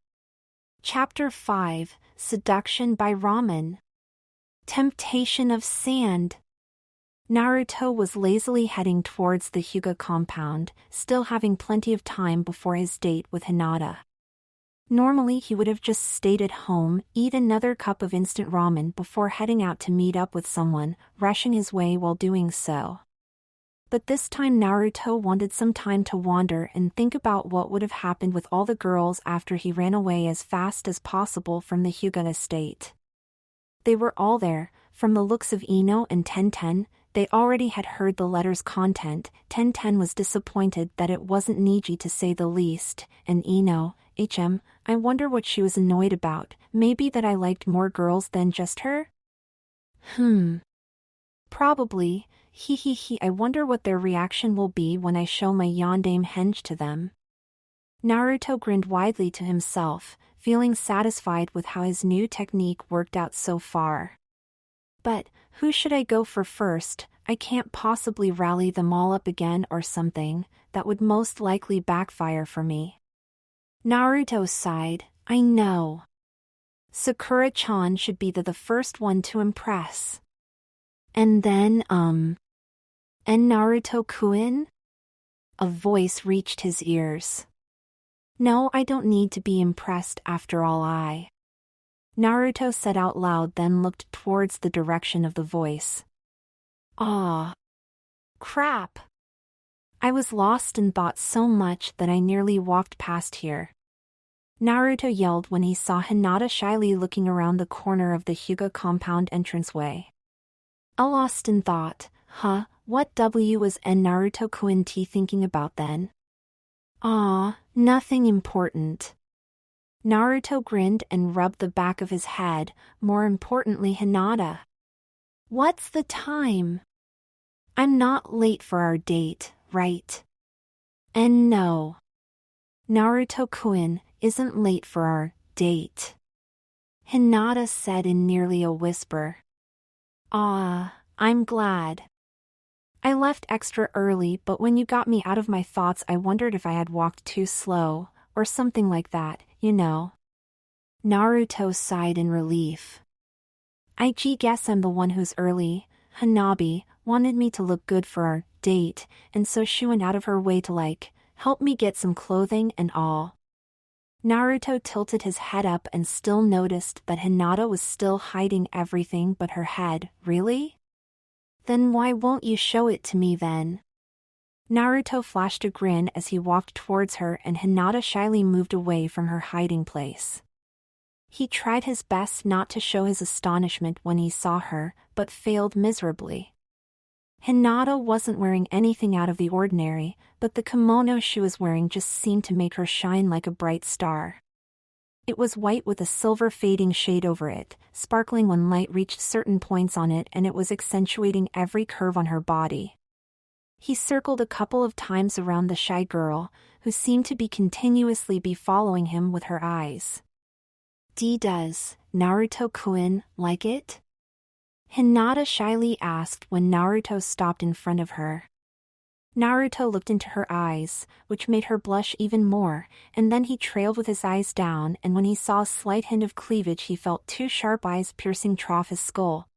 Chapter 5, Seduction by Ramen. Temptation of Sand. Naruto was lazily heading towards the Hyuga compound, still having plenty of time before his date with Hinata. Normally he would have just stayed at home, eat another cup of instant ramen before heading out to meet up with someone, rushing his way while doing so. But this time Naruto wanted some time to wander and think about what would have happened with all the girls after he ran away as fast as possible from the Hyuga estate. They were all there, from the looks of Ino and Tenten. They already had heard the letter's content. Tenten was disappointed that it wasn't Niji to say the least, and Ino, I wonder what she was annoyed about, maybe that I liked more girls than just her? Probably, I wonder what their reaction will be when I show my yondaime henge to them. Naruto grinned widely to himself, feeling satisfied with how his new technique worked out so far. But, who should I go for first? I can't possibly rally them all up again or something, that would most likely backfire for me. Naruto sighed, I know. Sakura-chan should be the first one to impress. And then, and Naruto-kun? A voice reached his ears. No, I don't need to be impressed after all. Naruto said out loud, then looked towards the direction of the voice. Ah. Crap. I was lost in thought so much that I nearly walked past here. Naruto yelled when he saw Hinata shyly looking around the corner of the Hyuga compound entranceway. A lost in thought, huh? What was Naruto-kun thinking about then? Ah, nothing important. Naruto grinned and rubbed the back of his head, more importantly Hinata. What's the time? I'm not late for our date, right? And no. Naruto-kun isn't late for our date. Hinata said in nearly a whisper. Ah, I'm glad. I left extra early, but when you got me out of my thoughts I wondered if I had walked too slow, or something like that, you know. Naruto sighed in relief. I guess I'm the one who's early. Hanabi wanted me to look good for our date, and so she went out of her way to help me get some clothing and all. Naruto tilted his head up and still noticed that Hinata was still hiding everything but her head. Really? Then why won't you show it to me then? Naruto flashed a grin as he walked towards her, and Hinata shyly moved away from her hiding place. He tried his best not to show his astonishment when he saw her, but failed miserably. Hinata wasn't wearing anything out of the ordinary, but the kimono she was wearing just seemed to make her shine like a bright star. It was white with a silver fading shade over it, sparkling when light reached certain points on it, and it was accentuating every curve on her body. He circled a couple of times around the shy girl, who seemed to be continuously following him with her eyes. Does Naruto-kun like it? Hinata shyly asked when Naruto stopped in front of her. Naruto looked into her eyes, which made her blush even more, and then he trailed with his eyes down, and when he saw a slight hint of cleavage he felt two sharp eyes piercing his skull.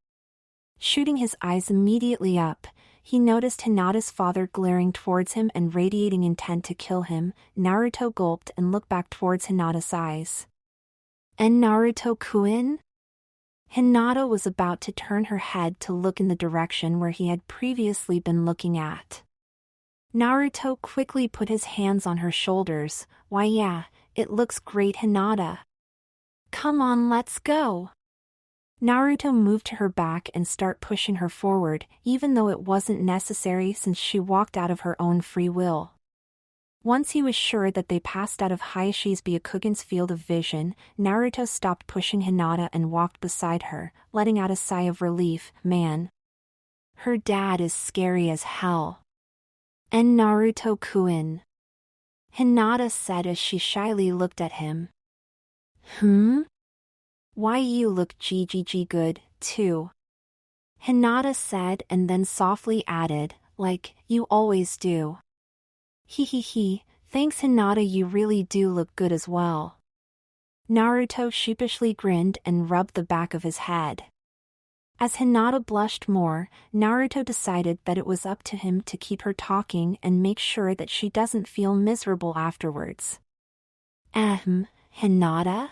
Shooting his eyes immediately up, he noticed Hinata's father glaring towards him and radiating intent to kill him. Naruto gulped and looked back towards Hinata's eyes. And Naruto-kun? Hinata was about to turn her head to look in the direction where he had previously been looking at. Naruto quickly put his hands on her shoulders. Why yeah, it looks great, Hinata. Come on, let's go. Naruto moved to her back and started pushing her forward, even though it wasn't necessary since she walked out of her own free will. Once he was sure that they passed out of Hayashi's Byakugan's field of vision, Naruto stopped pushing Hinata and walked beside her, letting out a sigh of relief. Man, her dad is scary as hell. And Naruto-kun, Hinata said as she shyly looked at him. Why you look good, too. Hinata said and then softly added, like you always do. Thanks Hinata, you really do look good as well. Naruto sheepishly grinned and rubbed the back of his head. As Hinata blushed more, Naruto decided that it was up to him to keep her talking and make sure that she doesn't feel miserable afterwards. Hinata?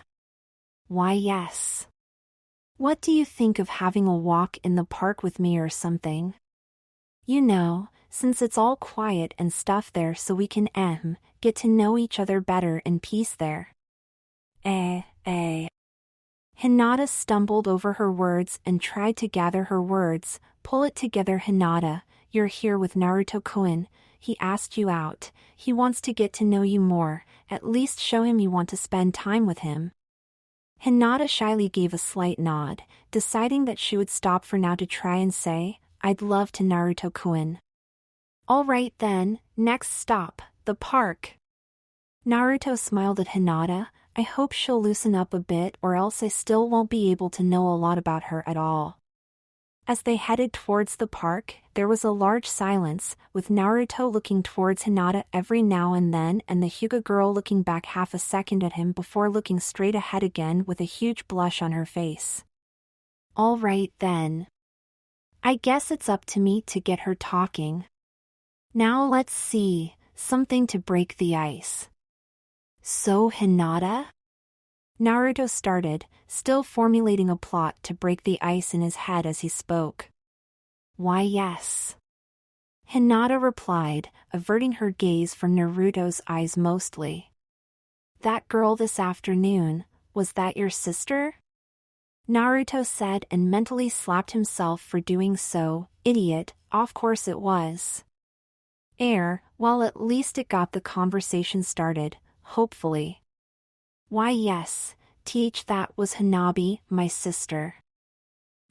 Why yes. What do you think of having a walk in the park with me or something? You know, since it's all quiet and stuff there, so we can get to know each other better in peace there. Hinata stumbled over her words and tried to gather her words. Pull it together, Hinata, you're here with Naruto-kun. He asked you out. He wants to get to know you more, at least show him you want to spend time with him. Hinata shyly gave a slight nod, deciding that she would stop for now to try and say, I'd love to, Naruto-kun. Alright then, next stop, the park. Naruto smiled at Hinata. I hope she'll loosen up a bit, or else I still won't be able to know a lot about her at all. As they headed towards the park, there was a large silence, with Naruto looking towards Hinata every now and then and the Hyuga girl looking back half a second at him before looking straight ahead again with a huge blush on her face. All right then. I guess it's up to me to get her talking. Now let's see, something to break the ice. So Hinata? Naruto started, still formulating a plot to break the ice in his head as he spoke. Why yes. Hinata replied, averting her gaze from Naruto's eyes mostly. That girl this afternoon, was that your sister? Naruto said and mentally slapped himself for doing so. Idiot, of course it was. Well at least it got the conversation started, hopefully. Why yes, that was Hanabi, my sister.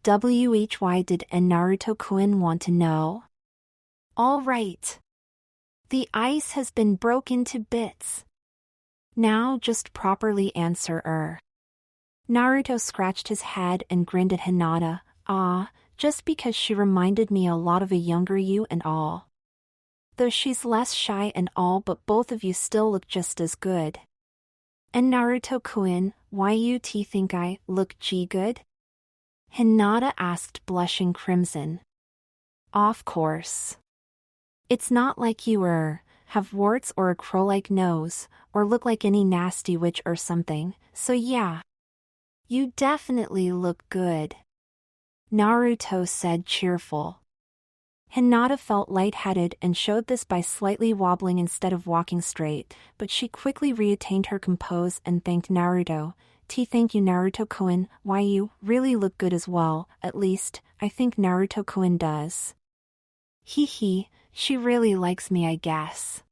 Why did Naruto-kun want to know? All right. The ice has been broken to bits. Now just properly answer Naruto scratched his head and grinned at Hinata. Just because she reminded me a lot of a younger you and all. Though she's less shy and all, but both of you still look just as good. And Naruto-kun, why you think I look good? Hinata asked, blushing crimson. Of course. It's not like you have warts or a crow-like nose, or look like any nasty witch or something, so yeah. You definitely look good. Naruto said, cheerful. Hinata felt lightheaded and showed this by slightly wobbling instead of walking straight, but she quickly reattained her compose and thanked Naruto. Thank you, Naruto-kun, why you really look good as well, at least, I think Naruto-kun does. Hee, she really likes me, I guess.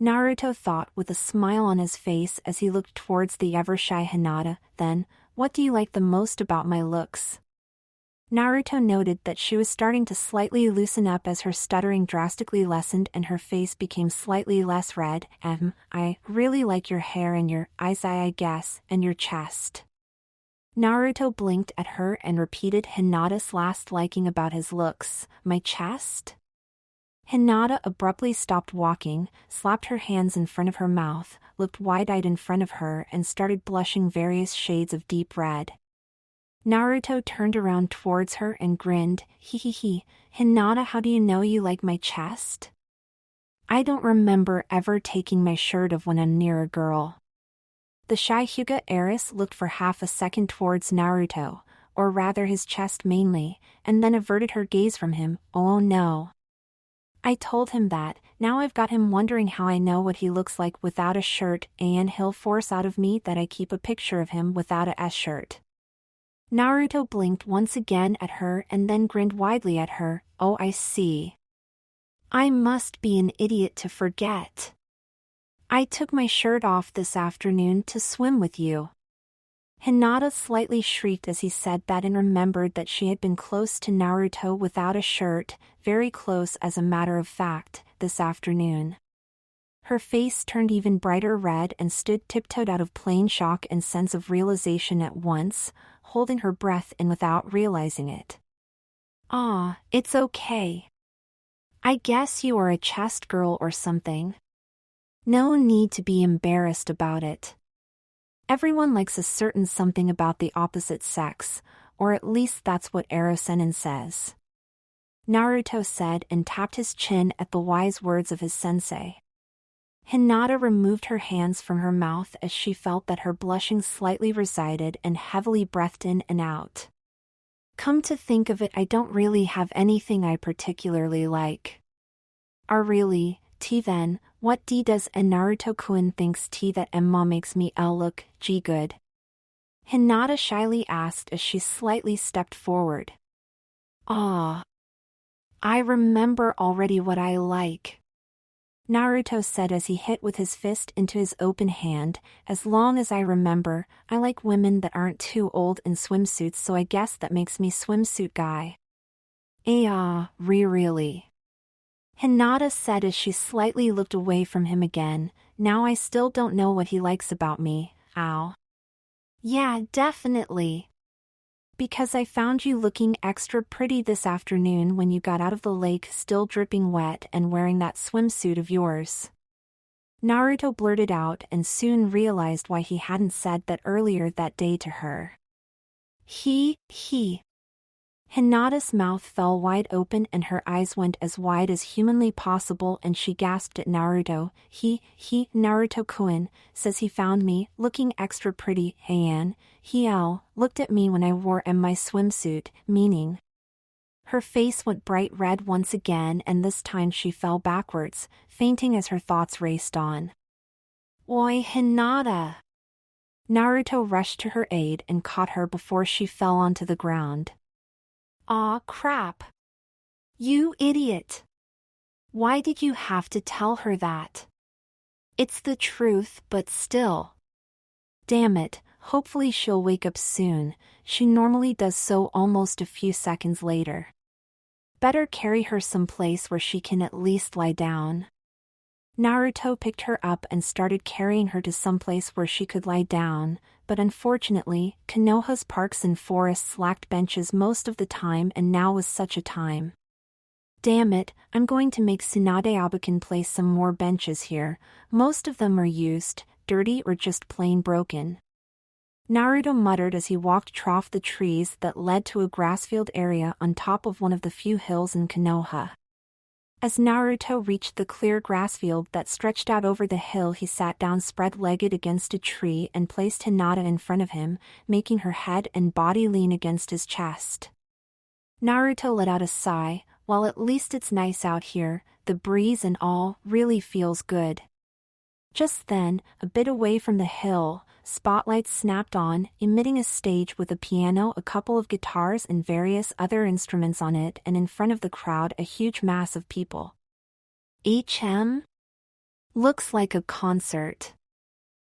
Naruto thought with a smile on his face as he looked towards the ever-shy Hinata. Then, what do you like the most about my looks? Naruto noted that she was starting to slightly loosen up as her stuttering drastically lessened and her face became slightly less red. I really like your hair and your eyes, I guess, and your chest. Naruto blinked at her and repeated Hinata's last liking about his looks. My chest? Hinata abruptly stopped walking, slapped her hands in front of her mouth, looked wide-eyed in front of her and started blushing various shades of deep red. Naruto turned around towards her and grinned. Hinata, how do you know you like my chest? I don't remember ever taking my shirt off when I'm near a girl. The shy Hyuga heiress looked for half a second towards Naruto, or rather his chest mainly, and then averted her gaze from him. Oh no. I told him that, now I've got him wondering how I know what he looks like without a shirt, and he'll force out of me that I keep a picture of him without a shirt. Naruto blinked once again at her and then grinned widely at her. Oh, I see. I must be an idiot to forget. I took my shirt off this afternoon to swim with you. Hinata slightly shrieked as he said that and remembered that she had been close to Naruto without a shirt, very close as a matter of fact, this afternoon. Her face turned even brighter red and stood tiptoed out of plain shock and sense of realization at once, holding her breath in without realizing it. It's okay. I guess you are a chest girl or something. No need to be embarrassed about it. Everyone likes a certain something about the opposite sex, or at least that's what Erosennin says. Naruto said and tapped his chin at the wise words of his sensei. Hinata removed her hands from her mouth as she felt that her blushing slightly resided and heavily breathed in and out. Come to think of it, I don't really have anything I particularly like. Really, then, what does Naruto-kun thinks that Emma makes me look good? Hinata shyly asked as she slightly stepped forward. I remember already what I like. Naruto said as he hit with his fist into his open hand. As long as I remember, I like women that aren't too old in swimsuits, so I guess that makes me swimsuit guy. Really? Hinata said as she slightly looked away from him again. Now I still don't know what he likes about me. Ow. Yeah, definitely. Because I found you looking extra pretty this afternoon when you got out of the lake still dripping wet and wearing that swimsuit of yours. Naruto blurted out and soon realized why he hadn't said that earlier that day to her. Hinata's mouth fell wide open and her eyes went as wide as humanly possible and she gasped at Naruto. Naruto-kun, says he found me, looking extra pretty, looked at me when I wore my swimsuit, meaning. Her face went bright red once again and this time she fell backwards, fainting as her thoughts raced on. Oi, Hinata! Naruto rushed to her aid and caught her before she fell onto the ground. Aw, crap. You idiot. Why did you have to tell her that? It's the truth, but still. Damn it, hopefully she'll wake up soon, she normally does so almost a few seconds later. Better carry her someplace where she can at least lie down. Naruto picked her up and started carrying her to someplace where she could lie down, but unfortunately, Konoha's parks and forests lacked benches most of the time and now was such a time. Damn it, I'm going to make Tsunade Abakan place some more benches here, most of them are used, dirty or just plain broken. Naruto muttered as he walked through the trees that led to a grassfield area on top of one of the few hills in Konoha. As Naruto reached the clear grassfield that stretched out over the hill, he sat down spread-legged against a tree and placed Hinata in front of him, making her head and body lean against his chest. Naruto let out a sigh. Well, at least it's nice out here, the breeze and all really feels good. Just then, a bit away from the hill, spotlights snapped on, emitting a stage with a piano, a couple of guitars and various other instruments on it, and in front of the crowd a huge mass of people. Looks like a concert,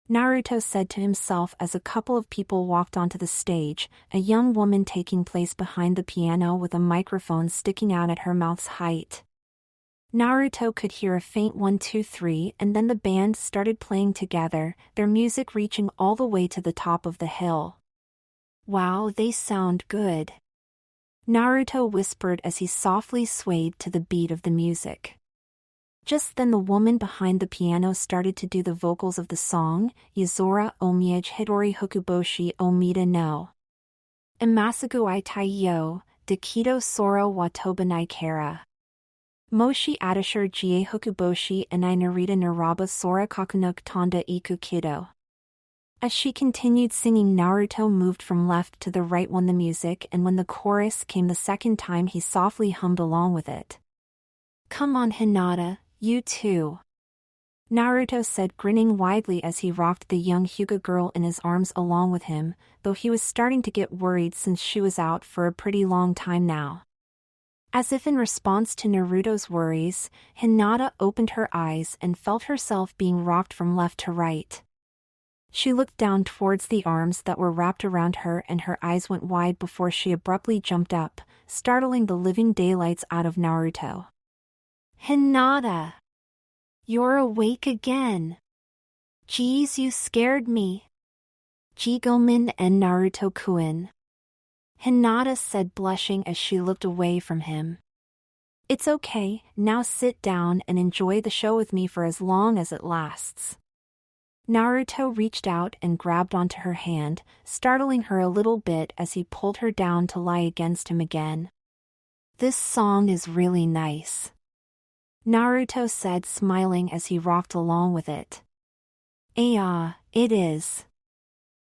Naruto said to himself as a couple of people walked onto the stage, a young woman taking place behind the piano with a microphone sticking out at her mouth's height. Naruto could hear a faint 1 2 3 and then the band started playing together, their music reaching all the way to the top of the hill. Wow, they sound good, Naruto whispered as he softly swayed to the beat of the music. Just then the woman behind the piano started to do the vocals of the song, Yazora Omiage Hidori Hokuboshi Omida no Imasagu Itai yo, Dekido Soro Watobanai Kara. Moshi Adashur Jie Hokuboshi and I Narita Naraba Sora Kakunuk Tonda Iku Kido. As she continued singing, Naruto moved from left to the right when the music and when the chorus came the second time he softly hummed along with it. Come on Hinata, you too, Naruto said, grinning widely as he rocked the young Hyuga girl in his arms along with him, though he was starting to get worried since she was out for a pretty long time now. As if in response to Naruto's worries, Hinata opened her eyes and felt herself being rocked from left to right. She looked down towards the arms that were wrapped around her and her eyes went wide before she abruptly jumped up, startling the living daylights out of Naruto. Hinata! You're awake again. Geez, you scared me. Jigomen and Naruto-kun, Hinata said, blushing as she looked away from him. It's okay, now sit down and enjoy the show with me for as long as it lasts. Naruto reached out and grabbed onto her hand, startling her a little bit as he pulled her down to lie against him again. This song is really nice, Naruto said, smiling as he rocked along with it. Yeah, it is.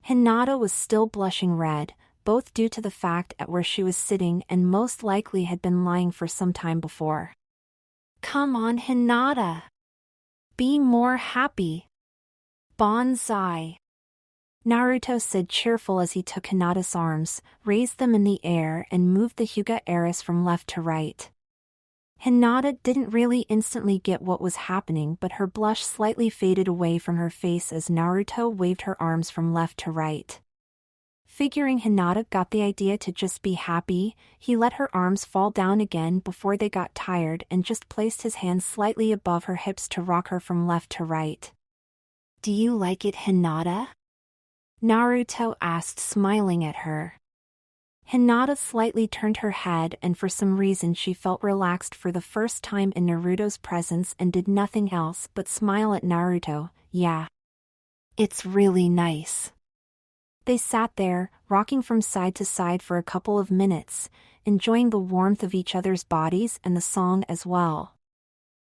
Hinata was still blushing red, both due to the fact at where she was sitting and most likely had been lying for some time before. Come on Hinata. Be more happy. Bonsai, Naruto said, cheerful as he took Hinata's arms, raised them in the air and moved the Hyuga heiress from left to right. Hinata didn't really instantly get what was happening, but her blush slightly faded away from her face as Naruto waved her arms from left to right. Figuring Hinata got the idea to just be happy, he let her arms fall down again before they got tired and just placed his hands slightly above her hips to rock her from left to right. Do you like it, Hinata? Naruto asked, smiling at her. Hinata slightly turned her head and for some reason she felt relaxed for the first time in Naruto's presence and did nothing else but smile at Naruto. Yeah. It's really nice. They sat there, rocking from side to side for a couple of minutes, enjoying the warmth of each other's bodies and the song as well.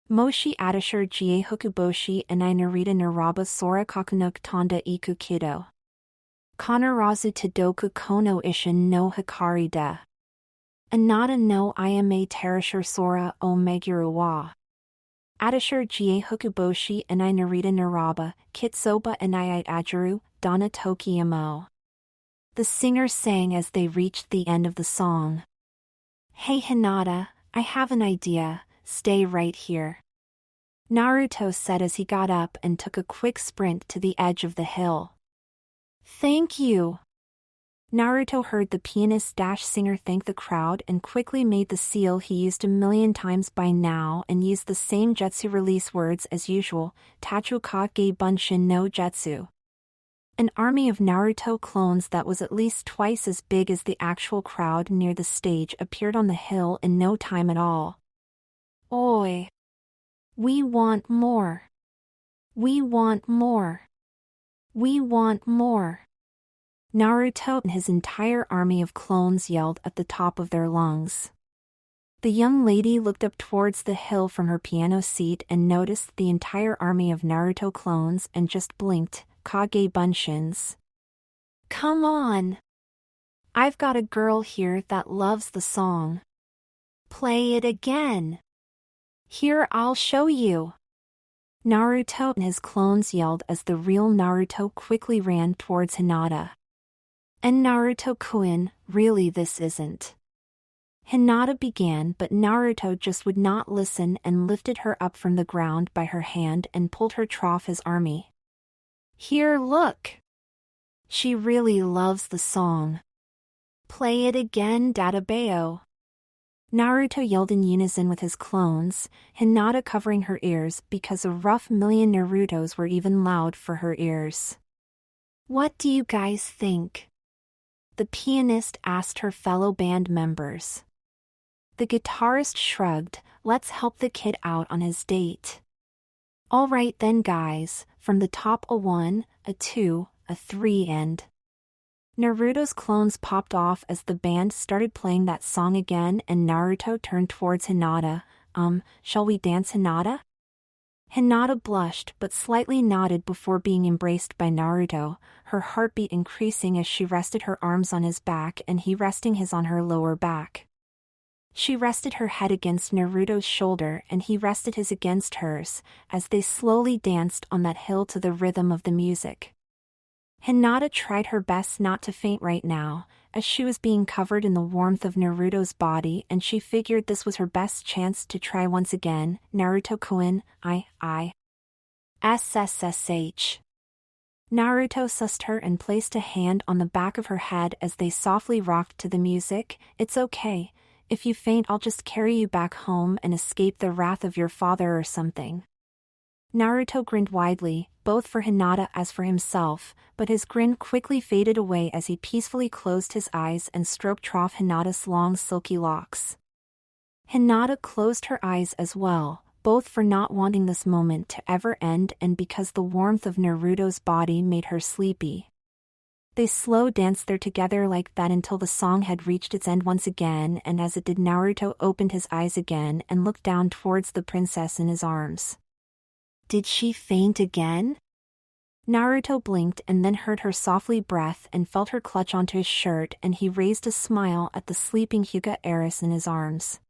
Moshi Adashur Jie Hokuboshi and I Narita Naraba Sora Kakunuk Tonda Iku Kido. Kanarazu Todoku Kono Ishin no Hikari da. Anata no Ayame Terashur Sora o Meguru wa. Adashur Jie Hokuboshi and I Narita Naraba, Kitsoba and Iite Ajuru, Dana Tokiyamo. The singers sang as they reached the end of the song. Hey Hinata, I have an idea, stay right here, Naruto said as he got up and took a quick sprint to the edge of the hill. Thank you. Naruto heard the pianist-singer thank the crowd and quickly made the seal he used a million times by now and used the same jutsu release words as usual, Tachukage Bunshin no Jutsu. An army of Naruto clones that was at least twice as big as the actual crowd near the stage appeared on the hill in no time at all. Oi! We want more. We want more. We want more. Naruto and his entire army of clones yelled at the top of their lungs. The young lady looked up towards the hill from her piano seat and noticed the entire army of Naruto clones and just blinked. Kage Bunshins. Come on! I've got a girl here that loves the song. Play it again. Here, I'll show you. Naruto and his clones yelled as the real Naruto quickly ran towards Hinata. And Naruto-kun, really this isn't. Hinata began, but Naruto just would not listen and lifted her up from the ground by her hand and pulled her off his army. Here, look. She really loves the song. Play it again, Databeo. Naruto yelled in unison with his clones, Hinata covering her ears because a rough million Narutos were even loud for her ears. What do you guys think? The pianist asked her fellow band members. The guitarist shrugged, let's help the kid out on his date. All right then guys, from the top a 1, a 2, a 3 and... Naruto's clones popped off as the band started playing that song again and Naruto turned towards Hinata. Shall we dance, Hinata? Hinata blushed but slightly nodded before being embraced by Naruto, her heartbeat increasing as she rested her arms on his back and he resting his on her lower back. She rested her head against Naruto's shoulder and he rested his against hers, as they slowly danced on that hill to the rhythm of the music. Hinata tried her best not to faint right now, as she was being covered in the warmth of Naruto's body and she figured this was her best chance to try once again. Naruto-kun, SSSH. Naruto sussed her and placed a hand on the back of her head as they softly rocked to the music. It's okay. If you faint, I'll just carry you back home and escape the wrath of your father or something. Naruto grinned widely, both for Hinata as for himself, but his grin quickly faded away as he peacefully closed his eyes and stroked off Hinata's long silky locks. Hinata closed her eyes as well, both for not wanting this moment to ever end and because the warmth of Naruto's body made her sleepy. They slow danced there together like that until the song had reached its end once again, and as it did Naruto opened his eyes again and looked down towards the princess in his arms. Did she faint again? Naruto blinked and then heard her softly breath and felt her clutch onto his shirt and he raised a smile at the sleeping Hyuga heiress in his arms.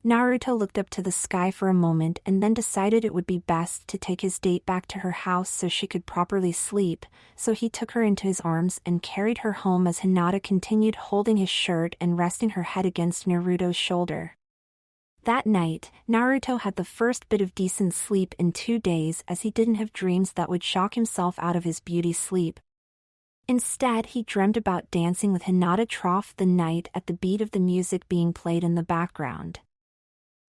Naruto looked up to the sky for a moment and then decided it would be best to take his date back to her house so she could properly sleep, so he took her into his arms and carried her home as Hinata continued holding his shirt and resting her head against Naruto's shoulder. That night, Naruto had the first bit of decent sleep in 2 days as he didn't have dreams that would shock himself out of his beauty sleep. Instead, he dreamed about dancing with Hinata throughout the night at the beat of the music being played in the background.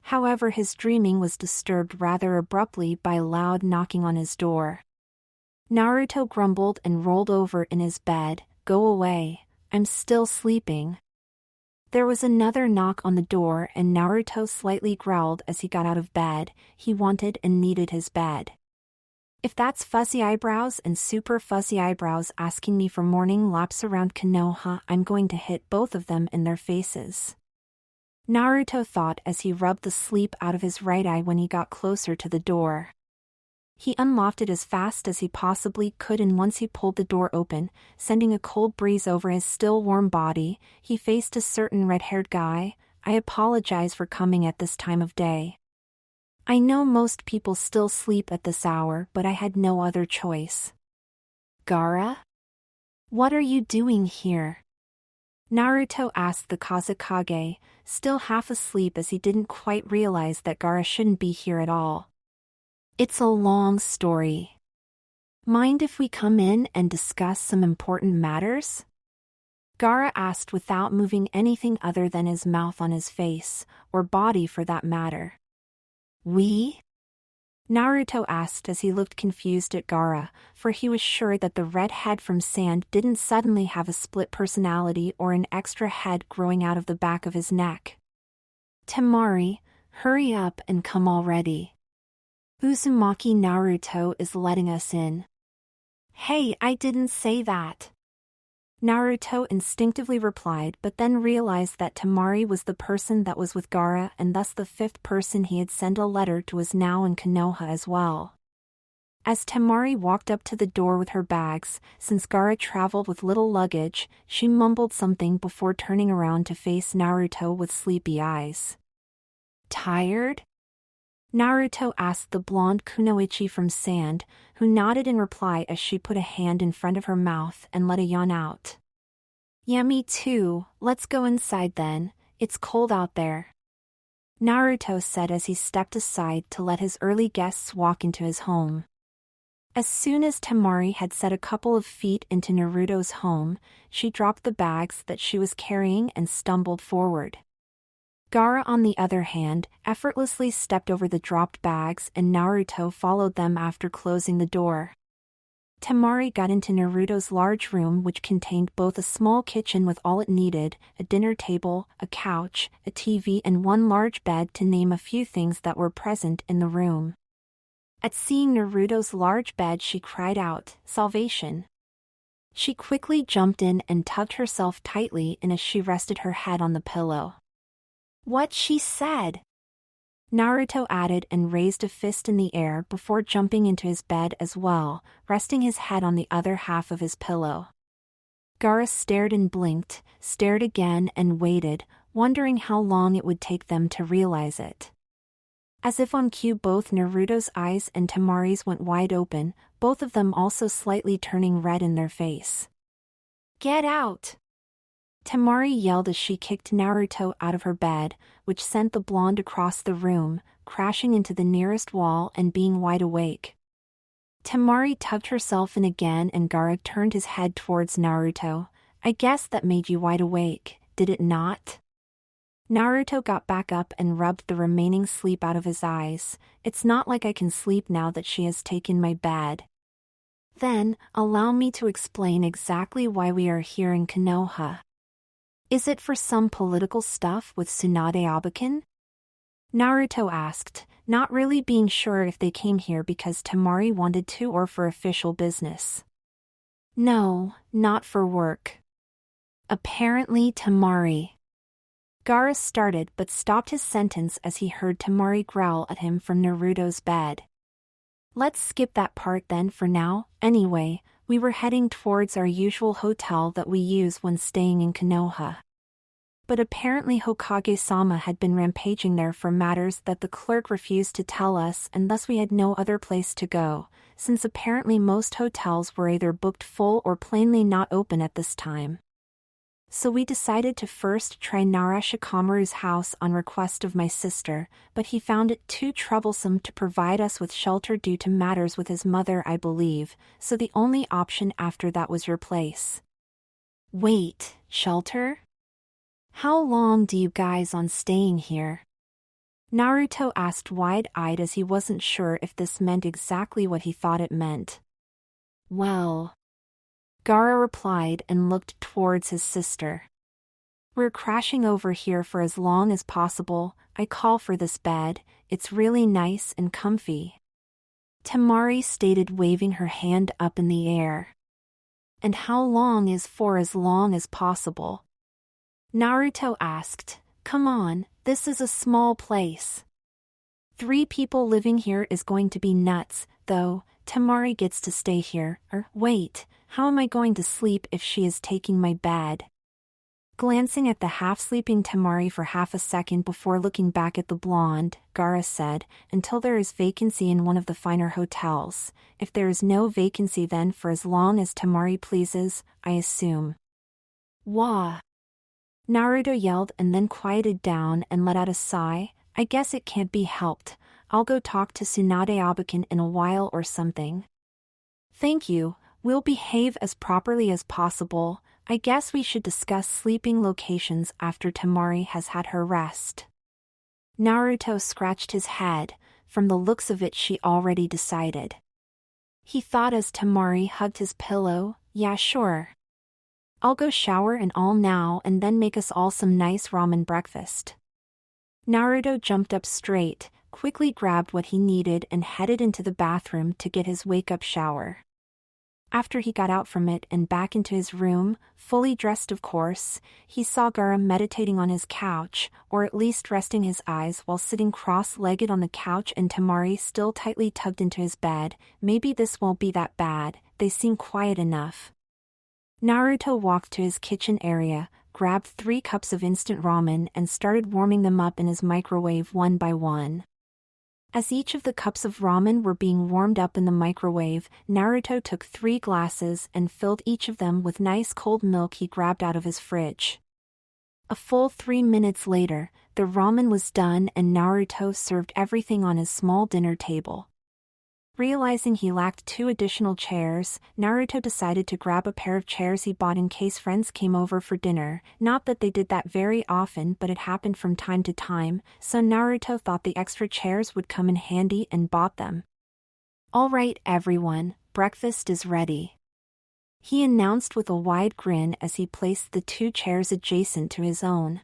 However, his dreaming was disturbed rather abruptly by a loud knocking on his door. Naruto grumbled and rolled over in his bed. Go away, I'm still sleeping. There was another knock on the door and Naruto slightly growled as he got out of bed. He wanted and needed his bed. If that's fuzzy eyebrows and super fuzzy eyebrows asking me for morning laps around Konoha, I'm going to hit both of them in their faces. Naruto thought as he rubbed the sleep out of his right eye when he got closer to the door. He unlocked it as fast as he possibly could and once he pulled the door open, sending a cold breeze over his still warm body, he faced a certain red-haired guy. I apologize for coming at this time of day. I know most people still sleep at this hour, but I had no other choice. Gaara? What are you doing here? Naruto asked the Kazekage, still half asleep as he didn't quite realize that Gaara shouldn't be here at all. It's a long story. Mind if we come in and discuss some important matters? Gaara asked without moving anything other than his mouth on his face, or body for that matter. We? Naruto asked as he looked confused at Gaara, for he was sure that the red head from sand didn't suddenly have a split personality or an extra head growing out of the back of his neck. Temari, hurry up and come already. Uzumaki Naruto is letting us in. Hey, I didn't say that. Naruto instinctively replied, but then realized that Temari was the person that was with Gaara, and thus the fifth person he had sent a letter to was now in Konoha as well. As Temari walked up to the door with her bags, since Gaara traveled with little luggage, she mumbled something before turning around to face Naruto with sleepy eyes. Tired? Naruto asked the blonde kunoichi from Sand, who nodded in reply as she put a hand in front of her mouth and let a yawn out. Yeah, me too, let's go inside then, it's cold out there. Naruto said as he stepped aside to let his early guests walk into his home. As soon as Temari had set a couple of feet into Naruto's home, she dropped the bags that she was carrying and stumbled forward. Gaara, on the other hand, effortlessly stepped over the dropped bags and Naruto followed them after closing the door. Temari got into Naruto's large room, which contained both a small kitchen with all it needed, a dinner table, a couch, a TV and one large bed to name a few things that were present in the room. At seeing Naruto's large bed, she cried out, "Salvation!" She quickly jumped in and tucked herself tightly in as she rested her head on the pillow. What she said? Naruto added and raised a fist in the air before jumping into his bed as well, resting his head on the other half of his pillow. Gaara stared and blinked, stared again and waited, wondering how long it would take them to realize it. As if on cue, both Naruto's eyes and Temari's went wide open, both of them also slightly turning red in their face. Get out! Temari yelled as she kicked Naruto out of her bed, which sent the blonde across the room, crashing into the nearest wall and being wide awake. Temari tucked herself in again and Gaara turned his head towards Naruto. I guess that made you wide awake, did it not? Naruto got back up and rubbed the remaining sleep out of his eyes. It's not like I can sleep now that she has taken my bed. Then, allow me to explain exactly why we are here in Konoha. Is it for some political stuff with Tsunade Abakin? Naruto asked, not really being sure if they came here because Temari wanted to or for official business. No, not for work. Apparently Temari. Gaara started but stopped his sentence as he heard Temari growl at him from Naruto's bed. Let's skip that part then for now. Anyway, we were heading towards our usual hotel that we use when staying in Konoha. But apparently Hokage-sama had been rampaging there for matters that the clerk refused to tell us, and thus we had no other place to go, since apparently most hotels were either booked full or plainly not open at this time. So we decided to first try Narashikamaru's house on request of my sister, but he found it too troublesome to provide us with shelter due to matters with his mother, I believe, so the only option after that was your place. Wait, shelter? How long do you guys on staying here? Naruto asked wide-eyed as he wasn't sure if this meant exactly what he thought it meant. Well, Gaara replied and looked towards his sister. We're crashing over here for as long as possible. I call for this bed, it's really nice and comfy. Temari stated, waving her hand up in the air. And how long is for as long as possible? Naruto asked. Come on, this is a small place. 3 people living here is going to be nuts, though. Temari gets to stay here. Wait, how am I going to sleep if she is taking my bed? Glancing at the half-sleeping Temari for half a second before looking back at the blonde, Gaara said, until there is vacancy in one of the finer hotels. If there is no vacancy, then for as long as Temari pleases, I assume. Wah! Naruto yelled and then quieted down and let out a sigh. I guess it can't be helped. I'll go talk to Tsunade Abakin in a while or something. Thank you, we'll behave as properly as possible. I guess we should discuss sleeping locations after Temari has had her rest. Naruto scratched his head. From the looks of it, she already decided. He thought as Temari hugged his pillow, yeah, sure. I'll go shower and all now and then make us all some nice ramen breakfast. Naruto jumped up straight, quickly grabbed what he needed and headed into the bathroom to get his wake-up shower. After he got out from it and back into his room, fully dressed of course, he saw Gaara meditating on his couch, or at least resting his eyes while sitting cross-legged on the couch, and Temari still tightly tugged into his bed. Maybe this won't be that bad, they seem quiet enough. Naruto walked to his kitchen area, grabbed 3 cups of instant ramen and started warming them up in his microwave one by one. As each of the cups of ramen were being warmed up in the microwave, Naruto took 3 glasses and filled each of them with nice cold milk he grabbed out of his fridge. A full 3 minutes later, the ramen was done and Naruto served everything on his small dinner table. Realizing he lacked 2 additional chairs, Naruto decided to grab a pair of chairs he bought in case friends came over for dinner. Not that they did that very often, but it happened from time to time, so Naruto thought the extra chairs would come in handy and bought them. "Alright everyone, breakfast is ready," he announced with a wide grin as he placed the 2 chairs adjacent to his own.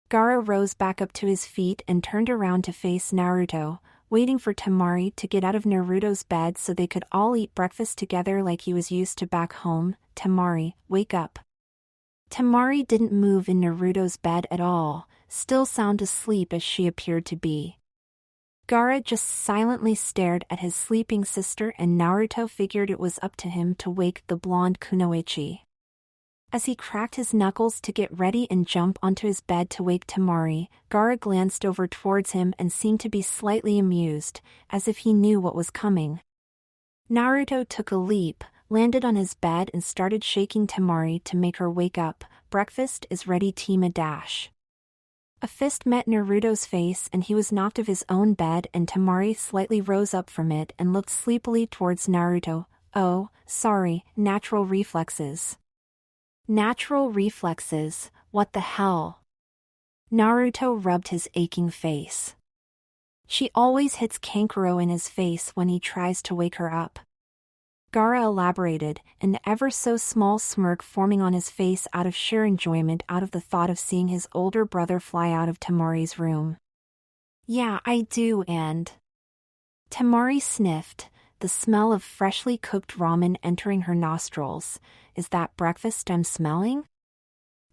Gaara rose back up to his feet and turned around to face Naruto, waiting for Temari to get out of Naruto's bed so they could all eat breakfast together like he was used to back home. "Temari, wake up." Temari didn't move in Naruto's bed at all, still sound asleep as she appeared to be. Gaara just silently stared at his sleeping sister, and Naruto figured it was up to him to wake the blonde kunoichi. As he cracked his knuckles to get ready and jump onto his bed to wake Temari, Gaara glanced over towards him and seemed to be slightly amused, as if he knew what was coming. Naruto took a leap, landed on his bed and started shaking Temari to make her wake up. "Breakfast is ready, Tima dash." A fist met Naruto's face and he was knocked off his own bed, and Temari slightly rose up from it and looked sleepily towards Naruto. "Oh, sorry, natural reflexes." Natural reflexes, what the hell? Naruto rubbed his aching face. "She always hits Kankuro in his face when he tries to wake her up." Gaara elaborated, an ever so small smirk forming on his face out of sheer enjoyment out of the thought of seeing his older brother fly out of Temari's room. "Yeah, I do, and..." Temari sniffed, the smell of freshly cooked ramen entering her nostrils. "Is that breakfast I'm smelling?"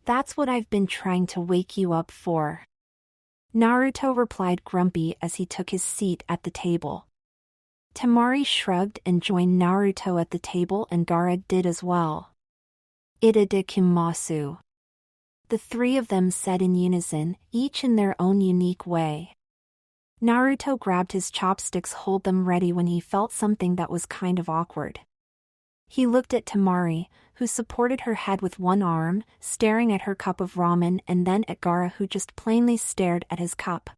"That's what I've been trying to wake you up for," Naruto replied grumpy as he took his seat at the table. Temari shrugged and joined Naruto at the table, and Gaara did as well. "Itadakimasu," the 3 of them said in unison, each in their own unique way. Naruto grabbed his chopsticks, hold them ready when he felt something that was kind of awkward. He looked at Temari, who supported her head with one arm, staring at her cup of ramen, and then at Gaara, who just plainly stared at his cup.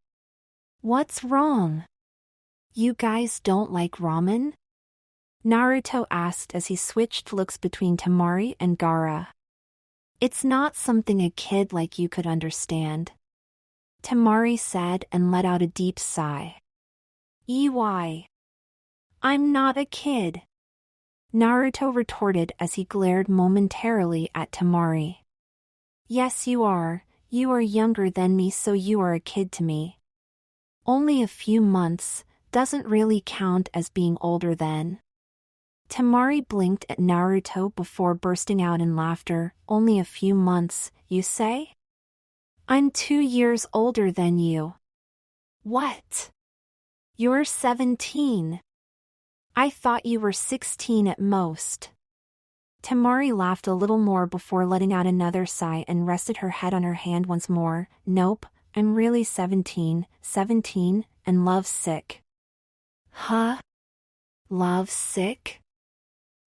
"What's wrong? You guys don't like ramen?" Naruto asked as he switched looks between Temari and Gaara. "It's not something a kid like you could understand," Temari said and let out a deep sigh. "EY. I'm not a kid," Naruto retorted as he glared momentarily at Temari. "Yes you are younger than me, so you are a kid to me. Only a few months, doesn't really count as being older than." Temari blinked at Naruto before bursting out in laughter. "Only a few months, you say? I'm 2 years older than you." "What? You're 17. I thought you were 16 at most." Temari laughed a little more before letting out another sigh and rested her head on her hand once more. "Nope, I'm really 17, and love sick." "Huh? Love sick?"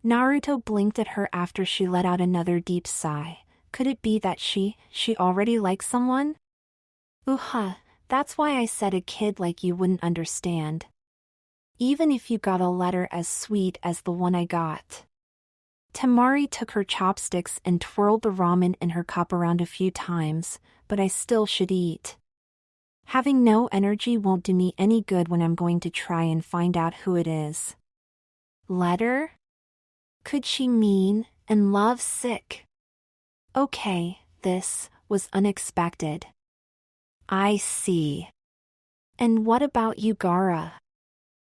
Naruto blinked at her after she let out another deep sigh. Could it be that she already likes someone? That's why I said a kid like you wouldn't understand. Even if you got a letter as sweet as the one I got. Temari took her chopsticks and twirled the ramen in her cup around a few times. "But I still should eat. Having no energy won't do me any good when I'm going to try and find out who it is." Letter? Could she mean, and love sick? Okay, this was unexpected. I see. And what about you, Gaara?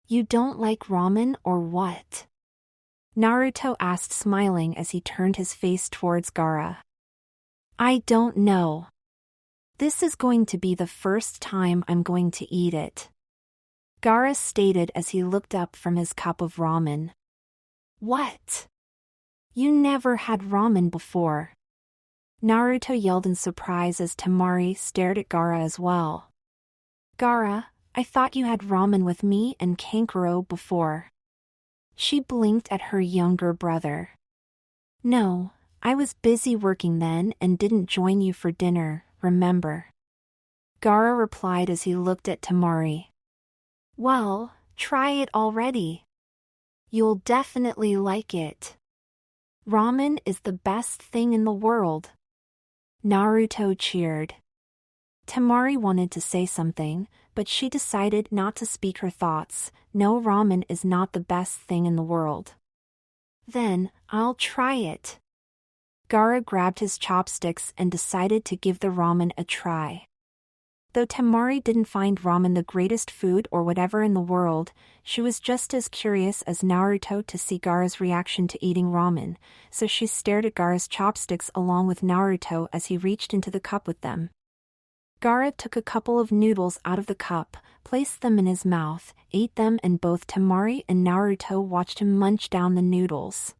You don't like ramen or what? Naruto asked, smiling as he turned his face towards Gaara. I don't know. This is going to be the first time I'm going to eat it, Gaara stated as he looked up from his cup of ramen. What? You never had ramen before? Naruto yelled in surprise as Temari stared at Gaara as well. Gaara, I thought you had ramen with me and Kankuro before. She blinked at her younger brother. No, I was busy working then and didn't join you for dinner, remember? Gaara replied as he looked at Temari. Well, try it already. You'll definitely like it. Ramen is the best thing in the world. Naruto cheered. Temari wanted to say something, but she decided not to speak her thoughts. No, ramen is not the best thing in the world. Then, I'll try it. Gaara grabbed his chopsticks and decided to give the ramen a try. Though Temari didn't find ramen the greatest food or whatever in the world, she was just as curious as Naruto to see Gaara's reaction to eating ramen, so she stared at Gaara's chopsticks along with Naruto as he reached into the cup with them. Gaara took a couple of noodles out of the cup, placed them in his mouth, ate them, and both Temari and Naruto watched him munch down the noodles.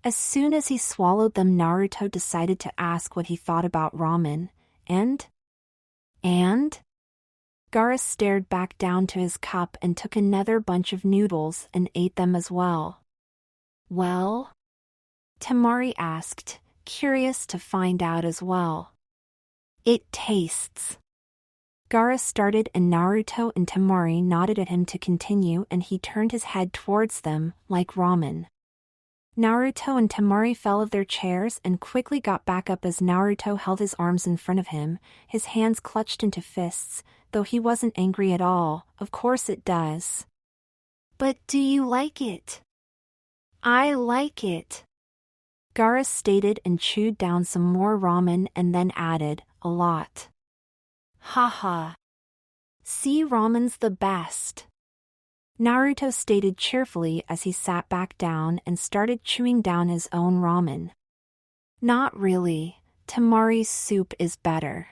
As soon as he swallowed them, Naruto decided to ask what he thought about ramen, and? Gaara stared back down to his cup and took another bunch of noodles and ate them as well. Well? Temari asked, curious to find out as well. It tastes. Gaara started and Naruto and Temari nodded at him to continue, and he turned his head towards them, like ramen. Naruto and Temari fell of their chairs and quickly got back up as Naruto held his arms in front of him, his hands clutched into fists, though he wasn't angry at all. Of course it does. But do you like it? I like it. Gaara stated and chewed down some more ramen and then added, a lot. Haha. See, ramen's the best. Naruto stated cheerfully as he sat back down and started chewing down his own ramen. Not really, Temari's soup is better.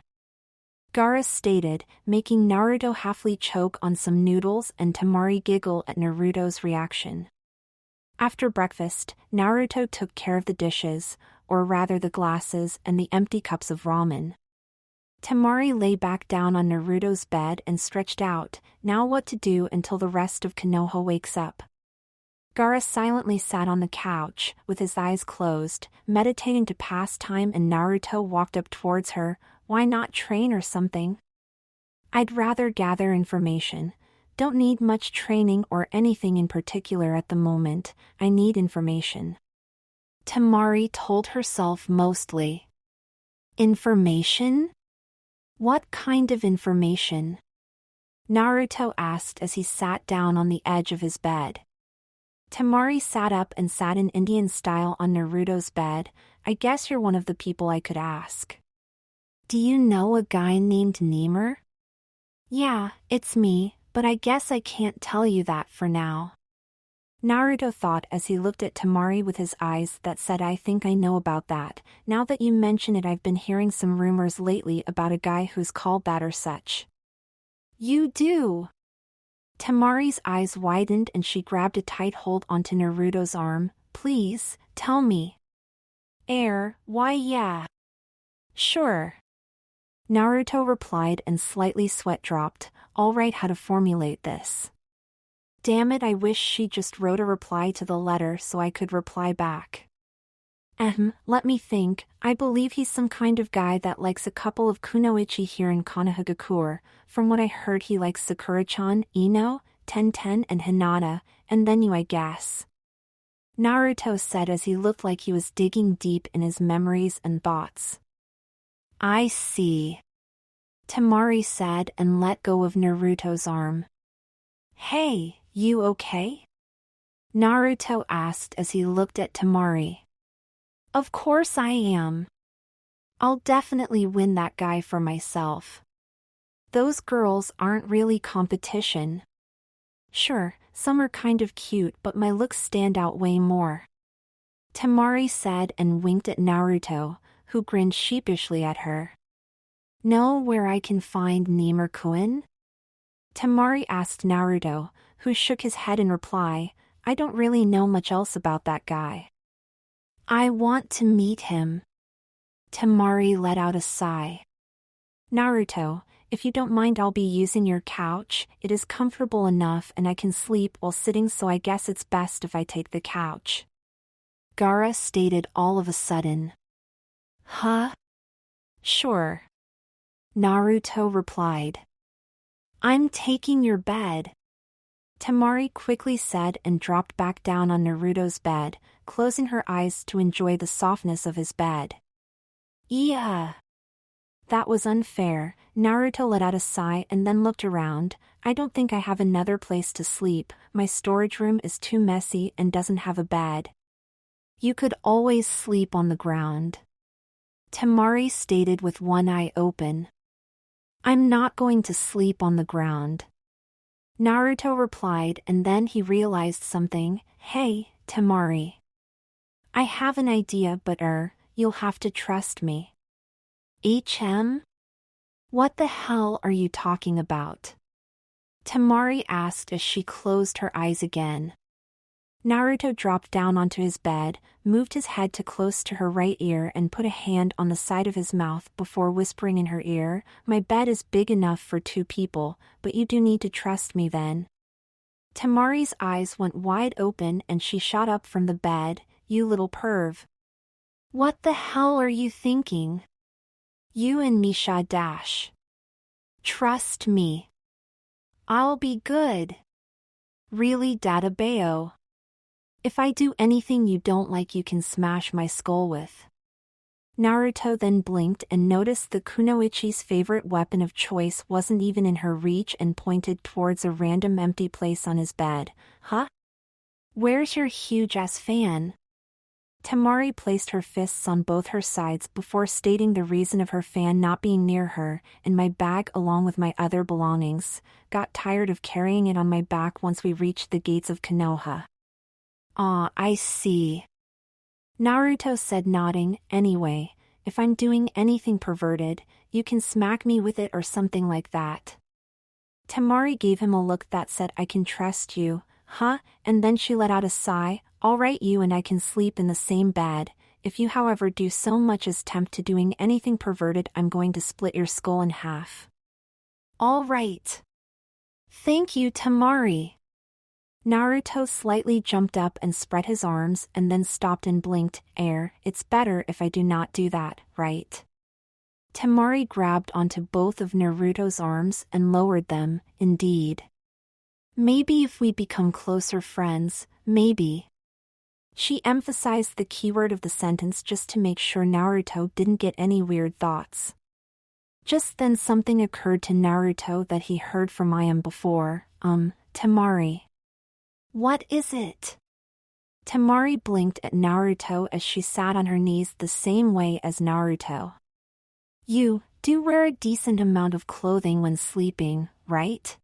Gaara stated, making Naruto halfly choke on some noodles and Temari giggle at Naruto's reaction. After breakfast, Naruto took care of the dishes, or rather the glasses and the empty cups of ramen. Temari lay back down on Naruto's bed and stretched out, now what to do until the rest of Konoha wakes up. Gaara silently sat on the couch, with his eyes closed, meditating to pass time, and Naruto walked up towards her. Why not train or something? I'd rather gather information. Don't need much training or anything in particular at the moment, I need information. Temari told herself mostly. Information? What kind of information? Naruto asked as he sat down on the edge of his bed. Temari sat up and sat in Indian style on Naruto's bed. I guess you're one of the people I could ask. Do you know a guy named Ymir? Yeah, it's me, but I guess I can't tell you that for now. Naruto thought as he looked at Temari with his eyes that said, I think I know about that. Now that you mention it, I've been hearing some rumors lately about a guy who's called that or such. You do? Temari's eyes widened and she grabbed a tight hold onto Naruto's arm. Please, tell me. Why yeah. Sure. Naruto replied and slightly sweat dropped. Alright, how to formulate this. Damn it, I wish she just wrote a reply to the letter so I could reply back. Let me think. I believe he's some kind of guy that likes a couple of kunoichi here in Konohagakure. From what I heard, he likes Sakura-chan, Ino, Tenten, and Hinata, and then you, I guess. Naruto said as he looked like he was digging deep in his memories and thoughts. I see. Temari said and let go of Naruto's arm. Hey, you okay? Naruto asked as he looked at Temari. Of course I am. I'll definitely win that guy for myself. Those girls aren't really competition. Sure, some are kind of cute but my looks stand out way more. Temari said and winked at Naruto, who grinned sheepishly at her. Know where I can find Nemur-kun? Temari asked Naruto, who shook his head in reply, I don't really know much else about that guy. I want to meet him. Temari let out a sigh. Naruto, if you don't mind I'll be using your couch, it is comfortable enough and I can sleep while sitting so I guess it's best if I take the couch. Gaara stated all of a sudden. Huh? Sure. Naruto replied. I'm taking your bed. Temari quickly said and dropped back down on Naruto's bed, closing her eyes to enjoy the softness of his bed. Yeah. That was unfair. Naruto let out a sigh and then looked around. I don't think I have another place to sleep, my storage room is too messy and doesn't have a bed. You could always sleep on the ground. Temari stated with one eye open. I'm not going to sleep on the ground. Naruto replied and then he realized something. Hey, Temari. I have an idea but you'll have to trust me. What the hell are you talking about? Temari asked as she closed her eyes again. Naruto dropped down onto his bed, moved his head to close to her right ear and put a hand on the side of his mouth before whispering in her ear, My bed is big enough for 2 people, but you do need to trust me then. Temari's eyes went wide open and she shot up from the bed, You little perv. What the hell are you thinking? You and Misha dash. Trust me. I'll be good. Really Databeo. If I do anything you don't like you can smash my skull with. Naruto then blinked and noticed the kunoichi's favorite weapon of choice wasn't even in her reach and pointed towards a random empty place on his bed. Huh? Where's your huge-ass fan? Temari placed her fists on both her sides before stating the reason of her fan not being near her, and my bag along with my other belongings. Got tired of carrying it on my back once we reached the gates of Konoha. I see. Naruto said nodding, anyway, if I'm doing anything perverted, you can smack me with it or something like that. Temari gave him a look that said I can trust you, huh, and then she let out a sigh, alright you and I can sleep in the same bed, if you however do so much as tempt to doing anything perverted I'm going to split your skull in half. Alright. Thank you Temari. Naruto slightly jumped up and spread his arms and then stopped and blinked. It's better if I do not do that, right? Temari grabbed onto both of Naruto's arms and lowered them, indeed. Maybe if we become closer friends, maybe. She emphasized the keyword of the sentence just to make sure Naruto didn't get any weird thoughts. Just then something occurred to Naruto that he heard from Mayhem before, Temari. What is it? Temari blinked at Naruto as she sat on her knees the same way as Naruto. You do wear a decent amount of clothing when sleeping, right?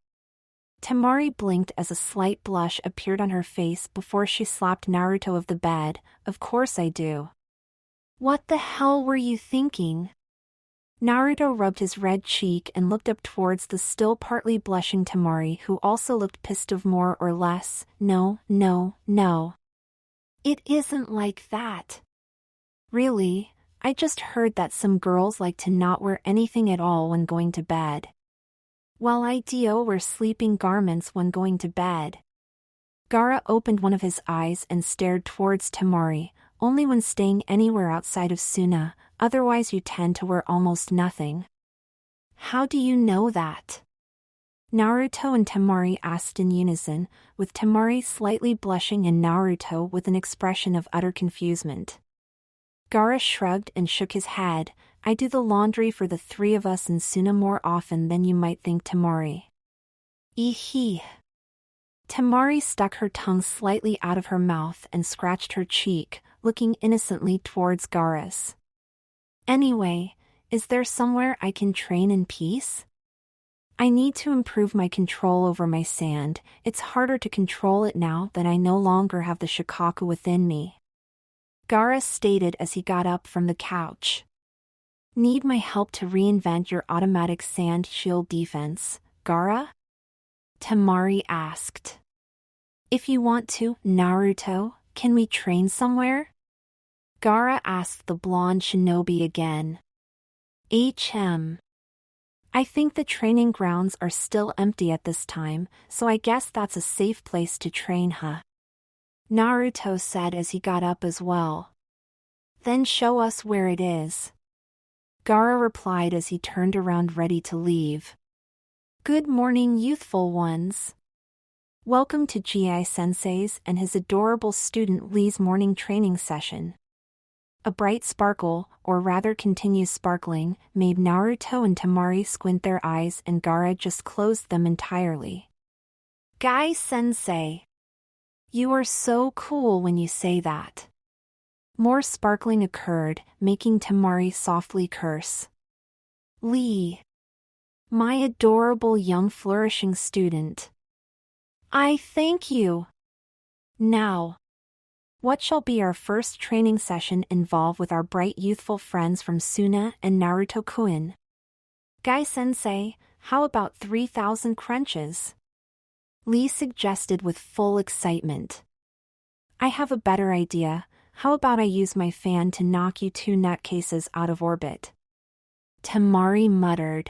Temari blinked as a slight blush appeared on her face before she slapped Naruto of the bed. Of course I do. What the hell were you thinking? Naruto rubbed his red cheek and looked up towards the still partly blushing Temari who also looked pissed of more or less. No. It isn't like that. Really, I just heard that some girls like to not wear anything at all when going to bed. While I wear sleeping garments when going to bed. Gaara opened one of his eyes and stared towards Temari, only when staying anywhere outside of Suna, otherwise you tend to wear almost nothing. How do you know that? Naruto and Temari asked in unison, with Temari slightly blushing and Naruto with an expression of utter confusement. Gaara shrugged and shook his head. I do the laundry for the 3 of us in Suna more often than you might think Temari. Eehee. Temari stuck her tongue slightly out of her mouth and scratched her cheek, looking innocently towards Gaara's. Anyway, is there somewhere I can train in peace? I need to improve my control over my sand. It's harder to control it now that I no longer have the Shikaku within me. Gaara stated as he got up from the couch. Need my help to reinvent your automatic sand shield defense, Gaara? Temari asked. If you want to, Naruto, can we train somewhere? Gaara asked the blonde shinobi again. I think the training grounds are still empty at this time, so I guess that's a safe place to train, huh? Naruto said as he got up as well. Then show us where it is. Gaara replied as he turned around ready to leave. Good morning, youthful ones. Welcome to Jiraiya-sensei's and his adorable student Lee's morning training session. A bright sparkle, or rather continuous sparkling, made Naruto and Temari squint their eyes and Gaara just closed them entirely. Guy-sensei. You are so cool when you say that. More sparkling occurred, making Temari softly curse. Lee. My adorable young flourishing student. I thank you. Now. What shall be our first training session involve with our bright youthful friends from Suna and Naruto-kun? Guy-sensei, how about 3,000 crunches? Lee suggested with full excitement. I have a better idea. How about I use my fan to knock you two nutcases out of orbit? Temari muttered.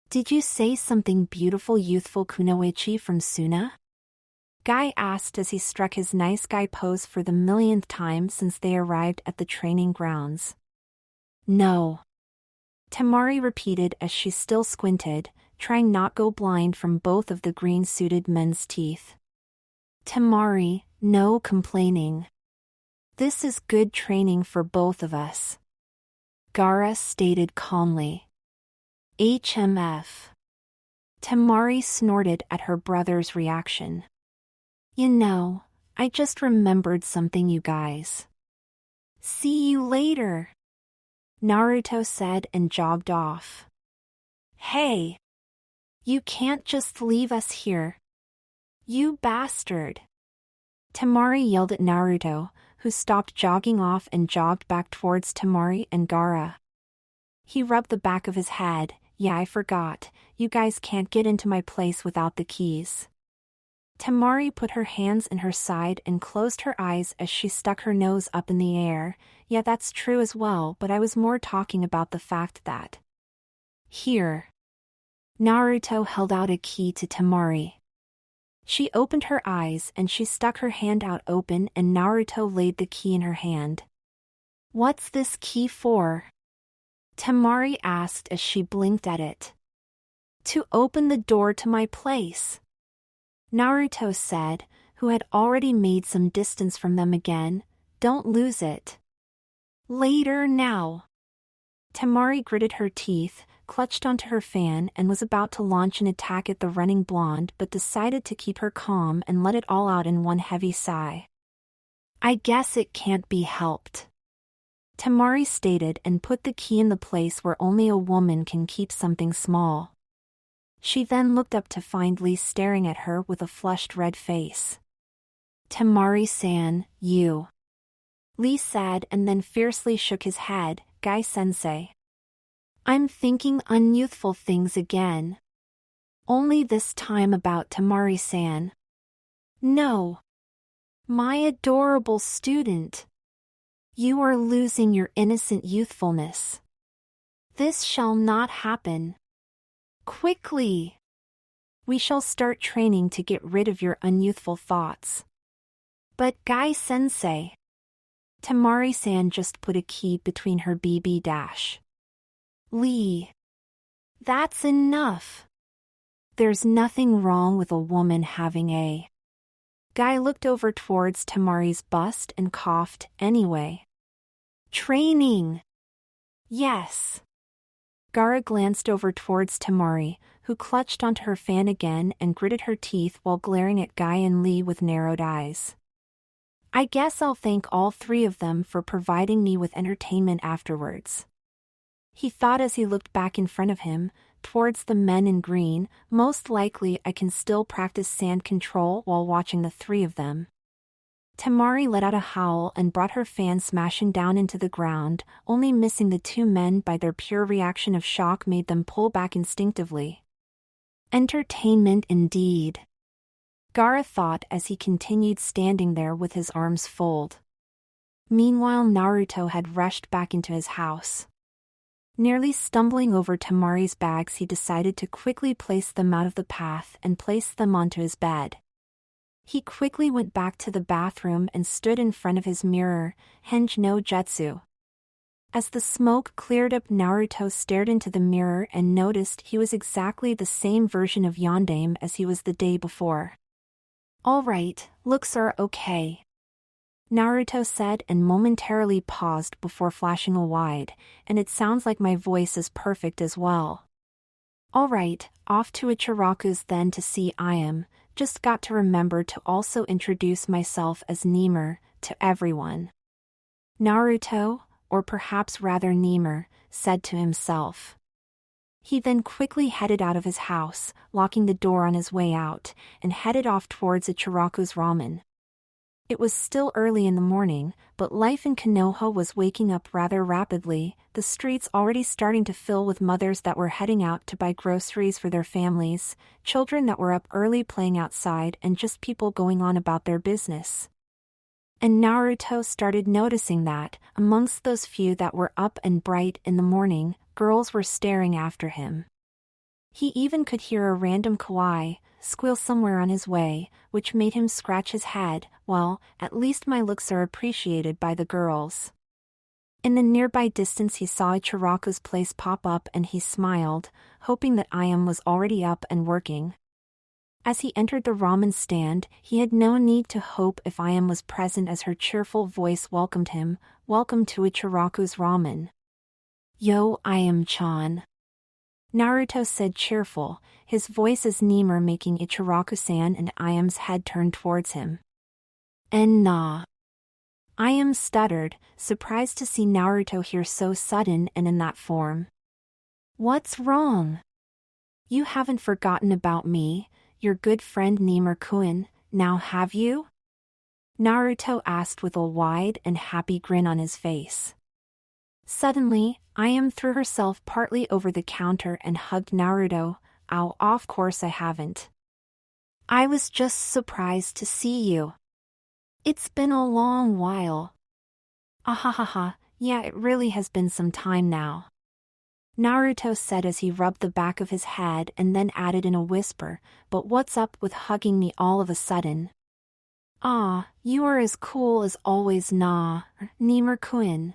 Did you say something beautiful, youthful kunoichi from Suna? Guy asked as he struck his nice guy pose for the millionth time since they arrived at the training grounds. No. Temari repeated as she still squinted, trying not go blind from both of the green-suited men's teeth. Temari, no complaining. This is good training for both of us. Gaara stated calmly. HMF. Temari snorted at her brother's reaction. You know, I just remembered something, you guys. See you later, Naruto said and jogged off. Hey! You can't just leave us here. You bastard! Temari yelled at Naruto, who stopped jogging off and jogged back towards Temari and Gaara. He rubbed the back of his head. Yeah, I forgot. You guys can't get into my place without the keys. Temari put her hands in her side and closed her eyes as she stuck her nose up in the air. Yeah, that's true as well, but I was more talking about the fact that. Here. Naruto held out a key to Temari. She opened her eyes and she stuck her hand out open and Naruto laid the key in her hand. What's this key for? Temari asked as she blinked at it. To open the door to my place. Naruto said, who had already made some distance from them again, don't lose it. Later now. Temari gritted her teeth, clutched onto her fan and was about to launch an attack at the running blonde but decided to keep her calm and let it all out in one heavy sigh. I guess it can't be helped. Temari stated and put the key in the place where only a woman can keep something small. She then looked up to find Lee staring at her with a flushed red face. Temari-san, you. Lee said and then fiercely shook his head. Guy-sensei. I'm thinking unyouthful things again. Only this time about Temari-san. No. My adorable student. You are losing your innocent youthfulness. This shall not happen. Quickly! We shall start training to get rid of your unyouthful thoughts. But Guy-sensei. Temari-san just put a key between her BB dash. Lee. That's enough. There's nothing wrong with a woman having a. Guy looked over towards Temari's bust and coughed, anyway. Training. Yes. Gaara glanced over towards Temari, who clutched onto her fan again and gritted her teeth while glaring at Guy and Lee with narrowed eyes. I guess I'll thank all three of them for providing me with entertainment afterwards. He thought as he looked back in front of him, towards the men in green. Most likely I can still practice sand control while watching the three of them. Temari let out a howl and brought her fan smashing down into the ground, only missing the two men by their pure reaction of shock made them pull back instinctively. Entertainment indeed, Gaara thought as he continued standing there with his arms folded. Meanwhile, Naruto had rushed back into his house. Nearly stumbling over Temari's bags, he decided to quickly place them out of the path and place them onto his bed. He quickly went back to the bathroom and stood in front of his mirror, Henge no Jutsu. As the smoke cleared up, Naruto stared into the mirror and noticed he was exactly the same version of Yondaime as he was the day before. "Alright, looks are okay," Naruto said and momentarily paused before flashing a wide, "and it sounds like my voice is perfect as well. Alright, off to Ichiraku's then to see Ayame. Just got to remember to also introduce myself as Ymir to everyone." Naruto, or perhaps rather Ymir, said to himself. He then quickly headed out of his house, locking the door on his way out, and headed off towards Ichiraku's Ramen. It was still early in the morning, but life in Konoha was waking up rather rapidly, the streets already starting to fill with mothers that were heading out to buy groceries for their families, children that were up early playing outside, and just people going on about their business. And Naruto started noticing that, amongst those few that were up and bright in the morning, girls were staring after him. He even could hear a random kawaii squeal somewhere on his way, which made him scratch his head. Well, at least my looks are appreciated by the girls. In the nearby distance he saw Ichiraku's place pop up and he smiled, hoping that Ayame was already up and working. As he entered the ramen stand, he had no need to hope if Ayame was present as her cheerful voice welcomed him. "Welcome to Ichiraku's ramen." "Yo, Ayame-chan," Naruto said cheerful, his voice as Ymir making Ichiraku-san and Ayame's head turn towards him. "En na." Ayame stuttered, surprised to see Naruto here so sudden and in that form. "What's wrong? You haven't forgotten about me, your good friend Ymir-kun, now have you?" Naruto asked with a wide and happy grin on his face. Suddenly, Ayame threw herself partly over the counter and hugged Naruto. "Oh, of course I haven't. I was just surprised to see you. It's been a long while." "Ahahaha, yeah, it really has been some time now," Naruto said as he rubbed the back of his head and then added in a whisper, "But what's up with hugging me all of a sudden?" "Ah, you are as cool as always, Ymir-kun,"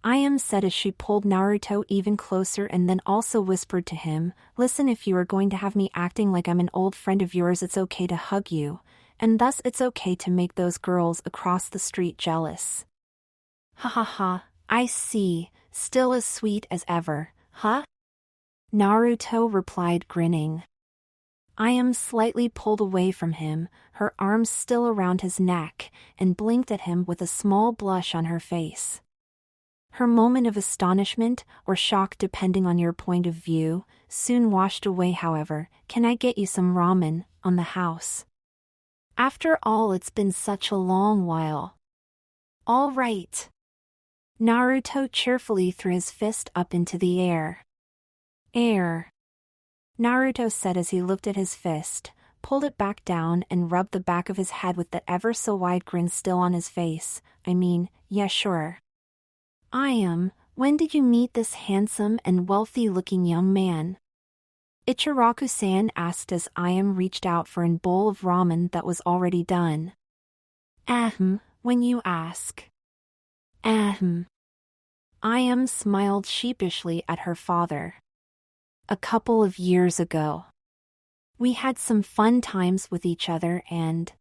Ayame said as she pulled Naruto even closer and then also whispered to him, "Listen, if you are going to have me acting like I'm an old friend of yours, it's okay to hug you, and thus it's okay to make those girls across the street jealous." "Ha ha ha, I see, still as sweet as ever, huh?" Naruto replied grinning. Ayame slightly pulled away from him, her arms still around his neck, and blinked at him with a small blush on her face. Her moment of astonishment, or shock depending on your point of view, soon washed away. However, "Can I get you some ramen, on the house? After all, it's been such a long while." "All right." Naruto cheerfully threw his fist up into the air. Naruto said as he looked at his fist, pulled it back down and rubbed the back of his head with that ever so wide grin still on his face. "I mean, yeah, sure." "Ayame, when did you meet this handsome and wealthy-looking young man?" Ichiraku-san asked as Ayame reached out for a bowl of ramen that was already done. When you ask." Ayame smiled sheepishly at her father. "A couple of years ago. We had some fun times with each other and..."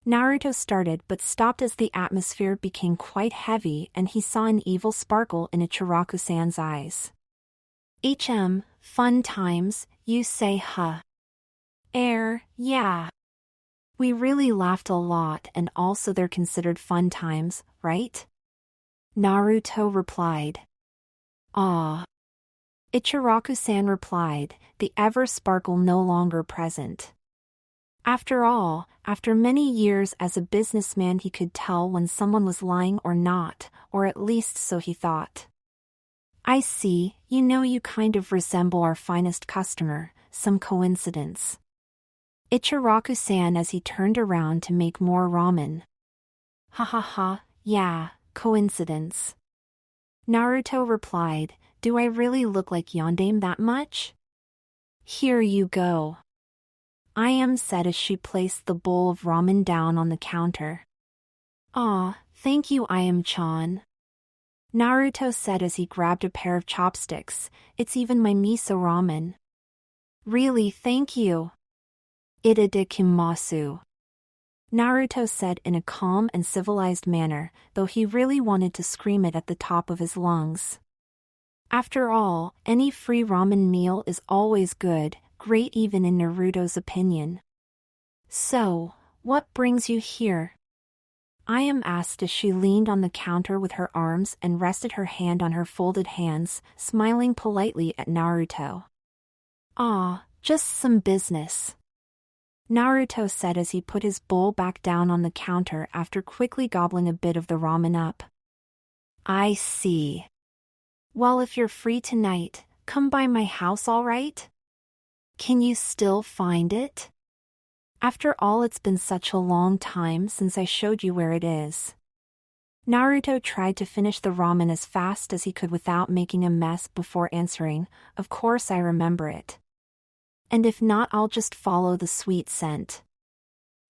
Naruto started but stopped as the atmosphere became quite heavy and he saw an evil sparkle in Ichiraku-san's eyes. Fun times, you say, huh?" Yeah. We really laughed a lot and also they're considered fun times, right?" Naruto replied. "Ah." Ichiraku-san replied, the ever-sparkle no longer present. After all, after many years as a businessman he could tell when someone was lying or not, or at least so he thought. I see, you kind of resemble our finest customer, some coincidence. Ichiraku-san as he turned around to make more ramen. Ha ha ha, yeah, coincidence. Naruto replied, do I really look like Yondaime that much? Here you go. Ayame said as she placed the bowl of ramen down on the counter. Aw, thank you Ayame-chan. Naruto said as he grabbed a pair of chopsticks, it's even my miso ramen. Really thank you. Itadakimasu. Naruto said in a calm and civilized manner, though he really wanted to scream it at the top of his lungs. After all, any free ramen meal is always good, great even in Naruto's opinion. So, what brings you here? Ayame asked as she leaned on the counter with her arms and rested her hand on her folded hands, smiling politely at Naruto. Ah, just some business. Naruto said as he put his bowl back down on the counter after quickly gobbling a bit of the ramen up. I see. Well, if you're free tonight, come by my house, all right? Can you still find it? After all, it's been such a long time since I showed you where it is. Naruto tried to finish the ramen as fast as he could without making a mess before answering, of course I remember it. And if not, I'll just follow the sweet scent.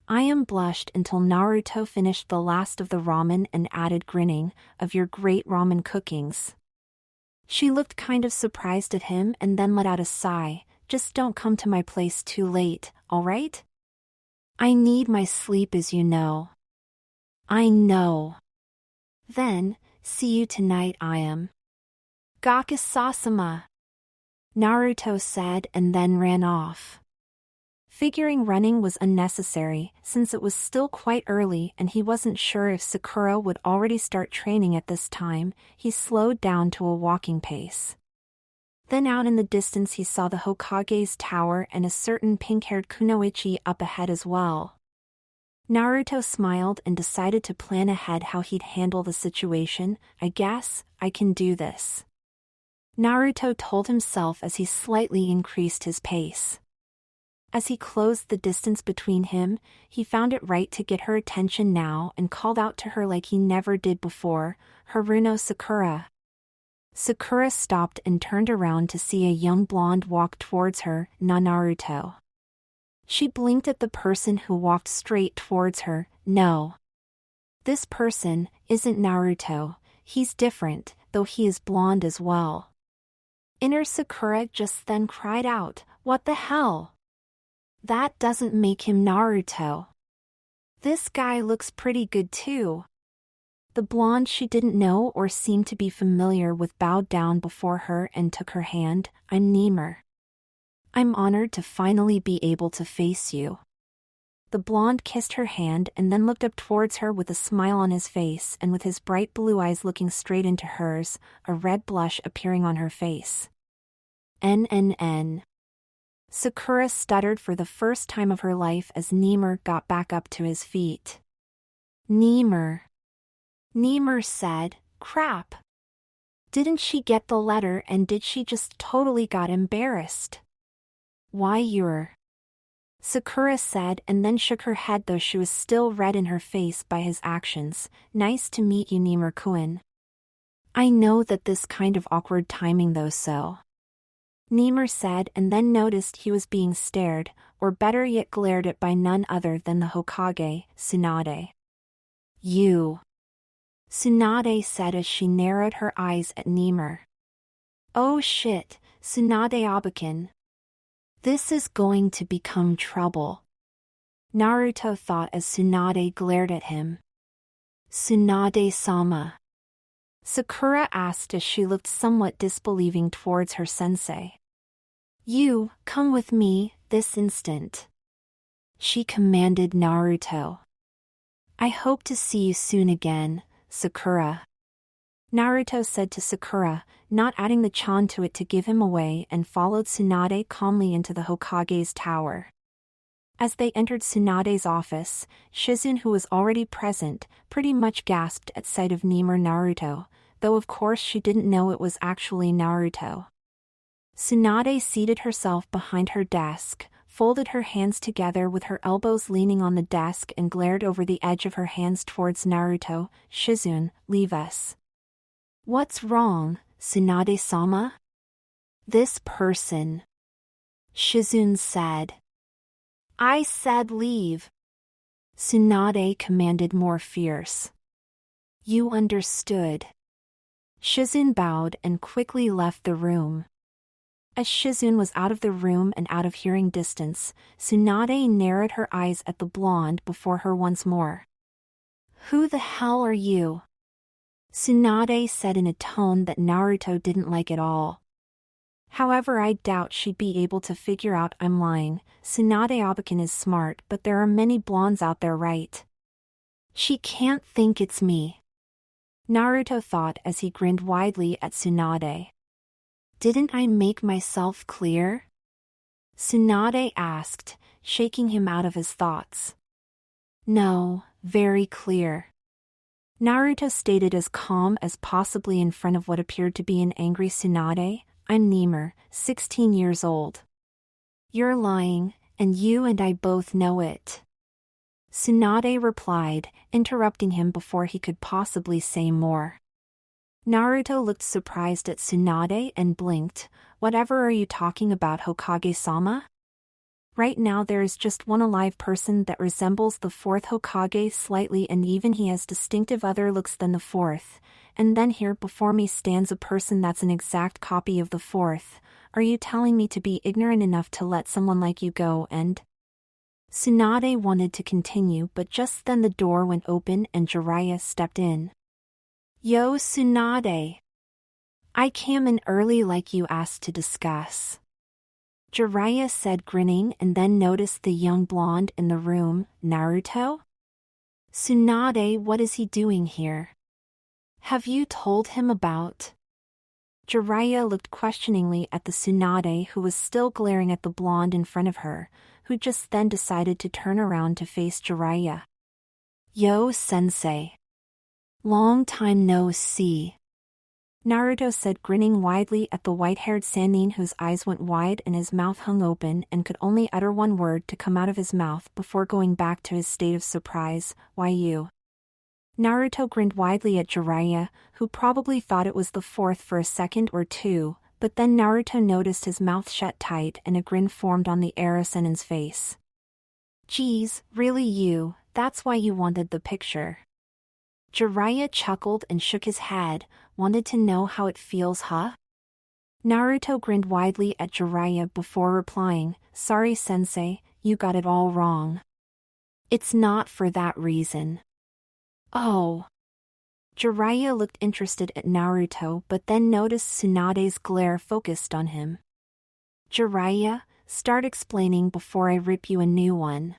Ayame blushed until Naruto finished the last of the ramen and added, grinning, of your great ramen cookings. She looked kind of surprised at him and then let out a sigh. Just don't come to my place too late, alright? I need my sleep, as you know. I know. Then, see you tonight, Ayame. Gakusasama. Naruto said and then ran off. Figuring running was unnecessary since it was still quite early and he wasn't sure if Sakura would already start training at this time, he slowed down to a walking pace. Then out in the distance he saw the Hokage's tower and a certain pink-haired kunoichi up ahead as well. Naruto smiled and decided to plan ahead how he'd handle the situation. I guess I can do this. Naruto told himself as he slightly increased his pace. As he closed the distance between him, he found it right to get her attention now and called out to her like he never did before, Haruno Sakura. Sakura stopped and turned around to see a young blonde walk towards her, Naruto. She blinked at the person who walked straight towards her. No. This person isn't Naruto, he's different, though he is blonde as well. Inner Sakura just then cried out, what the hell? That doesn't make him Naruto. This guy looks pretty good too. The blonde she didn't know or seem to be familiar with bowed down before her and took her hand. I'm Ymir. I'm honored to finally be able to face you. The blonde kissed her hand and then looked up towards her with a smile on his face and with his bright blue eyes looking straight into hers, a red blush appearing on her face. N. Sakura stuttered for the first time of her life as Ymir got back up to his feet. Ymir. Ymir said, crap. Didn't she get the letter and did she just totally got embarrassed? Why you're... Sakura said and then shook her head though she was still red in her face by his actions. Nice to meet you, Ymir-kun. I know that this kind of awkward timing though so. Ymir said and then noticed he was being stared, or better yet glared at by none other than the Hokage, Tsunade. You. Tsunade said as she narrowed her eyes at Ymir. Oh shit, Tsunade-abakin. This is going to become trouble. Naruto thought as Tsunade glared at him. Tsunade-sama. Sakura asked as she looked somewhat disbelieving towards her sensei. You, come with me, this instant. She commanded Naruto. I hope to see you soon again, Sakura. Naruto said to Sakura, not adding the chan to it to give him away, and followed Tsunade calmly into the Hokage's tower. As they entered Tsunade's office, Shizune, who was already present, pretty much gasped at sight of Lemur Naruto, though of course she didn't know it was actually Naruto. Tsunade seated herself behind her desk, folded her hands together with her elbows leaning on the desk, and glared over the edge of her hands towards Naruto. Shizune, leave us. What's wrong, Tsunade-sama? This person. Shizune said. I said leave. Tsunade commanded more fierce. You understood. Shizune bowed and quickly left the room. As Shizune was out of the room and out of hearing distance, Tsunade narrowed her eyes at the blonde before her once more. Who the hell are you? Tsunade said in a tone that Naruto didn't like at all. However, I doubt she'd be able to figure out I'm lying. Tsunade-Abakin is smart, but there are many blondes out there, right? She can't think it's me. Naruto thought as he grinned widely at Tsunade. Didn't I make myself clear? Tsunade asked, shaking him out of his thoughts. No, very clear. Naruto stated as calm as possibly in front of what appeared to be an angry Tsunade. I'm Lemur, 16 years old. You're lying, and you and I both know it. Tsunade replied, interrupting him before he could possibly say more. Naruto looked surprised at Tsunade and blinked. Whatever are you talking about, Hokage-sama? Right now there is just one alive person that resembles the fourth Hokage slightly, and even he has distinctive other looks than the fourth. And then here before me stands a person that's an exact copy of the fourth. Are you telling me to be ignorant enough to let someone like you go and... Tsunade wanted to continue, but just then the door went open and Jiraiya stepped in. Yo, Tsunade. I came in early like you asked to discuss. Jiraiya said, grinning, and then noticed the young blonde in the room. Naruto? Tsunade, what is he doing here? Have you told him about? Jiraiya looked questioningly at the Tsunade, who was still glaring at the blonde in front of her, who just then decided to turn around to face Jiraiya. Yo, sensei. Long time no see. Naruto said, grinning widely at the white-haired Sannin, whose eyes went wide and his mouth hung open and could only utter one word to come out of his mouth before going back to his state of surprise. Why you? Naruto grinned widely at Jiraiya, who probably thought it was the fourth for a second or two, but then Naruto noticed his mouth shut tight and a grin formed on the Erosennin's face. Geez, really you, that's why you wanted the picture. Jiraiya chuckled and shook his head. Wanted to know how it feels, huh? Naruto grinned widely at Jiraiya before replying, sorry sensei, you got it all wrong. It's not for that reason. Oh. Jiraiya looked interested at Naruto but then noticed Tsunade's glare focused on him. Jiraiya, start explaining before I rip you a new one.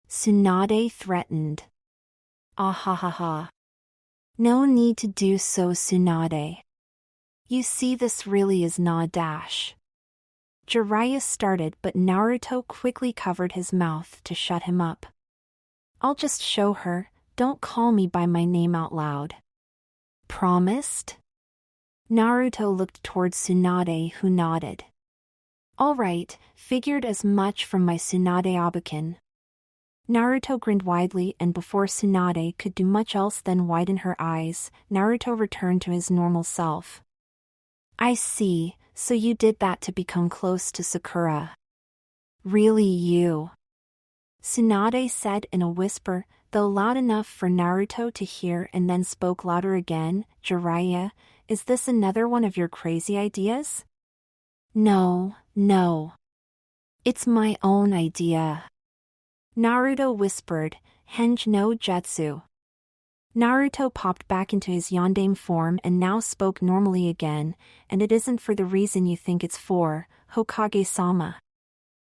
Tsunade threatened. Ah ha ha ha. No need to do so, Tsunade. You see, this really is not dash. Jiraiya started, but Naruto quickly covered his mouth to shut him up. I'll just show her, don't call me by my name out loud. Promised? Naruto looked towards Tsunade, who nodded. All right, figured as much from my Tsunade-Abakin. Naruto grinned widely, and before Tsunade could do much else than widen her eyes, Naruto returned to his normal self. I see, so you did that to become close to Sakura. Really you? Tsunade said in a whisper, though loud enough for Naruto to hear, and then spoke louder again. Jiraiya, is this another one of your crazy ideas? No, no. It's my own idea. Naruto whispered, Henge no Jutsu. Naruto popped back into his yondaime form and now spoke normally again, and it isn't for the reason you think it's for, Hokage-sama.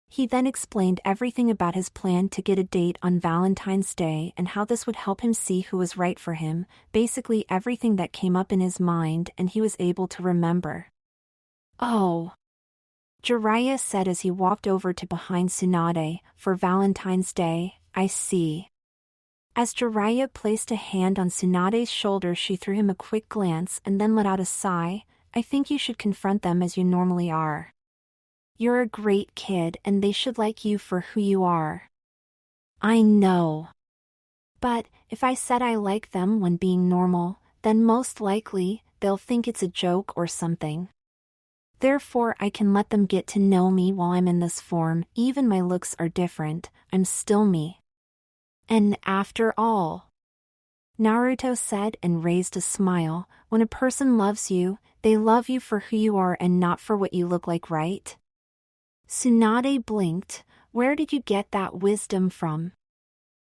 He then explained everything about his plan to get a date on Valentine's Day and how this would help him see who was right for him, basically everything that came up in his mind and he was able to remember. "Oh," Jiraiya said as he walked over to behind Tsunade, "for Valentine's Day, I see." As Jiraiya placed a hand on Tsunade's shoulder, she threw him a quick glance and then let out a sigh. "I think you should confront them as you normally are. You're a great kid and they should like you for who you are." "I know. But, if I said I like them when being normal, then most likely, they'll think it's a joke or something. Therefore I can let them get to know me while I'm in this form, even my looks are different, I'm still me. And after all," Naruto said and raised a smile, "when a person loves you, they love you for who you are and not for what you look like, right?" Tsunade blinked. "Where did you get that wisdom from?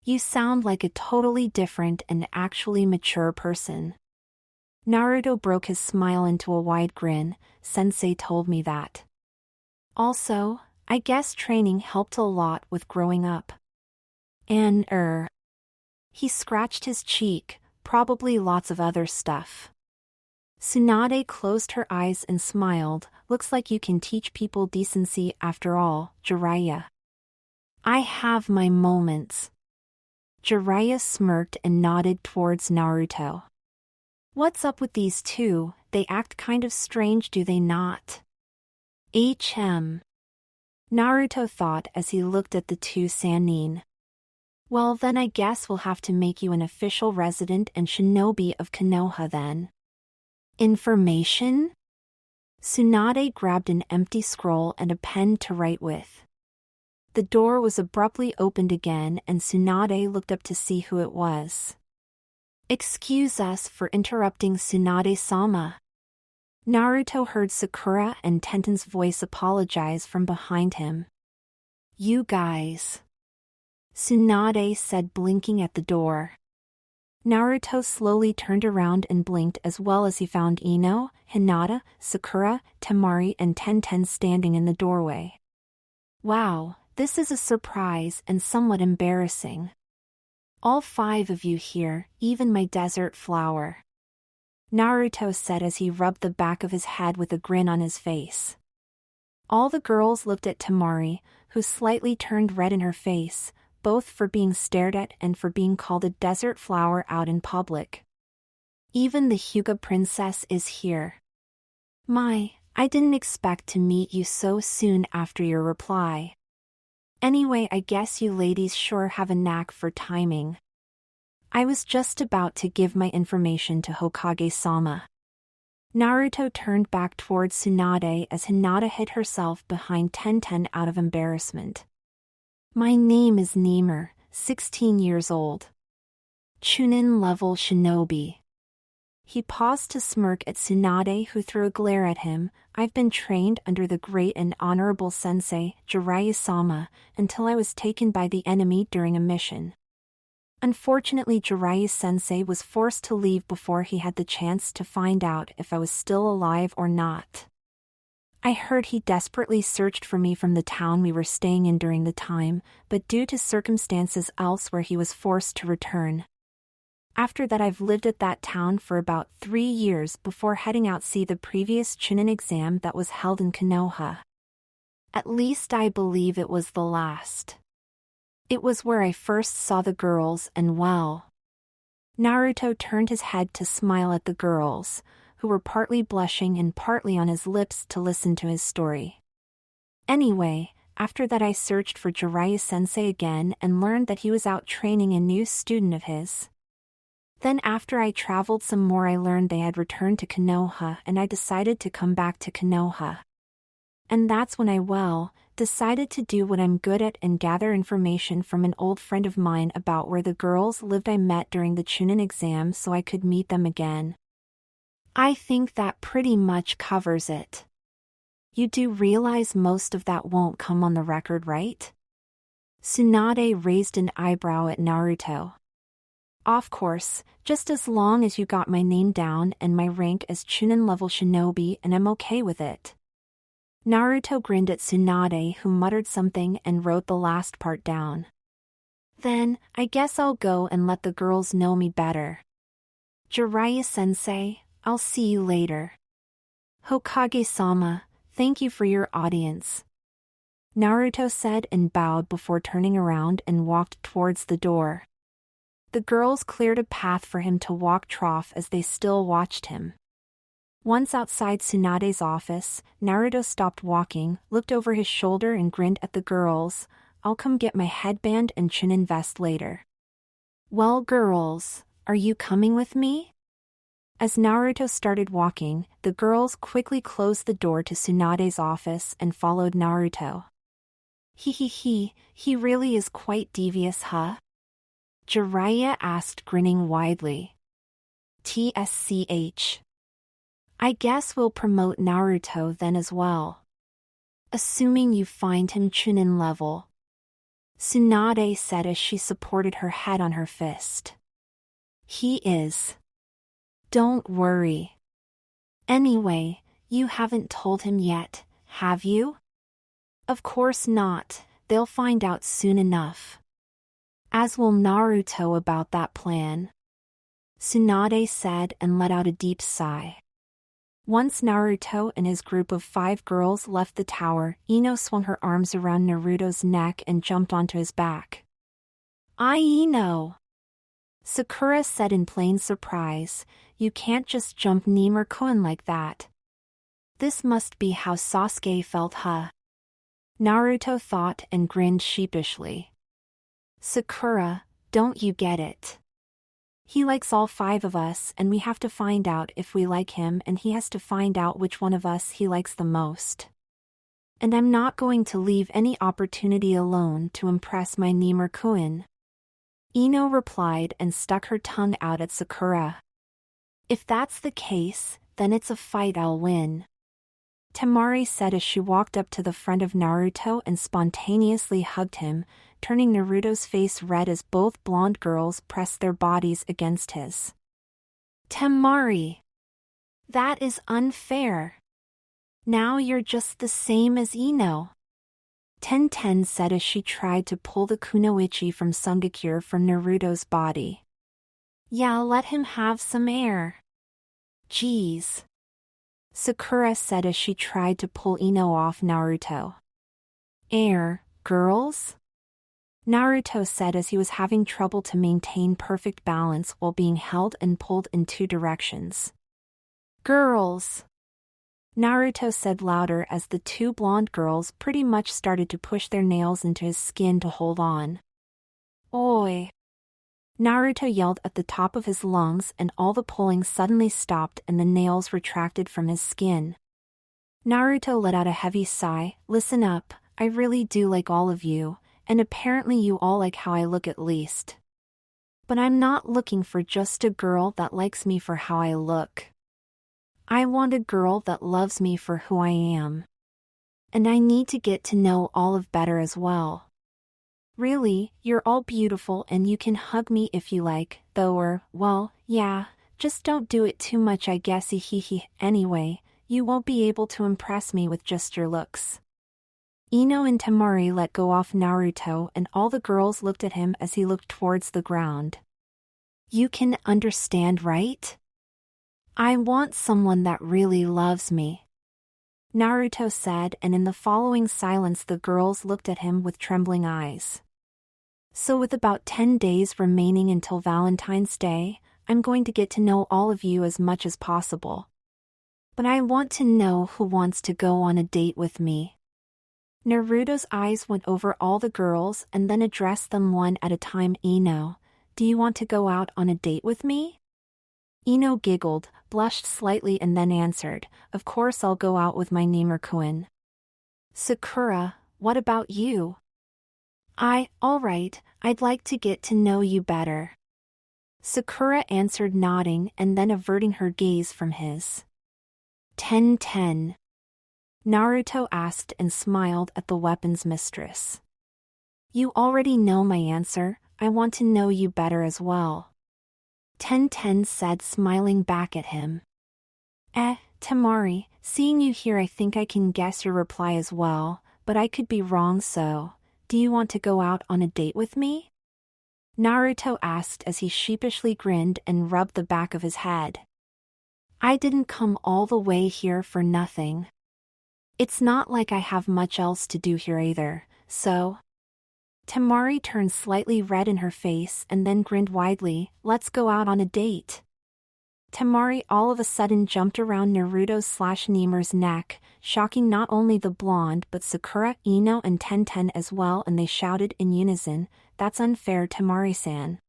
You sound like a totally different and actually mature person." Naruto broke his smile into a wide grin. "Sensei told me that. Also, I guess training helped a lot with growing up. And he scratched his cheek, "probably lots of other stuff." Tsunade closed her eyes and smiled. "Looks like you can teach people decency after all, Jiraiya." "I have my moments." Jiraiya smirked and nodded towards Naruto. "What's up with these two? They act kind of strange, do they not?" Naruto thought as he looked at the two Sannin. "Well then I guess we'll have to make you an official resident and shinobi of Konoha then." "Information?" Tsunade grabbed an empty scroll and a pen to write with. The door was abruptly opened again and Tsunade looked up to see who it was. "Excuse us for interrupting, Tsunade-sama." Naruto heard Sakura and Tenten's voice apologize from behind him. "You guys," Tsunade said, blinking at the door. Naruto slowly turned around and blinked as well as he found Ino, Hinata, Sakura, Temari and Tenten standing in the doorway. "Wow, this is a surprise and somewhat embarrassing. All 5 of you here, even my desert flower," Naruto said as he rubbed the back of his head with a grin on his face. All the girls looked at Temari, who slightly turned red in her face, both for being stared at and for being called a desert flower out in public. "Even the Hyuga princess is here. I didn't expect to meet you so soon after your reply. Anyway, I guess you ladies sure have a knack for timing. I was just about to give my information to Hokage-sama." Naruto turned back towards Tsunade as Hinata hid herself behind Tenten out of embarrassment. "My name is Nemur, 16 years old. Chunin level shinobi." He paused to smirk at Tsunade, who threw a glare at him. "I've been trained under the great and honorable sensei, Jiraiya-sama, until I was taken by the enemy during a mission. Unfortunately, Jiraiya-sensei was forced to leave before he had the chance to find out if I was still alive or not. I heard he desperately searched for me from the town we were staying in during the time, but due to circumstances elsewhere he was forced to return. After that I've lived at that town for about 3 years before heading out see the previous Chunin exam that was held in Konoha. At least I believe it was the last. It was where I first saw the girls and well." Naruto turned his head to smile at the girls, who were partly blushing and partly on his lips to listen to his story. "Anyway, after that I searched for Jiraiya-sensei again and learned that he was out training a new student of his. Then after I traveled some more I learned they had returned to Konoha and I decided to come back to Konoha. And that's when I decided to do what I'm good at and gather information from an old friend of mine about where the girls lived I met during the Chunin exam so I could meet them again. I think that pretty much covers it. You do realize most of that won't come on the record, right?" Tsunade raised an eyebrow at Naruto. "Of course, just as long as you got my name down and my rank as Chunin level shinobi and I'm okay with it." Naruto grinned at Tsunade, who muttered something and wrote the last part down. Then, I guess I'll go and let the girls know me better. Jiraiya-sensei, I'll see you later. Hokage-sama, thank you for your audience. Naruto said and bowed before turning around and walked towards the door. The girls cleared a path for him to walk trough as they still watched him. Once outside Tsunade's office, Naruto stopped walking, looked over his shoulder and grinned at the girls. I'll come get my headband and Chunin vest later. Well, girls, are you coming with me? As Naruto started walking, the girls quickly closed the door to Tsunade's office and followed Naruto. He really is quite devious, huh? Jiraiya asked, grinning widely. TSCH. I guess we'll promote Naruto then as well. Assuming you find him Chunin level. Tsunade said as she supported her head on her fist. He is. Don't worry. Anyway, you haven't told him yet, have you? Of course not, they'll find out soon enough. As will Naruto about that plan. Tsunade said and let out a deep sigh. Once Naruto and his group of 5 girls left the tower, Ino swung her arms around Naruto's neck and jumped onto his back. Ino! Sakura said in plain surprise, you can't just jump Nimur-kun like that. This must be how Sasuke felt, huh? Naruto thought and grinned sheepishly. Sakura, don't you get it? He likes all 5 of us and we have to find out if we like him and he has to find out which one of us he likes the most. And I'm not going to leave any opportunity alone to impress my Nimur-kun. Ino replied and stuck her tongue out at Sakura. If that's the case, then it's a fight I'll win. Temari said as she walked up to the front of Naruto and spontaneously hugged him, turning Naruto's face red as both blonde girls pressed their bodies against his. Temari! That is unfair. Now you're just the same as Ino. Tenten said as she tried to pull the kunoichi from Sungakure from Naruto's body. Yeah, let him have some air. Geez. Sakura said as she tried to pull Ino off Naruto. Air, girls? Naruto said as he was having trouble to maintain perfect balance while being held and pulled in 2 directions. Girls! Naruto said louder as the 2 blonde girls pretty much started to push their nails into his skin to hold on. Oi! Naruto yelled at the top of his lungs and all the pulling suddenly stopped and the nails retracted from his skin. Naruto let out a heavy sigh. Listen up, I really do like all of you, and apparently you all like how I look at least. But I'm not looking for just a girl that likes me for how I look. I want a girl that loves me for who I am. And I need to get to know all of better as well. Really, you're all beautiful and you can hug me if you like, though well, yeah, just don't do it too much I guess anyway, you won't be able to impress me with just your looks. Ino and Temari let go off Naruto and all the girls looked at him as he looked towards the ground. You can understand, right? I want someone that really loves me. Naruto said, and in the following silence the girls looked at him with trembling eyes. So with about 10 days remaining until Valentine's Day, I'm going to get to know all of you as much as possible. But I want to know who wants to go on a date with me. Naruto's eyes went over all the girls and then addressed them one at a time. Ino, do you want to go out on a date with me? Ino giggled, blushed slightly and then answered, of course I'll go out with my Nimur-kun. Sakura, what about you? Alright, I'd like to get to know you better. Sakura answered nodding and then averting her gaze from his. Tenten. Naruto asked and smiled at the weapon's mistress. You already know my answer, I want to know you better as well. Tenten said, smiling back at him. Temari, seeing you here I think I can guess your reply as well, but I could be wrong so, do you want to go out on a date with me? Naruto asked as he sheepishly grinned and rubbed the back of his head. I didn't come all the way here for nothing. It's not like I have much else to do here either, so... Temari turned slightly red in her face and then grinned widely, let's go out on a date. Temari all of a sudden jumped around Naruto/Nemer's neck, shocking not only the blonde but Sakura, Ino and Tenten as well, and they shouted in unison, that's unfair Temari-san.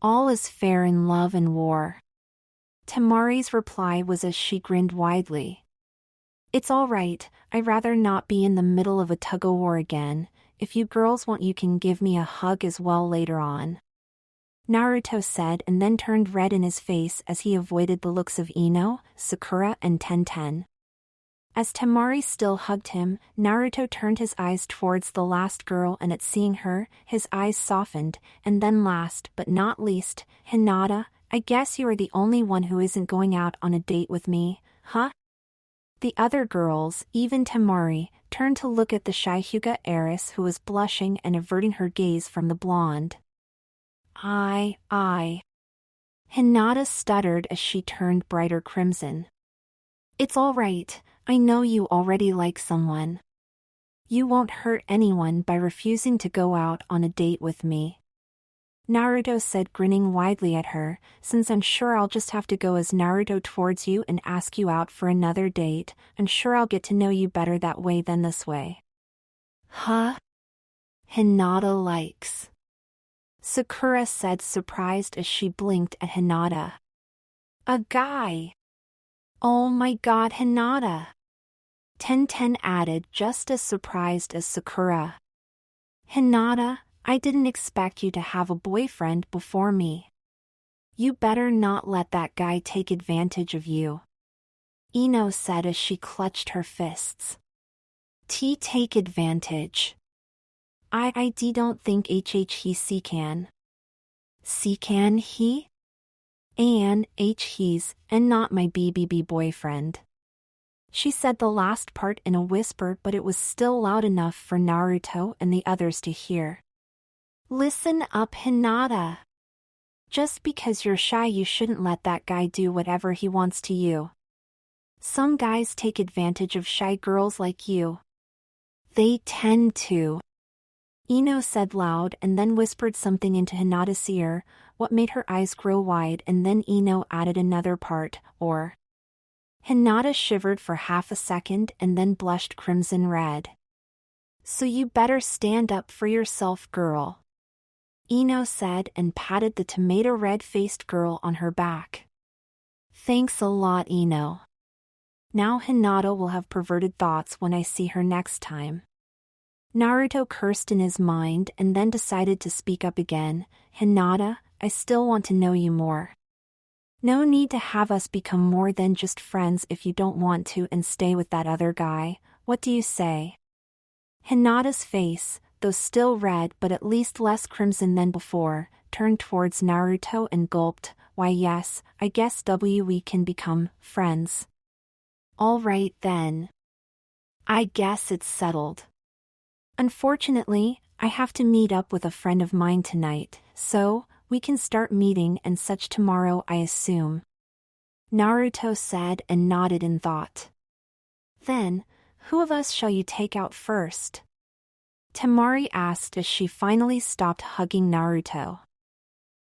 All is fair in love and war. Temari's reply was as she grinned widely. It's alright, I'd rather not be in the middle of a tug-of-war again. If you girls want you can give me a hug as well later on. Naruto said and then turned red in his face as he avoided the looks of Ino, Sakura and Tenten. As Temari still hugged him, Naruto turned his eyes towards the last girl and at seeing her, his eyes softened, and then last but not least, Hinata, I guess you are the only one who isn't going out on a date with me, huh? The other girls, even Temari, turned to look at the shy Hyuga heiress who was blushing and averting her gaze from the blonde. I. Hinata stuttered as she turned brighter crimson. It's all right, I know you already like someone. You won't hurt anyone by refusing to go out on a date with me. Naruto said, grinning widely at her, since I'm sure I'll just have to go as Naruto towards you and ask you out for another date, I'm sure I'll get to know you better that way than this way. Huh? Hinata likes. Sakura said, surprised as she blinked at Hinata. A guy. Oh my god, Hinata. Tenten added, just as surprised as Sakura. Hinata, I didn't expect you to have a boyfriend before me. You better not let that guy take advantage of you. Ino said as she clutched her fists. Take advantage. I don't think he can. Can he? He's, and not my BBB boyfriend. She said the last part in a whisper, but it was still loud enough for Naruto and the others to hear. Listen up, Hinata. Just because you're shy you shouldn't let that guy do whatever he wants to you. Some guys take advantage of shy girls like you. They tend to. Ino said loud and then whispered something into Hinata's ear, what made her eyes grow wide, and then Ino added another part, or. Hinata shivered for half a second and then blushed crimson red. So you better stand up for yourself, girl. Ino said and patted the tomato red-faced girl on her back. Thanks a lot, Ino. Now Hinata will have perverted thoughts when I see her next time. Naruto cursed in his mind and then decided to speak up again. Hinata, I still want to know you more. No need to have us become more than just friends if you don't want to and stay with that other guy. What do you say? Hinata's face, though still red but at least less crimson than before, turned towards Naruto and gulped, why yes, I guess we can become friends. All right then. I guess it's settled. Unfortunately, I have to meet up with a friend of mine tonight, so, we can start meeting and such tomorrow I assume. Naruto said and nodded in thought. Then, who of us shall you take out first? Temari asked as she finally stopped hugging Naruto.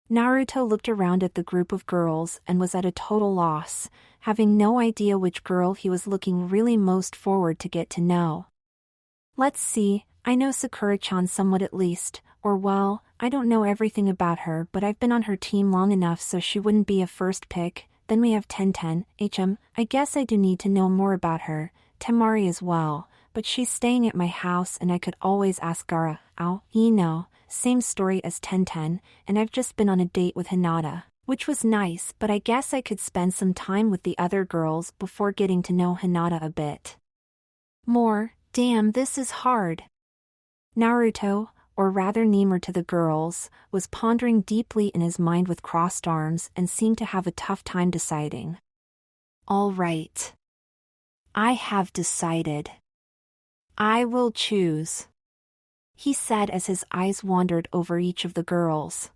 Naruto looked around at the group of girls and was at a total loss, having no idea which girl he was looking really most forward to get to know. Let's see, I know Sakura-chan somewhat at least, or well, I don't know everything about her but I've been on her team long enough so she wouldn't be a first pick. Then we have Tenten, I guess I do need to know more about her, Temari as well, but she's staying at my house and I could always ask Gara, same story as Tenten, and I've just been on a date with Hinata, which was nice but I guess I could spend some time with the other girls before getting to know Hinata a bit more. Damn, this is hard. Naruto, or rather Nemer to the girls, was pondering deeply in his mind with crossed arms and seemed to have a tough time deciding. All right. I have decided. I will choose, he said as his eyes wandered over each of the girls.